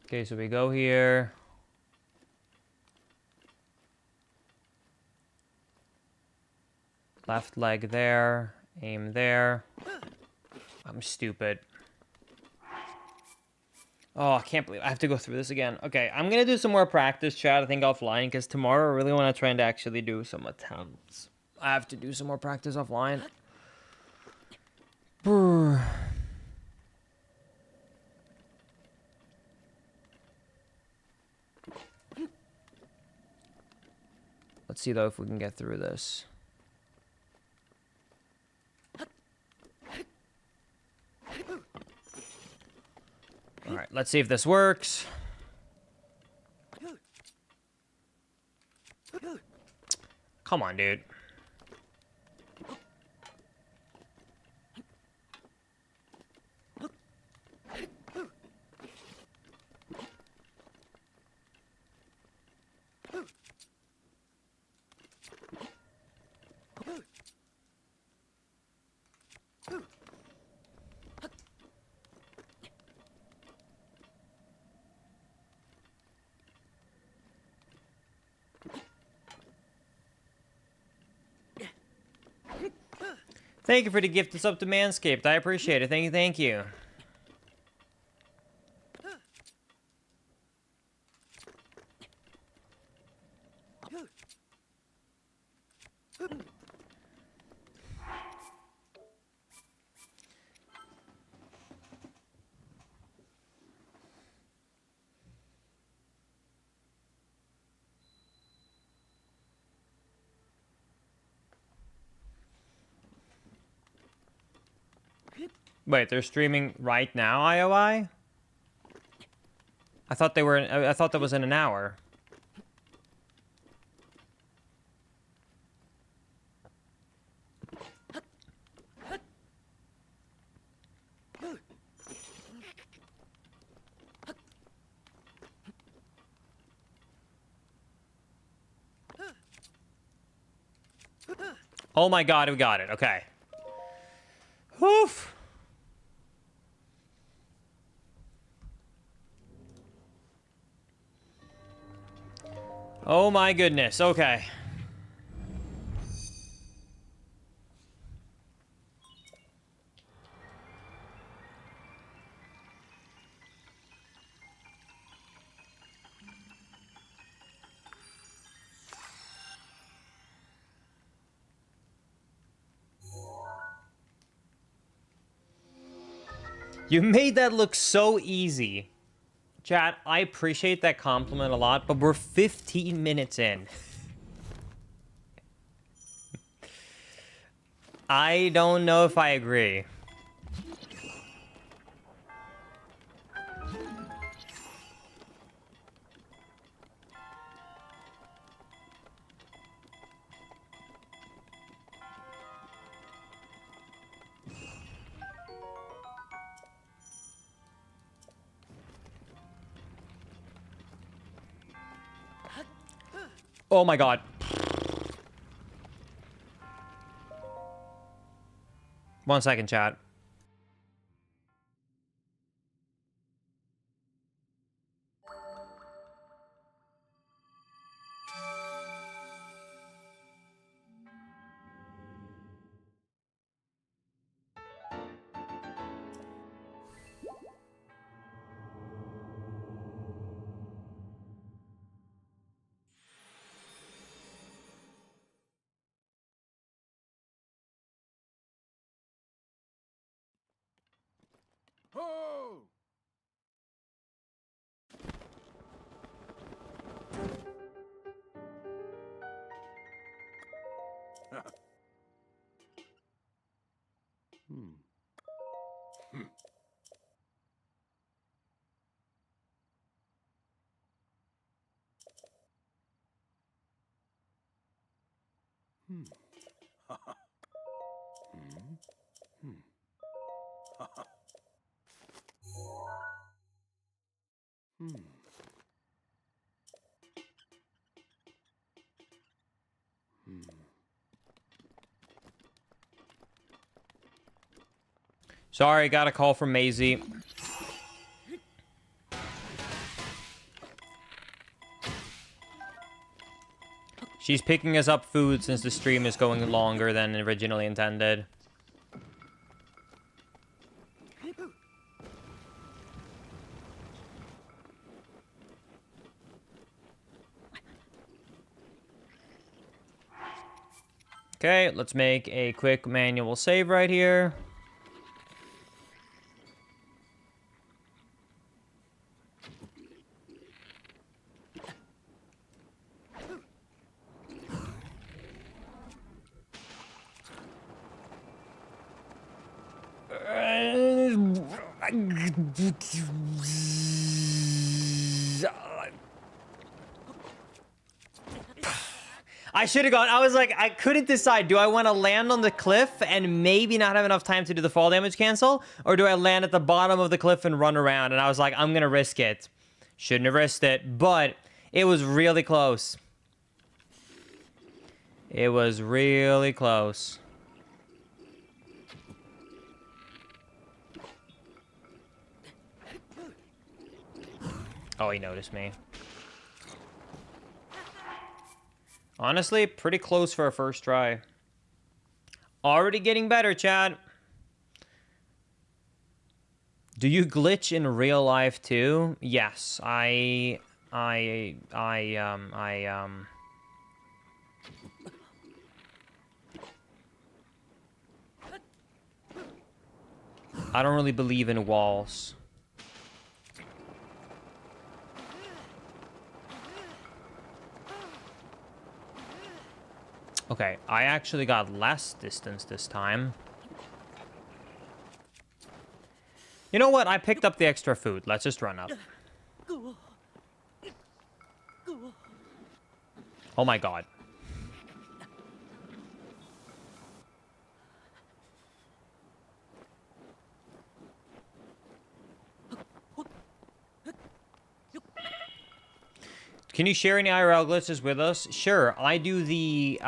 Okay, so we go here. Left leg there. Aim there. I'm stupid. Oh, I can't believe I have to go through this again. Okay, I'm going to do some more practice, chat, I think offline, because tomorrow I really want to try and actually do some attempts. I have to do some more practice offline. Brr. Let's see, though, if we can get through this. All right, let's see if this works. Come on, dude. Thank you for the gift. It's up to Manscaped. I appreciate it. Thank you. Thank you. Wait, they're streaming right now, IOI? I thought they were. I thought that was in an hour. Oh my god, we got it. Okay. Woof. Oh my goodness. Okay. You made that look so easy. Chat, I appreciate that compliment a lot, but we're 15 minutes in. I don't know if I agree. Oh my god. One second, chat. Oh! Sorry, got a call from Maisie. She's picking us up food since the stream is going longer than originally intended. Okay, let's make a quick manual save right here. I should have gone. I was like, I couldn't decide. Do I want to land on the cliff and maybe not have enough time to do the fall damage cancel? Or do I land at the bottom of the cliff and run around? And I was like, I'm going to risk it. Shouldn't have risked it, but it was really close. It was really close. Oh, he noticed me. Honestly, pretty close for a first try. Already getting better, Chad. Do you glitch in real life too? Yes, I don't really believe in walls. Okay, I actually got less distance this time. You know what? I picked up the extra food. Let's just run up. Oh my god. Can you share any IRL glitches with us? Sure. I do the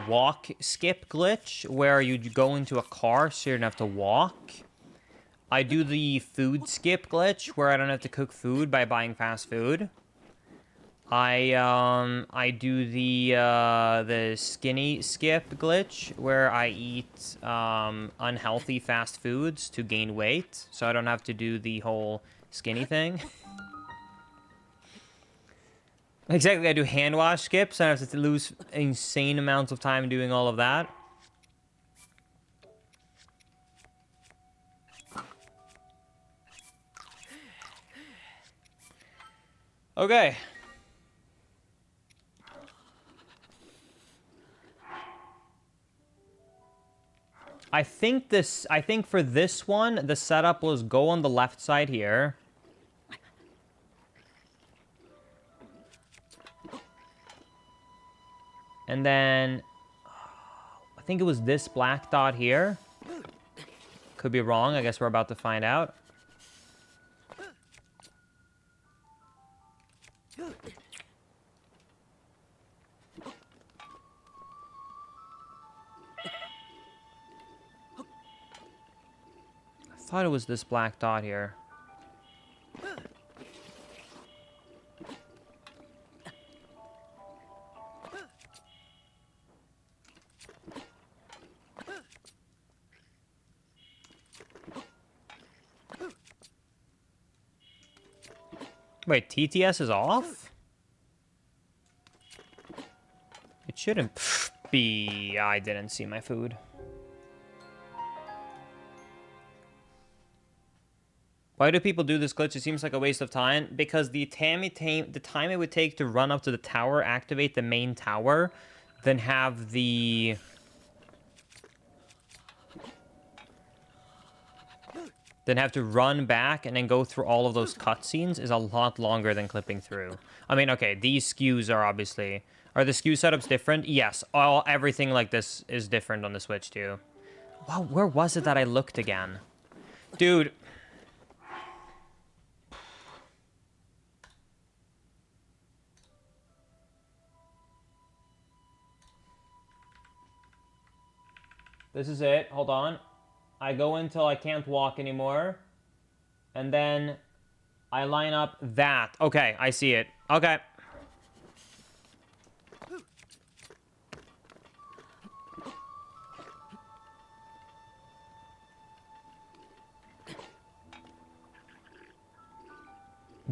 walk skip glitch where you go into a car so you don't have to walk. I do the food skip glitch where I don't have to cook food by buying fast food. I do the skinny skip glitch where I eat unhealthy fast foods to gain weight, so I don't have to do the whole skinny thing. Exactly, I do hand wash skips. I have to lose insane amounts of time doing all of that. Okay. I think for this one, the setup was go on the left side here. And then, I think it was this black dot here. Could be wrong. I guess we're about to find out. I thought it was this black dot here. Wait, TTS is off? It shouldn't be. I didn't see my food. Why do people do this glitch? It seems like a waste of time. Because the time it would take to run up to the tower, activate the main tower, then have the... then have to run back and then go through all of those cutscenes is a lot longer than clipping through. I mean, okay, these SKUs are obviously... Are the SKU setups different? Yes, everything like this is different on the Switch too. Wow, where was it that I looked again? Dude. This is it. Hold on. I go until I can't walk anymore. And then I line up that. Okay, I see it. Okay.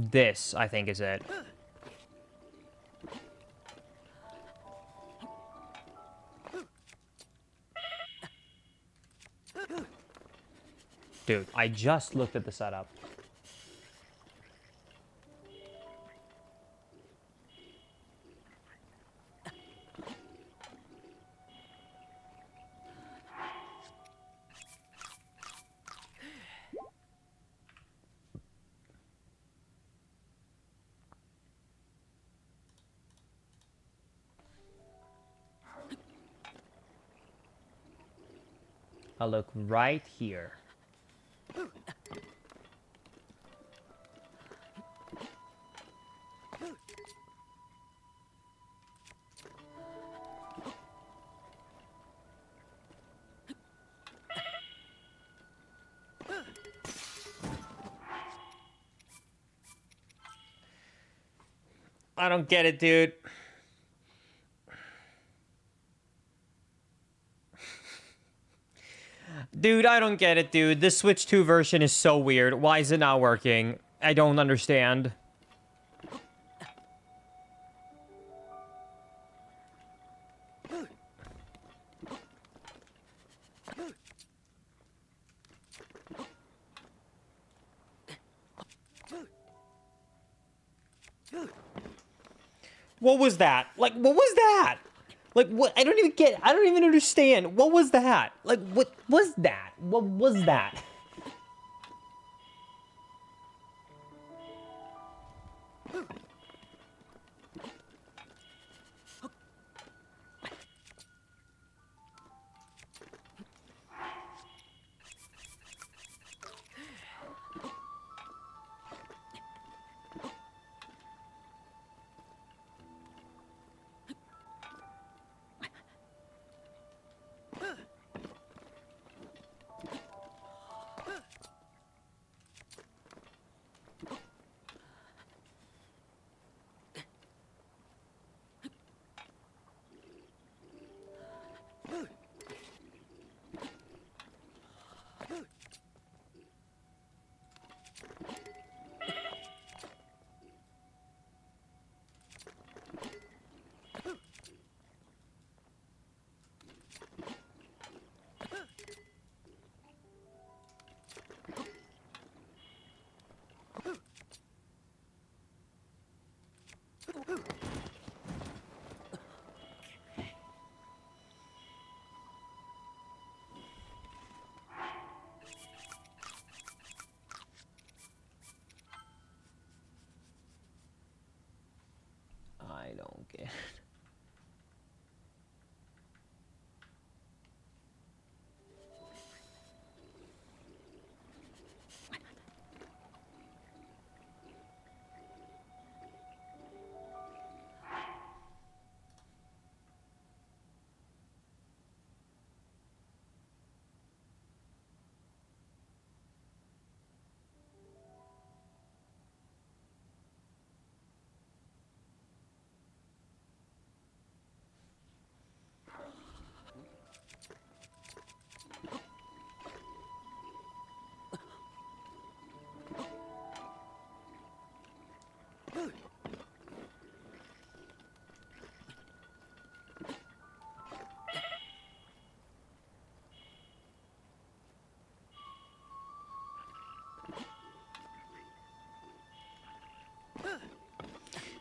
This, I think, is it. Dude, I just looked at the setup. I'll look right here. I don't get it, dude. Dude, I don't get it, dude. This Switch 2 version is so weird. Why is it not working? I don't understand. What was that? Like, what was that? Like, what? I don't even get, I don't even understand. What was that? Like, what was that? What was that? I don't get it.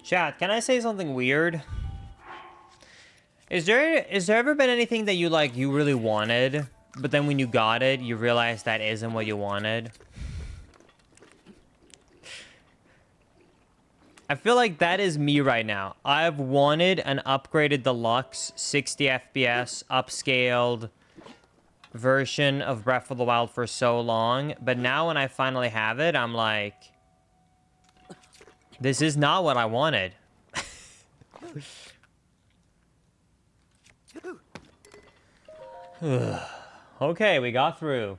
Chat, can I say something weird? Is there ever been anything that you really wanted, but then when you got it, you realized that isn't what you wanted? I feel like that is me right now. I've wanted an upgraded deluxe 60 FPS upscaled version of Breath of the Wild for so long, but now when I finally have it, I'm like, this is not what I wanted. Okay, we got through.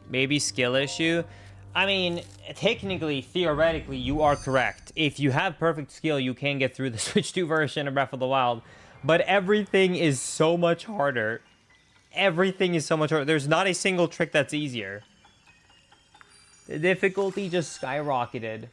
Maybe skill issue. I mean, technically, theoretically, you are correct. If you have perfect skill, you can get through the Switch 2 version of Breath of the Wild. But everything is so much harder. Everything is so much harder. There's not a single trick that's easier. The difficulty just skyrocketed.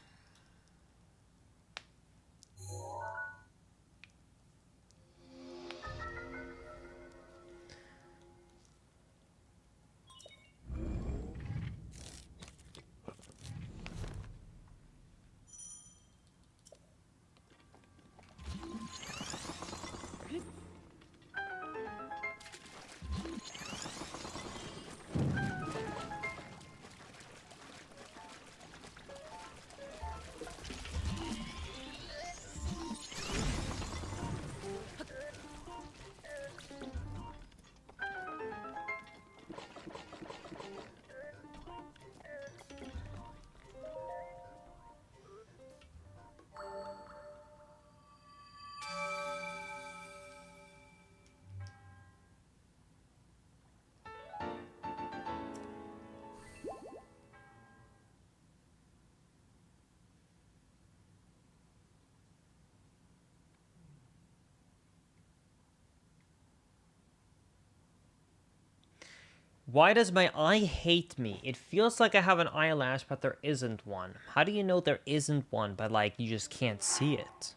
Why does my eye hate me? It feels like I have an eyelash, but there isn't one. How do you know there isn't one, but like you just can't see it?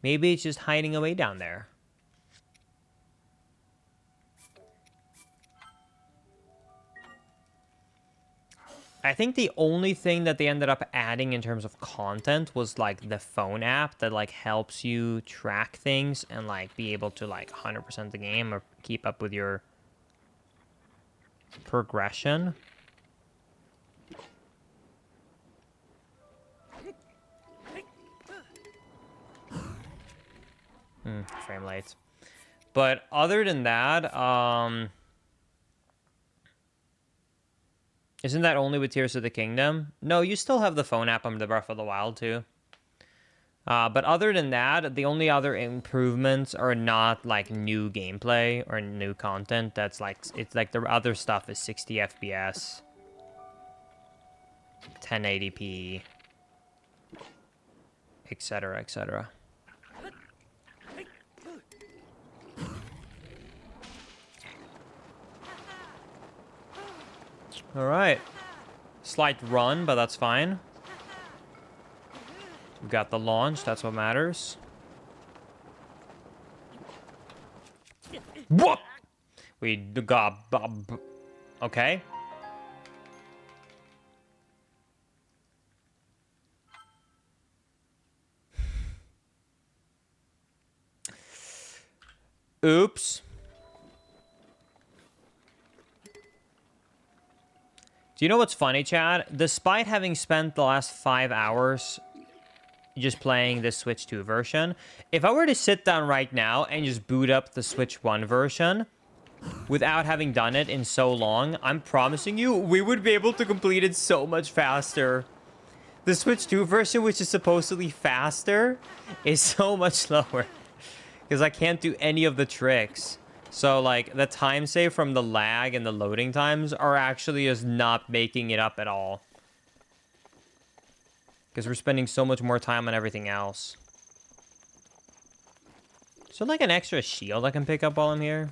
Maybe it's just hiding away down there. I think the only thing that they ended up adding in terms of content was like the phone app that like helps you track things and like be able to like 100% the game or keep up with your progression. Frame rates. But other than that, isn't that only with Tears of the Kingdom? No, you still have the phone app on the Breath of the Wild too. But other than that, the only other improvements are not like new gameplay or new content. That's like, it's like the other stuff is 60 FPS, 1080p, etc., etc. All right, slight run, but that's fine. We got the launch, that's what matters. Whoop! We got... Okay. Oops. Do you know what's funny, Chad? Despite having spent the last 5 hours just playing the Switch 2 version, if I were to sit down right now and just boot up the Switch 1 version without having done it in so long, I'm promising you, we would be able to complete it so much faster. The Switch 2 version, which is supposedly faster, is so much slower because I can't do any of the tricks. So, like, the time save from the lag and the loading times are actually just not making it up at all. Because we're spending so much more time on everything else. So, like, an extra shield I can pick up while I'm here?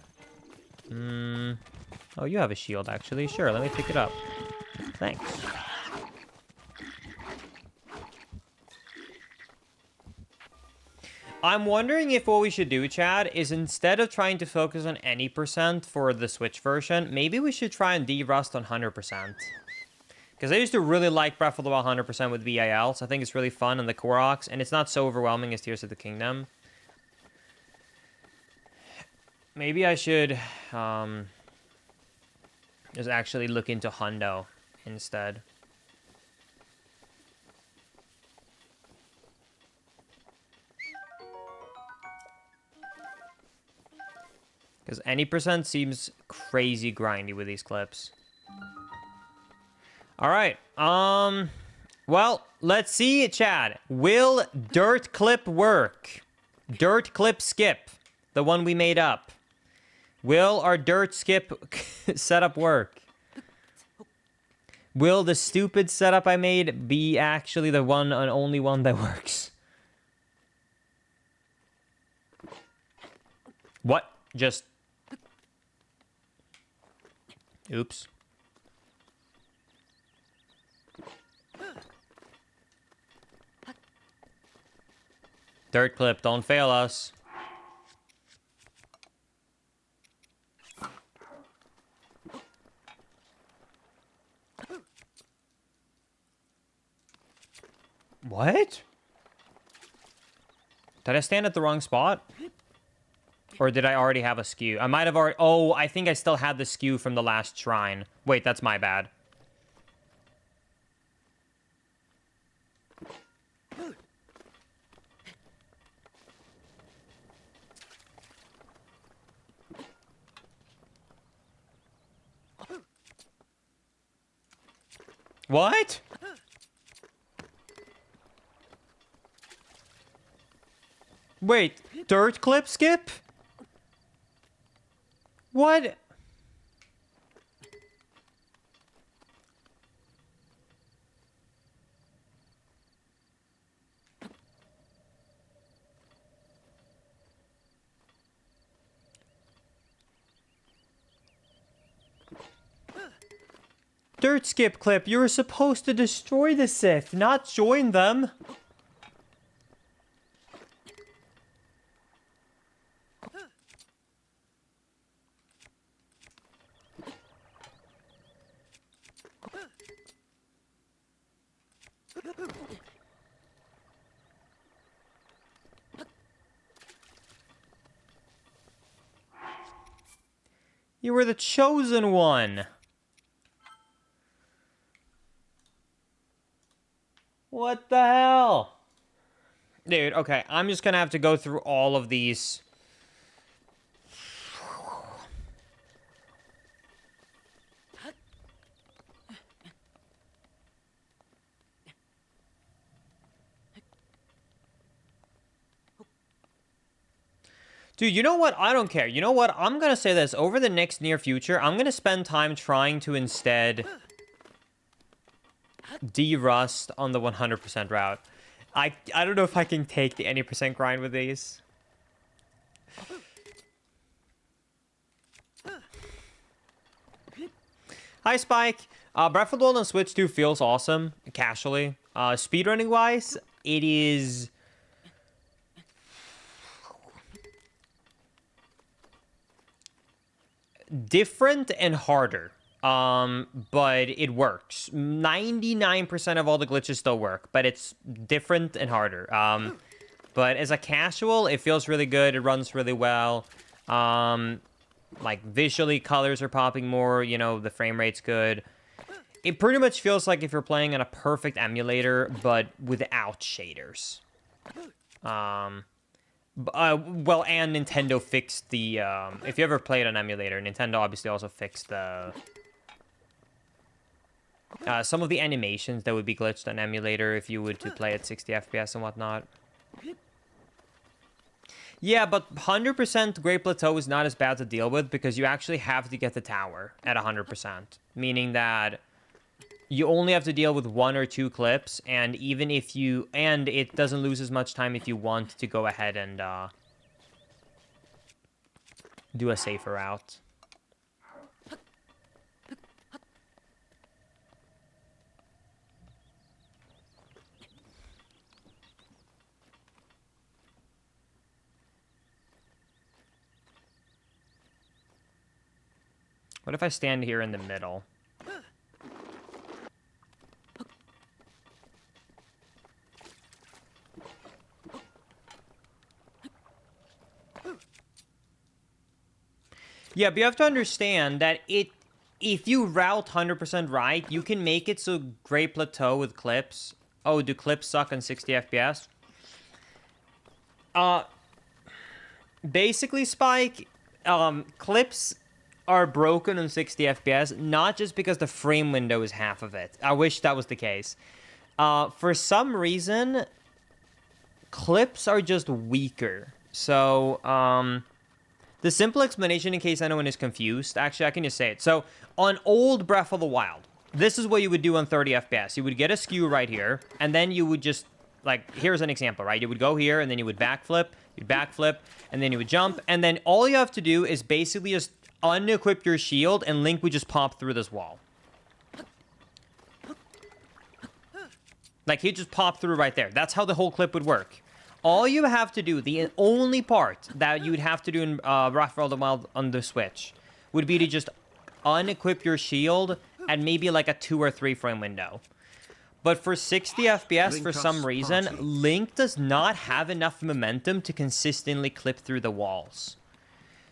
Oh, you have a shield, actually. Sure, let me pick it up. Thanks. I'm wondering if what we should do, Chad, is instead of trying to focus on any percent for the Switch version, maybe we should try and de-rust on 100%. Because I used to really like Breath of the Wild 100% with VIL, so I think it's really fun on the Koroks, and it's not so overwhelming as Tears of the Kingdom. Maybe I should just actually look into Hundo instead. Because any percent seems crazy grindy with these clips. All right. Well, let's see, Chad. Will dirt clip work? Dirt clip skip. The one we made up. Will our dirt skip setup work? Will the stupid setup I made be actually the one and only one that works? What? Just... Oops. Third clip, don't fail us. What? Did I stand at the wrong spot? Or did I already have a skew? I might have already... Oh, I think I still had the skew from the last shrine. Wait, that's my bad. What? Wait, third clip skip? What? Third skip clip, you were supposed to destroy the Sith, not join them. You were the chosen one. What the hell? Dude, okay, I'm just gonna have to go through all of these. Dude, you know what? I don't care. You know what? I'm gonna say this. Over the next near future, I'm gonna spend time trying to instead de-rust on the 100% route. I don't know if I can take the any percent grind with these. Hi, Spike. Breath of the Wild on Switch 2 feels awesome, casually. Speedrunning-wise, it is... different and harder. But it works. 99% of all the glitches still work, but it's different and harder. But as a casual, it feels really good. It runs really well. Like, visually, colors are popping more. You know, the frame rate's good. It pretty much feels like if you're playing on a perfect emulator, but without shaders. Well, and Nintendo fixed the... if you ever played an emulator, Nintendo obviously also fixed the... some of the animations that would be glitched on emulator if you were to play at 60 FPS and whatnot. Yeah, but 100% Great Plateau is not as bad to deal with because you actually have to get the tower at 100%. Meaning that you only have to deal with 1 or 2 clips, and even if you... And it doesn't lose as much time if you want to go ahead and do a safer route. What if I stand here in the middle? Yeah, but you have to understand that if you route 100% right, you can make it so Great Plateau with clips. Oh, do clips suck on 60 FPS? Basically, Spike, clips are broken on 60 FPS, not just because the frame window is half of it. I wish that was the case. For some reason, clips are just weaker. So, the simple explanation, in case anyone is confused, actually, I can just say it. So, on old Breath of the Wild, this is what you would do on 30 FPS. You would get a skew right here, and then you would just like, here's an example, right? You would go here, and then you would backflip, and then you would jump, and then all you have to do is basically just unequip your shield, and Link would just pop through this wall. Like, he'd just pop through right there. That's how the whole clip would work. All you have to do, the only part that you would have to do in Breath of the Wild on the Switch, would be to just unequip your shield at maybe like a 2 or 3 frame window. But for 60 FPS, for some reason, Link does not have enough momentum to consistently clip through the walls.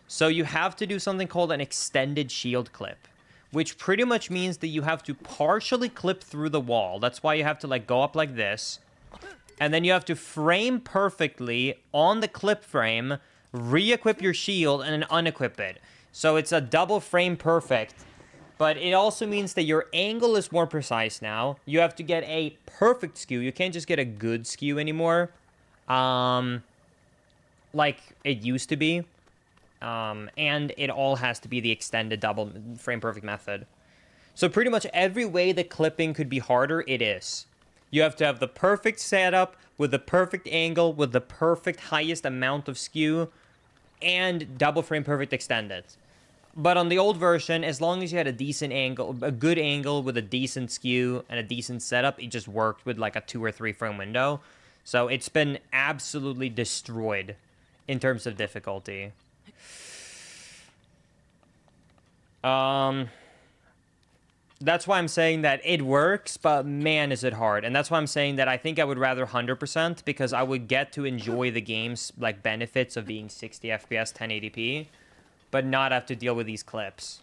So you have to do something called an extended shield clip, which pretty much means that you have to partially clip through the wall. That's why you have to like go up like this, and then you have to frame perfectly on the clip frame, re-equip your shield, and then unequip it. So it's a double frame perfect. But it also means that your angle is more precise now. You have to get a perfect skew. You can't just get a good skew anymore. Like it used to be. And it all has to be the extended double frame perfect method. So pretty much every way the clipping could be harder, it is. You have to have the perfect setup with the perfect angle, with the perfect highest amount of skew, and double frame perfect extended. But on the old version, as long as you had a decent angle, a good angle with a decent skew and a decent setup, it just worked with like a 2 or 3 frame window. So it's been absolutely destroyed in terms of difficulty. That's why I'm saying that it works, but man, is it hard. And that's why I'm saying that I think I would rather 100% because I would get to enjoy the game's like benefits of being 60 FPS 1080p. But not have to deal with these clips.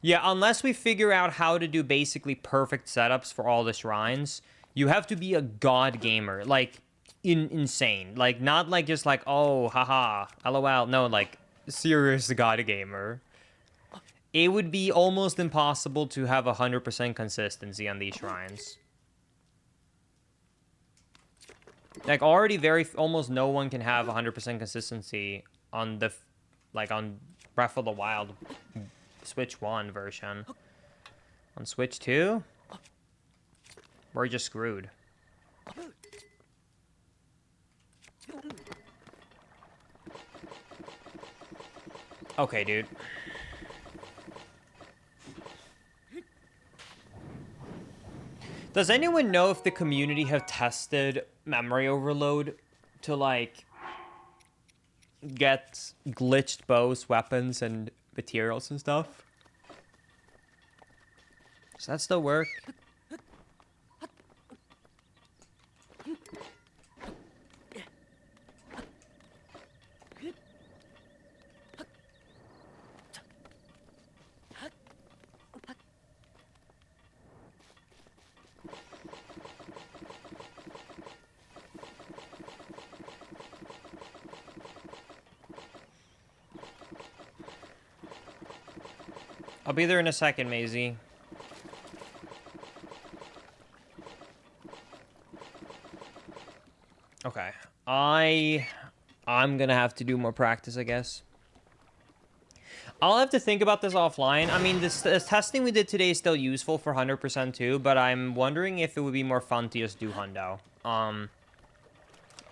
Yeah, unless we figure out how to do basically perfect setups for all the shrines, you have to be a god gamer, like, insane. Like, not like just like, oh, haha, lol. No, like, serious god gamer. It would be almost impossible to have 100% consistency on these shrines. Like, already almost no one can have 100% consistency on the... Like on Breath of the Wild Switch 1 version. On Switch 2, we're just screwed. Okay, dude. Does anyone know if the community have tested memory overload to like get glitched bows, weapons, and materials and stuff? Does that still work? I'll be there in a second, Maisie. Okay. I'm gonna have to do more practice, I guess. I'll have to think about this offline. I mean, this testing we did today is still useful for 100% too, but I'm wondering if it would be more fun to just do hundo. I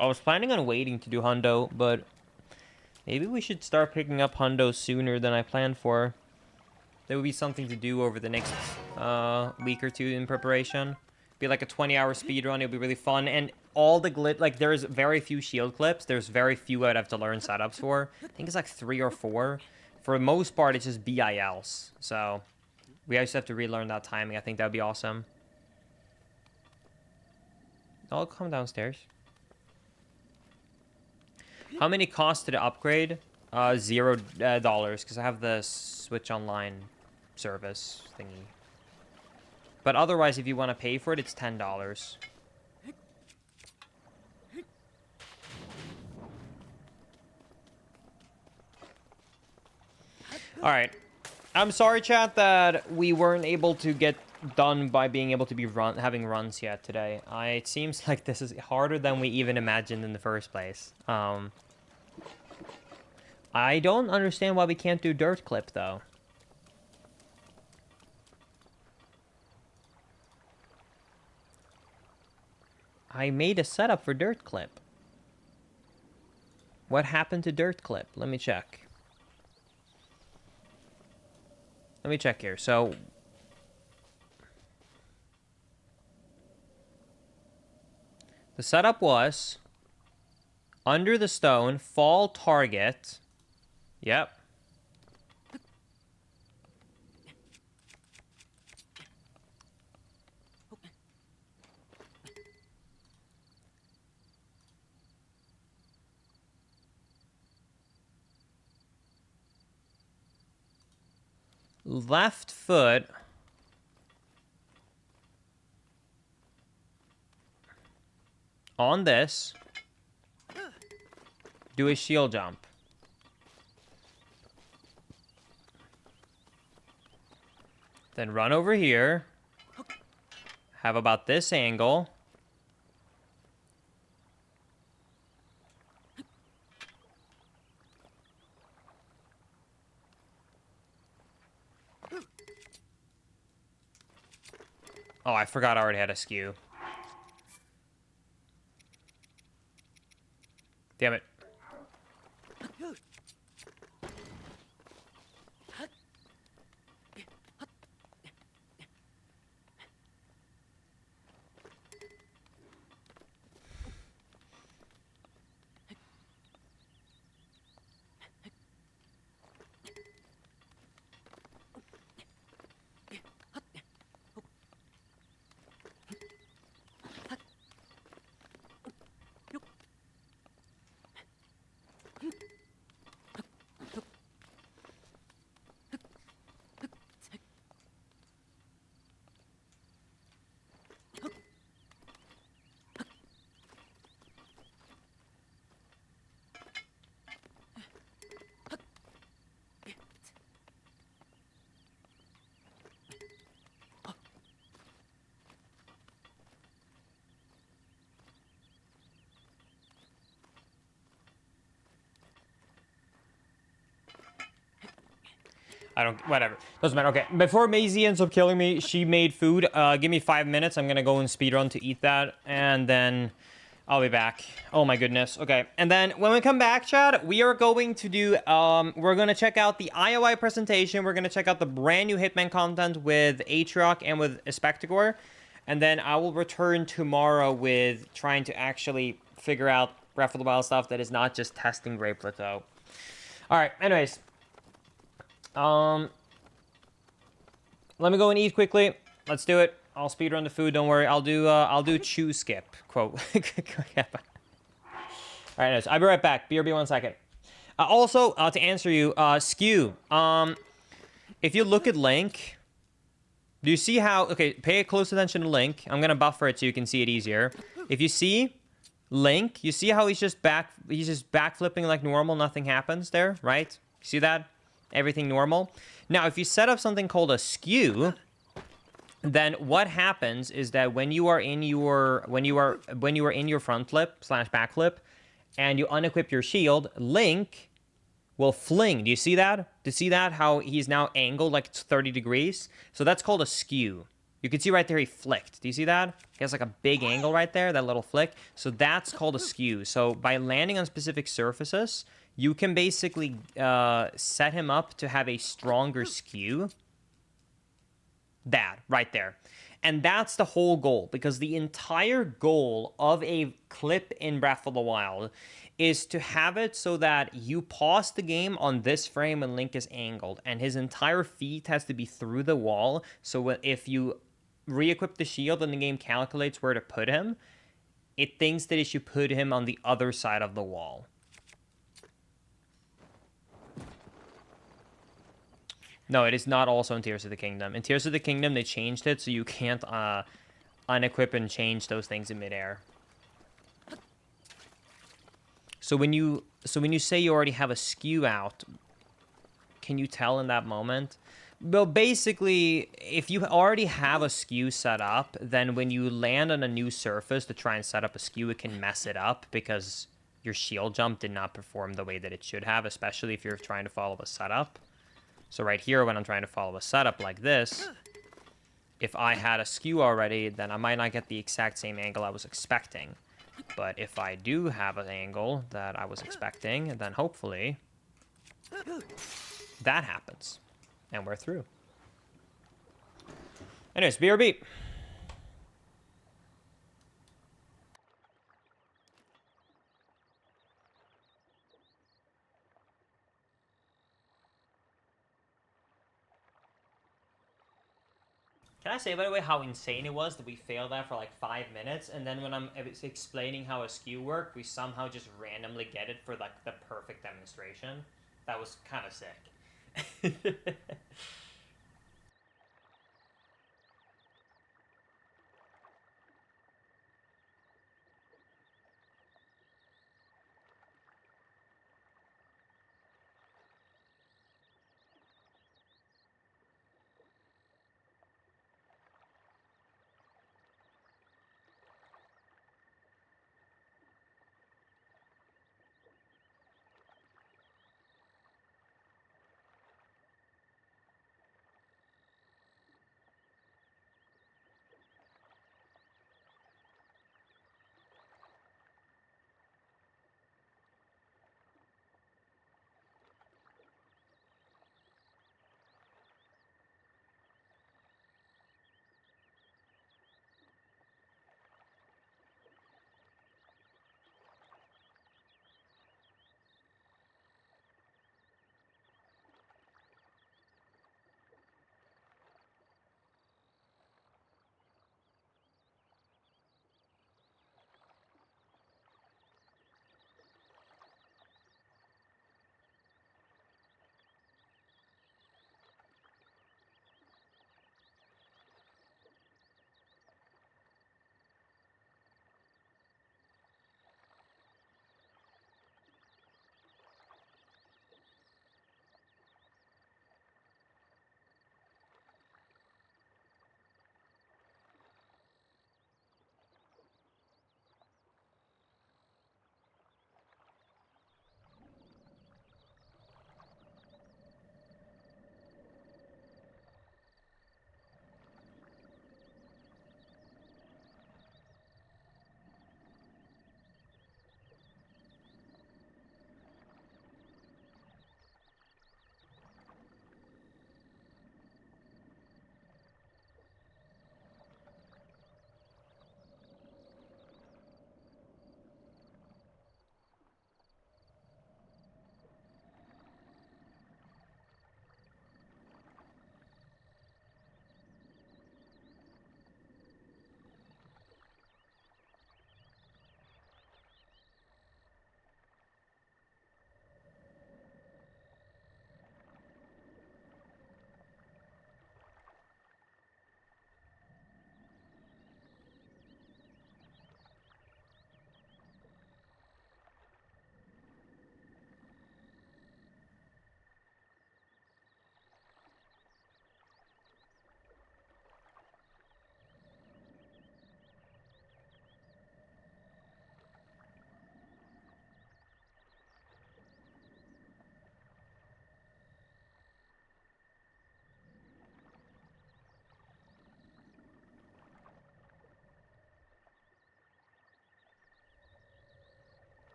was planning on waiting to do hundo, but maybe we should start picking up hundo sooner than I planned for. There would be something to do over the next week or two in preparation. Be like a 20-hour speedrun. It'll be really fun. And all the like, there's very few shield clips. There's very few I'd have to learn setups for. I think it's like 3 or 4. For the most part, it's just BILs. So we just have to relearn that timing. I think that would be awesome. I'll come downstairs. How many cost to upgrade? $0, because I have the Switch Online service thingy. But otherwise, if you want to pay for it, it's $10. All right. I'm sorry, chat, that we weren't able to get done by being able to be having runs yet today. It seems like this is harder than we even imagined in the first place. I don't understand why we can't do dirt clip, though. I made a setup for Dirt Clip. What happened to Dirt Clip? Let me check. Let me check here. So... the setup was... under the stone, fall target. Yep. Left foot. On this. Do a shield jump. Then run over here. Have about this angle. Oh, I forgot I already had a skew. Damn it. I don't, whatever. Doesn't matter. Okay, before Maisie ends up killing me, she made food. Give me 5 minutes. I'm gonna go and speedrun to eat that, and then I'll be back. Oh my goodness. Okay, and then when we come back, Chad, we are going to do, we're gonna check out the IOI presentation. We're gonna check out the brand new Hitman content with Aatrox and with Spectacor, and then I will return tomorrow with trying to actually figure out Breath of the Wild stuff that is not just testing Great Plateau. All right, anyways. Let me go and eat quickly. Let's do it. I'll speedrun the food. Don't worry. I'll do chew skip. Quote. All right, anyways, I'll be right back. BRB 1 second. Also, to answer you, Skew. If you look at Link, do you see how? Okay, pay close attention to Link. I'm gonna buffer it so you can see it easier. If you see Link, you see how he's just backflipping like normal. Nothing happens there, right? You see that? Everything normal. Now, if you set up something called a skew, then what happens is that when you are in your front flip / back flip, and you unequip your shield, Link will fling. Do you see that? Do you see that? How he's now angled like it's 30 degrees? So that's called a skew. You can see right there he flicked. Do you see that? He has like a big angle right there, that little flick. So that's called a skew. So by landing on specific surfaces, you can basically set him up to have a stronger skew. That, right there. And that's the whole goal, because the entire goal of a clip in Breath of the Wild is to have it so that you pause the game on this frame when Link is angled, and his entire feet has to be through the wall, so if you re-equip the shield and the game calculates where to put him, it thinks that it should put him on the other side of the wall. No, it is not also in Tears of the Kingdom. In Tears of the Kingdom, they changed it so you can't unequip and change those things in midair. So when you say you already have a skew out, can you tell in that moment? Well, basically, if you already have a skew set up, then when you land on a new surface to try and set up a skew, it can mess it up because your shield jump did not perform the way that it should have, especially if you're trying to follow a setup. So right here, when I'm trying to follow a setup like this, if I had a skew already, then I might not get the exact same angle I was expecting. But if I do have an angle that I was expecting, then hopefully that happens. And we're through. Anyways, BRB. Can I say, by the way, how insane it was that we failed that for like 5 minutes, and then when I'm explaining how a skew worked, we somehow just randomly get it for like the perfect demonstration? That was kind of sick.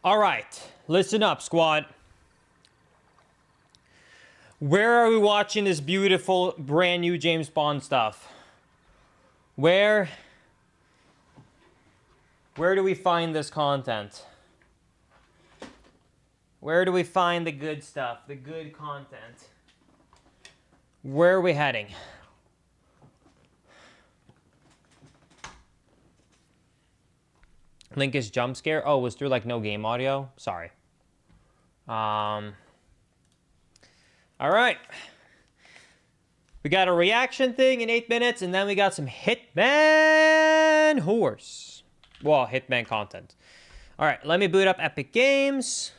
All right, listen up, squad. Where are we watching this beautiful, brand new James Bond stuff? Where do we find this content? Where do we find the good stuff, the good content? Where are we heading? Link is jump scare. Oh, was there like no game audio? Sorry. All right. We got a reaction thing in 8 minutes, and then we got some Hitman horse. Well, Hitman content. All right, let me boot up Epic Games.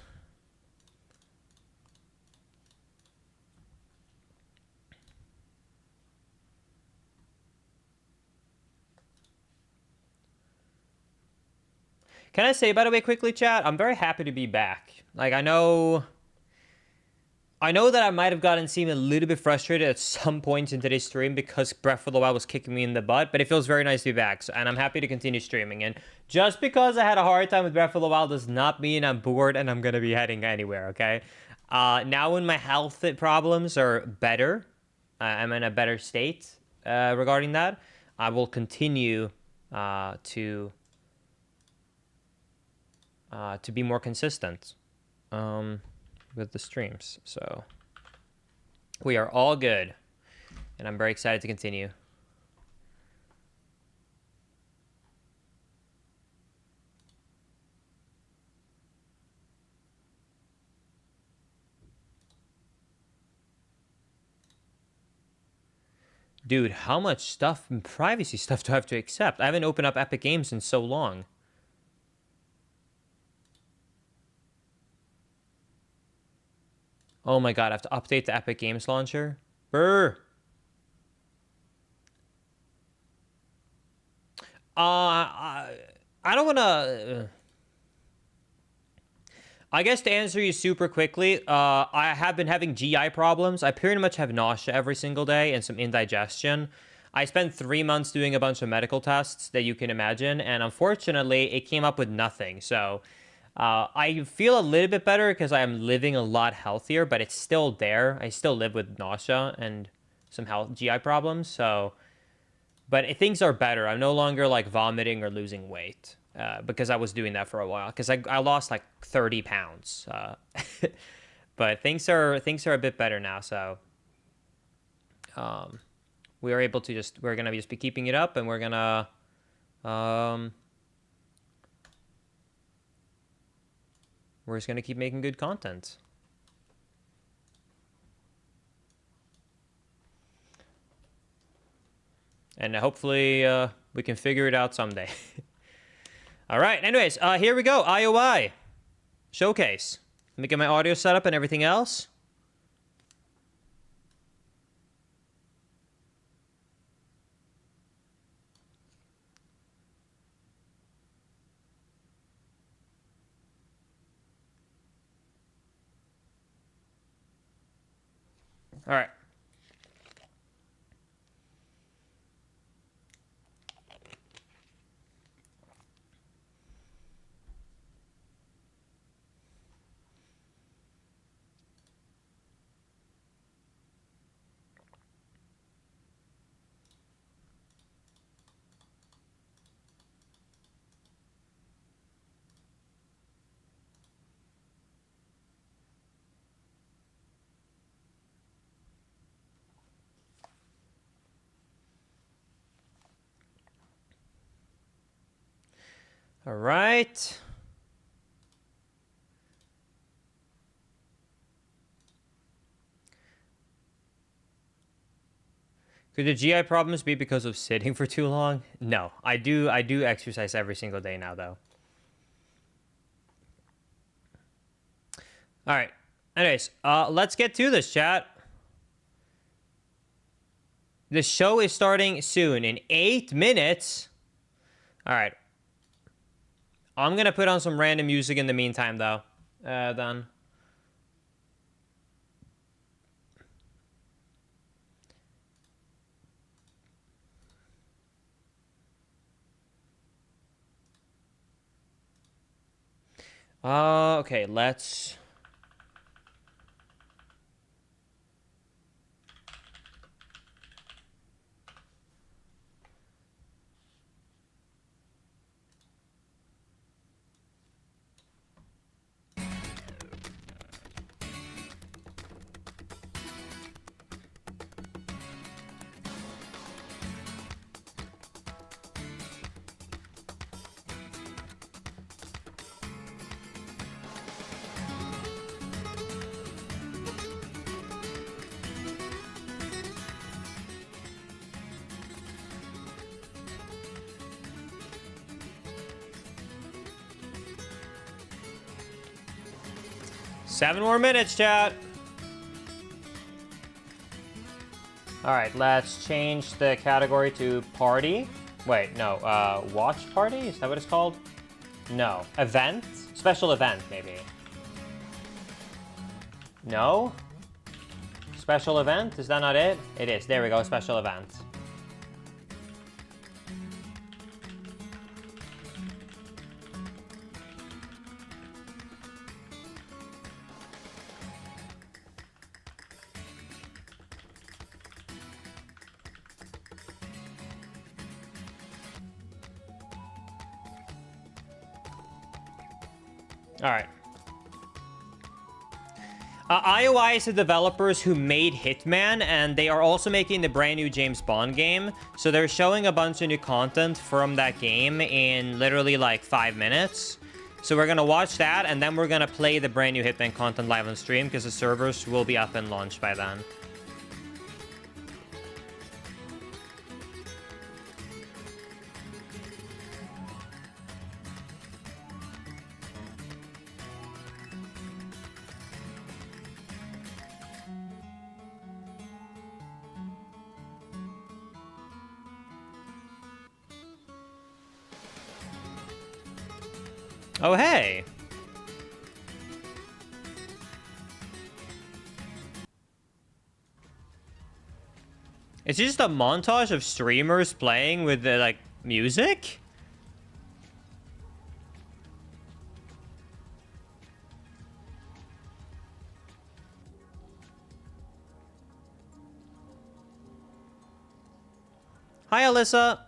Can I say, by the way, quickly, chat, I'm very happy to be back. Like, I know that I might have seemed a little bit frustrated at some points in today's stream because Breath of the Wild was kicking me in the butt, but it feels very nice to be back, and I'm happy to continue streaming. And just because I had a hard time with Breath of the Wild does not mean I'm bored and I'm going to be heading anywhere, okay? Now when my health problems are better, I'm in a better state regarding that, I will continue to be more consistent with the streams. So we are all good, and I'm very excited to continue. Dude, how much stuff and privacy stuff do I have to accept? I haven't opened up Epic Games in so long. Oh my god, I have to update the Epic Games launcher? Brr. I don't want to... I guess to answer you super quickly, I have been having GI problems. I pretty much have nausea every single day and some indigestion. I spent 3 months doing a bunch of medical tests that you can imagine, and unfortunately, it came up with nothing. So I feel a little bit better because I am living a lot healthier, but it's still there. I still live with nausea and some GI problems. So, but things are better. I'm no longer like vomiting or losing weight. Because I was doing that for a while, because I lost like 30 pounds. But things are a bit better now, so we are able to we're gonna just be keeping it up, and we're gonna we're just gonna keep making good content. And hopefully we can figure it out someday. All right, anyways, here we go. IOI showcase. Let me get my audio set up and everything else. All right. All right. Could the GI problems be because of sitting for too long? No, I do exercise every single day now, though. All right. Anyways, let's get to this, chat. The show is starting soon in 8 minutes. All right. I'm going to put on some random music in the meantime, though. Then. Okay, let's... Seven more minutes, chat. All right, let's change the category to party. Wait, no, watch party? Is that what it's called? No, event? Special event, maybe. No? Special event? Is that not it? It is. There we go, special event. All right. IOI is the developers who made Hitman, and they are also making the brand new James Bond game. So they're showing a bunch of new content from that game in literally like 5 minutes. So we're going to watch that, and then we're going to play the brand new Hitman content live on stream, because the servers will be up and launched by then. Oh, hey. It's just a montage of streamers playing with the, like, music? Hi, Alyssa.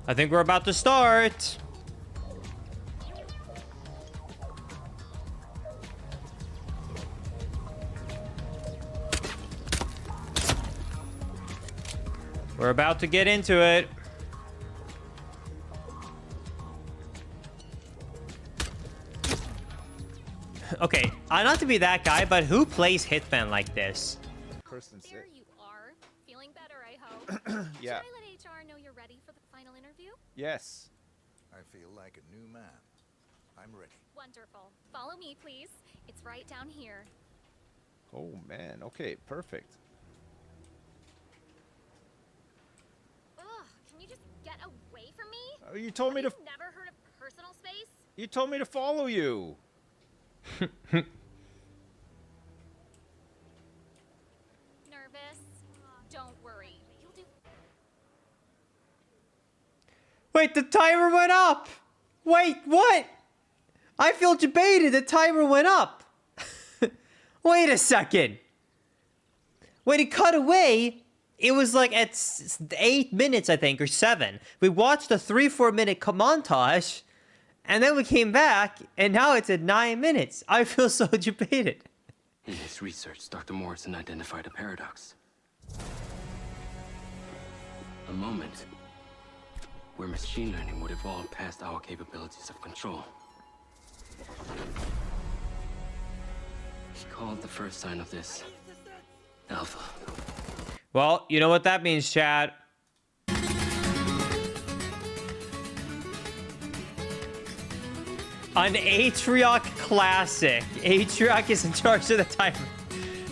I think we're about to start. We're about to get into it. Okay, not to be that guy, but who plays Hitman like this? There you are. Feeling better, I hope. Yeah. Should I let HR know you're ready for the final interview? Yes. I feel like a new man. I'm ready. Wonderful. Follow me, please. It's right down here. Oh man. Okay. Perfect. Ugh, can you just get away from me? Oh, you told me to. You've never heard of personal space? You told me to follow you. Nervous? Don't worry. You'll do. Wait, the timer went up! Wait, what? I feel debated. The timer went up. Wait a second. When it cut away, it was like at 8 minutes, I think, or 7. We watched a 3-4 minute montage, and then we came back, and now it's at 9 minutes. I feel so debated. In his research, Dr. Morrison identified a paradox. A moment where machine learning would evolve past our capabilities of control. He called the first sign of this Alpha. Well, you know what that means, Chad. An Atrioc classic. Atrioc is in charge of the timer.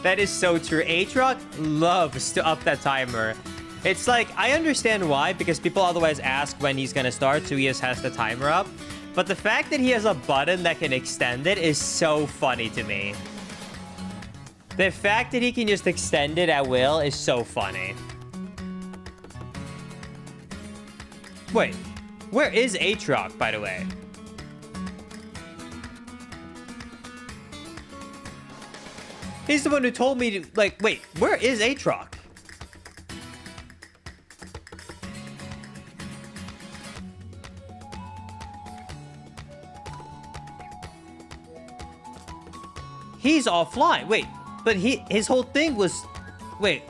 That is so true. Atrioc loves to up that timer. It's like, I understand why, because people otherwise ask when he's gonna start, so he just has the timer up. But the fact that he has a button that can extend it is so funny to me. The fact that he can just extend it at will is so funny. Wait, where is Aatrox, by the way? He's the one who told me to, like, wait, where is Aatrox? He's offline. Wait, but his whole thing was... Wait.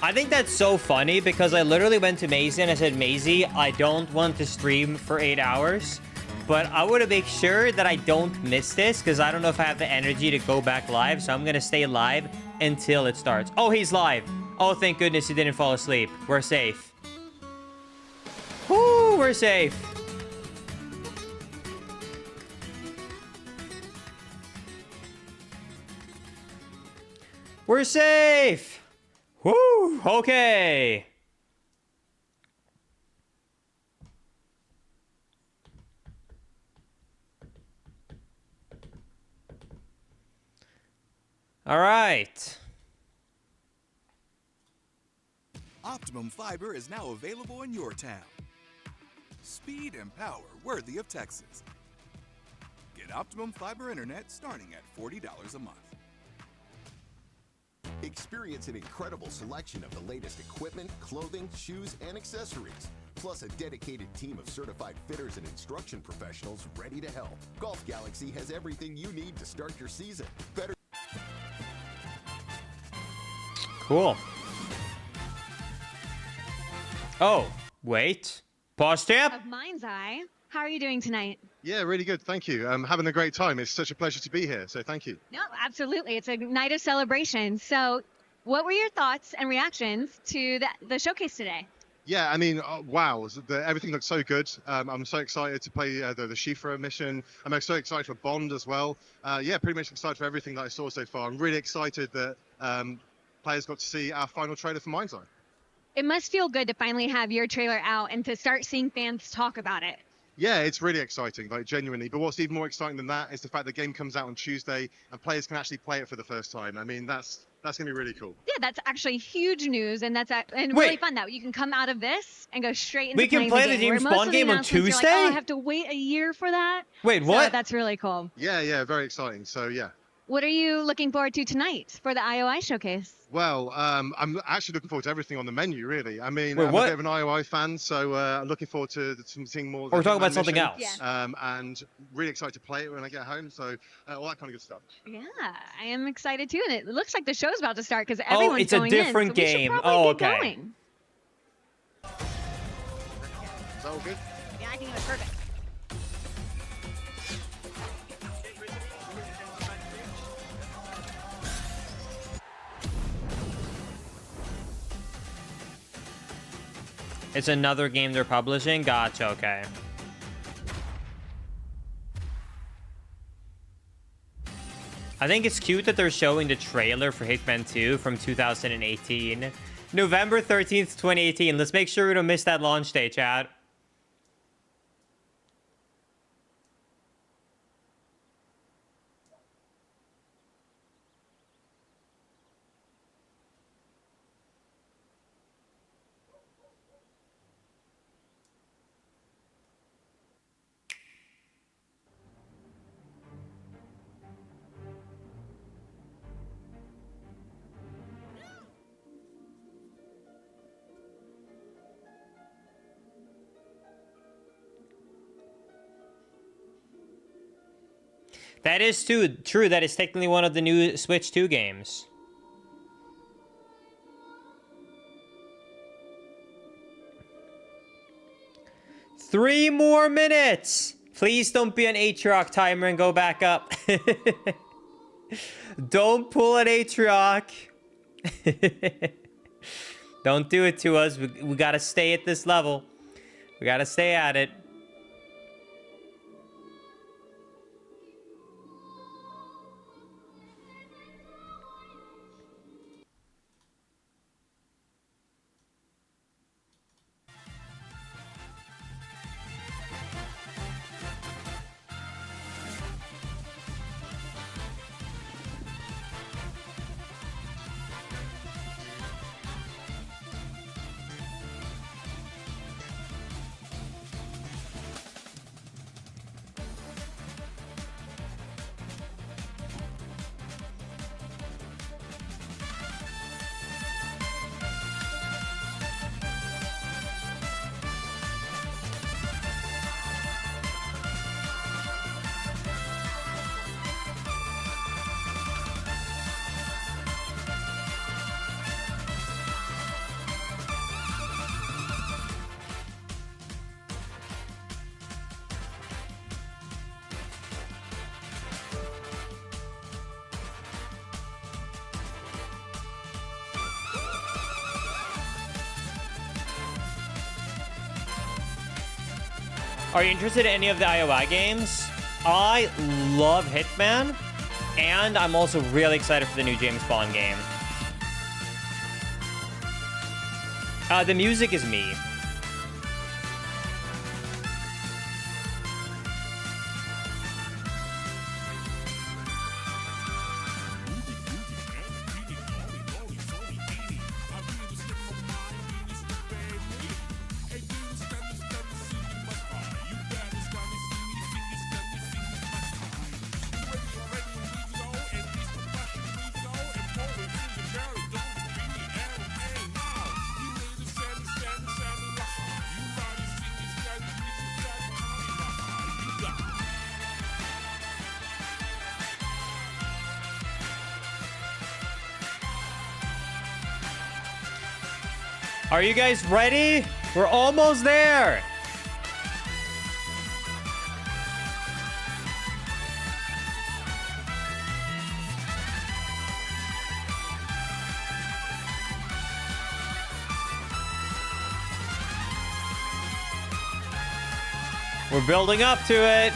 I think that's so funny because I literally went to Maisie and I said, Maisie, I don't want to stream for 8 hours. But I want to make sure that I don't miss this because I don't know if I have the energy to go back live. So I'm going to stay live until it starts. Oh, he's live. Oh, thank goodness he didn't fall asleep. We're safe. Woo, we're safe. We're safe. Woo, okay. All right. Optimum Fiber is now available in your town. Speed and power worthy of Texas. Get Optimum Fiber Internet starting at $40 a month. Experience an incredible selection of the latest equipment, clothing, shoes, and accessories. Plus a dedicated team of certified fitters and instruction professionals ready to help. Golf Galaxy has everything you need to start your season. Better. Cool. Oh, wait. Pause champ? Of Mind's Eye. How are you doing tonight? Yeah, really good. Thank you. I'm having a great time. It's such a pleasure to be here. So thank you. No, absolutely. It's a night of celebration. So what were your thoughts and reactions to the showcase today? Yeah, I mean, wow, everything looks so good. I'm so excited to play the Shifra mission. I'm so excited for Bond as well. Yeah, pretty much excited for everything that I saw so far. I'm really excited that players got to see our final trailer for Mind's Eye. It must feel good to finally have your trailer out and to start seeing fans talk about it. Yeah, it's really exciting, like genuinely. But what's even more exciting than that is the fact the game comes out on Tuesday and players can actually play it for the first time. I mean, that's gonna be really cool. Yeah, that's actually huge news, and that's really fun that you can come out of this and go straight into playing the James Bond game on Tuesday? Like, oh, I have to wait a year for that. Wait, what? So that's really cool. Yeah, very exciting. So yeah. What are you looking forward to tonight for the IOI showcase? Well, I'm actually looking forward to everything on the menu, really. I mean, Wait, I'm what? a bit of an IOI fan, so I'm looking forward to seeing more. Or we're talking about something mission, else. Yeah. And really excited to play it when I get home, so all that kind of good stuff. Yeah, I am excited too, and it looks like the show's about to start because Oh, everyone's it's a going different in, so game. We should probably Oh, get okay. going. Is that all good? Yeah, I think it was perfect. It's another game they're publishing? Gotcha, okay. I think it's cute that they're showing the trailer for Hitman 2 from 2018. November 13th, 2018. Let's make sure we don't miss that launch day, chat. That is true. That is technically one of the new Switch 2 games. Three more minutes. Please don't be an Aatrox timer and go back up. Don't pull an Aatrox. Don't do it to us. We gotta stay at this level. We gotta stay at it. Are you interested in any of the IOI games? I love Hitman, and I'm also really excited for the new James Bond game. The music is me. Are you guys ready? We're almost there. We're building up to it.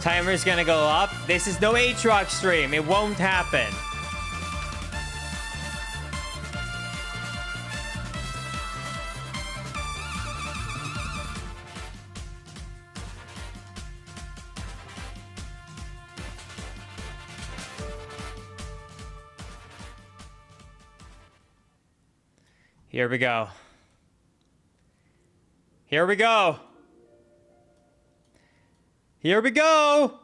Timer's gonna go up. This is no H-Rock stream. It won't happen. Here we go. Here we go. Here we go.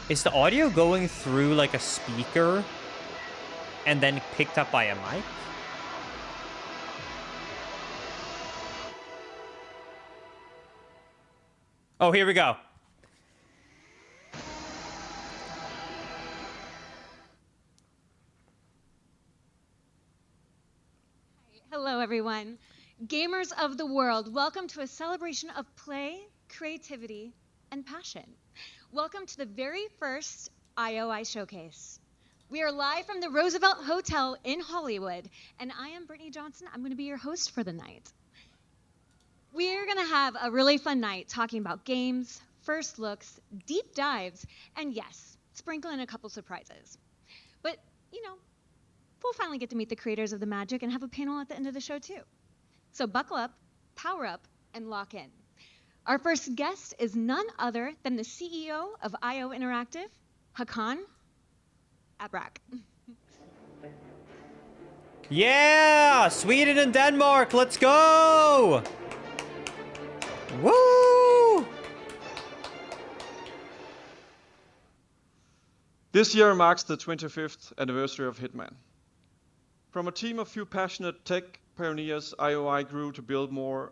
Is the audio going through like a speaker and then picked up by a mic? Oh, here we go. Hello, everyone. Gamers of the world, welcome to a celebration of play, creativity, and passion. Welcome to the very first IOI Showcase. We are live from the Roosevelt Hotel in Hollywood, and I am Brittany Johnson. I'm going to be your host for the night. We're going to have a really fun night talking about games, first looks, deep dives, and yes, sprinkle in a couple surprises. But, you know, we'll finally get to meet the creators of the magic and have a panel at the end of the show, too. So buckle up, power up, and lock in. Our first guest is none other than the CEO of IO Interactive, Hakan Abrak. Yeah! Sweden and Denmark, let's go! Woo! This year marks the 25th anniversary of Hitman. From a team of few passionate tech pioneers, IOI grew to build more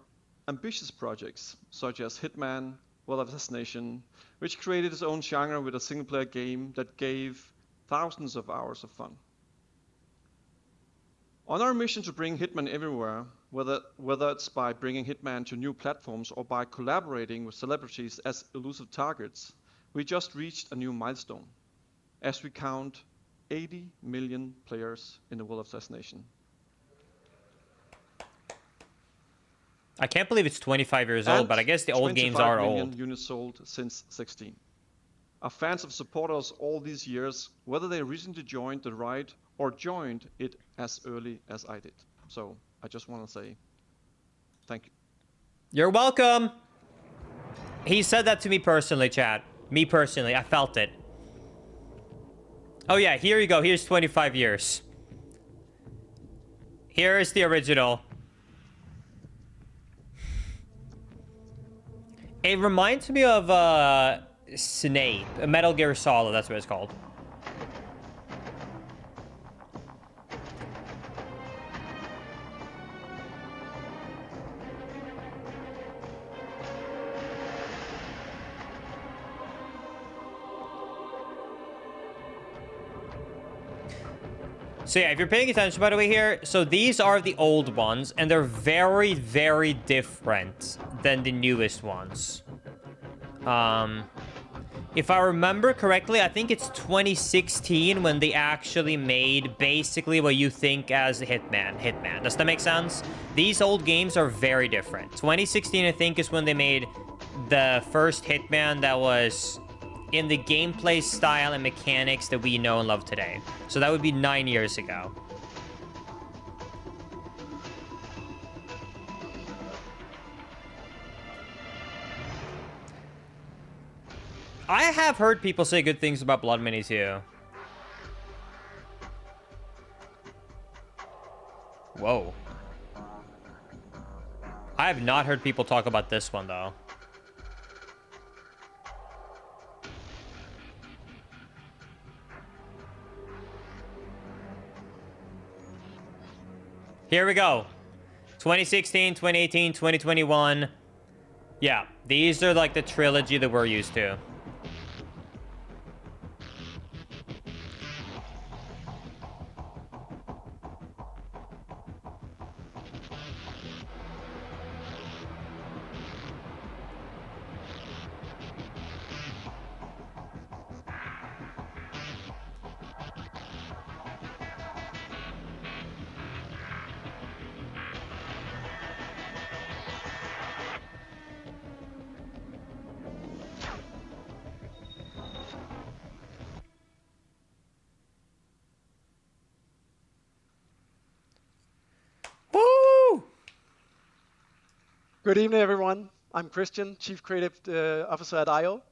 ambitious projects, such as Hitman, Well Assassination, which created its own genre with a single-player game that gave thousands of hours of fun. On our mission to bring Hitman everywhere, whether it's by bringing Hitman to new platforms or by collaborating with celebrities as elusive targets, we just reached a new milestone, as we count 80 million players in the Well Assassination. I can't believe it's 25 years old, but I guess the old games are old. 25 million units sold since 16. Our fans have supported us all these years, whether they recently joined the ride or joined it as early as I did. So I just want to say thank you. You're welcome. He said that to me personally, Chad. Me personally, I felt it. Oh yeah, here you go. Here's 25 years. Here is the original. It reminds me of Snape. Metal Gear Solid, that's what it's called. So yeah, if you're paying attention, by the way, here, so these are the old ones, and they're very, very different than the newest ones. If I remember correctly, I think it's 2016 when they actually made basically what you think as Hitman. Does that make sense? These old games are very different. 2016, I think, is when they made the first Hitman that was in the gameplay style and mechanics that we know and love today. So that would be 9 years ago. I have heard people say good things about Blood Mini too. Whoa. I have not heard people talk about this one though. Here we go. 2016, 2018, 2021. Yeah, these are like the trilogy that we're used to. Good evening, everyone. I'm Christian, Chief Creative Officer at IO.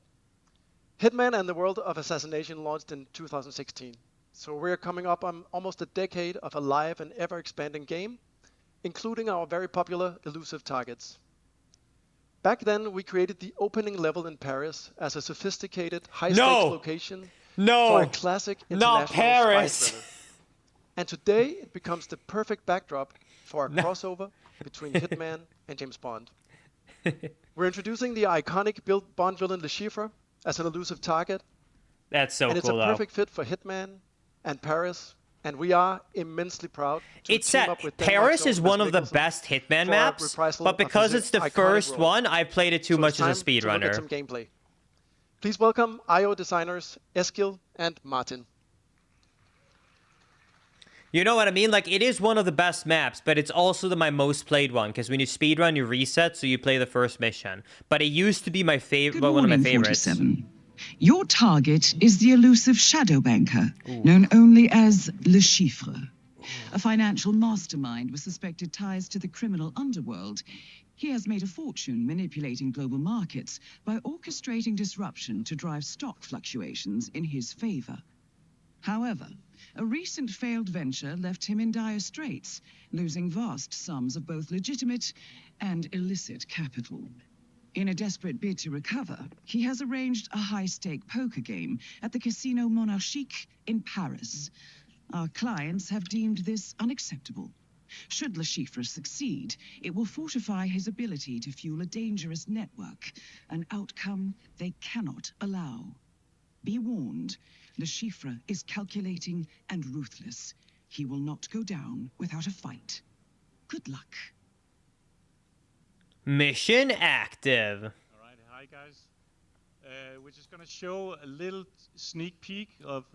Hitman and the World of Assassination launched in 2016. So we're coming up on almost a decade of a live and ever-expanding game, including our very popular elusive targets. Back then, we created the opening level in Paris as a sophisticated, high-stakes location for a classic international spy thriller. And today, it becomes the perfect backdrop for a crossover between Hitman and James Bond. We're introducing the iconic Bond villain Le Chiffre as an elusive target. That's so cool, and it's a perfect fit for Hitman and Paris, and we are immensely proud to team up with Paris is one of the best Hitman maps, but because it's the first one, I played it too much as a speedrunner. Look at some gameplay. Please welcome IO designers Eskil and Martin. You know what I mean? Like, it is one of the best maps, but it's also my most played one, because when you speedrun, you reset, so you play the first mission. But it used to be my favorite, one of my favorites. 47. Your target is the elusive shadow banker, known only as Le Chiffre. A financial mastermind with suspected ties to the criminal underworld. He has made a fortune manipulating global markets by orchestrating disruption to drive stock fluctuations in his favor. However, a recent failed venture left him in dire straits, losing vast sums of both legitimate and illicit capital. In a desperate bid to recover, he has arranged a high-stake poker game at the Casino Monarchique in Paris. Our clients have deemed this unacceptable. Should Le Chiffre succeed, it will fortify his ability to fuel a dangerous network, an outcome they cannot allow. Be warned. Le Chiffre is calculating and ruthless. He will not go down without a fight. Good luck. Mission active. All right, hi guys. We're just gonna show a little sneak peek of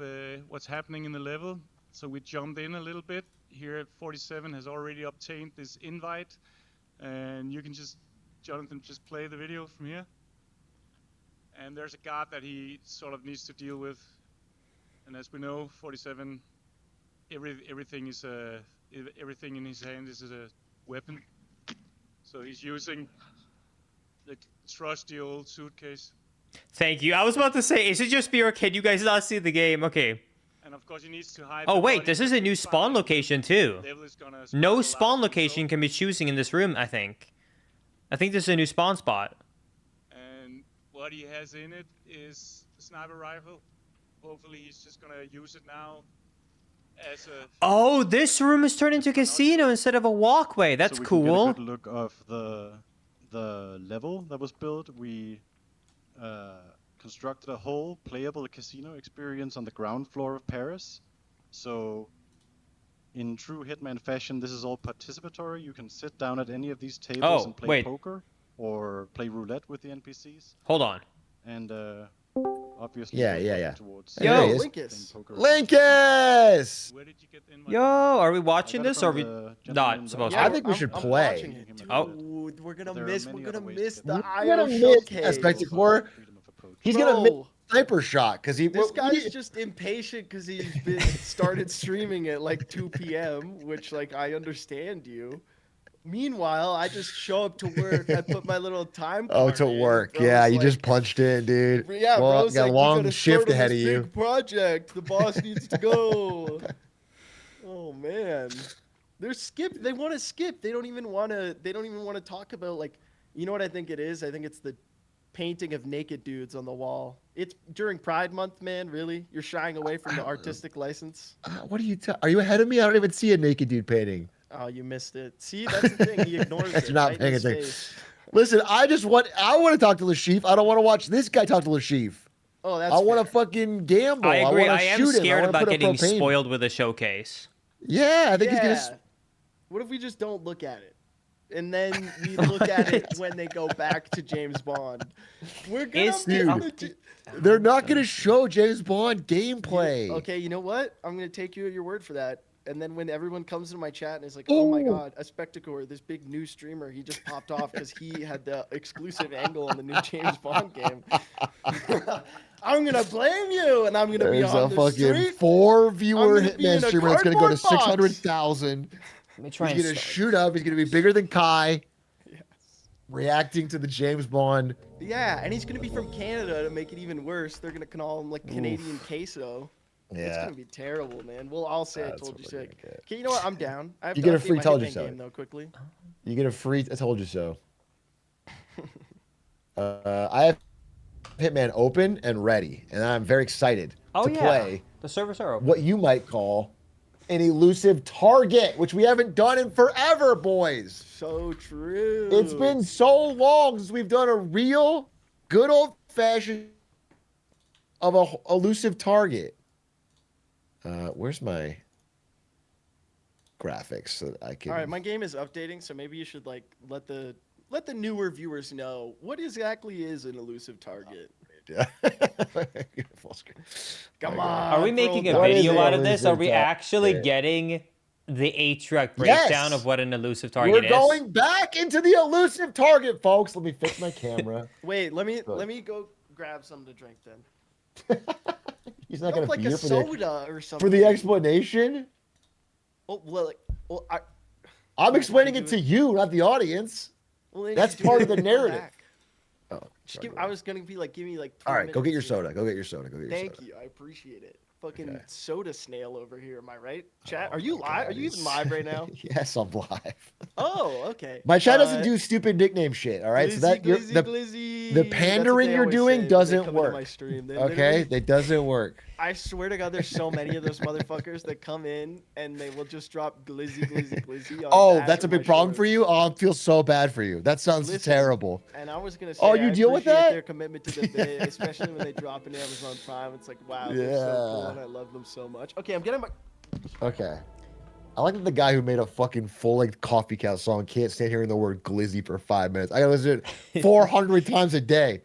what's happening in the level. So we jumped in a little bit. Here at 47 has already obtained this invite, and you can Jonathan, just play the video from here. And there's a guard that he sort of needs to deal with. And as we know, 47, everything in his hand is a weapon. So he's using the trusty old suitcase. Thank you. I was about to say, is it just me or can you guys not see the game? Okay. And of course he needs to hide. Oh wait, this is a new spawn location too. No spawn location can be choosing in this room, I think. I think this is a new spawn spot. And what he has in it is a sniper rifle. Hopefully he's just gonna use it now as a... Oh, this room is turned into a casino instead of a walkway. That's so we cool. Can get a good look of the level that was built. We constructed a whole playable casino experience on the ground floor of Paris. So in true Hitman fashion, this is all participatory. You can sit down at any of these tables and play poker or play roulette with the NPCs. Hold on. And obviously, Yeah. towards Yo, Linkus! Where did you get in Yo, are we watching this or are we not supposed to? I think we should play. Oh, we're gonna miss the We're IO gonna miss showcase. Spectacore. He's gonna miss the sniper shot because he. This guy's just impatient because he's been started streaming at like 2 p.m., which like I understand you. Meanwhile, I just show up to work. I put my little time card to work. Yeah, you just punched in, dude. Yeah, well, bro's got like, a long you gotta shift start on ahead of this you. big project. The boss needs to go. Oh man, they're skip. They want to skip. They don't even want to. They don't even want to talk about like. You know what I think it is? I think it's the painting of naked dudes on the wall. It's during Pride Month, man. Really, you're shying away from the artistic license. What are you? Are you ahead of me? I don't even see a naked dude painting. Oh, you missed it. See, that's the thing. He ignores it. You're not right paying in his attention. face. Listen, I want to talk to Lashif. I don't want to watch this guy talk to Lashif. Oh, that's I want to fucking gamble. I agree. I am scared about getting spoiled with a showcase. Yeah, I think he's gonna. What if we just don't look at it? And then we look at it when they go back to James Bond. We're gonna They're not gonna show James Bond gameplay. Okay, you know what? I'm gonna take you at your word for that. And then when everyone comes into my chat and is like, "Oh my God, a Spectacore, this big new streamer, he just popped off because he had the exclusive angle on the new James Bond game." I'm gonna blame you, and I'm gonna be on the street. There's a fucking 4-viewer Hitman a streamer that's gonna go to cardboard box. 600,000. Let me try He's gonna shoot up. He's gonna be bigger than Kai. Yes. Reacting to the James Bond. Yeah, and he's gonna be from Canada to make it even worse. They're gonna call him like Canadian queso. Yeah. It's gonna be terrible, man. We'll all say I told you so. Okay, you know what? I'm down. I have You to get a update free my told you Hitman so. game though quickly. You get a free. I told you so. I have Hitman open and ready, and I'm very excited to play. The servers are open. What you might call an elusive target, which we haven't done in forever, boys. So true. It's been so long since we've done a real, good old-fashioned of a elusive target. Where's my graphics so that I can? All right, my game is updating, so maybe you should like let the newer viewers know what exactly is an elusive target. Full screen. Come on. Are we making a video out of this? Are we actually getting the 8-track breakdown of what an elusive target is? We're going back into the elusive target, folks. Let me fix my camera. Wait, let me go grab something to drink then. He's not gonna like be a here for soda or something. For the explanation. Oh well, I'm explaining it to you, not the audience. Well, that's part of the narrative. Oh, I was gonna be like, give me like. All right, go get your soda. Go get your soda. Go get your soda. Thank you, I appreciate it. Fucking soda snail over here. Am I right? Chat, are you live? Are you even live right now? Yes, I'm live. Oh, okay. My chat doesn't do stupid nickname shit. All right, so that the pandering you're doing doesn't work. Okay, it doesn't work. I swear to God, there's so many of those motherfuckers that come in and they will just drop glizzy, glizzy, glizzy. Oh, that's a big problem for you. Oh, I feel so bad for you. That sounds terrible. And I was gonna say, you deal with that? Their commitment to the bit, especially when they drop into Amazon Prime. It's like, wow, they're so cool, and I love them so much. Okay, I'm getting my. Okay. I like that the guy who made a fucking full-length Coffee Cow song can't stand hearing the word glizzy for 5 minutes. I gotta listen to it 400 times a day.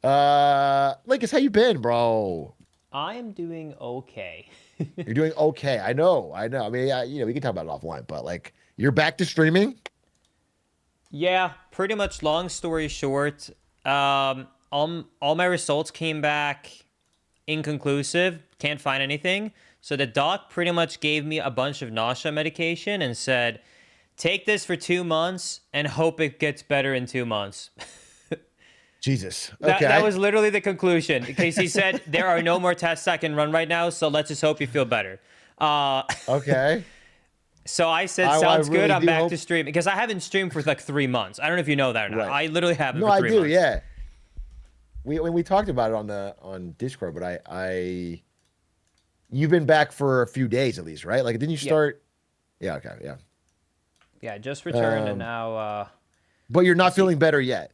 Linkus, how you been, bro? I am doing okay. You're doing okay. I know. I mean, we can talk about it offline, but like, you're back to streaming? Yeah, pretty much. Long story short, all my results came back inconclusive. Can't find anything. So the doc pretty much gave me a bunch of nausea medication and said, take this for 2 months and hope it gets better in 2 months. Jesus. Okay. That was literally the conclusion. Casey said, there are no more tests I can run right now, so let's just hope you feel better. Okay. So I said, sounds good. I'm back to stream. Because I haven't streamed for like 3 months. I don't know if you know that or not. Right. I literally haven't No, for I 3 do, months. yeah. we talked about it on Discord, but you've been back for a few days at least, right? Like, didn't you start? Yeah. Okay. Yeah. Yeah, just returned and now. But you're not feeling better yet.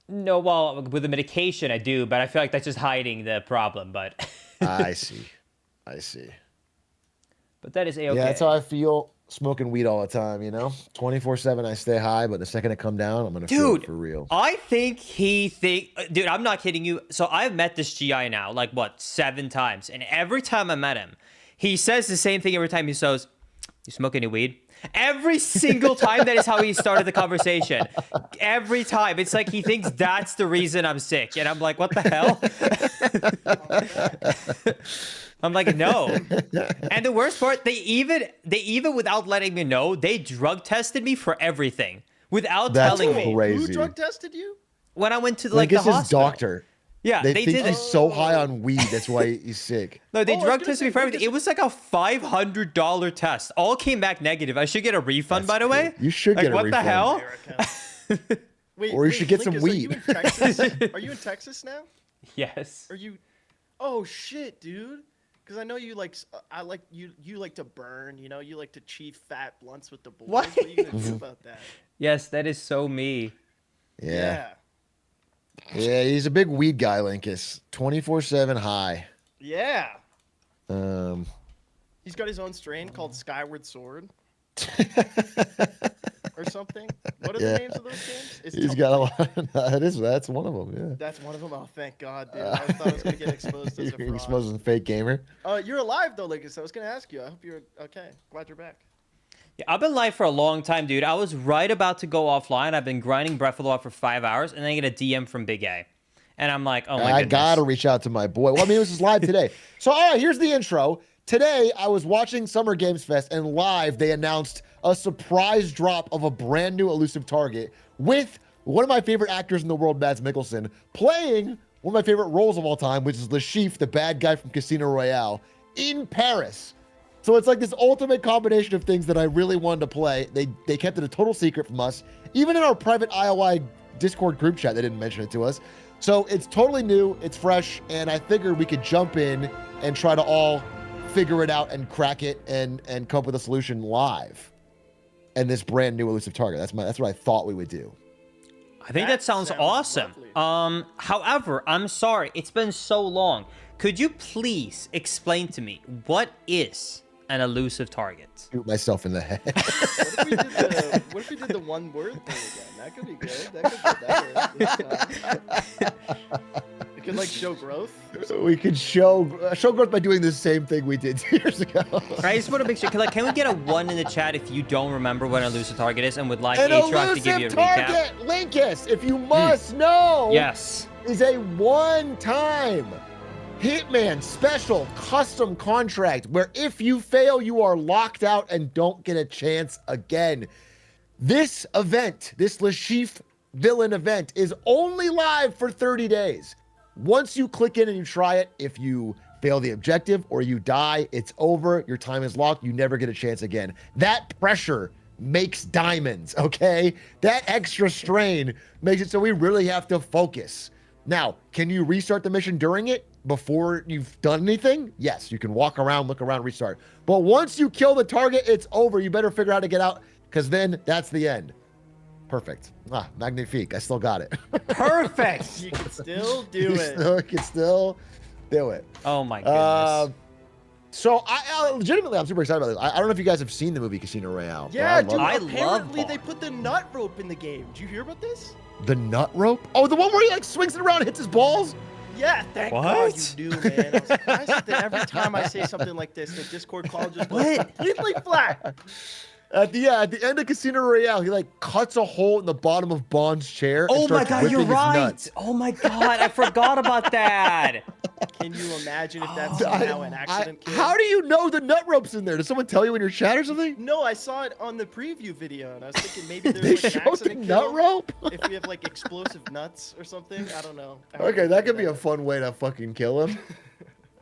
No, well, with the medication I do, but I feel like that's just hiding the problem. But I see. But that is A-okay. Yeah, that's how I feel smoking weed all the time, 24/7 I stay high, but the second I come down, I'm going to feel it for real. I think dude, I'm not kidding you. So I've met this GI now, like, 7 times. And every time I met him, he says the same thing every time. He says, "You smoke any weed?" Every single time, that is how he started the conversation. Every time. It's like he thinks that's the reason I'm sick. And I'm like, what the hell? I'm like, no. And the worst part, they even without letting me know, they drug tested me for everything without telling me. Crazy. Who drug tested you? When I went to the hospital. His doctor. Yeah, they think did he's so high on weed, that's why he's sick. No, they drug tested me for everything. It was like a $500 test. All came back negative. I should get a refund, by the way. You should get a refund. What the hell? Or you should get some weed. Are you in Texas? Are you in Texas now? Yes. Are you? Oh shit, dude. Because I know you you like to burn. You like to chew fat blunts with the boys. What are you gonna do about that? Yes, that is so me. Yeah. Yeah, he's a big weed guy, Linkus. 24/7 high. Yeah. He's got his own strain called Skyward Sword. Or something. What are the names of those games? He's got a lot. That's one of them. Yeah. That's one of them. Oh, thank God, dude. I thought I was gonna get exposed as a fraud. Exposed as a fake gamer. You're alive though, Linkus. I was gonna ask you. I hope you're okay. Glad you're back. Yeah, I've been live for a long time, dude. I was right about to go offline. I've been grinding Breath of the Wild for 5 hours, and then I get a DM from Big A. And I'm like, oh my goodness. I gotta reach out to my boy. Well, I mean, this is live today. So, all right, here's the intro. Today, I was watching Summer Games Fest, and live, they announced a surprise drop of a brand new elusive target with one of my favorite actors in the world, Mads Mikkelsen, playing one of my favorite roles of all time, which is Le Chiffre, the bad guy from Casino Royale, in Paris. So it's like this ultimate combination of things that I really wanted to play. They kept it a total secret from us. Even in our private IOI Discord group chat, they didn't mention it to us. So it's totally new, it's fresh, and I figured we could jump in and try to all figure it out and crack it and come up with a solution live. And this brand new elusive target. That's what I thought we would do. I think that sounds awesome. Lovely. However, I'm sorry, it's been so long. Could you please explain to me what is an elusive target? Shoot myself in the head. What if we did the one word thing again? That could be good. That could be better. It could show growth. We could show growth by doing the same thing we did 2 years ago. I just want to make sure. Can we get a 1 in the chat if you don't remember what an elusive target is and would like Aatrox to give you a recap? Linkus, if you must know, yes, is a one-time Hitman special custom contract where if you fail, you are locked out and don't get a chance again. This event, this Le Chiffre villain event, is only live for 30 days. Once you click in and you try it, if you fail the objective or you die, it's over. Your time is locked. You never get a chance again. That pressure makes diamonds, okay? That extra strain makes it so we really have to focus. Now, can you restart the mission during it before you've done anything? Yes, you can walk around, look around, restart. But once you kill the target, it's over. You better figure out how to get out, because then that's the end. Perfect. Magnifique. I still got it. Perfect. You can still do it. You can still do it. Oh my goodness. So I legitimately, I'm super excited about this. I don't know if you guys have seen the movie Casino Royale. Yeah, dude. Apparently they put the nut rope in the game. Did you hear about this? The nut rope? Oh, the one where he swings it around and hits his balls? Yeah, thank God you do, man. I'm surprised that every time I say something like this, the Discord call just goes completely flat. At the end of Casino Royale, he cuts a hole in the bottom of Bond's chair. Oh and my God, you're right. Nuts. Oh my God, I forgot about that. Can you imagine if that's somehow an accident? How do you know the nut rope's in there? Did someone tell you in your chat or something? No, I saw it on the preview video, and I was thinking maybe there's an accident nut rope. If we have explosive nuts or something, I don't know. Okay, that could be a fun way to fucking kill him.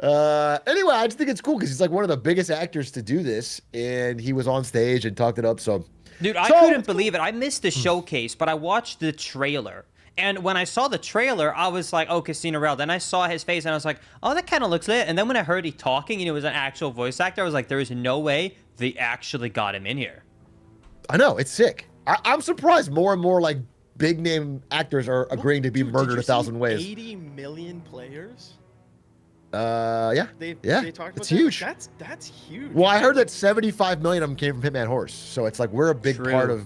Anyway, I just think it's cool because he's one of the biggest actors to do this, and he was on stage and talked it up. So, dude, I couldn't believe it. I missed the showcase, but I watched the trailer, And when I saw the trailer, I was like, oh, Casino Royale. Then I saw his face, and I was like, oh, that kind of looks lit. And then when I heard he talking, and it was an actual voice actor, I was like, there is no way they actually got him in here. I know, it's sick. I'm surprised more and more like big name actors are agreeing to be murdered 1,000 ways. 80 million players. Yeah. They talked about it's that? huge. That's huge. Well, I heard that 75 million of them came from Hitman Horse, so it's like we're a big part of.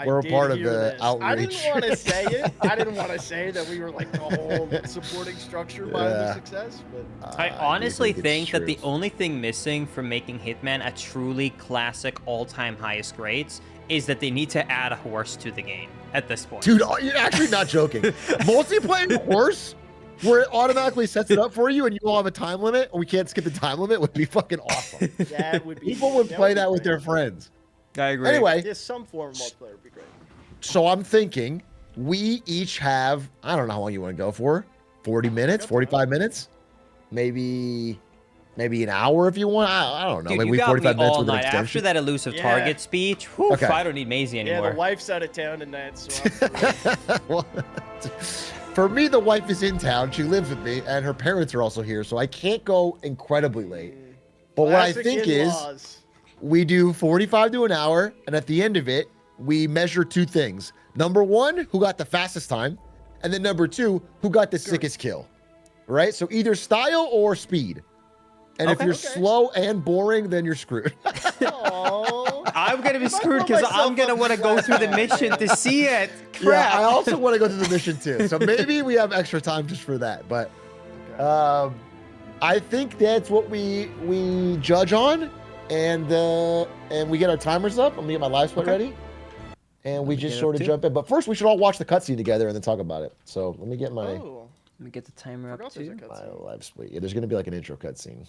We're a part of the outreach. I didn't want to say it. I didn't want to say that we were like the whole supporting structure behind their success. But I honestly think that the only thing missing from making Hitman a truly classic all-time highest grades is that they need to add a horse to the game at this point. Dude, you're actually not joking. Multiplayer horse, where it automatically sets it up for you and you all have a time limit, and we can't skip the time limit, would be fucking awesome. that would be. People would play that with their friends. I agree. Anyway, just some form of multiplayer would be great. So I'm thinking we each have, I don't know how long you want to go for, 40 minutes, 45 minutes, maybe an hour if you want. I don't know. Dude, maybe you got 45 me minutes all with an night. extension. After that elusive target speech, whew, Okay. I don't need Maisie anymore. Yeah, the wife's out of town tonight, so Well, for me, the wife is in town. She lives with me, and her parents are also here, so I can't go incredibly late. But what I think is we do 45 to an hour, and at the end of it, we measure two things. Number one, who got the fastest time, and then number two, who got the sickest kill. Right? So either style or speed. And if you're slow and boring, then you're screwed. I'm going to be screwed because I'm going to want to go through the mission to see it. Crap. Yeah, I also want to go through the mission too. So maybe we have extra time just for that. But I think that's what we judge on. And we get our timers up. I'm going to get my live split ready. And we just sort of jump in. But first, we should all watch the cutscene together and then talk about it. So let me get my... Let me get the timer up too. My live split. Yeah, there's going to be like an intro cutscene.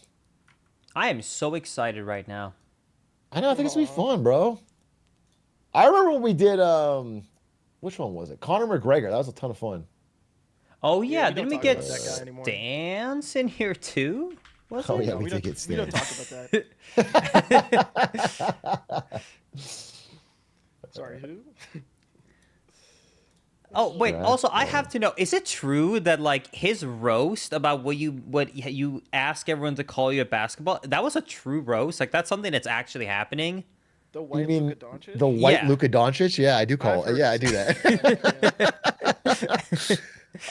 I am so excited right now. I know. I think it's going to be fun, bro. I remember when we did... which one was it? Conor McGregor. That was a ton of fun. Oh, yeah. we Didn't don't we talk get about that guy anymore. Stance in here too? Was Oh, it? yeah, No, we did get we don't Stance. talk about that. Sorry, who? Oh wait! Right. Also, I have to know: is it true that like his roast about what you ask everyone to call you at basketball? That was a true roast. Like that's something that's actually happening. The white You mean Luka Doncic? the white Yeah. Luka Doncic? Yeah, I do call I've it. Yeah, I heard do that.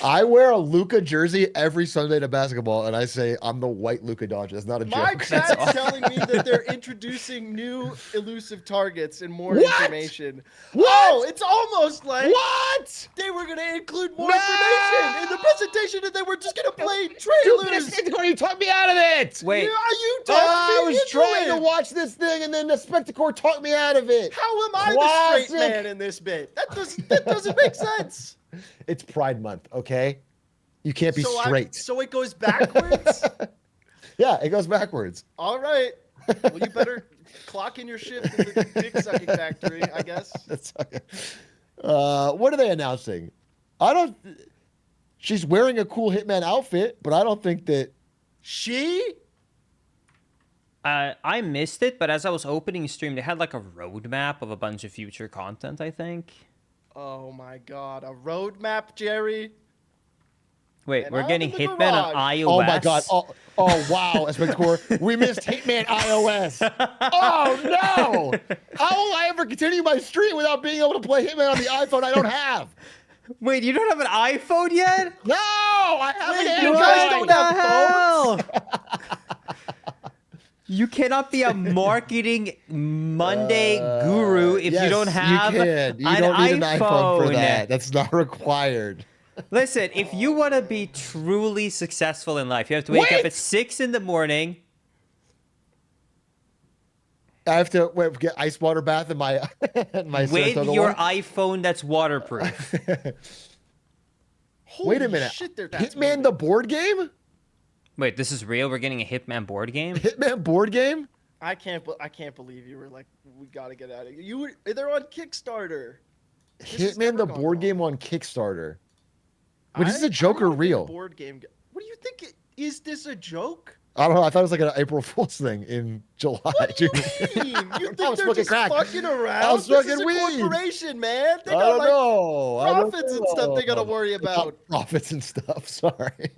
I wear a Luka jersey every Sunday to basketball, and I say I'm the white Luka Doncic. That's not a My joke. chat's telling me that they're introducing new elusive targets and more What? information. What? Oh, it's almost like What? they were going to include more No! information in the presentation, and they were just going to play Dude, trailers. Spectacle, you talked me out of it. Wait, Yeah, you Oh, I was into trying it. to watch this thing, and then the Spectacle talked me out of it. How am I the Classic. straight man in this bit? That doesn't make sense. It's Pride Month, okay? You can't be straight. So it goes backwards? Yeah, it goes backwards. All right. Well, you better clock in your shift in the dick sucking factory, I guess. That's okay. What are they announcing? She's wearing a cool Hitman outfit, but I don't think that She? I missed it, but as I was opening stream, they had like a roadmap of a bunch of future content. I think. Oh my god, a roadmap, Jerry. Wait, And we're I'm getting in the Hitman on garage. iOS. Oh my god. Oh wow, Spectacle. We missed Hitman iOS. Oh no! How will I ever continue my stream without being able to play Hitman on the iPhone I don't have? Wait, you don't have an iPhone yet? No! I haven't Wait, had you one. guys don't have You cannot be a marketing Monday guru if you Yes, don't have you can. You an don't need an iPhone. iPhone for that. That's not required. Listen, if you want to be truly successful in life, you have to wake up Wait! at 6 in the morning. I have to get ice water bath in my my With Saratoga your one. iPhone that's waterproof. Wait a minute. Shit, Hitman the board game? Wait, this is real? We're getting a Hitman board game? Hitman board game? I can't believe you were like, we gotta get out of here. They're on Kickstarter. Hitman the board game on Kickstarter. Wait, is this a I joke or don't think real? Board game. What do you think? Is this a joke? I don't know. I thought it was like an April Fool's thing in July. What do you mean? You think they're just fucking around? I was This fucking is a weed. corporation, man. They I got don't like know. profits and stuff they gotta worry about. Profits and stuff. Sorry.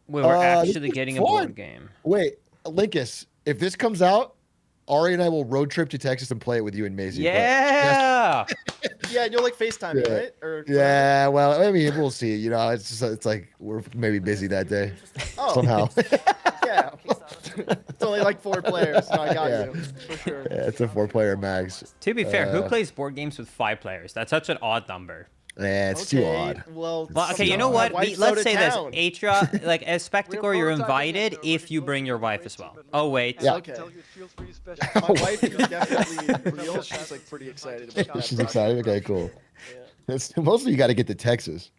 We were This actually is getting a fun. board game. Wait, Linkus, if this comes out, Ari and I will road trip to Texas and play it with you and Maisie. Yeah. Yeah, and you'll like FaceTime me, Yeah. right? Or Yeah, well, I mean, we'll see. You know, it's like we're maybe busy that day somehow. Yeah. It's only like 4 players, so I got Yeah. you for sure. Yeah, it's a 4-player max. To be fair, who plays board games with 5 players? That's such an odd number. Yeah, it's too odd. Well, okay, you know what? Let's say this. Atra, like as Spectacor, you're invited if you bring your wife as well. Oh wait. Yeah. Okay. My wife is definitely real. She's like pretty excited about that. She's excited. Okay, cool. It's mostly you got to get to Texas.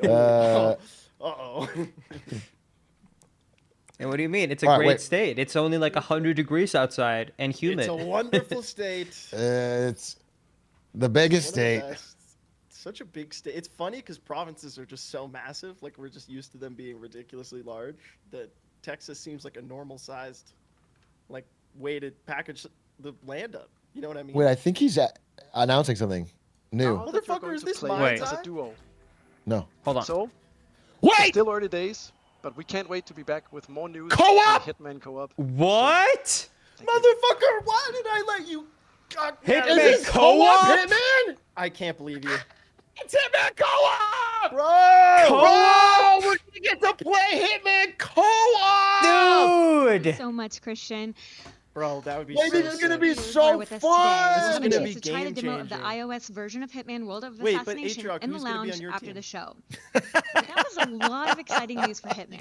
Uh-oh. And what do you mean? It's a All right, great wait. state. It's only like 100 degrees outside and humid. It's a wonderful state. It's the biggest One of the state. best. Such a big state. It's funny because provinces are just so massive. Like we're just used to them being ridiculously large. That Texas seems like a normal-sized, like way to package the land up. You know what I mean? Wait, I think he's announcing something new. Motherfucker, is this play my as a time? duo. No. Hold on. So, wait! Still early days, but we can't wait to be back with more news. Co-op? on Hitman co-op. What? Motherfucker, why did I let you? God, Hitman damn it. co-op? Hitman? I can't believe you. It's Hitman co-op! Bro! Co-op! We're gonna get to play Hitman co-op! Dude! So much, Christian. Bro, that would be Maybe so it's gonna Here be you are so with us fun! today. This is We're gonna going be to try to demo of the game-changing. iOS version of Hitman World of Wait, but Assassination Aatrox, in the who's gonna be on lounge your after team? the show. That was a lot of exciting news for Hitman. You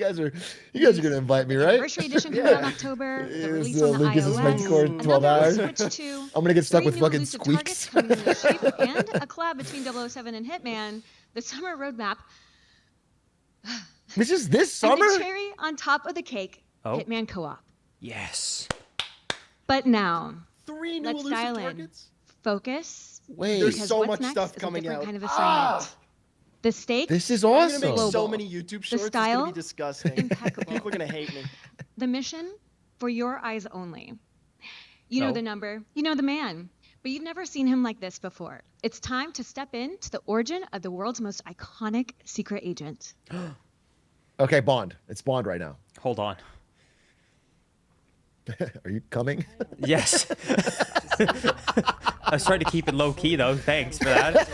guys are gonna invite me, right? Anniversary edition coming out in October. The Is, release on the Lucas is meant to score iOS. 12 hours. Another Switch 2. I'm gonna get stuck 3 with new fucking elusive squeaks. targets coming in the shape, and a collab between 007 and Hitman. The summer roadmap. This is this And summer? the cherry on top of the cake. Oh. Hitman co-op. Yes. But now, 3 new let's elusive dial in. targets? Focus. Wait. There's Because so what's much next stuff is coming a different out. kind of assignment. The stakes. This is I'm awesome. gonna make so Global. many YouTube The shorts. It's style, gonna be disgusting. impeccable. People are gonna hate me. The mission, for your eyes only. You know No. the number, you know the man, but you've never seen him like this before. It's time to step into the origin of the world's most iconic secret agent. Okay, Bond. It's Bond right now. Hold on. Are you coming? Yes. I was trying to keep it low key though. Thanks for that.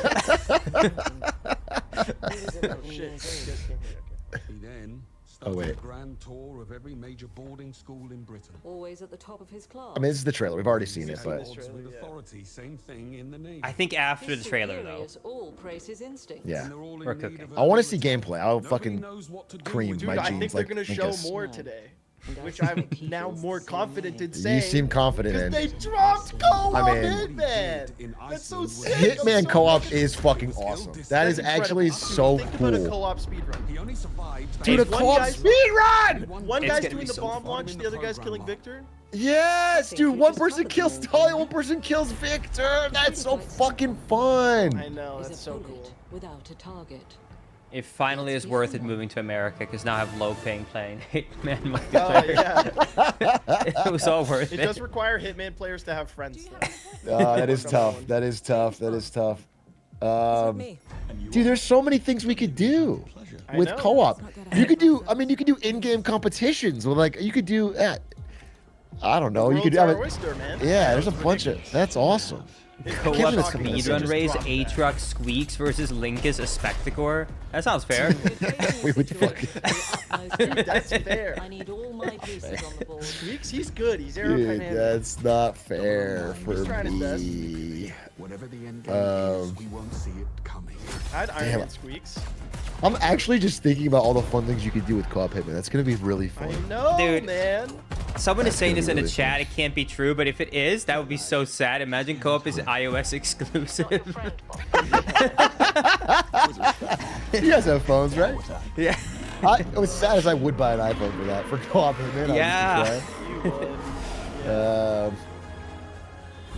He then Oh, wait. a grand tour of every major boarding school in Britain. Always at the top of his class. I mean, this is the trailer. We've already seen it, but Odds with authority, same thing in the Navy. I think after His the trailer though. superiors all praise his instincts. yeah. And they're all in We're need cooking. of I want to a see gameplay. I'll fucking knows what to do cream with Dude, my I jeans think they're like gonna show Linkus. more today, And I which think I'm he now feels more the same confident way. in saying. You seem confident Because in. they dropped co-op I mean- Hitman. That's so sick. I'm Hitman so co-op fucking- is fucking awesome. That is That's actually incredible. so Think about a cool. co-op speedrun. He only survived Dude, a One co-op guy's- speedrun! One It's guy's gonna doing be the so bomb fun. launch, In the the other guy's killing program. Victor. Yes, think dude. he One just person covered kills them. Talia, one person kills Victor. That's so fucking fun. I know, Is that's a so bullet cool. without a target. It finally is worth it moving to America because now I have low paying playing Hitman Oh multiplayer. yeah. It was all worth It it. does require Hitman players to have friends though. That is tough. That is tough. That is tough. Dude, there's so many things we could do I with know. co-op. You could do. I mean, you could do in-game competitions. With like, you could do. I don't know. You could World's have our it. oyster, man. Yeah, there's a bunch of. That's awesome. Co-op believe it's coming. speedrun race, Aatrox Squeaks versus Linkus a Spectacor. That sounds fair. We would fucking. That's fair. I need all my pieces on the board. Weeks, he's good. He's Dude, aerodynamic. that's not fair for He's trying his best. me. Whatever the end game is, we won't see it coming. I had Iron Damn. Man Squeaks. I'm actually just thinking about all the fun things you could do with co-op Hitman. That's gonna be really I fun. know, Dude. man. Someone is saying gonna this be in the really chat. It can't be true, but if it is, that would be so sad. Imagine co-op is iOS exclusive. You guys have phones, right? Yeah. As sad as I would buy an iPhone for that, for co-op Hitman. Yeah.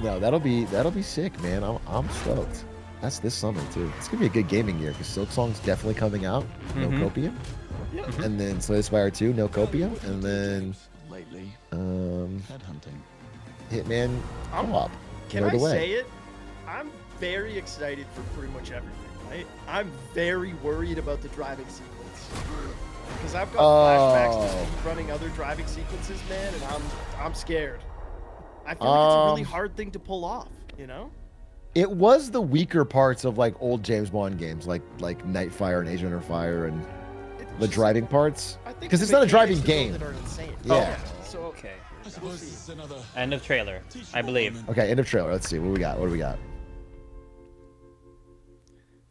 No, that'll be sick, man. I'm stoked. That's this summer too. It's gonna be a good gaming year because Silksong's definitely coming out. No copium. Yeah. And then Slay the Spire 2, no copium. And then Lately, headhunting. Hitman co-op. Can right I away. say it? I'm very excited for pretty much everything, right? I'm very worried about the driving sequence. Because I've got flashbacks to speed running other driving sequences, man, and I'm scared. I feel like it's a really hard thing to pull off, you know? It was the weaker parts of like old James Bond games, like Nightfire and Agent Under Fire, and the driving parts. Because it's not a driving game. Yeah. So okay. We'll see. End of trailer, I believe. Okay, end of trailer. Let's see what we got. What do we got?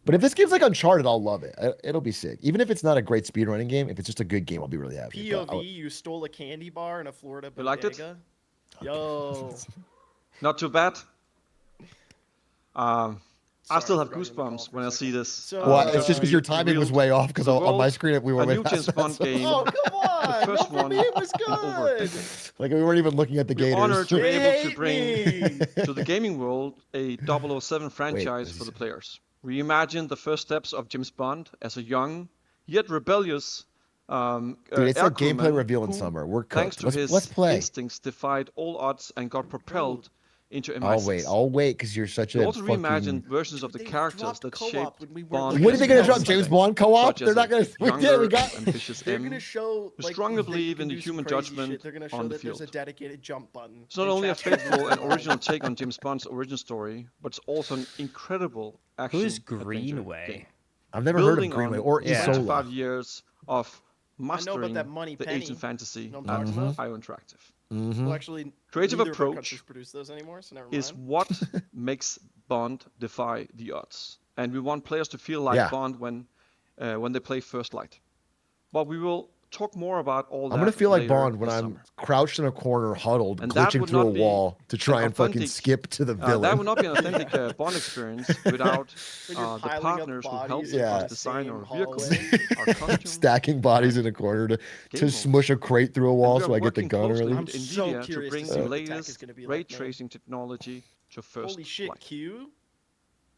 But if this game's like Uncharted, I'll love it. It'll be sick. Even if it's not a great speedrunning game, if it's just a good game, I'll be really happy. POV, you stole a candy bar in a Florida bodega. You liked it? Yo. Not too bad. I still have goosebumps when I see this. Well, it's just because your timing was way off. Because on my screen we were a way new past James that, Bond so- game. Oh, come on! The first No, for one me it was over. good. Like we weren't even looking at the We're gators. honored to be able to Hate bring me. to the gaming world a 007 franchise for the players. Reimagine the first steps of James Bond as a young yet rebellious Dude, it's air a gameplay crewman reveal in who, summer. We're thanks cooked. to his Let's play. instincts, defied all odds and got propelled into MI6. I'll wait because you're such We a also fucking... reimagined versions of the characters that shaped Bond. When are they gonna drop as James Bond co-op? such They're as not a gonna. younger, We got. ambitious They're M, gonna show. who Like, strongly they believe can in the do some human crazy judgment shit. They're gonna show on the that there's field. a dedicated jump button. It's not in only a chapter faithful and 1. original take on James Bond's origin story, but it's also an incredible action. Who's adventure Greenway? game. I've never heard of Building Greenway on or 25 Isola. years of I know mastering about that Money the Penny. ancient fantasy You know what I'm at talking about? IO Interactive. Well, actually, Creative neither of our approach countries produce those anymore, so never is mind. what makes Bond defy the odds, and we want players to feel like Yeah. Bond when they play First Light. But we will talk more about all that. I'm gonna feel like later Bond when this I'm summer. crouched in a corner, huddled, And that glitching would through a not be wall to try an and fucking authentic- skip to the villain. That would not be an authentic Bond experience without When you're the piling up partners who bodies helped in us the design same our vehicles, hallway. our costumes. Stacking bodies in a corner to Game smush a crate through a wall We so are I get the working gun closely early. with I'm so NVIDIA to curious bring to see the what the tech is latest gonna be ray like, man. tracing technology to First Holy shit, Light. Q?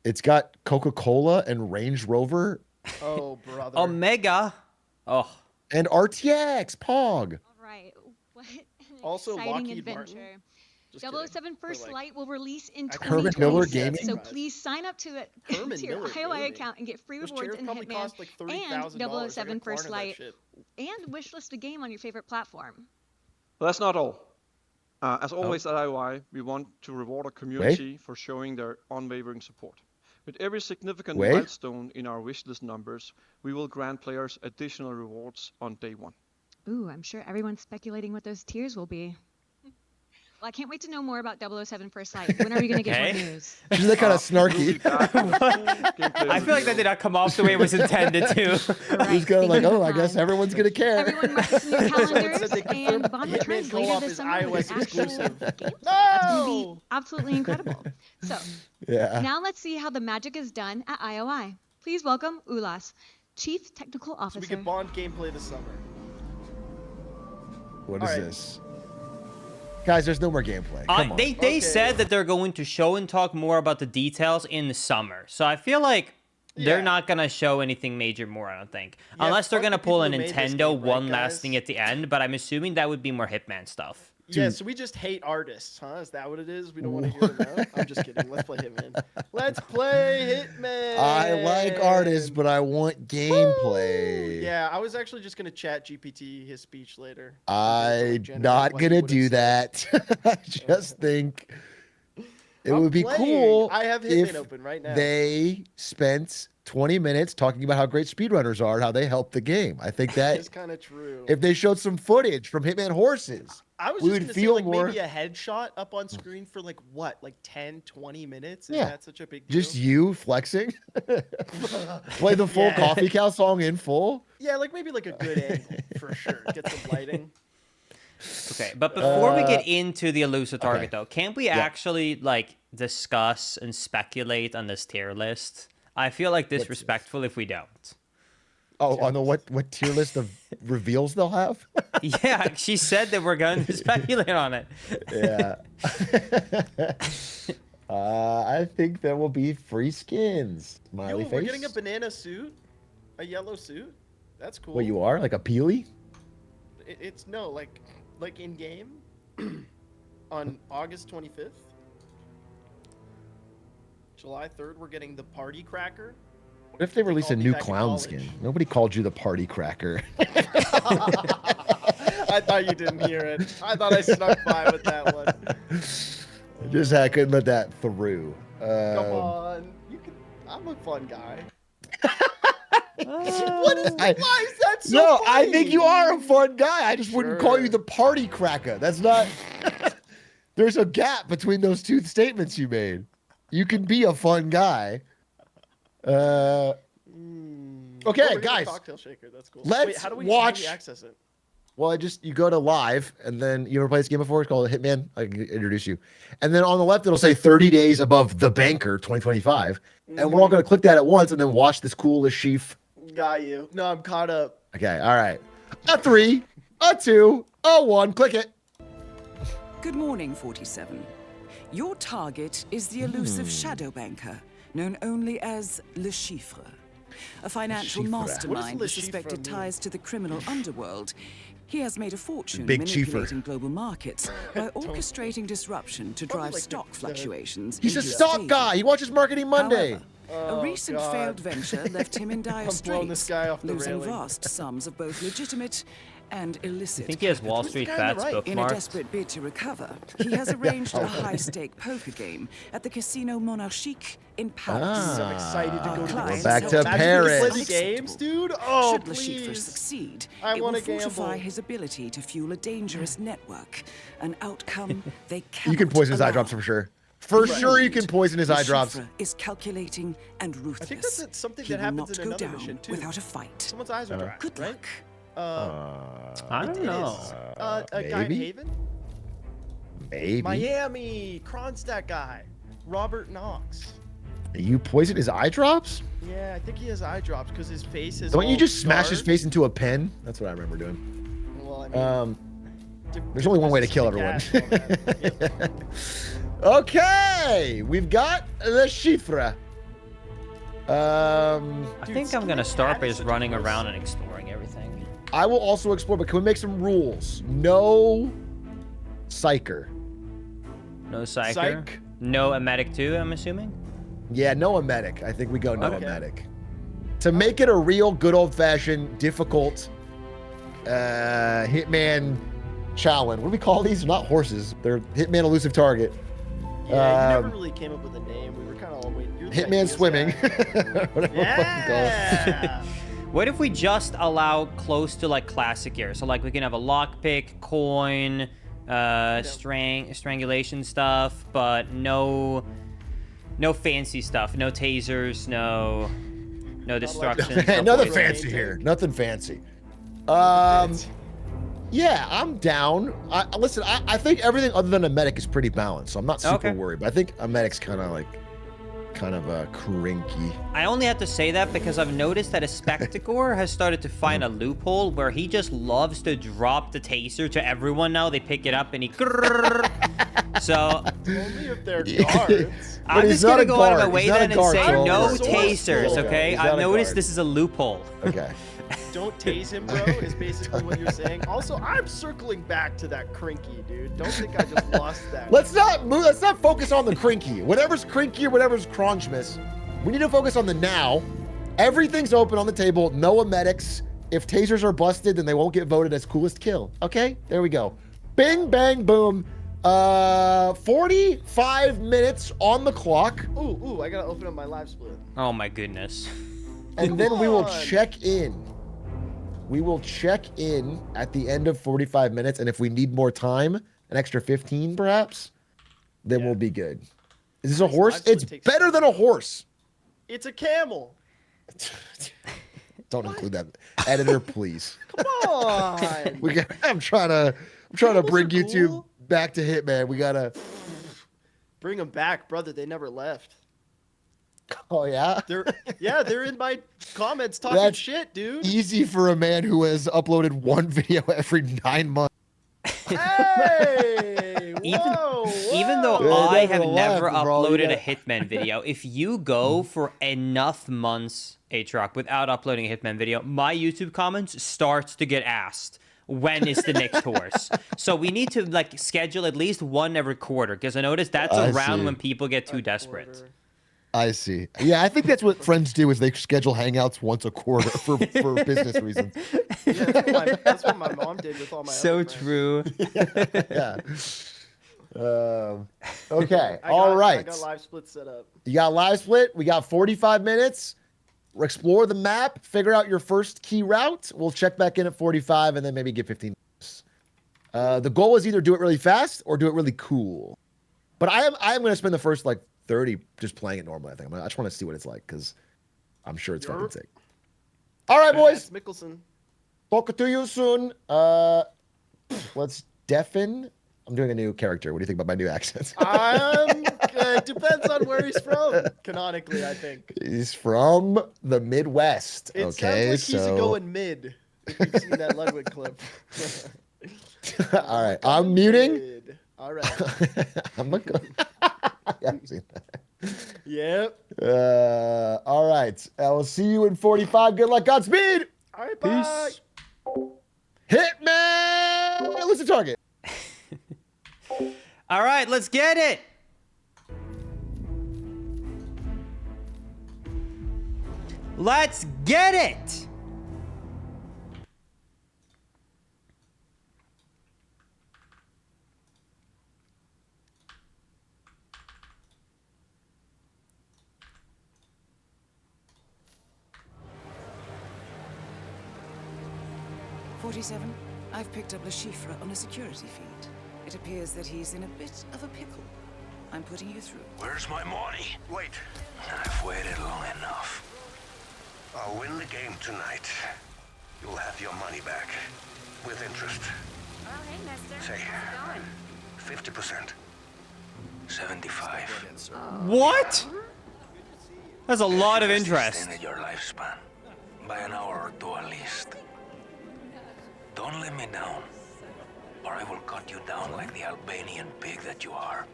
It's got Coca-Cola and Range Rover Oh, brother. Omega. Oh. and RTX Pog. All right. What an Also, exciting Lockheed Martin. adventure. Just kidding. 007 First like, Light will release in Herman Miller 2026, Gaming? so please sign up to it Herman to your Miller IOI Gaming? account and get free Those rewards chairs in probably Hitman cost like and $30,000. They're gonna 007 First corner that Light, shit. and wishlist a game on your favorite platform. But that's not all. As always at IOI, we want to reward our community for showing their unwavering support. With every significant Wait. milestone in our wishlist numbers, we will grant players additional rewards on day one. Ooh, I'm sure everyone's speculating what those tiers will be. Well, I can't wait to know more about 007 First Light. When are we going to get more Okay. news? She's that kind of We'll snarky. be back with a full gameplay I feel like that reveal. did not come off the way it was intended to. She's kind of like, oh, I guess everyone's gonna care. Everyone mark this in your calendars, said they confirmed and Bond Hitman returns later co-op this is summer with iOS an actual exclusive. game. That's going to be No! absolutely incredible. So, Yeah. now let's see how the magic is done at IOI. Please welcome Ulas, Chief Technical So we Officer. get Bond gameplay this summer. What is All right. this? Guys, there's no more gameplay. Come on. They Okay. said that they're going to show and talk more about the details in the summer. So I feel like they're Yeah. not going to show anything major more, I don't think. Yeah, Unless they're fuck going to the pull a people who made this Nintendo game, right, one last guys? thing at the end, but I'm assuming that would be more Hitman stuff. Yeah, so we just hate artists, huh? Is that what it is? We don't want to hear them out? I'm just kidding. Let's play Hitman. Let's play Hitman. I like artists, but I want gameplay. Yeah, I was actually just gonna chat GPT his speech later. I'm Generate not what he gonna would've do said. that. I just think it I'm would be playing. cool I have Hitman if open right now. they spent 20 minutes talking about how great speedrunners are and how they help the game. I think that It's kind of true. if they showed some footage from Hitman Horses, I was we just would gonna say feel like more. maybe a headshot up on screen for like what, like 10, 20 minutes? Is Yeah. that such a big deal? Just you flexing. Play the full Yeah. Coffee Cow song in full. Yeah, like maybe like a good angle for sure. Get some lighting. Okay, but before we get into the elusive target, though, can't we Yeah. actually like discuss and speculate on this tier list? I feel like disrespectful if we don't. Oh, on the what tier list of reveals they'll have? Yeah, she said that we're going to speculate on it. Yeah. I think there will be free skins. Smiley Yo, face. we're getting a banana suit, a yellow suit. That's cool. What you are? Like a peely? It's no, like in game on August 25th. July 3rd, we're getting the party cracker. What if they release a I'll be new back in clown college. skin? Nobody called you the party cracker. I thought you didn't hear it. I thought I snuck by with that one. I couldn't let that through. Come on, I'm a fun guy. Why is that so No, funny? I I think you are a fun guy. I just wouldn't call you the party cracker. That's not. There's a gap between those two statements you made. You can be a fun guy. Okay, we're getting a guys. cocktail shaker. That's cool. Let's Wait, how do we watch. access it? Well, you go to live, and then you ever played this game before? It's called Hitman. I can introduce you. And then on the left, it'll say 30 days above the banker 2025. And we're all going to click that at once and then watch this cool Lashif. Got you. No, I'm caught up. Okay, all right. A 3, a 2, a 1. Click it. Good morning, 47. Your target is the elusive shadow banker, known only as Le Chiffre. A financial Chiffre. mastermind Le with suspected Chiffre mean? ties to the criminal underworld. He has made a fortune Big manipulating Chiffre. global markets by orchestrating disruption to drive like stock fluctuations. He's a in his stock favor. guy. He watches Marketing Monday. However, Oh, a recent God. failed venture left him in dire I'm blowing this straits, guy off the losing railing. vast sums of both legitimate and illicit. I think he has Wall capital. Street guy on the Bets right? In a bookmarked. desperate bid to recover, he has arranged a high-stake poker game at the Casino Monarchique in Paris. I'm excited to go to Clients this. back to Imagine Paris. we play the games, dude. Oh, Should Le Chiffre please. succeed, I it wanna will fortify gamble. his ability to fuel a dangerous network, an outcome they cannot You can poison his eye allow. drops for sure. For sure, you can poison his Le eye drops. Chiffre is calculating and ruthless. I think that's something He that will happens not in go another down mission too. without a fight. Someone's eyes are dry, Good right? luck. I don't know. A guy in Maybe? Haven? Maybe. Miami, Kronstadt guy, Robert Knox. You poison his eye drops? Yeah, I think he has eye drops because his face is. Don't you all just smash his scarred. face into a pen? That's what I remember doing. Well, I mean, There's only one way to kill everyone. Okay, we've got Le Chiffre. I think I'm gonna start by just running around and exploring everything. I will also explore, but can we make some rules? No psycher. No psycher. Psych. No emetic too, I'm assuming. Yeah, no emetic. I think we go no Okay. emetic. To make it a real good old-fashioned, difficult Hitman challenge. What do we call these? They're not horses. They're Hitman elusive target. yeah, you never really came up with a name. We were kind of all waiting. You're the Hitman ideas swimming. guy. Whatever the fuck you call it. Yeah. What if we just allow close to like classic gear? So like we can have a lockpick, coin, strangulation stuff, but no fancy stuff. No tasers, no destruction. Hey, nothing fancy here. Nothing fancy. Yeah, I'm down. Listen, I think everything other than a medic is pretty balanced, so I'm not super Okay. worried. But I think a medic's kind of crinky. I only have to say that because I've noticed that a Spectacor has started to find a loophole where he just loves to drop the taser to everyone now. They pick it up and he... So... Only if they're guards. I'm he's just not gonna a go out of my guard. way He's not a then and guard, say so no resourceful. tasers, okay? He's not I've a noticed guard. this is a loophole. Okay. Don't tase him, bro, is basically what you're saying. Also, I'm circling back to that crinky, dude. Don't think I just lost that. Let's not move. Let's not focus on the crinky. Whatever's crinky or whatever's crunchmas. We need to focus on the now. Everything's open on the table. No emetics. If tasers are busted, then they won't get voted as coolest kill. Okay, there we go. Bing, bang, boom. 45 minutes on the clock. Ooh, I gotta open up my live split. Oh my goodness. And then we will on. check in. We will check in at the end of 45 minutes. And if we need more time, an extra 15 perhaps, then we'll be good. Is this a horse? live split It's takes better than a horse. It's a camel. Don't include that. Editor, please. Come on. I'm trying to Camels bring are you two cool. back to Hitman. We gotta. Bring them back, brother. They never left. Oh yeah. They're in my comments talking That's shit, dude. Easy for a man who has uploaded one video every 9 months. Hey! Even though Yeah, I never have laugh, never bro. You uploaded a gotta- Hitman video, if you go for enough months, Aatrox, without uploading a Hitman video, my YouTube comments starts to get asked, when is the next horse? So we need to like schedule at least one every quarter, because I noticed that's I around see. when people get too desperate. Quarter. I see. Yeah, I think that's what friends do is they schedule hangouts once a quarter for business reasons. Yeah, that's what my mom did with all my So other friends. true. Yeah. Okay. I All right. got live split set up. You got live split. We got 45 minutes. Explore the map. Figure out your first key route. We'll check back in at 45 and then maybe get 15 minutes. The goal is either do it really fast or do it really cool. But I am going to spend the first like 30 just playing it normally. I think I just want to see what it's like because I'm sure it's fucking sick. All right, boys. Mickelson. Talk to you soon. Let's deafen. I'm doing a new character. What do you think about my new accent? It depends on where he's from. Canonically, I think. He's from the Midwest. It Okay, sounds like he's going mid. If you've seen that Ludwig clip. All right, I'm muting. Mid. All right. I'm a yeah, I've seen that. Yep. All right. I will see you in 45. Good luck. Godspeed. All right, bye. Hitman. Lose the target. All right, let's get it. Let's get it. I've picked up Le Chiffre on a security feed. It appears that he's in a bit of a pickle. I'm putting you through. Where's my money? Wait. I've waited long enough. I'll win the game tonight. You'll have your money back. With interest. Oh, hey, mister. Say, How's it going? 50%. 75. What? That's a lot of interest. Extended your lifespan. By an hour or two at least. Don't let me down, or I will cut you down like the Albanian pig that you are.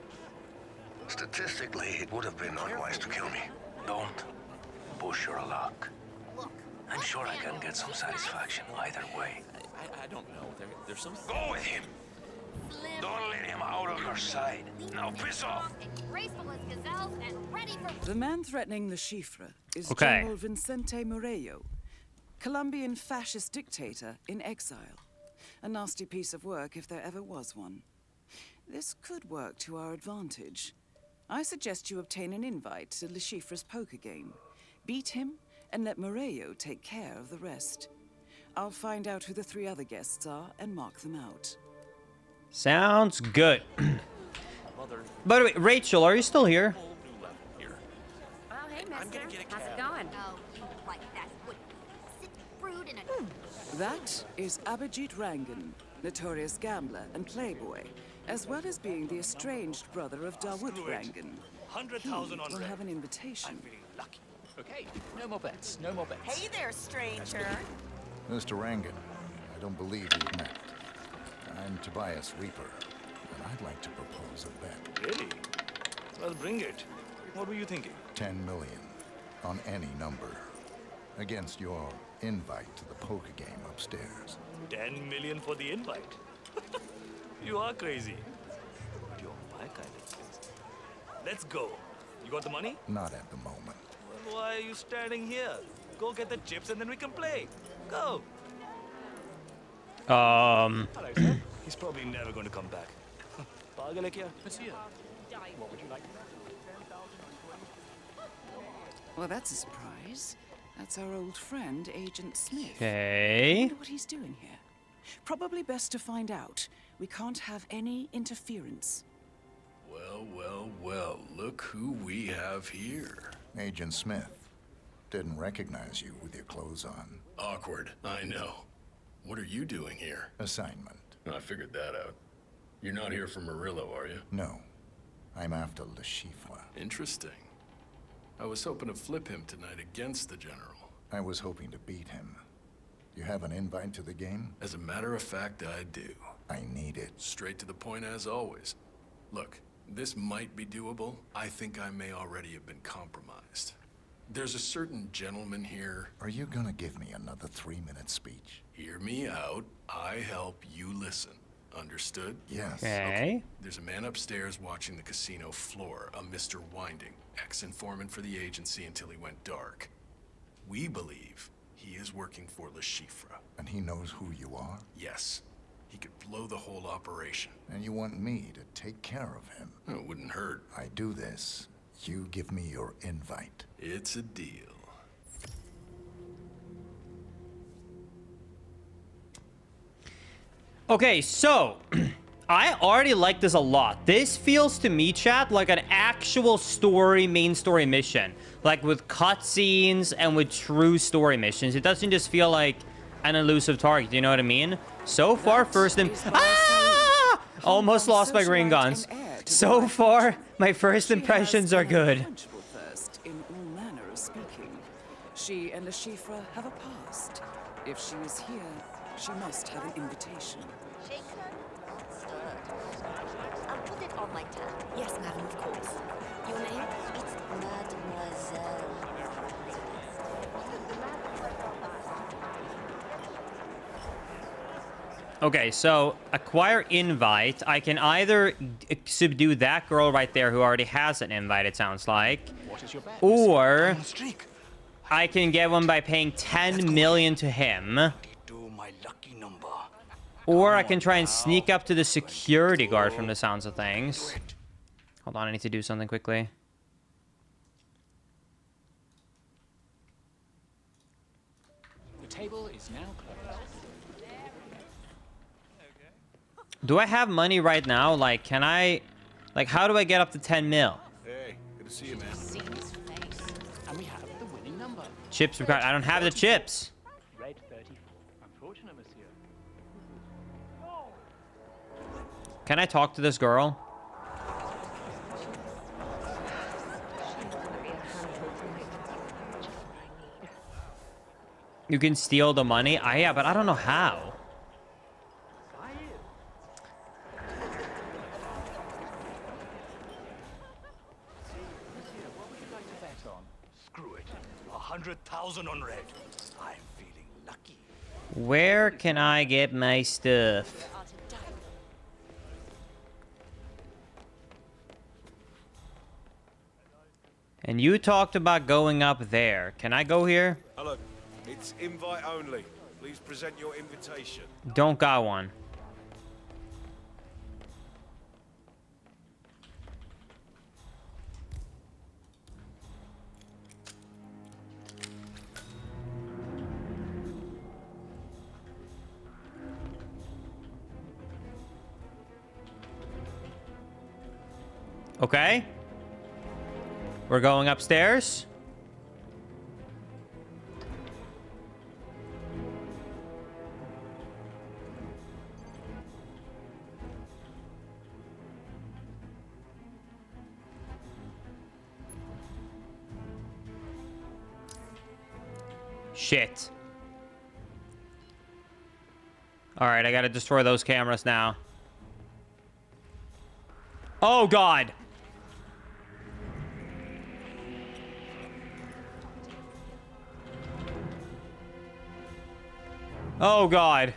Statistically, it would have been unwise to kill me. Don't push your luck. I'm sure I can get some satisfaction either way. I don't know. There's some... Go with him! Don't let him out of your sight. Now piss off! Graceful as gazelles and ready for... The man threatening Le Chiffre is Okay. General Vicente Murillo, Colombian fascist dictator in exile. A nasty piece of work if there ever was one. This could work to our advantage. I suggest you obtain an invite to Le Chiffre's poker game. Beat him and let Murillo take care of the rest. I'll find out who the 3 other guests are and mark them out. Sounds good. By the way, Rachel, are you still here? Oh, hey, mister. How's it going? Oh, you like that would sit brood in a... That is Abhijit Rangan, notorious gambler and playboy, as well as being the estranged brother of Dawood Rangan. 100,000 on He will red. have an invitation. I'm feeling lucky. Okay, no more bets. No more bets. Hey there, stranger. Mr. Rangan, I don't believe we've met. I'm Tobias Reaper, and I'd like to propose a bet. Really? Well, bring it. What were you thinking? 10 million on any number against your invite to the poker game upstairs. 10 million for the invite. You are crazy. But you're my kind of crazy. Let's go. You got the money? Not at the moment. Well, why are you standing here? Go get the chips and then we can play. Go. Hello, sir. He's probably never going to come back. Let's see it. What would you like? Well, that's a surprise. That's our old friend, Agent Smith. Okay. I wonder what he's doing here. Probably best to find out. We can't have any interference. Well, well, well, look who we have here. Agent Smith. Didn't recognize you with your clothes on. Awkward, I know. What are you doing here? Assignment. I figured that out. You're not here for Murillo, are you? No. I'm after Le Chiffre. Interesting. I was hoping to flip him tonight against the General. I was hoping to beat him. You have an invite to the game? As a matter of fact, I do. I need it. Straight to the point as always. Look, this might be doable. I think I may already have been compromised. There's a certain gentleman here. Are you gonna give me another 3-minute speech? Hear me out. I help you listen. Understood? Yes. Okay. There's a man upstairs watching the casino floor, a Mr. Winding, ex-informant for the agency until he went dark. We believe he is working for Le Chiffre. And he knows who you are? Yes. He could blow the whole operation. And you want me to take care of him? It wouldn't hurt. I do this. You give me your invite. It's a deal. Okay, so I already like this a lot. This feels to me, chat, like an actual story, main story mission. Like with cutscenes and with true story missions. It doesn't just feel like an elusive target, you know what I mean? So far, first almost lost my green guns. So far, my first impressions are good. First, in all manner of speaking. She and Le Chiffre have a past. If she is here, she must have an invitation. I'll put it on my tongue. Yes, madam, of course. Your name? It's Mademoiselle. Okay, so acquire invite. I can either subdue that girl right there who already has an invite, it sounds like. Or I can get one by paying 10 million to him. Or I can try and sneak up to the security guard from the sounds of things. Hold on, I need to do something quickly. The table is now closed. Do I have money right now? Like, can I... Like, how do I get up to 10 mil? Hey, good to see you, man. And we have the winning number. Chips required. I don't have the chips. Red 34. Unfortunate, monsieur. Can I talk to this girl? You can steal the money? Yeah, but I don't know how. Screw it. 100,000 on red. I'm feeling lucky. Where can I get my stuff? And you talked about going up there. Can I go here? Hello. It's invite only. Please present your invitation. Don't got one. Okay. We're going upstairs. Shit. All right, I gotta destroy those cameras now. Oh, God. Oh, God.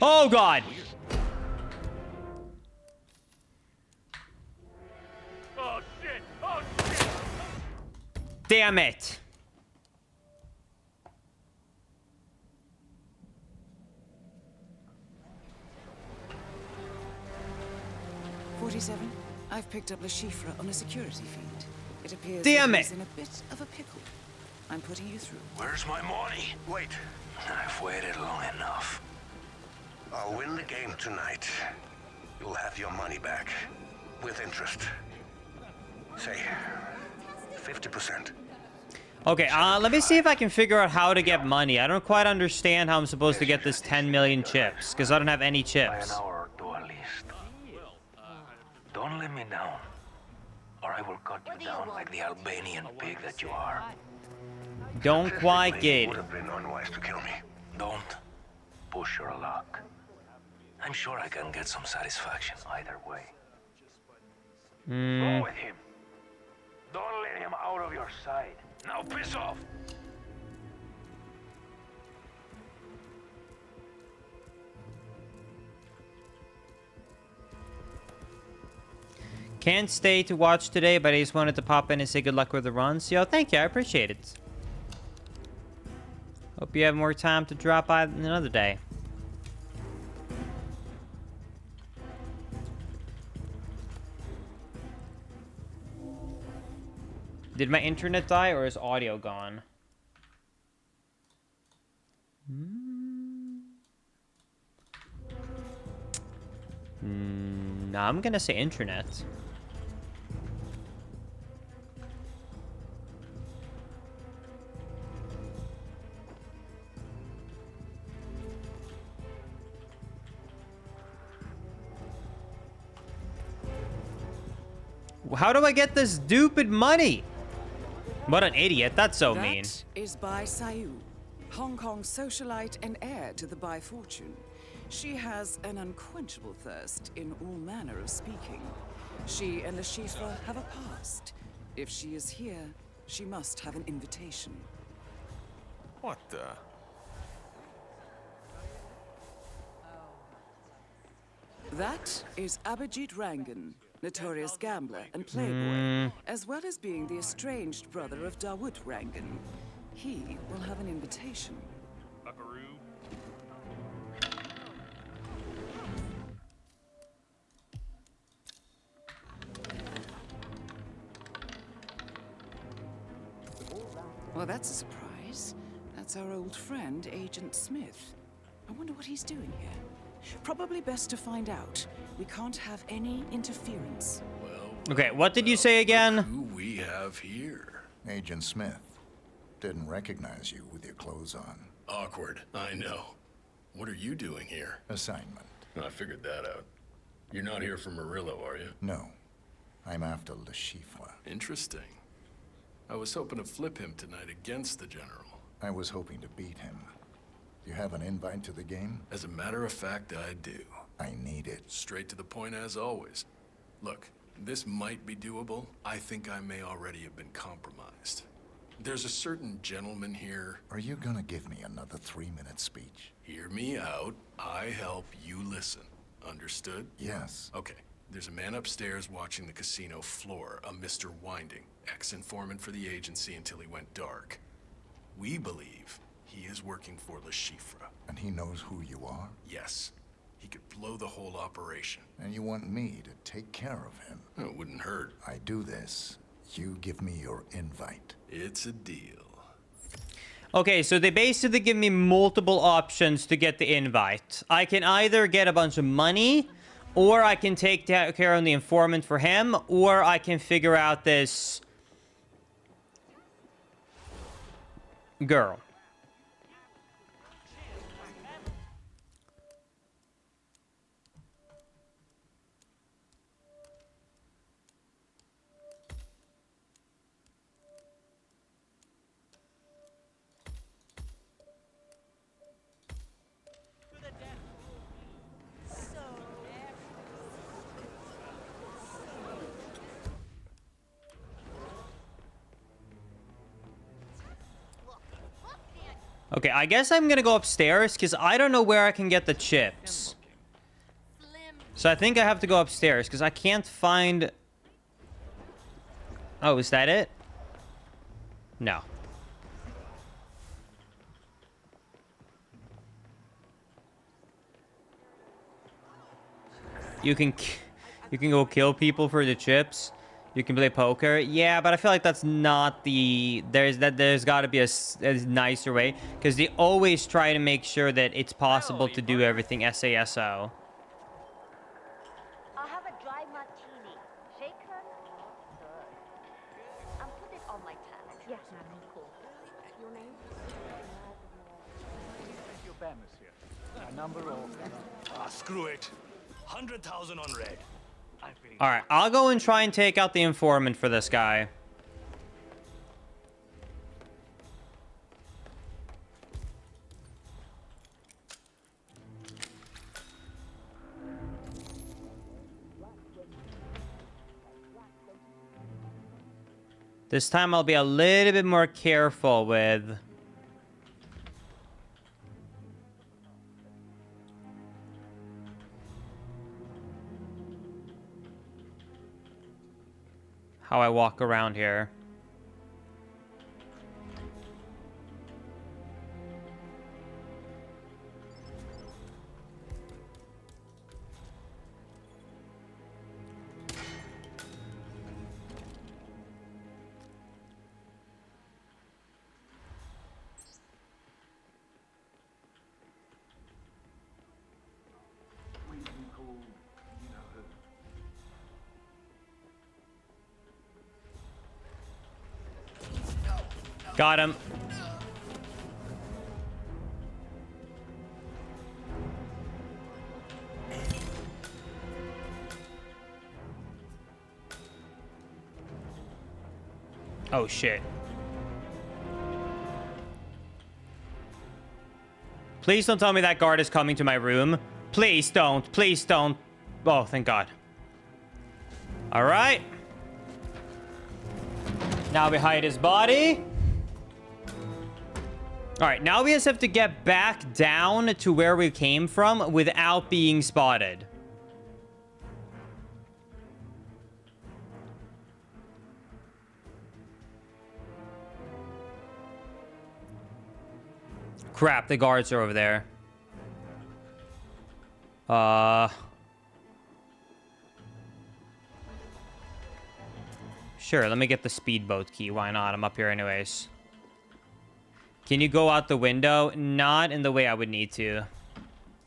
Oh, God. Oh, shit! Oh, shit! Damn it. I've picked up Le Chiffre on a security feed. It appears Damn that it. he's in a bit of a pickle. I'm putting you through. Where's my money? Wait. I've waited long enough. I'll win the game tonight. You'll have your money back. With interest. Say, 50%. Okay, let me see if I can figure out how to get money. I don't quite understand how I'm supposed to get this 10 million chips, because I don't have any By an chips. hour or two at least. Don't let me down, or I will cut you down like the Albanian pig that you are. Don't quite get Would it. have been unwise to kill me. Don't push your luck. I'm sure I can get some satisfaction either way. Go with him. Don't let him out of your sight. Now piss off! Can't stay to watch today, but I just wanted to pop in and say good luck with the runs. Yo, thank you. I appreciate it. Hope you have more time to drop by another day. Did my internet die or is audio gone? No, I'm gonna say internet. How do I get this stupid money? What an idiot. That's so mean. That is Bai Sayu, Hong Kong's socialite and heir to the Bai fortune. She has an unquenchable thirst in all manner of speaking. She and Lashifa have a past. If she is here, she must have an invitation. What the? That is Abhijit Rangan, notorious gambler and playboy, as well as being the estranged brother of Dawood Rangan. He will have an invitation. Buckaroo. Well, that's a surprise. That's our old friend, Agent Smith. I wonder what he's doing here. Probably best to find out. We can't have any interference. Okay, what did you say again? Who we have here? Agent Smith. Didn't recognize you with your clothes on. Awkward, I know. What are you doing here? Assignment. I figured that out. You're not here for Murillo, are you? No. I'm after Lashifa. Interesting. I was hoping to flip him tonight against the General. I was hoping to beat him. You have an invite to the game? As a matter of fact, I do. I need it. Straight to the point as always. Look, this might be doable. I think I may already have been compromised. There's a certain gentleman here. Are you gonna give me another 3-minute speech? Hear me out. I help, you listen. Understood? Yes. Okay. There's a man upstairs watching the casino floor, a Mr. Winding, ex-informant for the agency until he went dark. We believe he is working for Lashifa. And he knows who you are? Yes. He could blow the whole operation. And you want me to take care of him? It wouldn't hurt. I do this. You give me your invite. It's a deal. Okay, so they basically give me multiple options to get the invite. I can either get a bunch of money, or I can take care of the informant for him, or I can figure out this girl. Okay, I guess I'm gonna go upstairs because I don't know where I can get the chips. So I think I have to go upstairs because I can't find... Oh, is that it? No. You can go kill people for the chips. You can play poker. Yeah, but I feel like that's not the... There's got to be a nicer way. Because they always try to make sure that it's possible to do everything SASO. I'll have a dry martini. Shaken? Good. I'll put it on my tab. Yes, ma'am. Cool. Your name? Your bear, monsieur. A number or... Ah, screw it. 100,000 on red. Alright, I'll go and try and take out the informant for this guy. This time I'll be a little bit more careful with... how I walk around here. Got him. Oh, shit. Please don't tell me that guard is coming to my room. Please don't. Please don't. Oh, thank God. All right. Now we hide his body. All right, now we just have to get back down to where we came from without being spotted. Crap, the guards are over there. Sure, let me get the speedboat key. Why not? I'm up here anyways. Can you go out the window? Not in the way I would need to.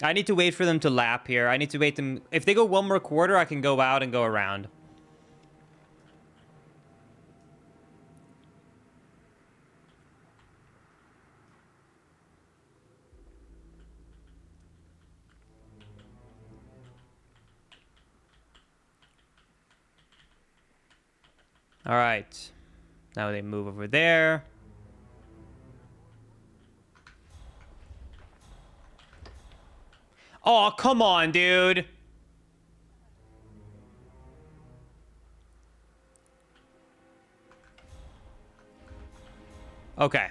I need to wait for them to lap here. I need to wait them. If they go one more quarter, I can go out and go around. All right. Now they move over there. Oh, come on, dude. Okay.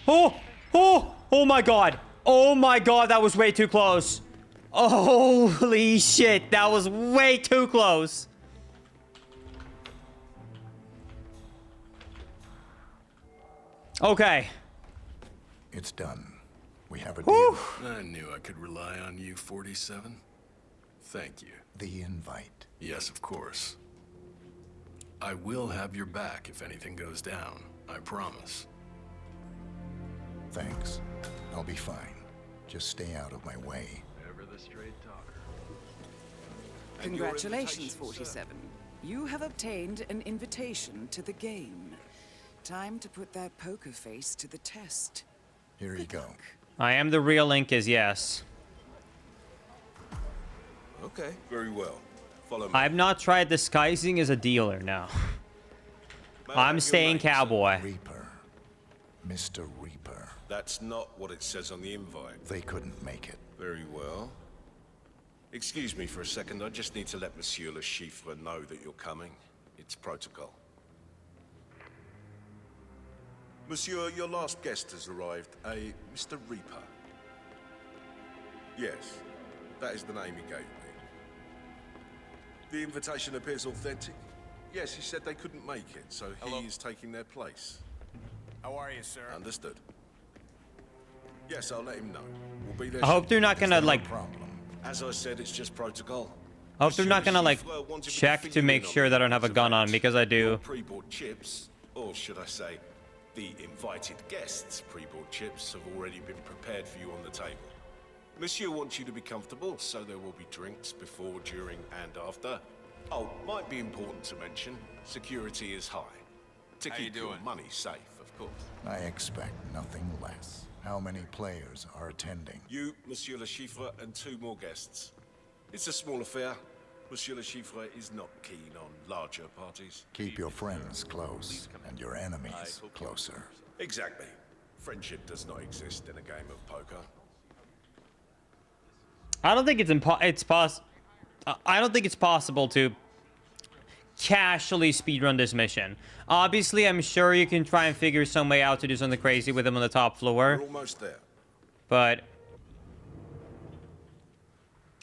Oh my God. Oh my God, that was way too close. Holy shit, that was way too close. Okay. It's done. We have a deal. I knew I could rely on you, 47. Thank you. The invite. Yes, of course. I will have your back if anything goes down. I promise. Thanks. I'll be fine. Just stay out of my way. Ever the straight talker. Congratulations, 47. You have obtained an invitation to the game. Time to put that poker face to the test. Here you go. I am the real Link is yes. Okay, very well. Follow me. I've not tried disguising as a dealer, no. I'm staying cowboy. Reaper. Mr. Reaper. That's not what it says on the invite. They couldn't make it. Very well. Excuse me for a second. I just need to let Monsieur Le Chiffre know that you're coming. It's protocol. Monsieur, your last guest has arrived, a Mr. Reaper. Yes, that is the name he gave me. The invitation appears authentic. Yes, he said they couldn't make it, so he is taking their place. How are you, sir? Understood. Yes, I'll let him know. We'll be there. I hope they're not gonna like. As I said, it's just protocol. I hope they're not gonna like check to make sure that I don't have a gun on because I do. Pre-bought chips, or should I say, the invited guests' pre-bought chips have already been prepared for you on the table. Monsieur wants you to be comfortable, so there will be drinks before, during, and after. Oh, might be important to mention, security is high. To keep your money safe, of course. I expect nothing less. How many players are attending? You, Monsieur Le Chiffre, and 2 more guests. It's a small affair. Monsieur Le Chiffre is not keen on larger parties. Keep your friends close, and your enemies closer. Exactly. Friendship does not exist in a game of poker. I don't think it's I don't think it's possible to casually speedrun this mission. Obviously, I'm sure you can try and figure some way out to do something crazy with him on the top floor. We're almost there. But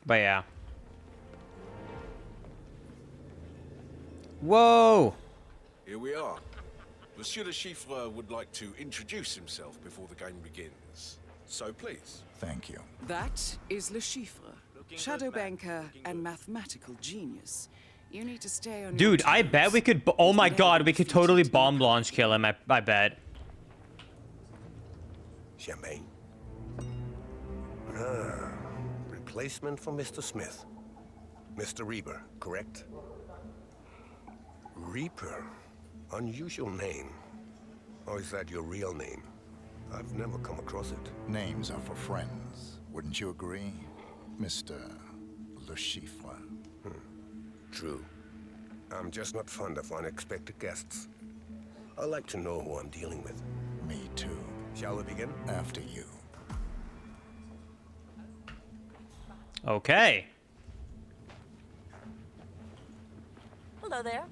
yeah. Whoa! Here we are. Monsieur Le Chiffre would like to introduce himself before the game begins. So please. Thank you. That is Le Chiffre, shadow banker and mathematical genius. You need to stay on. Dude, I bet we could. Oh my god, we could totally bomb launch kill him. I bet. Champagne. Ah, replacement for Mr. Smith. Mr. Reaper, correct? Reaper? Unusual name. Or is that your real name? I've never come across it. Names are for friends. Wouldn't you agree, Mr. Le Chiffre? True. I'm just not fond of unexpected guests. I like to know who I'm dealing with. Me too. Shall we begin? After you. Okay. Hello there.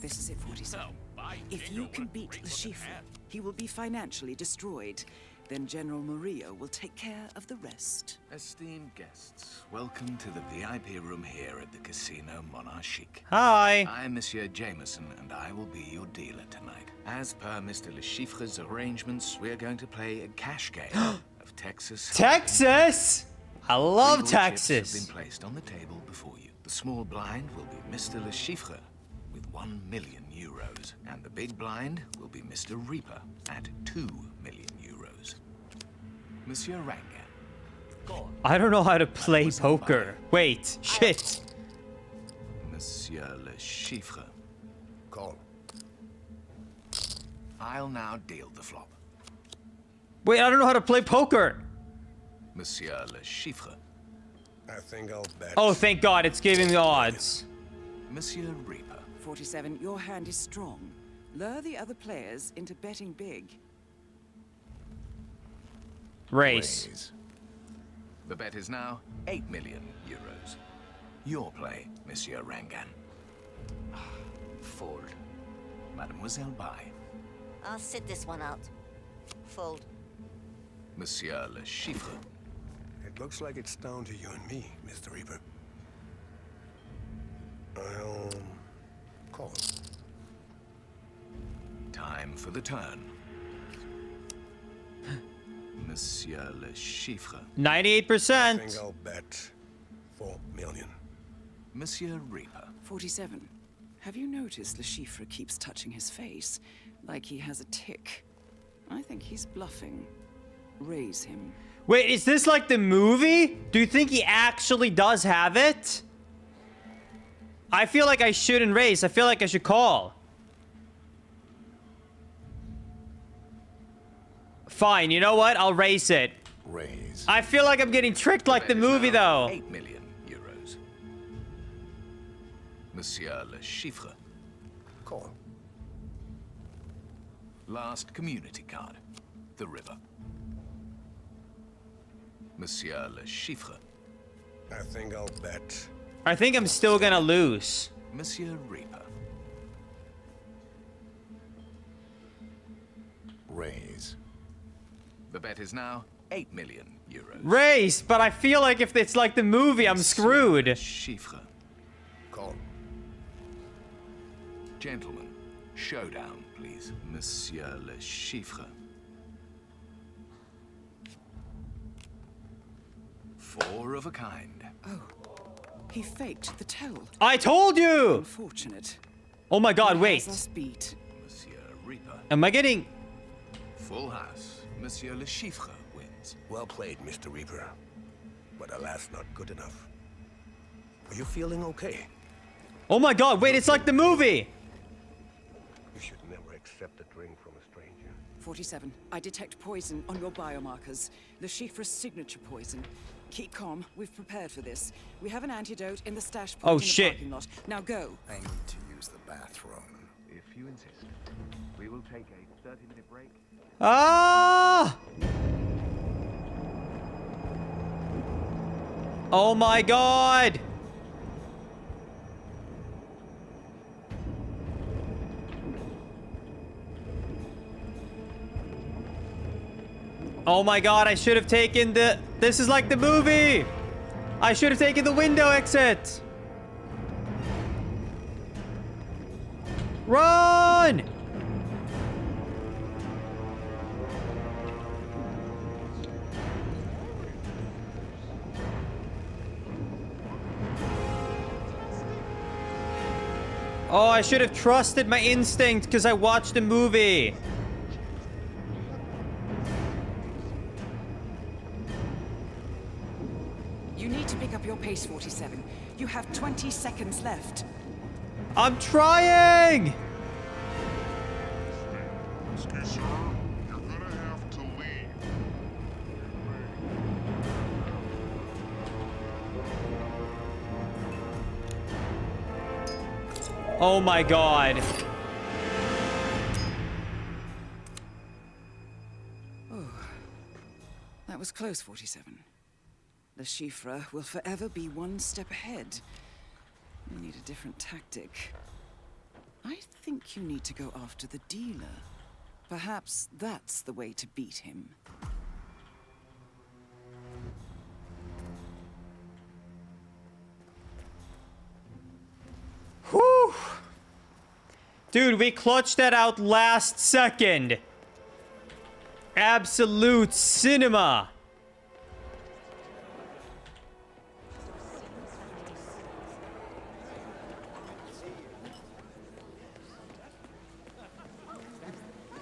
This is it, 47. If you can beat Le Chiffre, he will be financially destroyed. Then General Murillo will take care of the rest. Esteemed guests, welcome to the VIP room here at the Casino Monarchique. Hi. I'm Monsieur Jameson, and I will be your dealer tonight. As per Mr. Le Chiffre's arrangements, we're going to play a cash game of Texas. Texas! I love Regal Texas. chips have been placed on the table before you. The small blind will be Mr. Le Chiffre with 1 million euros, and the big blind will be Mr. Reaper at 2 million euros. Monsieur Rangan. I don't know how to play poker. Wait, shit. Monsieur Le Chiffre. Call. I'll now deal the flop. Wait, I don't know how to play poker. Monsieur Le Chiffre. I think I'll bet. Oh, thank God, it's giving me odds. Monsieur Reaper. 47, your hand is strong. Lure the other players into betting big. Race. The bet is now 8 million euros. Your play, Monsieur Rangan. Fold. Mademoiselle Bai. I'll sit this one out. Fold. Monsieur Le Chiffre. It looks like it's down to you and me, Mr. Reaper. I'll call. Time for the turn. Monsieur Le Chiffre. 98%. I think I'll bet 4 million. Monsieur Reaper. 47. Have you noticed Le Chiffre keeps touching his face, like he has a tic? I think he's bluffing. Raise him. Wait, is this like the movie? Do you think he actually does have it? I feel like I shouldn't raise. I feel like I should call. Fine, you know what? I'll raise it. Raise. I feel like I'm getting tricked like the movie, though. 8 million euros. Monsieur Le Chiffre. Call. Last community card. The river. Monsieur Le Chiffre. I think I'll bet. I think I'm still gonna lose. Monsieur Reaper. Raise. The bet is now 8 million euros. Raise, but I feel like if it's like the movie, I'm screwed. Le Chiffre. Call. Gentlemen, showdown, please. Monsieur Le Chiffre. 4 of a kind. Oh, he faked the tell. I told you! Unfortunate. Oh my God, He wait. has us beat. Monsieur Reaper. Am I getting... Full house. Monsieur Le Chiffre wins. Well played, Mr. Reaper. But alas, not good enough. Are you feeling okay? Oh my God, wait, it's like the movie. You should never accept a drink from a stranger. 47. I detect poison on your biomarkers. Le Chiffre's signature poison. Keep calm. We've prepared for this. We have an antidote in the stash point in the shit. parking lot. Now go. I need to use the bathroom. If you insist, we will take a 30-minute break. Ah! Oh my god! Oh my god, I should have taken the... This is like the movie! I should have taken the window exit! Run! Oh, I should have trusted my instinct because I watched the movie. You need to pick up your pace, 47. You have 20 seconds left. I'm trying! Excuse sir, you're gonna have to leave. Oh my god. Oh, that was close, 47. Le Chiffre will forever be one step ahead. You need a different tactic. I think you need to go after the dealer. Perhaps that's the way to beat him. Whew. Dude, we clutched that out last second. Absolute cinema.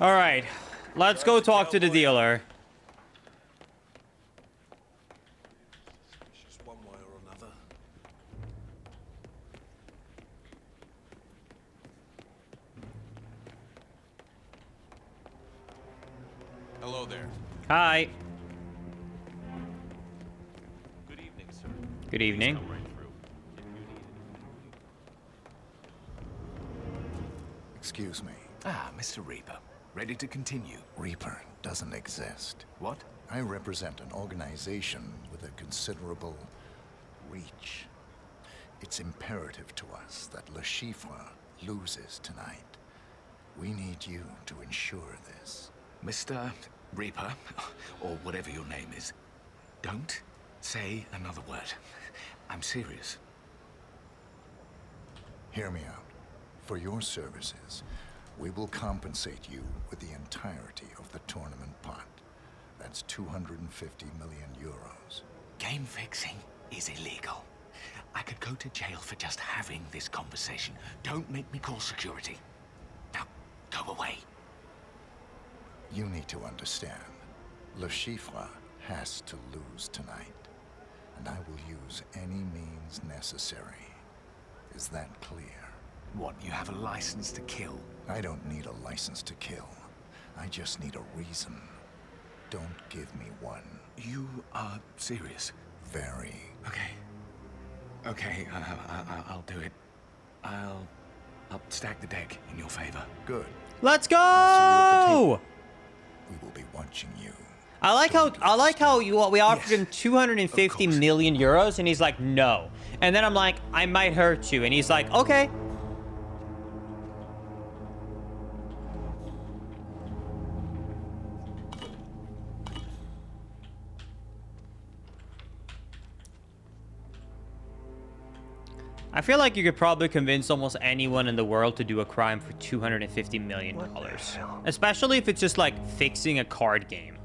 All right, let's go talk to the dealer. Just one way or another. Hello there. Hi. Good evening, sir. Good evening. Please come right through. If you need it. Excuse me. Ah, Mr. Reaper. Ready to continue? Reaper doesn't exist. What? I represent an organization with a considerable reach. It's imperative to us that Le Chiffre loses tonight. We need you to ensure this. Mr. Reaper, or whatever your name is, don't say another word. I'm serious. Hear me out. For your services, we will compensate you with the entirety of the tournament pot. That's 250 million euros. Game fixing is illegal. I could go to jail for just having this conversation. Don't make me call security. Now, go away. You need to understand. Le Chiffre has to lose tonight. And I will use any means necessary. Is that clear? What, you have a license to kill? I don't need a license to kill. I just need a reason. Don't give me one. You are serious? Very. Okay. Okay, I'll do it. I'll stack the deck in your favor. Good. Let's go! We will be watching you. I like how we offered him 250 million euros and he's like, no. And then I'm like, I might hurt you. And he's like, okay. I feel like you could probably convince almost anyone in the world to do a crime for $250 million. Especially if it's just like fixing a card game.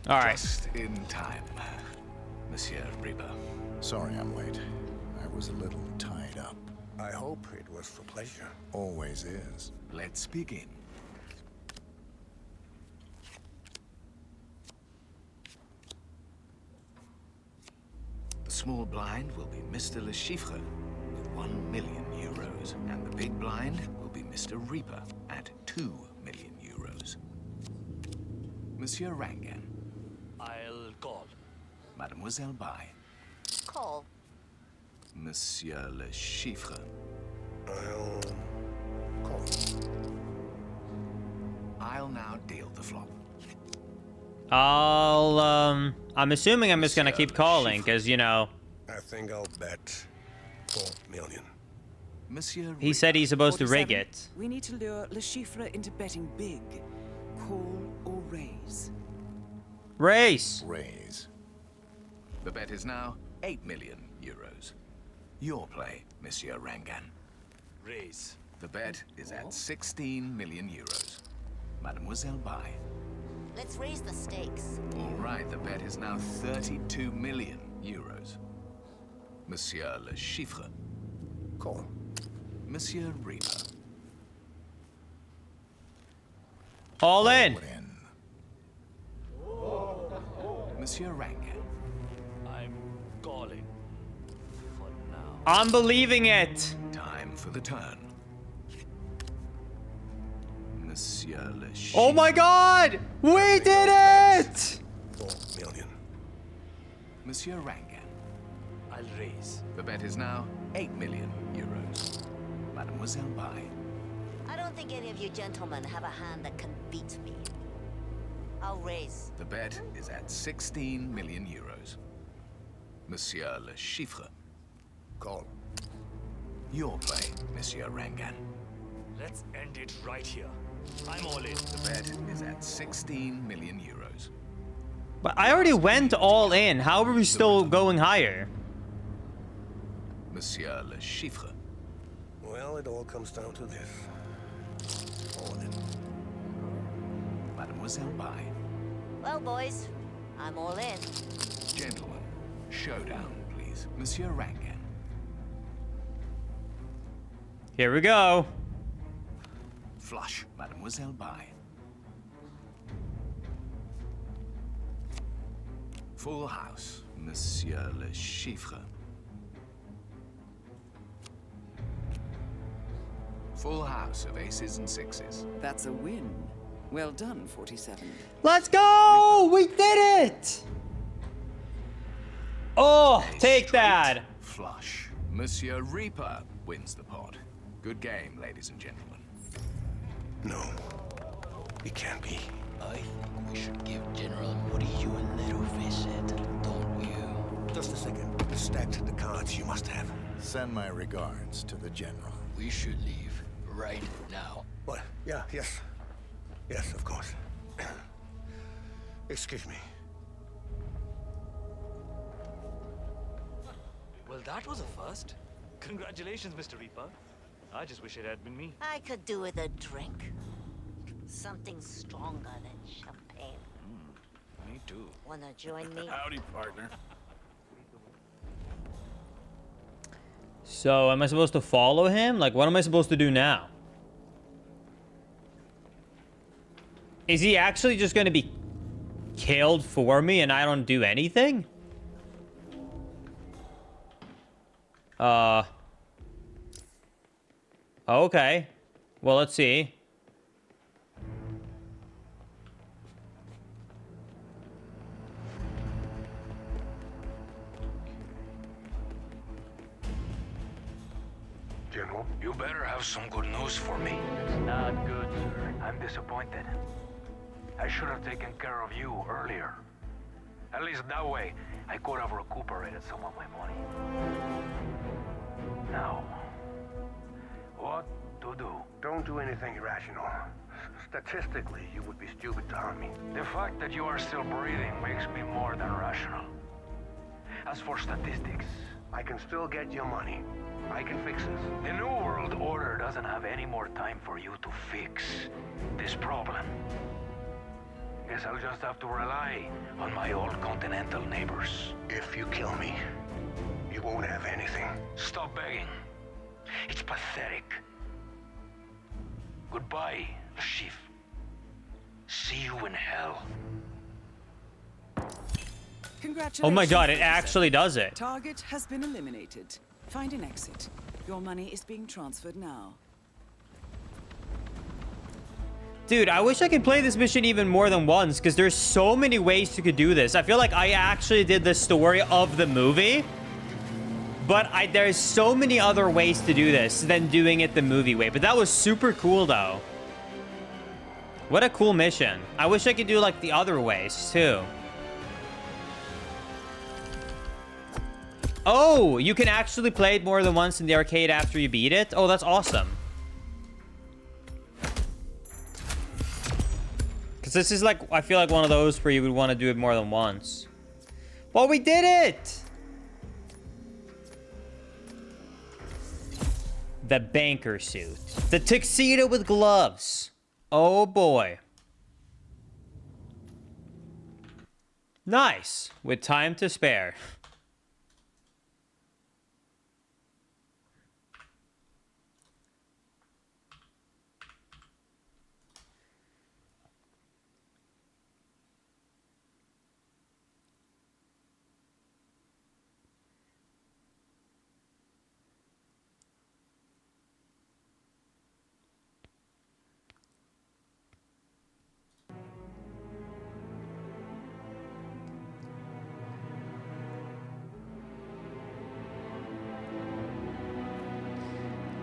All right. Just in time, Monsieur Reaper. Sorry I'm late. I was a little tied up. I hope it was for pleasure. Always is. Let's begin. The small blind will be Mr. Le Chiffre with 1 million euros, and the big blind will be Mr. Reaper at 2 million euros. Monsieur Rangan. I'll call. Mademoiselle Bai. Call. Monsieur Le Chiffre. I'll call. I'll now deal the flop. I'm assuming I'm just gonna keep calling, because, you know... I think I'll bet 4 million. Monsieur He said he's supposed to rig it. We need to lure Le Chiffre into betting big. Call or raise. Raise. Raise. The bet is now 8 million euros. Your play, Monsieur Rangan. Raise. The bet is at 16 million euros. Mademoiselle Bai. Let's raise the stakes. All right, the bet is now 32 million euros. Monsieur Le Chiffre. Call. Monsieur Reaper. All in. Monsieur Rangan. I'm calling. For now. I'm believing it. Time for the turn. Monsieur Le Chiffre. Oh my god! We did it! 4 million. Monsieur Rangan. I'll raise. The bet is now 8 million euros. Mademoiselle Bai. I don't think any of you gentlemen have a hand that can beat me. I'll raise. The bet is at 16 million euros. Monsieur Le Chiffre. Call. Your play, Monsieur Rangan. Let's end it right here. I'm all in. The bet is at 16 million euros. But I already went all in. How are we still going higher? Monsieur Le Chiffre. Well, it all comes down to this. All in. Mademoiselle Bai. Well, boys, I'm all in. Gentlemen, showdown, please. Monsieur Rangan. Here we go. Flush, Mademoiselle Bai. Full house, Monsieur Le Chiffre. Full house of aces and sixes. That's a win. Well done, 47. Let's go! We did it! Oh, take that. Flush. Monsieur Reaper wins the pot. Good game, ladies and gentlemen. No, it can't be. I think we should give General Moody you a little visit, don't you? Just a second. Stacked the cards you must have. Send my regards to the General. We should leave right now. What? Yeah, yes. Yes, of course. Excuse me. Well, that was a first. Congratulations, Mr. Reaper. I just wish it had been me. I could do with a drink. Something stronger than champagne. Me too. Wanna join me? Howdy, partner. So, am I supposed to follow him? Like, what am I supposed to do now? Is he actually just going to be killed for me and I don't do anything? Okay. Well, let's see. General? You better have some good news for me. It's not good, sir. I'm disappointed. I should have taken care of you earlier. At least that way, I could have recuperated some of my money. Now, what to do? Don't do anything irrational. Statistically, you would be stupid to harm me. The fact that you are still breathing makes me more than rational. As for statistics, I can still get your money. I can fix this. the New World Order doesn't have any more time for you to fix this problem. Guess I'll just have to rely on my old continental neighbors. If you kill me, you won't have anything. Stop begging. It's pathetic. Goodbye, Chief. See you in hell. Congratulations. Oh my god, it actually does it. Target has been eliminated. Find an exit. Your money is being transferred now. Dude, I wish I could play this mission even more than once, because there's so many ways you could do this. I feel like I actually did the story of the movie, But there's so many other ways to do this than doing it the movie way. But that was super cool, though. What a cool mission. I wish I could do, like, the other ways, too. Oh, you can actually play it more than once in the arcade after you beat it? Oh, that's awesome. Because this is, like, I feel like one of those where you would want to do it more than once. Well, we did it! The banker suit. The tuxedo with gloves. Oh, boy. Nice. With time to spare.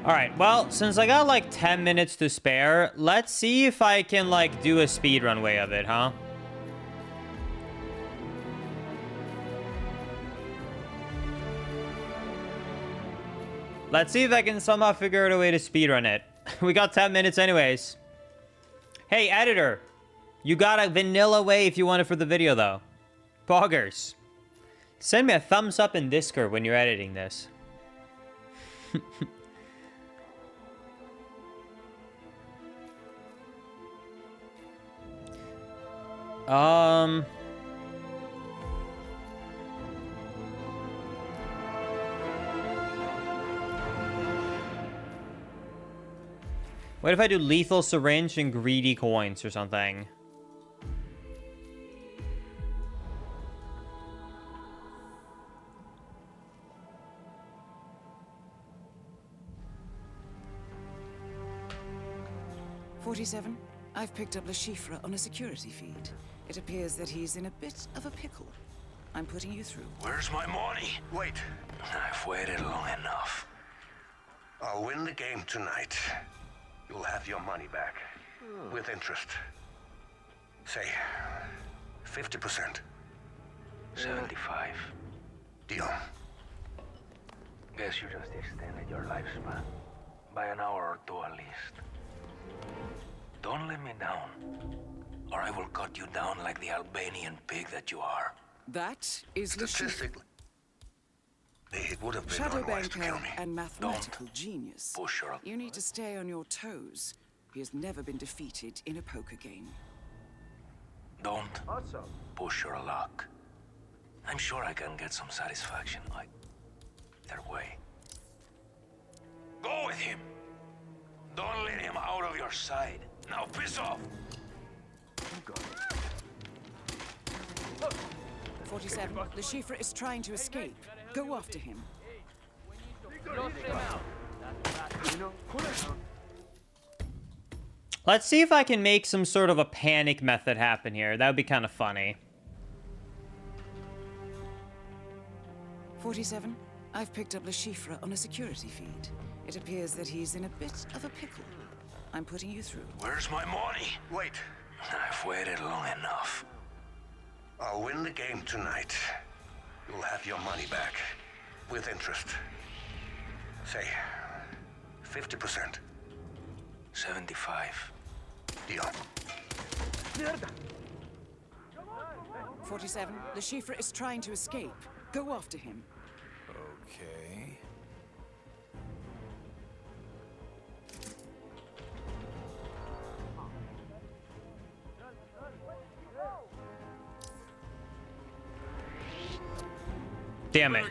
All right, well, since I got like 10 minutes to spare, let's see if I can like do a speedrun way of it, huh? Let's see if I can somehow figure out a way to speedrun it. We got 10 minutes anyways. Hey, editor. You got a vanilla way if you want it for the video, though. Poggers. Send me a thumbs up in Discord when you're editing this. What if I do lethal syringe and greedy coins or something? "47, I've picked up Le Chiffre on a security feed. It appears that he's in a bit of a pickle. I'm putting you through." Where's my money? Wait. I've waited long enough. I'll win the game tonight. You'll have your money back. With interest. Say, 50%. 75. Deal. Guess you just extended your lifespan. By an hour or two at least. Don't let me down. Or I will cut you down like the Albanian pig that you are. That is Le Chiffre. Statistically, it would have been Shadow unwise to kill banker me. and mathematical genius. Push your... You need to stay on your toes. He has never been defeated in a poker game. Don't push your luck. I'm sure I can get some satisfaction either way. Go with him. Don't let him out of your sight. Now piss off. 47, Le Chiffre is trying to escape. Go after him. Let's see if I can make some sort of a panic method happen here. That would be kind of funny. 47, I've picked up Le Chiffre on a security feed. It appears that he's in a bit of a pickle. I'm putting you through. Where's my money? Wait. I've waited long enough. I'll win the game tonight. You'll have your money back. With interest. Say, 50%. 75. Deal. 47, Le Chiffre is trying to escape. Go after him. Okay. Damn it.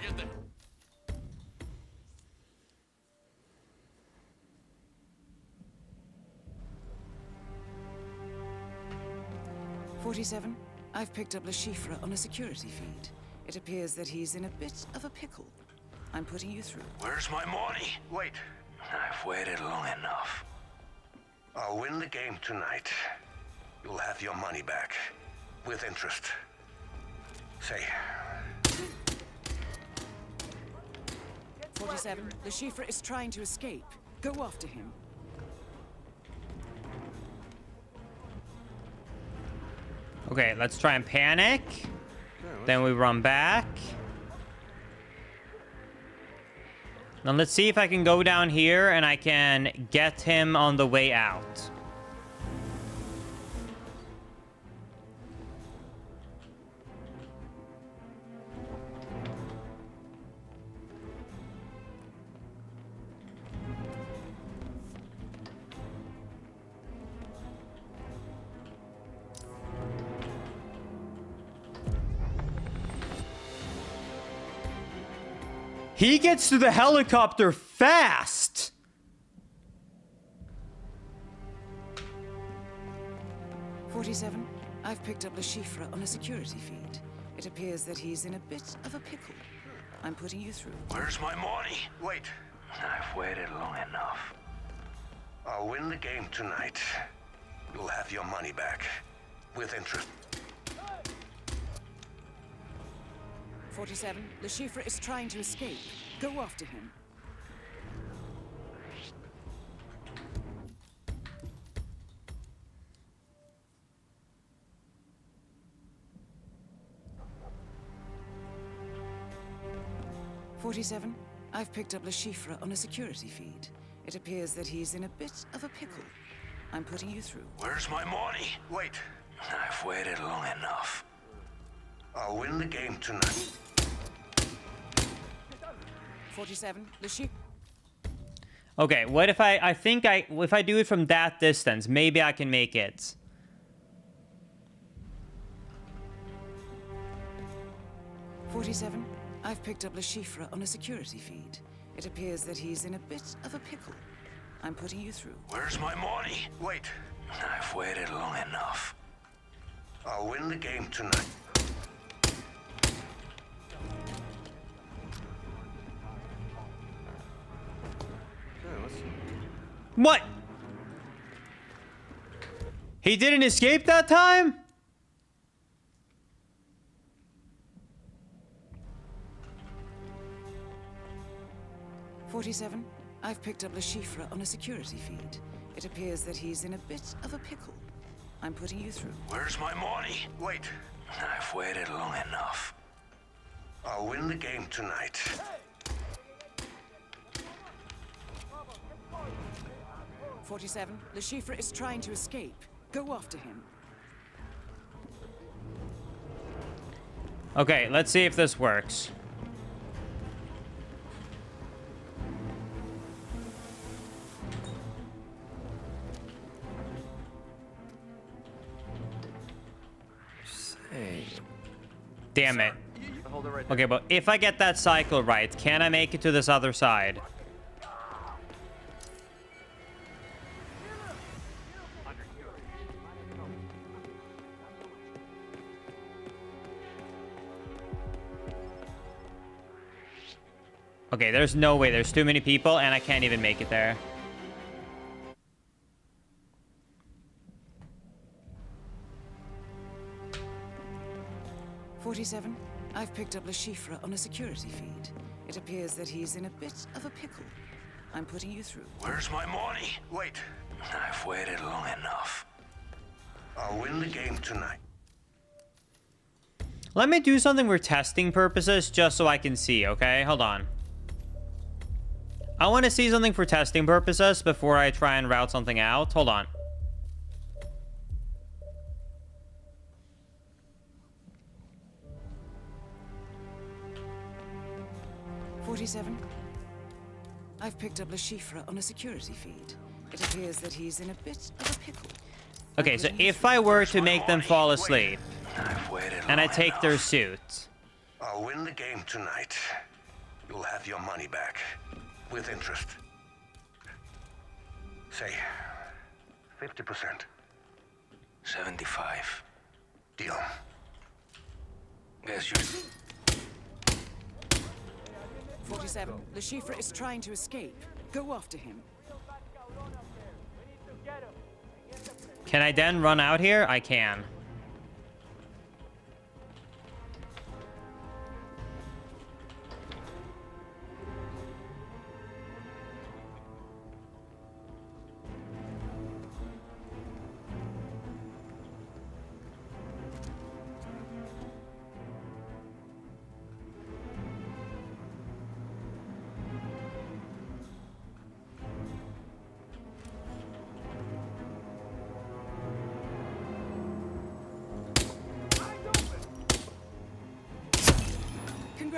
"47, I've picked up Le Chiffre on a security feed. It appears that he's in a bit of a pickle. I'm putting you through. Where's my money? Wait. I've waited long enough. I'll win the game tonight. You'll have your money back. With interest. Say, 47. Le Chiffre is trying to escape. Go after him. Okay, let's try and panic. Then we run back. Now let's see if I can go down here and I can get him on the way out. He gets to the helicopter fast. "47. I've picked up Le Chiffre on a security feed. It appears that he's in a bit of a pickle. I'm putting you through." Where's my money? Wait. I've waited long enough. I'll win the game tonight. You'll have your money back. With interest. 47. Le Chiffre is trying to escape. Go after him. "47. I've picked up Le Chiffre on a security feed. It appears that he's in a bit of a pickle. I'm putting you through." Where's my money? Wait. I've waited long enough. I'll win the game tonight. 47. Le Chiffre. Okay, what if if I do it from that distance, maybe I can make it. "47. I've picked up Le Chiffre on a security feed. It appears that he's in a bit of a pickle. I'm putting you through." Where's my money? Wait. I've waited long enough. I'll win the game tonight. What? He didn't escape that time? 47. I've picked up Le Chiffre on a security feed. It appears that he's in a bit of a pickle. I'm putting you through. Where's my money? Wait. I've waited long enough. I'll win the game tonight. 47. Le Chiffre is trying to escape. Go after him. Okay, let's see if this works. Damn it. Okay, but if I get that cycle right, can I make it to this other side? Okay, there's no way. There's too many people, and I can't even make it there. "47. I've picked up Le Chiffre on a security feed. It appears that he's in a bit of a pickle. I'm putting you through." Where's my money? Wait. I've waited long enough. I'll win the game tonight. Let me do something for testing purposes, just so I can see, okay? Hold on. I want to see something for testing purposes before I try and route something out. Hold on. "47. I've picked up Le Chiffre on a security feed. It appears that he's in a bit of a pickle. Okay, so if I were to make them fall asleep, and I take their suit. I'll win the game tonight. You'll have your money back. With interest. Say, 50%. 75. Deal. Guess you... 47. Le Chiffre is trying to escape. Go after him. Can I then run out here? I can.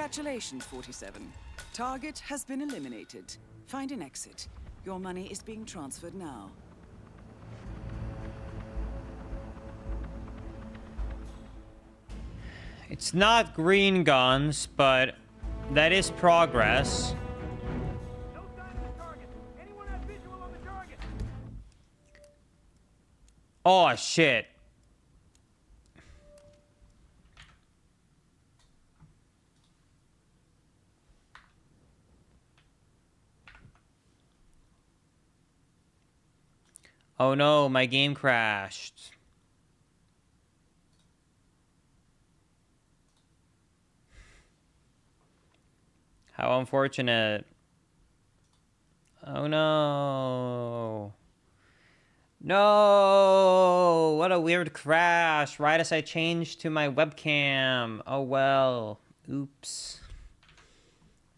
Congratulations, 47. Target has been eliminated. Find an exit. Your money is being transferred now. It's not green guns, but that is progress. Oh, shit. Oh no, my game crashed. How unfortunate. Oh no. No! What a weird crash. Right as I changed to my webcam. Oh well. Oops.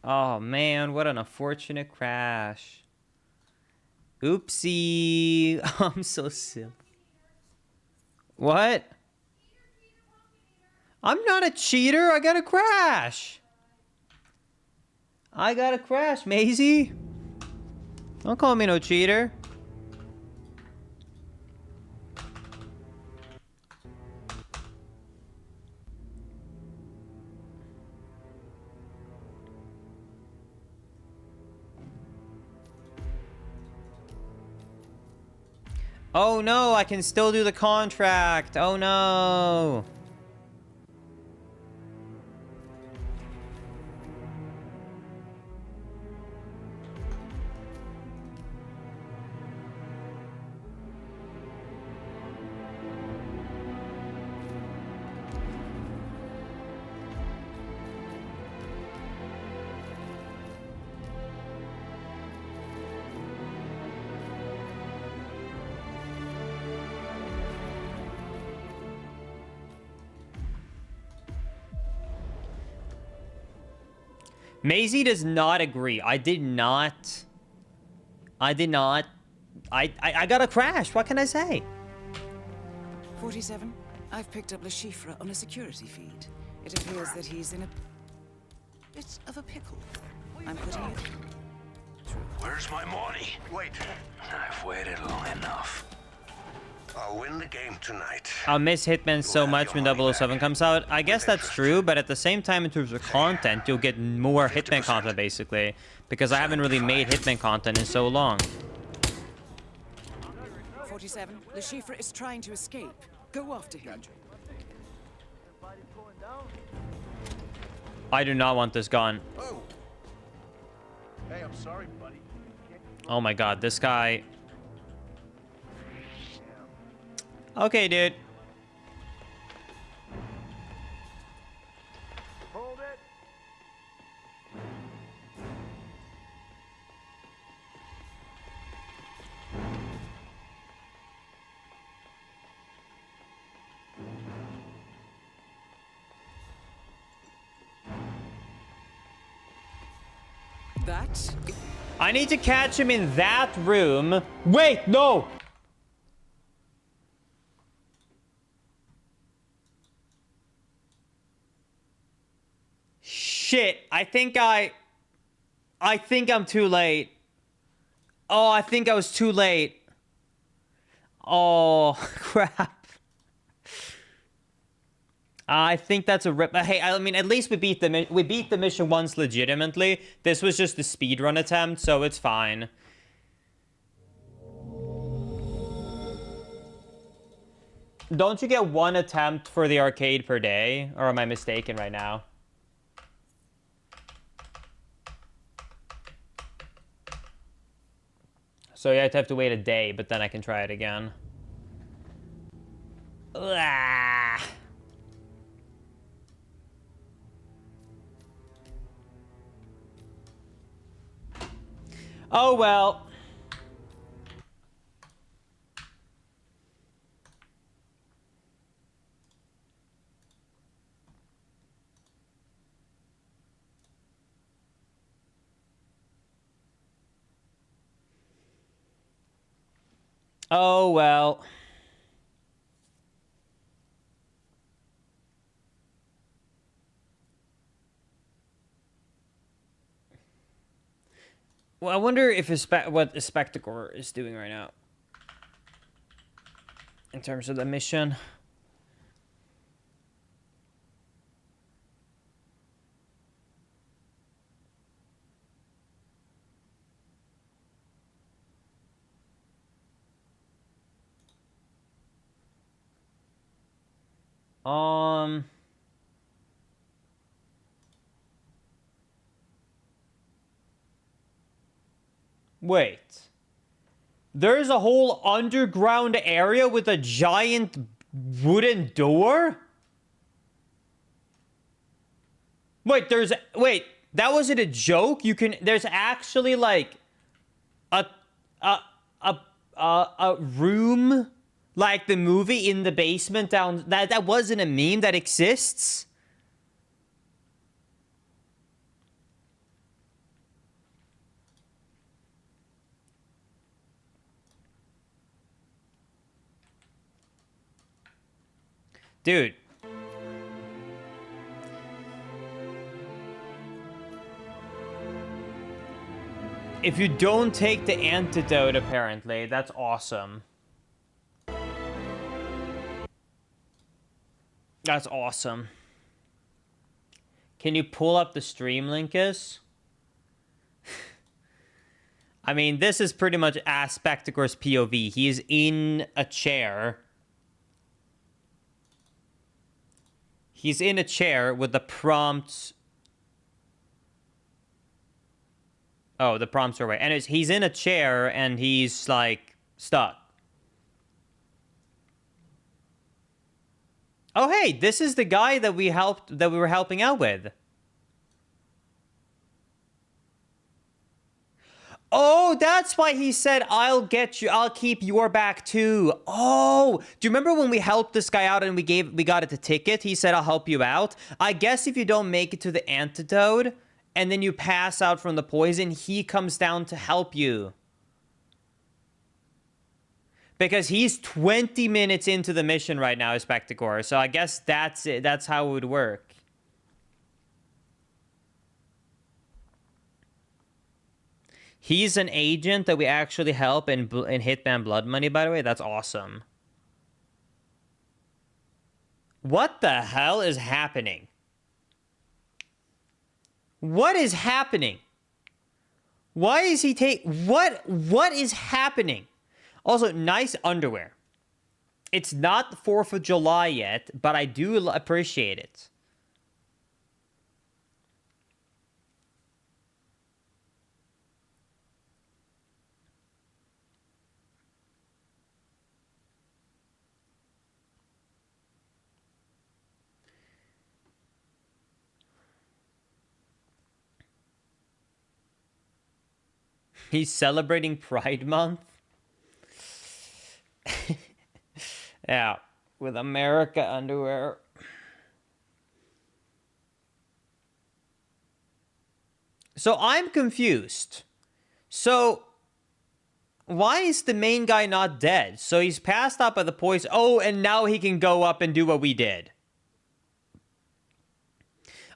Oh man, what an unfortunate crash. Oopsie. I'm so silly. What? I'm not a cheater. I got a crash. I got a crash, Maisie. Don't call me no cheater. Oh no, I can still do the contract. Oh no. Maisie does not agree. I did not. I got a crash. What can I say? 47. I've picked up Le Chiffre on a security feed. It appears that he's in a bit of a pickle. I'm putting you through. Where's my money? Wait. I've waited long enough. I'll win the game tonight. I'll miss Hitman so much when 007 comes out. I guess that's true, but at the same time, in terms of content, you'll get more Hitman content, basically. Because I haven't really made Hitman content in so long. 47. Le Chiffre is trying to escape. Go after him. I do not want this gun. Oh. Hey, I'm sorry, buddy. Oh my god, this guy... Okay, dude. Hold it. That... I need to catch him in that room. Wait, no! Shit, I think I'm too late. Oh, I think I was too late. Oh, crap. I think that's a rip. Hey, I mean, at least we beat the mission once legitimately. This was just the speedrun attempt, so it's fine. Don't you get one attempt for the arcade per day? Or am I mistaken right now? So yeah, I'd have to wait a day, but then I can try it again. Ugh. Oh well. Oh well. Well, I wonder if what Spectacore is doing right now. In terms of the mission. Wait. There's a whole underground area with a giant wooden door? Wait, that wasn't a joke? There's actually like a room like the movie in the basement down, that wasn't a meme that exists? Dude. If you don't take the antidote, apparently, that's awesome. That's awesome. Can you pull up the stream, Linkus? I mean, this is pretty much Spectacore's POV. He is in a chair. He's in a chair with the prompts. Oh, the prompts are away. And he's in a chair and he's like stuck. Oh, hey, this is the guy that we were helping out with. Oh, that's why he said, I'll keep your back too. Oh, do you remember when we helped this guy out and we got it the ticket? He said, I'll help you out. I guess if you don't make it to the antidote and then you pass out from the poison, he comes down to help you. Because he's 20 minutes into the mission right now, Spectacore. So I guess that's it. That's how it would work. He's an agent that we actually help in Hitman Blood Money, by the way. That's awesome. What the hell is happening? What is happening? Why is he what is happening? Also, nice underwear. It's not the 4th of July yet, but I do appreciate it. He's celebrating Pride Month. Yeah, with America underwear. So I'm confused. So why is the main guy not dead? So he's passed out by the poison. Oh, and now he can go up and do what we did.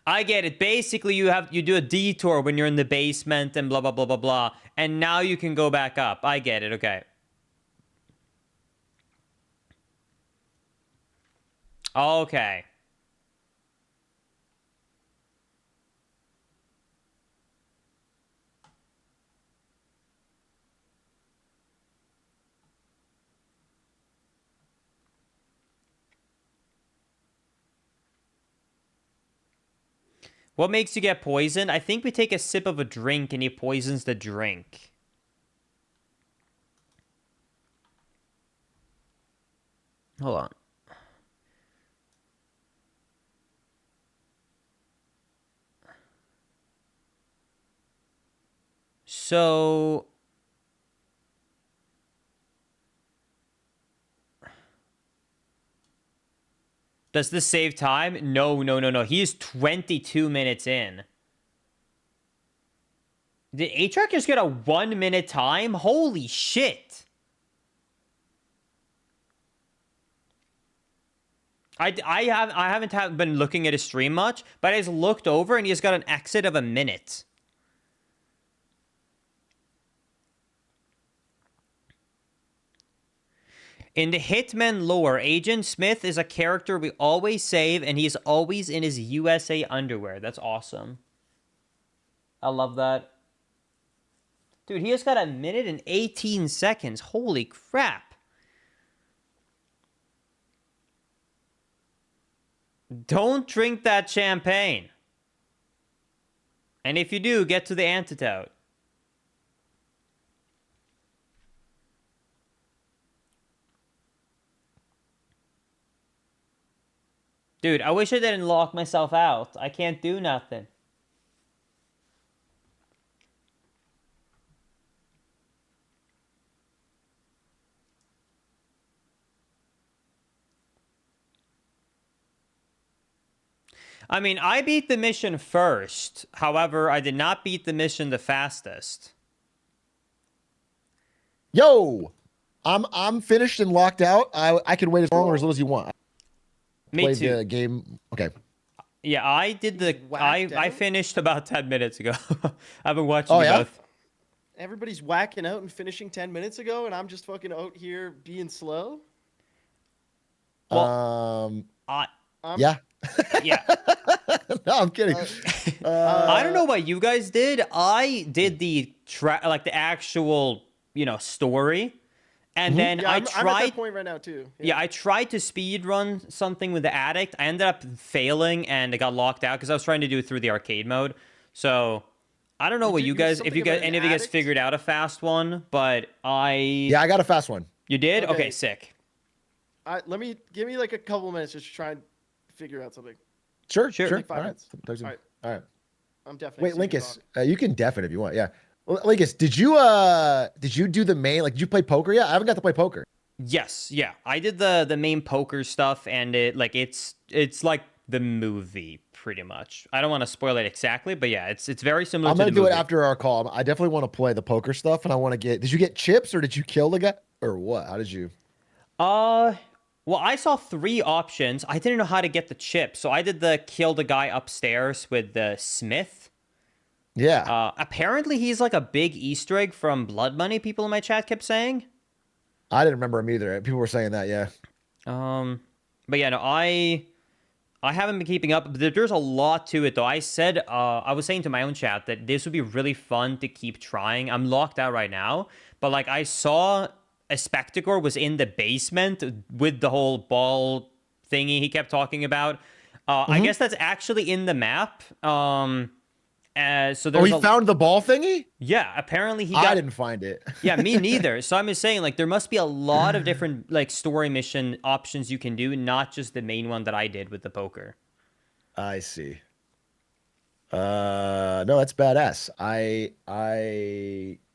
I get it. Basically, you do a detour when you're in the basement and blah, blah, blah, blah, blah. And now you can go back up. I get it. Okay. Okay. What makes you get poisoned? I think we take a sip of a drink and he poisons the drink. Hold on. So... Does this save time? No. He's 22 minutes in. Did A-Track just get a 1 minute time? Holy shit. I haven't been looking at his stream much, but I just looked over and he's got an exit of a minute. In the Hitman lore, Agent Smith is a character we always save, and he's always in his USA underwear. That's awesome. I love that. Dude, he just got 1 minute and 18 seconds. Holy crap. Don't drink that champagne. And if you do, get to the antidote. Dude, I wish I didn't lock myself out. I can't do nothing. I mean, I beat the mission first. However, I did not beat the mission the fastest. Yo, I'm finished and locked out. I can wait as long or as little as you want. Me Play too. the game. Okay. Yeah, I did the. I finished about 10 minutes ago. I've been watching Oh, you yeah? both. Everybody's whacking out and finishing 10 minutes ago, and I'm just fucking out here being slow. Yeah. Yeah. No, I'm kidding. I don't know what you guys did. I did the like the actual, story, and then Yeah, I I'm at tried. that point right now too. Yeah, I tried to speed run something with the addict. I ended up failing and it got locked out because I was trying to do it through the arcade mode. So I don't know what you guys, if you guys, any of you guys figured out a fast one, but Yeah, I got a fast one. You did? Okay. Okay, sick. Give me like a couple minutes just to try and figure out something. Sure. Like 5 All right. minutes. All right. I'm definitely. Wait, Linkus, you can def it if you want. Yeah. Well, Linkus, did you do the main? Like, did you play poker yet? I haven't got to play poker. Yes, yeah. I did the main poker stuff, and it's like the movie pretty much. I don't want to spoil it exactly, but yeah, it's very similar I'm to the gonna do movie. it after our call. I definitely want to play the poker stuff, and I want to get. Did you get chips or did you kill the guy or what? How did you? Well, I saw 3 options. I didn't know how to get the chip, so I did the kill the guy upstairs with the Smith. Yeah. Apparently, he's like a big Easter egg from Blood Money. People in my chat kept saying. I didn't remember him either. People were saying that. Yeah. But yeah, no, I haven't been keeping up. There's a lot to it, though. I said, I was saying to my own chat that this would be really fun to keep trying. I'm locked out right now, but like I saw a Spectacor was in the basement with the whole ball thingy he kept talking about. I guess that's actually in the map. So there's he found the ball thingy? Yeah, apparently he I didn't find it. Yeah, me neither. So I'm just saying, like, there must be a lot of different, like, story mission options you can do, not just the main one that I did with the poker. I see. No, that's badass.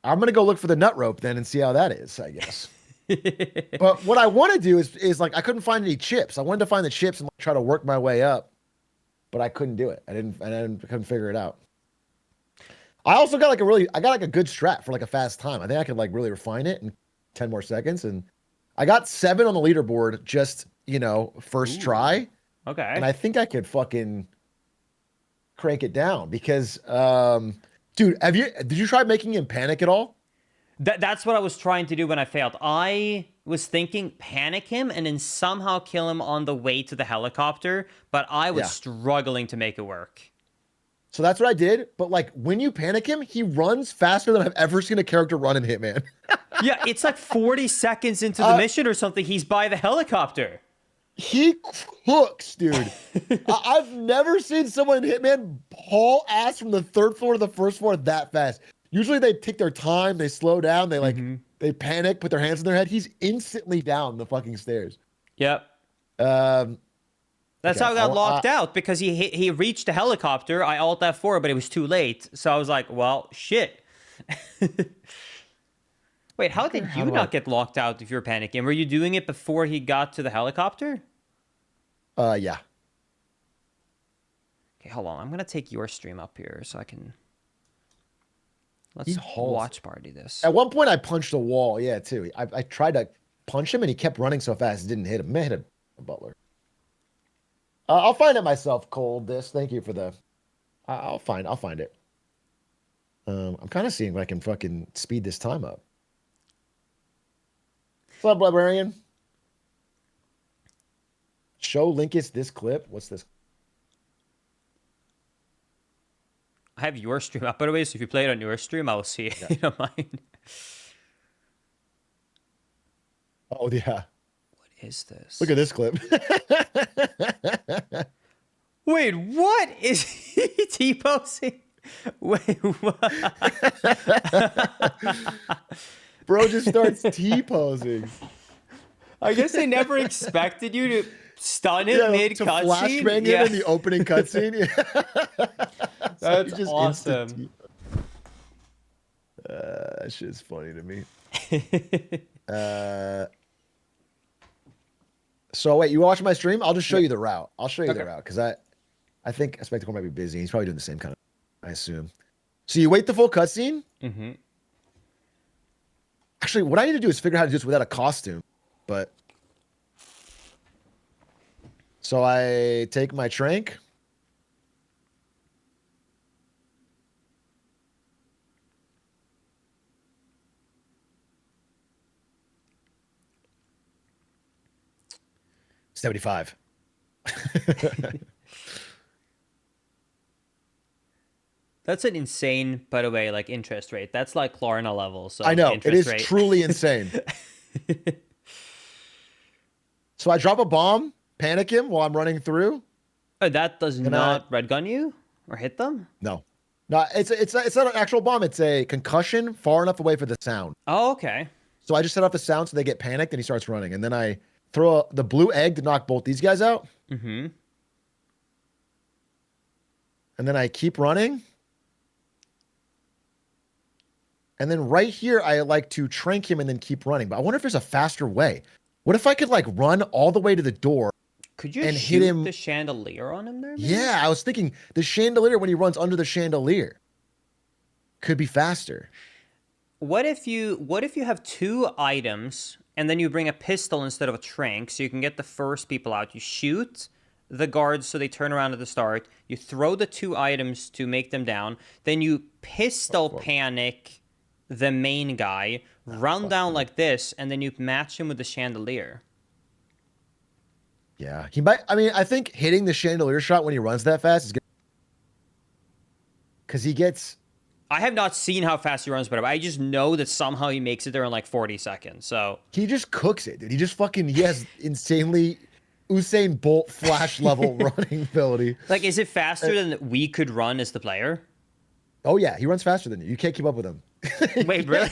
I'm gonna go look for the nut rope then and see how that is, I guess. But what I want to do is like I couldn't find any chips. I wanted to find the chips and like, try to work my way up, but I couldn't do it. I couldn't figure it out. I also got like a good strat for like a fast time. I think I could like really refine it in 10 more seconds. And I got 7 on the leaderboard just, first try. Okay. And I think I could fucking crank it down because, dude, did you try making him panic at all? That's what I was trying to do when I failed. I was thinking panic him and then somehow kill him on the way to the helicopter, but I was struggling to make it work. So that's what I did. But like when you panic him, he runs faster than I've ever seen a character run in Hitman. Yeah, it's like 40 seconds into the mission or something. He's by the helicopter. He cooks, dude. I've never seen someone in Hitman haul ass from the 3rd floor to the 1st floor that fast. Usually they take their time, they slow down, they panic, put their hands in their head. He's instantly down the fucking stairs. Yep. That's how I got locked out because he reached the helicopter. I alt F4, but it was too late. So I was like, well, shit. Wait, how did you not get locked out if you're panicking? Were you doing it before he got to the helicopter? Yeah. Okay, hold on. I'm going to take your stream up here so I can... He Let's hauls. watch party this. At one point I punched a wall, yeah, too. I tried to punch him and he kept running so fast it didn't hit him. Man, hit a butler. I'll find it myself, Cole. Thank you for the... I'll find it. I'm kind of seeing if I can fucking speed this time up. What's up, Librarian? Show Linkus this clip. What's this? I have your stream up, by the way, so if you play it on your stream, I will see it. Yeah. You don't mind? Oh, yeah. What is this? Look at this clip. Wait, what? Is he T-posing? Wait, what? Bro just starts T-posing. I guess they never expected you to stun it Yeah, mid to cutscene. flashbang him in the opening cutscene. That's just awesome. That shit's funny to me. So wait, you watching my stream? I'll just show you the route. I'll show you the route because I think Spectacle might be busy. He's probably doing the same kind of, I assume. So you wait the full cutscene. Mm-hmm. Actually, what I need to do is figure out how to do this without a costume. But so I take my trank. $75. That's an insane, by the way, like interest rate. That's like Klarna level. So I know it is rate. truly insane. So I drop a bomb, panic him while I'm running through. Oh, that does not red gun you or hit them? No, it's not an actual bomb. It's a concussion far enough away for the sound. Oh, okay. So I just set off the sound so they get panicked and he starts running, and then I throw the blue egg to knock both these guys out. Mm-hmm. And then I keep running. And then right here, I like to trank him and then keep running. But I wonder if there's a faster way. What if I could like run all the way to the door? Could you and shoot hit him? the chandelier on him there? Maybe? Yeah, I was thinking the chandelier when he runs under the chandelier could be faster. What if you have 2 items and then you bring a pistol instead of a trank so you can get the first people out? You shoot the guards so they turn around at the start. You throw the 2 items to make them down. Then you pistol panic the main guy, run down like this, and then you match him with the chandelier. Yeah, he might. I mean, I think hitting the chandelier shot when he runs that fast is good because he gets. I have not seen how fast he runs, but I just know that somehow he makes it there in like 40 seconds. So he just cooks it, dude. He just fucking he has insanely Usain Bolt flash level running ability. Like, is it faster than we could run as the player? Oh yeah, he runs faster than you. You can't keep up with him. Wait, really?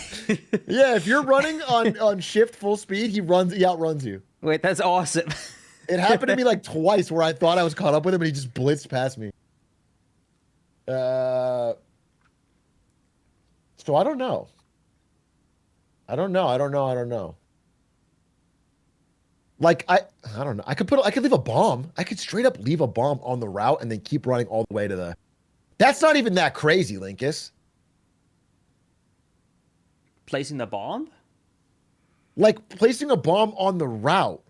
Yeah, if you're running on shift full speed, he outruns you. Wait, that's awesome. It happened to me like twice where I thought I was caught up with him and he just blitzed past me. So I don't know. I don't know. Like I don't know. I could leave a bomb. I could straight up leave a bomb on the route and then keep running all the way to the. That's not even that crazy, Linkus. Placing the bomb? Like placing a bomb on the route.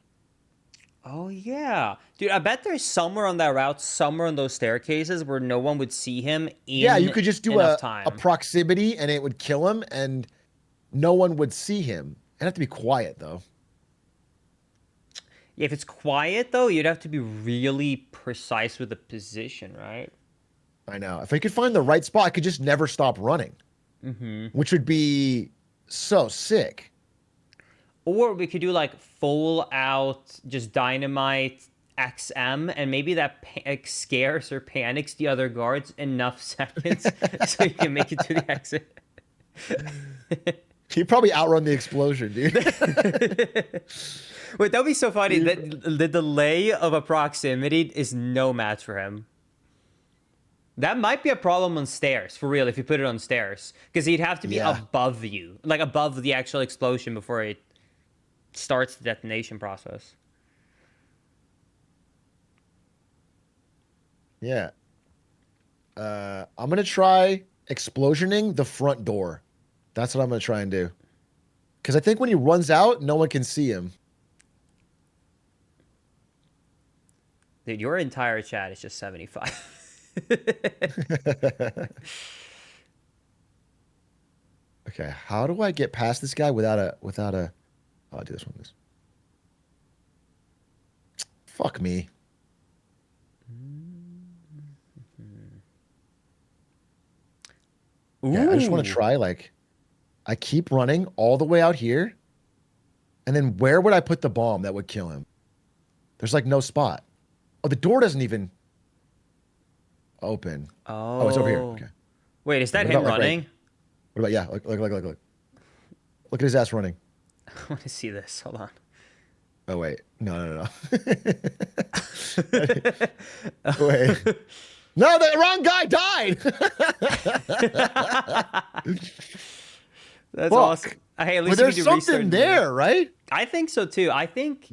Oh, yeah. Dude, I bet there's somewhere on that route, somewhere on those staircases where no one would see him in Yeah, you could just do a time. proximity and it would kill him and no one would see him. It'd have to be quiet, though. Yeah, if it's quiet, though, you'd have to be really precise with the position, right? I know. If I could find the right spot, I could just never stop running. Mm-hmm. Which would be so sick. Or we could do like full out, just dynamite XM, and maybe that scares or panics the other guards enough seconds so you can make it to the exit. You probably outrun the explosion, dude. Wait, that would be so funny. The delay of a proximity is no match for him. That might be a problem on stairs, for real, if you put it on stairs. Because he'd have to be above you, like above the actual explosion before it starts the detonation process. Yeah. I'm going to try explosioning the front door. That's what I'm going to try and do. Because I think when he runs out, no one can see him. Dude, your entire chat is just 75. Okay, how do I get past this guy without a... Oh, I'll do this one. Fuck me. Yeah, I just want to Ooh. try, like, I keep running all the way out here, and then where would I put the bomb that would kill him? There's, like, no spot. Oh, the door doesn't even open. Oh, it's over here. Okay. Wait, is that What him about, like, running? What about, yeah, look. Look at his ass running. I want to see this. Hold on. Oh, wait. No. Wait. No, the wrong guy died. That's Fuck. awesome. Hey, at least But there's you can do something restart there, right? I think so too. I think.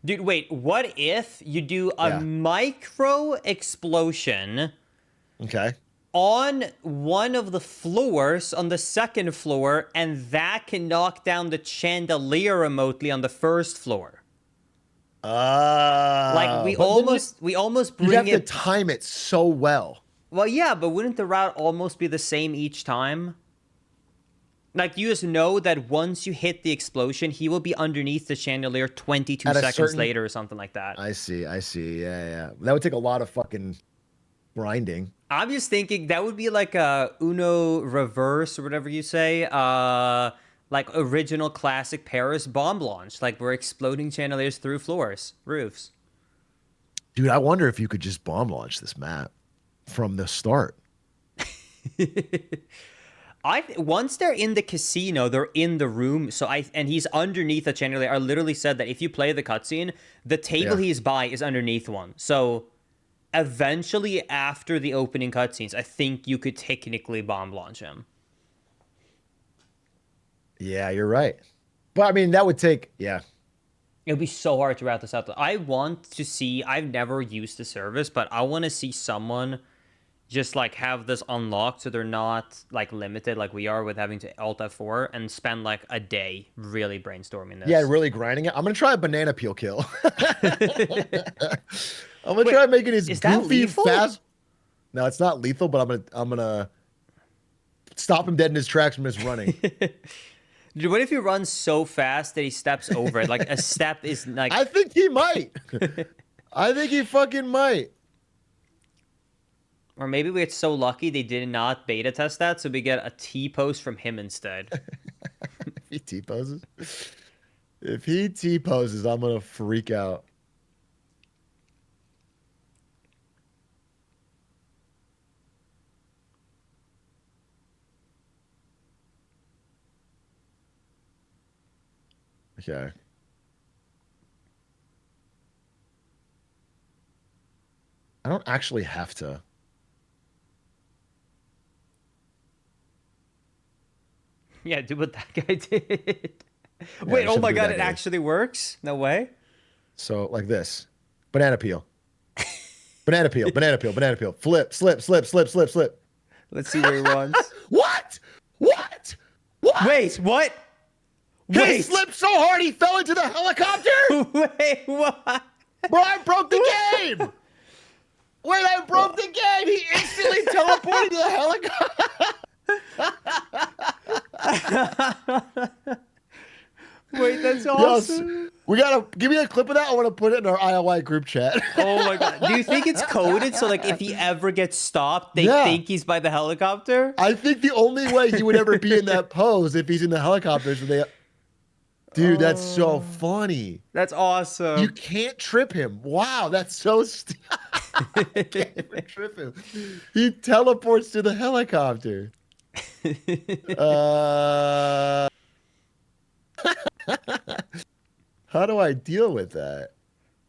Dude, wait. What if you do a micro explosion? Okay. On one of the floors, on the second floor, and that can knock down the chandelier remotely on the first floor. Like we almost bring you have it. to time it so well. Well, yeah, but wouldn't the route almost be the same each time? Like you just know that once you hit the explosion, he will be underneath the chandelier 22 seconds later or something like that. I see. Yeah. That would take a lot of fucking grinding. I'm just thinking that would be like a Uno reverse or whatever you say. Like original classic Paris bomb launch. Like we're exploding chandeliers through floors, roofs. Dude, I wonder if you could just bomb launch this map from the start. Once they're in the casino, they're in the room. And he's underneath a chandelier. I literally said that if you play the cutscene, the table he's by is underneath one. So eventually, after the opening cutscenes, I think you could technically bomb launch him. Yeah, you're right. But I mean, that would take, yeah. It would be so hard to wrap this up. I want to see, I've never used the service, but I want to see someone just like have this unlocked so they're not like limited like we are with having to Alt F4 and spend like a day really brainstorming this. Yeah, really grinding it. I'm going to try a banana peel kill. I'm going to try making his goofy fast. No, it's not lethal, but I'm going to stop him dead in his tracks from his running. Dude, what if he runs so fast that he steps over it? Like a step is like. I think he might. I think he fucking might. Or maybe we get so lucky they did not beta test that, so we get a T-pose from him instead. If he T-poses, I'm gonna freak out. Okay. I don't actually have to. Yeah, do what that guy did. Wait, oh my god, it actually works? No way. So, like this. Banana peel. Banana peel, banana peel, banana peel. Flip, slip, slip, slip, slip, slip. Let's see where he runs. What? What? What? Wait, what? Wait. He slipped so hard he fell into the helicopter? Wait, what? Bro, I broke the game! Wait, I broke the game! He instantly teleported to the helicopter! Wait, that's awesome. Yes. We gotta give me a clip of that. I want to put it in our IOI group chat. Oh my god. Do you think it's coded so like if he ever gets stopped, they think he's by the helicopter? I think the only way he would ever be in that pose if he's in the helicopter is when they. Dude, that's so funny. That's awesome. You can't trip him. Wow, that's so I can't even trip him. He teleports to the helicopter. How do I deal with that?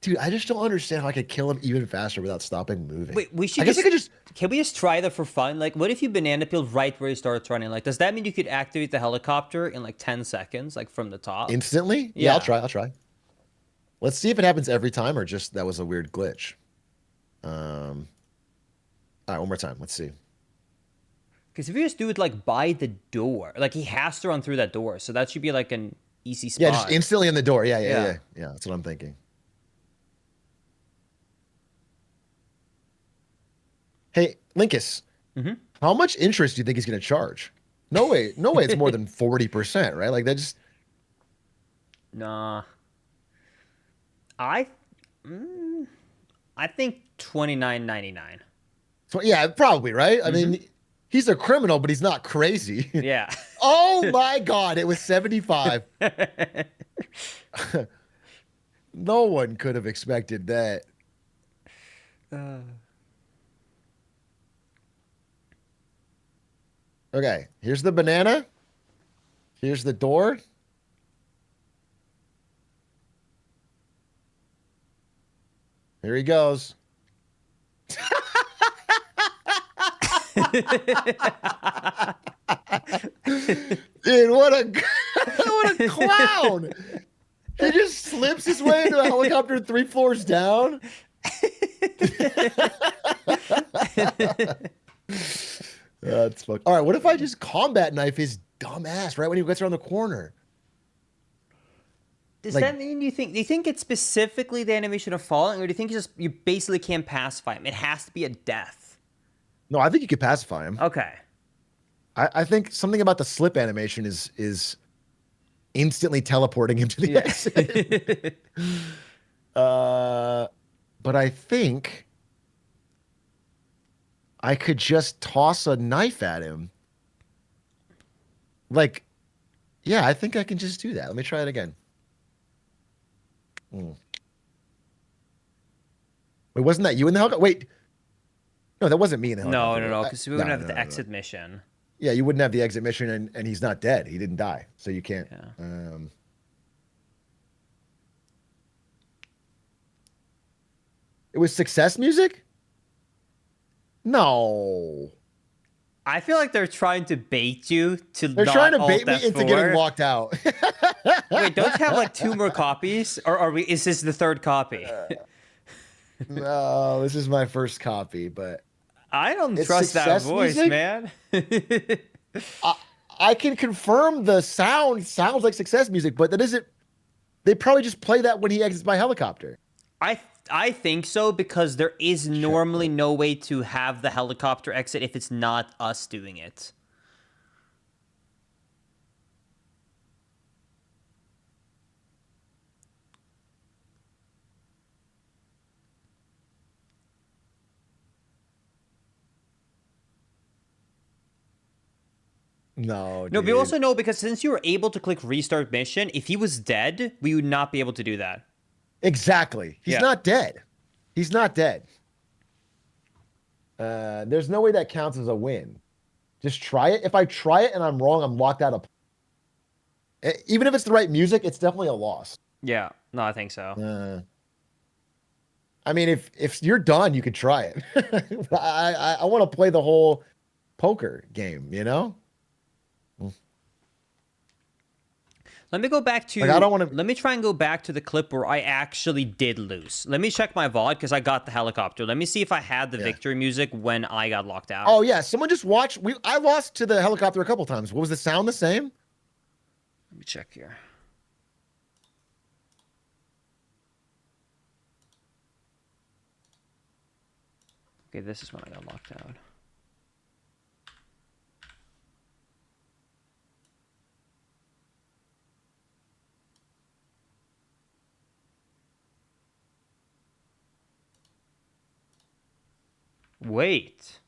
Dude, I just don't understand how I could kill him even faster without stopping moving. Wait, we should I guess I could just... Can we just try that for fun? Like, what if you banana peel right where he starts running? Like, does that mean you could activate the helicopter in like 10 seconds, like from the top? Instantly? Yeah, I'll try. Let's see if it happens every time or just that was a weird glitch. All right, one more time. Let's see. Because if you just do it like by the door, like he has to run through that door. So that should be like an easy spot. Yeah, just instantly in the door. Yeah. That's what I'm thinking. Hey, Linkus, how much interest do you think he's going to charge? No way it's more than 40%, right? Like that just... Nah. I think $29.99. So yeah, probably right. I Mm-hmm. mean, he's a criminal, but he's not crazy. Yeah. Oh my God, it was 75. No one could have expected that. Okay, here's the banana. Here's the door. Here he goes. Dude, what a what a clown! He just slips his way into a helicopter 3 floors down. That's fuck. All right, what if I just combat knife his dumb ass right when he gets around the corner? Does that mean do you think it's specifically the animation of falling, or do you think you basically can't pacify him? It has to be a death. No, I think you could pacify him. Okay. I think something about the slip animation is instantly teleporting him to the exit. But I think I could just toss a knife at him. Like, yeah, I think I can just do that. Let me try it again. Wait, wasn't that you in the helicopter? Wait. No, that wasn't me in the helicopter. No, because we wouldn't have the exit mission. Yeah, you wouldn't have the exit mission, and he's not dead. He didn't die, so you can't. Yeah. It was success music? No. I feel like they're trying to bait you to. They're trying to bait me into getting locked out. Wait, don't you have like 2 more copies, or are we? Is this the 3rd copy? No, this is my first copy, but I don't trust that voice, music? man. I can confirm the sound sounds like success music, but that isn't. They probably just play that when he exits by helicopter. I think so, because there is normally no way to have the helicopter exit if it's not us doing it. No, but you also know, because since you were able to click restart mission, if he was dead, we would not be able to do that. Exactly. He's not dead. He's not dead. There's no way that counts as a win. Just try it. If I try it and I'm wrong, I'm locked out of. Even if it's the right music, it's definitely a loss. Yeah. No, I think so. I mean, if you're done, you could try it. I want to play the whole poker game, you know? Let me go back to. Like, I don't want to. Let me try and go back to the clip where I actually did lose. Let me check my VOD, because I got the helicopter. Let me see if I had the victory music when I got locked out. Oh yeah, someone just watched. I lost to the helicopter a couple times. What was the sound the same? Let me check here. Okay, this is when I got locked out. Wait.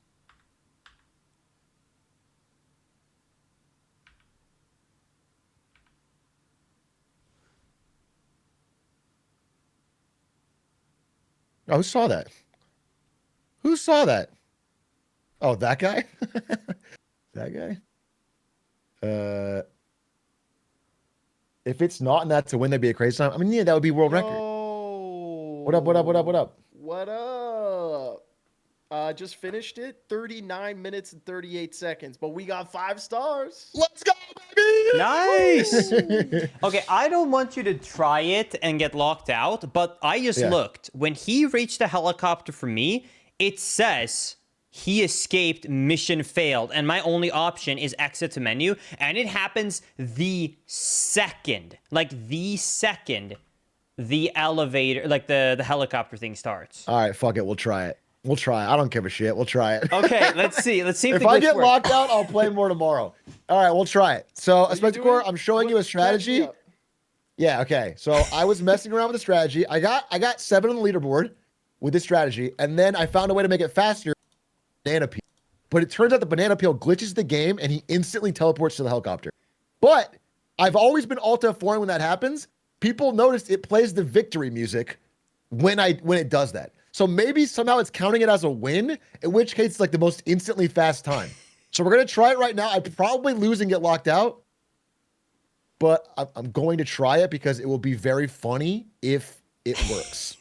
Oh, who saw that? Who saw that? Oh, that guy? That guy? If it's not and that's a win, that'd be a crazy time. I mean, yeah, that would be world record. What up, what up, what up, what up? What up? Just finished it. 39 minutes and 38 seconds, but we got 5 stars. Let's go, baby! Nice! Okay, I don't want you to try it and get locked out, but I just looked. When he reached the helicopter for me, it says he escaped, mission failed, and my only option is exit to menu, and it happens the second the elevator, like the helicopter thing starts. All right, fuck it. We'll try it. We'll try it. I don't give a shit. We'll try it. Okay, let's see. Let's see if I get locked out, I'll play more tomorrow. All right, we'll try it. So, Spectacore, I'm showing you a strategy. Yeah, okay. So I was messing around with the strategy. I got 7 on the leaderboard with this strategy, and then I found a way to make it faster. Banana peel. But it turns out the banana peel glitches the game, and he instantly teleports to the helicopter. But I've always been Alt F4 when that happens. People noticed it plays the victory music when it does that. So maybe somehow it's counting it as a win, in which case it's like the most instantly fast time. So we're gonna try it right now. I probably lose and get locked out, but I'm going to try it because it will be very funny if it works.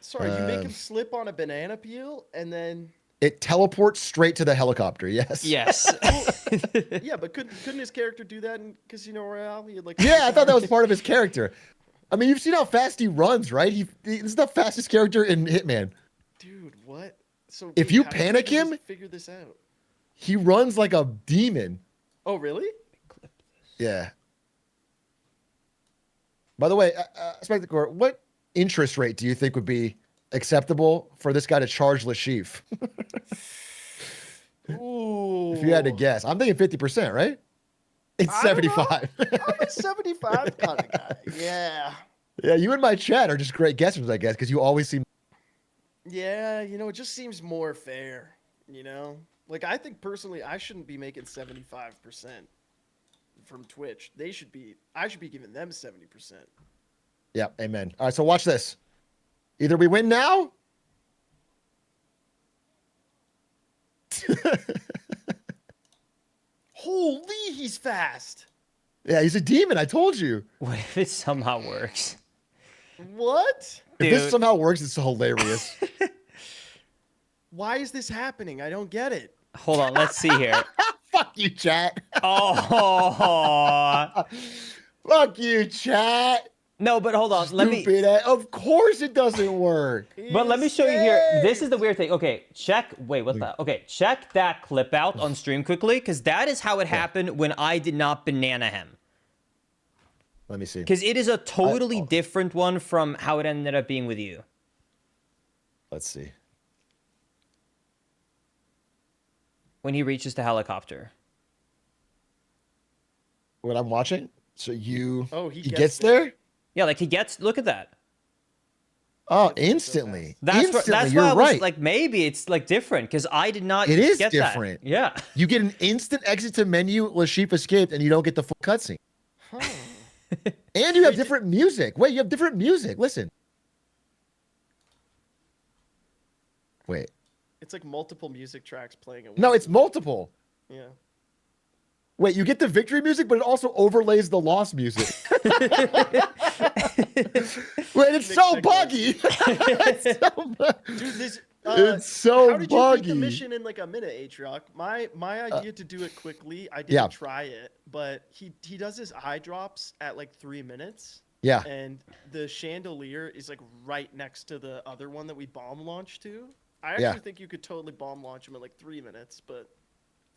Sorry, you make him slip on a banana peel and then it teleports straight to the helicopter. Yes. Yes. yeah, but couldn't his character do that in Casino Royale? He had like yeah, I thought that was part of his character. I mean, you've seen how fast he runs, right? He's the fastest character in Hitman. Dude, what? So if you panic him, figure this out. He runs like a demon. Oh, really? Yeah. By the way, Spectacore, what interest rate do you think would be acceptable for this guy to charge Lashif? Ooh. If you had to guess. I'm thinking 50%, right? It's 75. I'm a 75 kind of guy. Yeah. Yeah, you and my chat are just great guessers, I guess, because you always seem... Yeah, it just seems more fair, Like, I think personally, I shouldn't be making 75% from Twitch. I should be giving them 70%. Yeah, amen. All right, so watch this. Either we win now. Holy, he's fast. Yeah, he's a demon. I told you. What if it somehow works? What? If this somehow works, it's hilarious. Why is this happening? I don't get it. Hold on, let's see here. Fuck you, chat. Oh. Fuck you, chat. No, but hold on. Of course it doesn't work. But let me show you here. This is the weird thing. Okay, check. Wait, what the? Okay, check that clip out on stream quickly, because that is how it happened when I did not banana him. Let me see. Because it is a totally different one from how it ended up being with you. Let's see. When he reaches the helicopter. What I'm watching? So you... Oh, he gets there? Yeah, like he gets... Look at that. Oh, instantly. That's instantly, why I was right. like, maybe it's like different, because I did not It is get different. That. Yeah. You get an instant exit to menu, Lashif escaped, and you don't get the full cutscene. Huh. And you have different music. Wait, you have different music. Listen. Wait. It's like multiple music tracks playing at once. No, it's multiple. Yeah. Wait, you get the victory music, but it also overlays the lost music. Wait, it's so buggy. It's so buggy. Dude, this... it's so how did you beat the mission in like a minute, Atrioc? My idea to do it quickly, I didn't try it, but he does his eye drops at like 3 minutes. Yeah. And the chandelier is like right next to the other one that we bomb launched to. I actually think you could totally bomb launch him in like 3 minutes, but...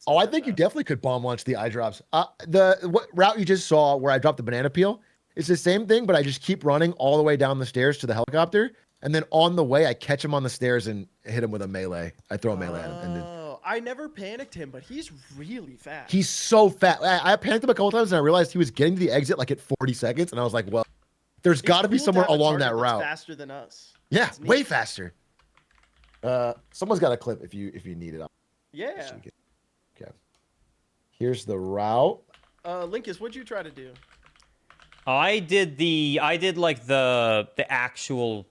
Oh, I think you definitely could bomb launch the eye drops. What route you just saw where I dropped the banana peel, it's the same thing, but I just keep running all the way down the stairs to the helicopter. And then on the way, I catch him on the stairs and hit him with a melee. I throw a melee at him. And then... I never panicked him, but he's really fast. He's so fast. I panicked him a couple times and I realized he was getting to the exit like at 40 seconds. And I was like, well, there's got to be somewhere along that route. Faster than us. Yeah, way faster. Someone's got a clip if you need it. Yeah. Okay. Here's the route. Linkus, what'd you try to do? I did like the actual,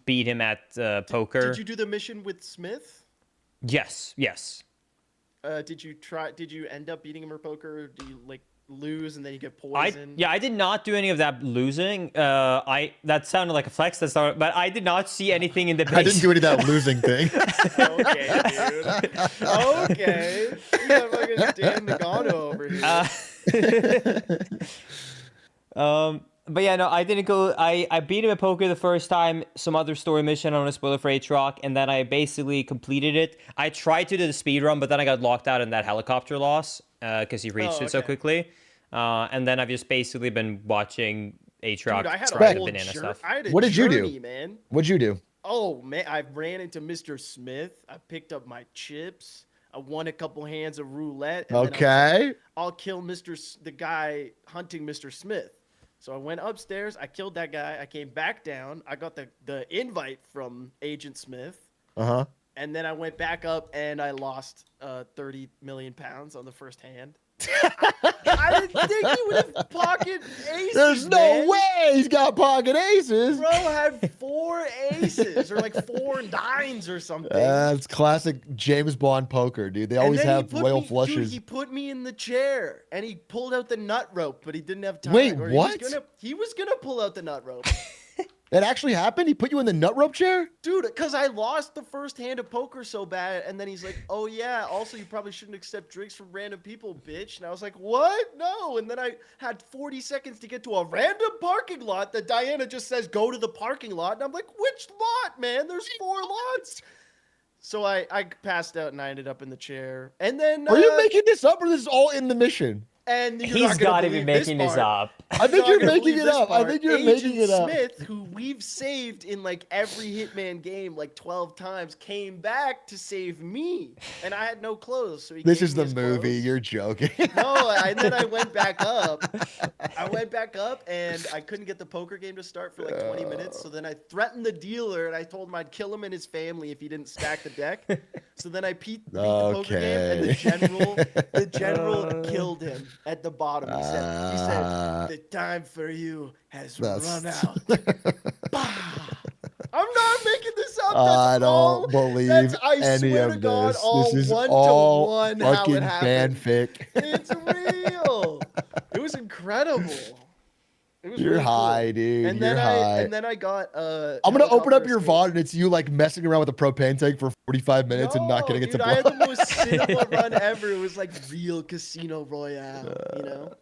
beat him at poker. Did you do the mission with Smith? Yes. Did you end up beating him at poker? Or do you like lose and then you get poisoned? I did not do any of that losing. That sounded like a flex. But I did not see anything in the base. I didn't do any of that losing thing. Okay, dude. Okay. You got fucking Dan Nagano over here. But yeah, no, I didn't go. I beat him at poker the first time, some other story mission, I don't want to spoil it for Atrioc, and then I basically completed it. I tried to do the speed run, but then I got locked out in that helicopter loss because he reached it so quickly. And then I've just basically been watching Atrioc try the banana stuff. What did you do? Man. What'd you do? Oh, man, I ran into Mr. Smith. I picked up my chips. I won a couple hands of roulette. And then I was Okay. like, I'll kill the guy hunting Mr. Smith. So I went upstairs. I killed that guy. I came back down. I got the invite from Agent Smith. Uh-huh. And then I went back up and I lost 30 million pounds on the first hand. I didn't think he would have pocket aces. There's no way he's got pocket aces. Bro had 4 aces or like 4 nines or something. It's classic James Bond poker, dude. They always have royal flushes. Dude, he put me in the chair and he pulled out the nut rope, but he didn't have time. Wait, Or what? He was gonna pull out the nut rope. That actually happened? He put you in the nut rope chair? Dude, because I lost the first hand of poker so bad, and then he's like, oh yeah, also you probably shouldn't accept drinks from random people, bitch. And I was like, what? No. And then I had 40 seconds to get to a random parking lot that Diana just says, go to the parking lot. And I'm like, which lot, man? There's 4 lots. So I passed out and I ended up in the chair. And then... Are you making this up or this is all in the mission? And he's got to be making this up. I think you're making it up. I think you're making it up. Smith, who we've saved in like every Hitman game like 12 times, came back to save me, and I had no clothes. So this is the movie. You're joking. No, and then I went back up. And I couldn't get the poker game to start for like 20 minutes. So then I threatened the dealer, and I told him I'd kill him and his family if he didn't stack the deck. So then I beat the poker game, and the general killed him. At the bottom, he said, the time for you has run out. I'm not making this up. I don't believe any of this. This is all fucking fanfic. It's real. It was incredible. It was You're really high, cool. dude. And You're then high. And then I got. I'm gonna open up your VOD and it's you like messing around with a propane tank for 45 minutes and not getting it to blow. I had the most cinema run ever. It was like real Casino Royale, you know.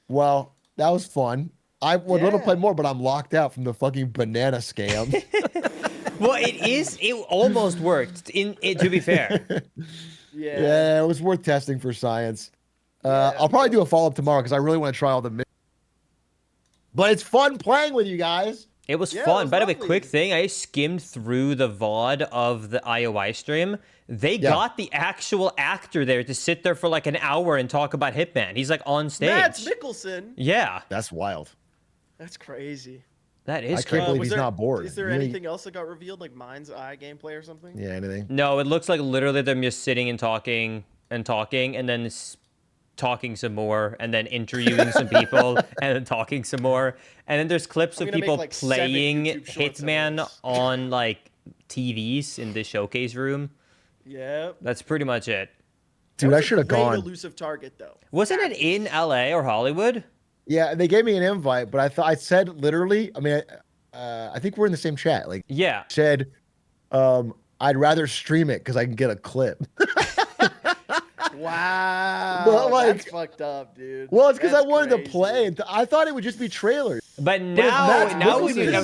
Well, that was fun. I would love to play more, but I'm locked out from the fucking banana scam. Well, it almost worked, to be fair. Yeah, it was worth testing for science. I'll probably do a follow-up tomorrow because I really want to try all the missions. But it's fun playing with you guys. It was fun. By the way, quick thing, I skimmed through the VOD of the IOI stream. They got the actual actor there to sit there for like an hour and talk about Hitman. He's like on stage. Mads Mikkelsen. Yeah. That's wild. That's crazy. That is I can't believe he's not bored. Is there anything else that got revealed, like Mind's Eye gameplay or something? Yeah, anything? No, it looks like literally them just sitting and talking, and then talking some more, and then interviewing some people, and then talking some more. And then there's clips of people playing Hitman on like TVs in the showcase room. Yeah. That's pretty much it. Dude, I should have gone. Elusive target though. Wasn't it in LA or Hollywood? Yeah, they gave me an invite, but I said literally, I mean, I think we're in the same chat. Like, yeah, said, I'd rather stream it because I can get a clip. Wow, but like, that's fucked up, dude. Well, it's because I wanted to play, and I thought it would just be trailers. But now when you know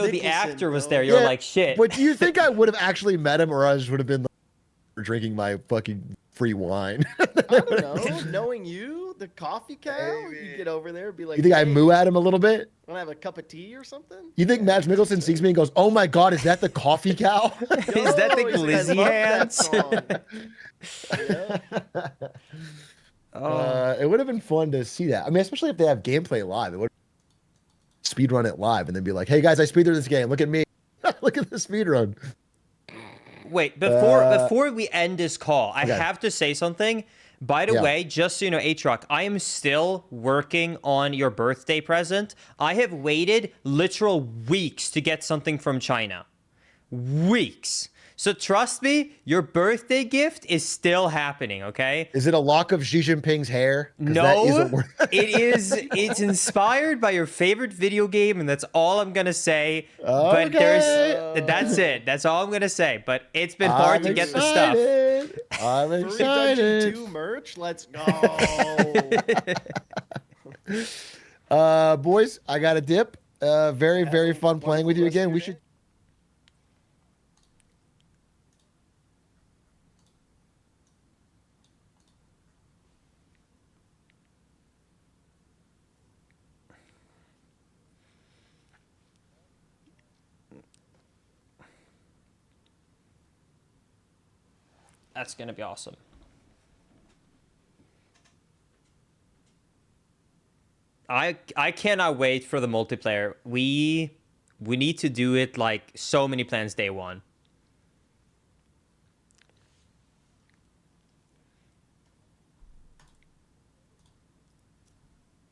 the actor was there, you're like, shit. But do you think I would have actually met him, or I just would have been like, drinking my fucking free wine? I don't know. Knowing you, the coffee cow, you get over there and be like, You think I moo at him a little bit? Want to have a cup of tea or something? You think Mads Mikkelsen sees me and goes, "Oh my God, is that the coffee cow? Is that the glizzy hands?" It would have been fun to see that. I mean, especially if they have gameplay live. It would speedrun it live and then be like, "Hey guys, I speedrun this game. Look at me. Look at the speedrun." Wait, before we end this call, I have to say something. By the way, just so you know, Aatrox, I am still working on your birthday present. I have waited literal weeks to get something from China. Weeks. So trust me, your birthday gift is still happening, okay? Is it a lock of Xi Jinping's hair? No, it's inspired by your favorite video game, and that's all I'm gonna say. Okay. But that's it. That's all I'm gonna say. But it's been hard to get the stuff. I'm excited. Dungeon 2 merch, let's go. Boys, I got a dip. Very fun playing with you again. We should. That's gonna be awesome. I cannot wait for the multiplayer. We need to do it like so many plans day one.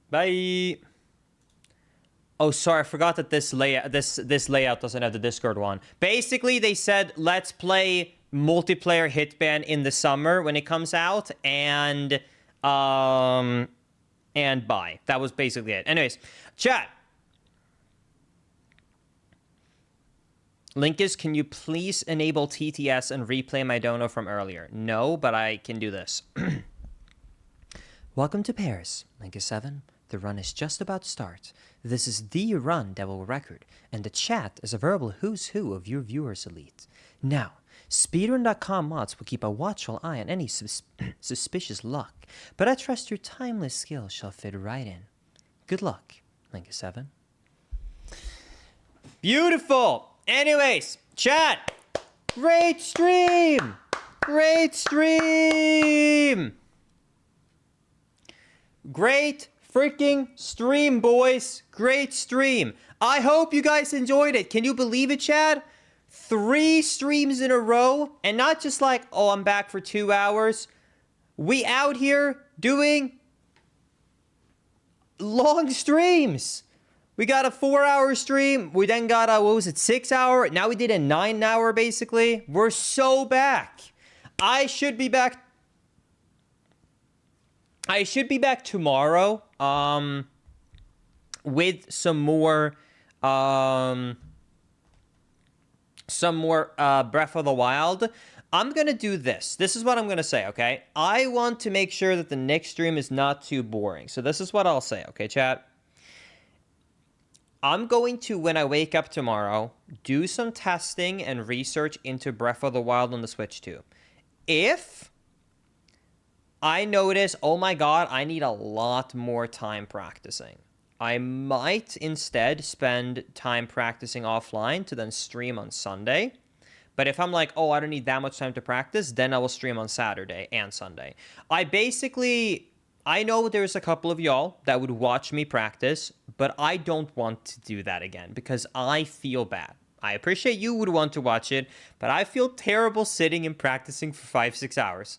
Bye. Oh, sorry, I forgot that this layout doesn't have the Discord one. Basically, they said let's play multiplayer Hitman in the summer when it comes out, and bye. That was basically it. Anyways, chat. Linkus, can you please enable TTS and replay my dono from earlier? No, but I can do this. Welcome to Paris, Linkus 7. The run is just about to start. This is the run that will record, and the chat is a verbal who's who of your viewers' elite. Now, Speedrun.com mods will keep a watchful eye on any suspicious luck, but I trust your timeless skills shall fit right in. Good luck, Linkus 7. Beautiful! Anyways, chat! Great stream! Great stream! Great freaking stream, boys. Great stream. I hope you guys enjoyed it. Can you believe it, Chad? 3 streams in a row, and not just like, oh, I'm back for 2 hours. We out here doing long streams. We got a 4-hour stream. We then got a, 6-hour? Now we did a 9-hour, basically. We're so back. I should be back tomorrow with some more Breath of the Wild. I'm going to do this. This is what I'm going to say, okay? I want to make sure that the next stream is not too boring. So this is what I'll say, okay, chat? I'm going to, when I wake up tomorrow, do some testing and research into Breath of the Wild on the Switch 2. If I notice, oh my god, I need a lot more time practicing, I might instead spend time practicing offline to then stream on Sunday. But if I'm like, oh, I don't need that much time to practice, then I will stream on Saturday and Sunday. I know there's a couple of y'all that would watch me practice, but I don't want to do that again because I feel bad. I appreciate you would want to watch it, but I feel terrible sitting and practicing for 5-6 hours.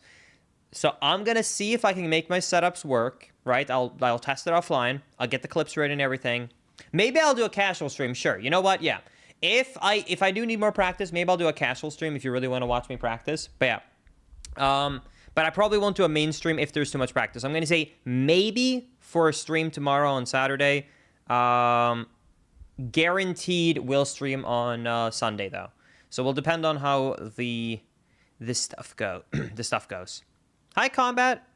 So I'm going to see if I can make my setups work, right? I'll test it offline. I'll get the clips ready and everything. Maybe I'll do a casual stream. Sure. You know what? Yeah. If I do need more practice, maybe I'll do a casual stream if you really want to watch me practice. But yeah. But I probably won't do a main stream if there's too much practice. I'm going to say maybe for a stream tomorrow on Saturday. Guaranteed will stream on Sunday, though. So we'll depend on how this stuff goes. Hi, Combat.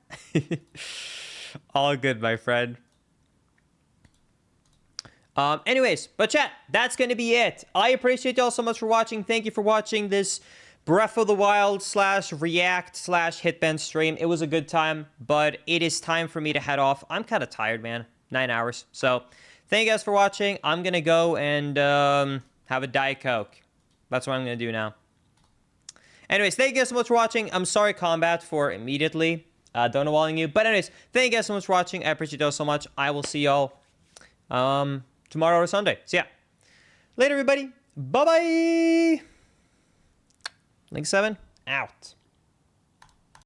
All good, my friend. Anyways, but chat, that's going to be it. I appreciate y'all so much for watching. Thank you for watching this Breath of the Wild /React/Hitman stream. It was a good time, but it is time for me to head off. I'm kind of tired, man. 9 hours. So thank you guys for watching. I'm going to go and have a Diet Coke. That's what I'm going to do now. Anyways, thank you guys so much for watching. I'm sorry, Combat, for immediately donawalling you. But anyways, thank you guys so much for watching. I appreciate y'all so much. I will see y'all tomorrow or Sunday. So yeah. Later, everybody. Bye-bye. Link 7, out.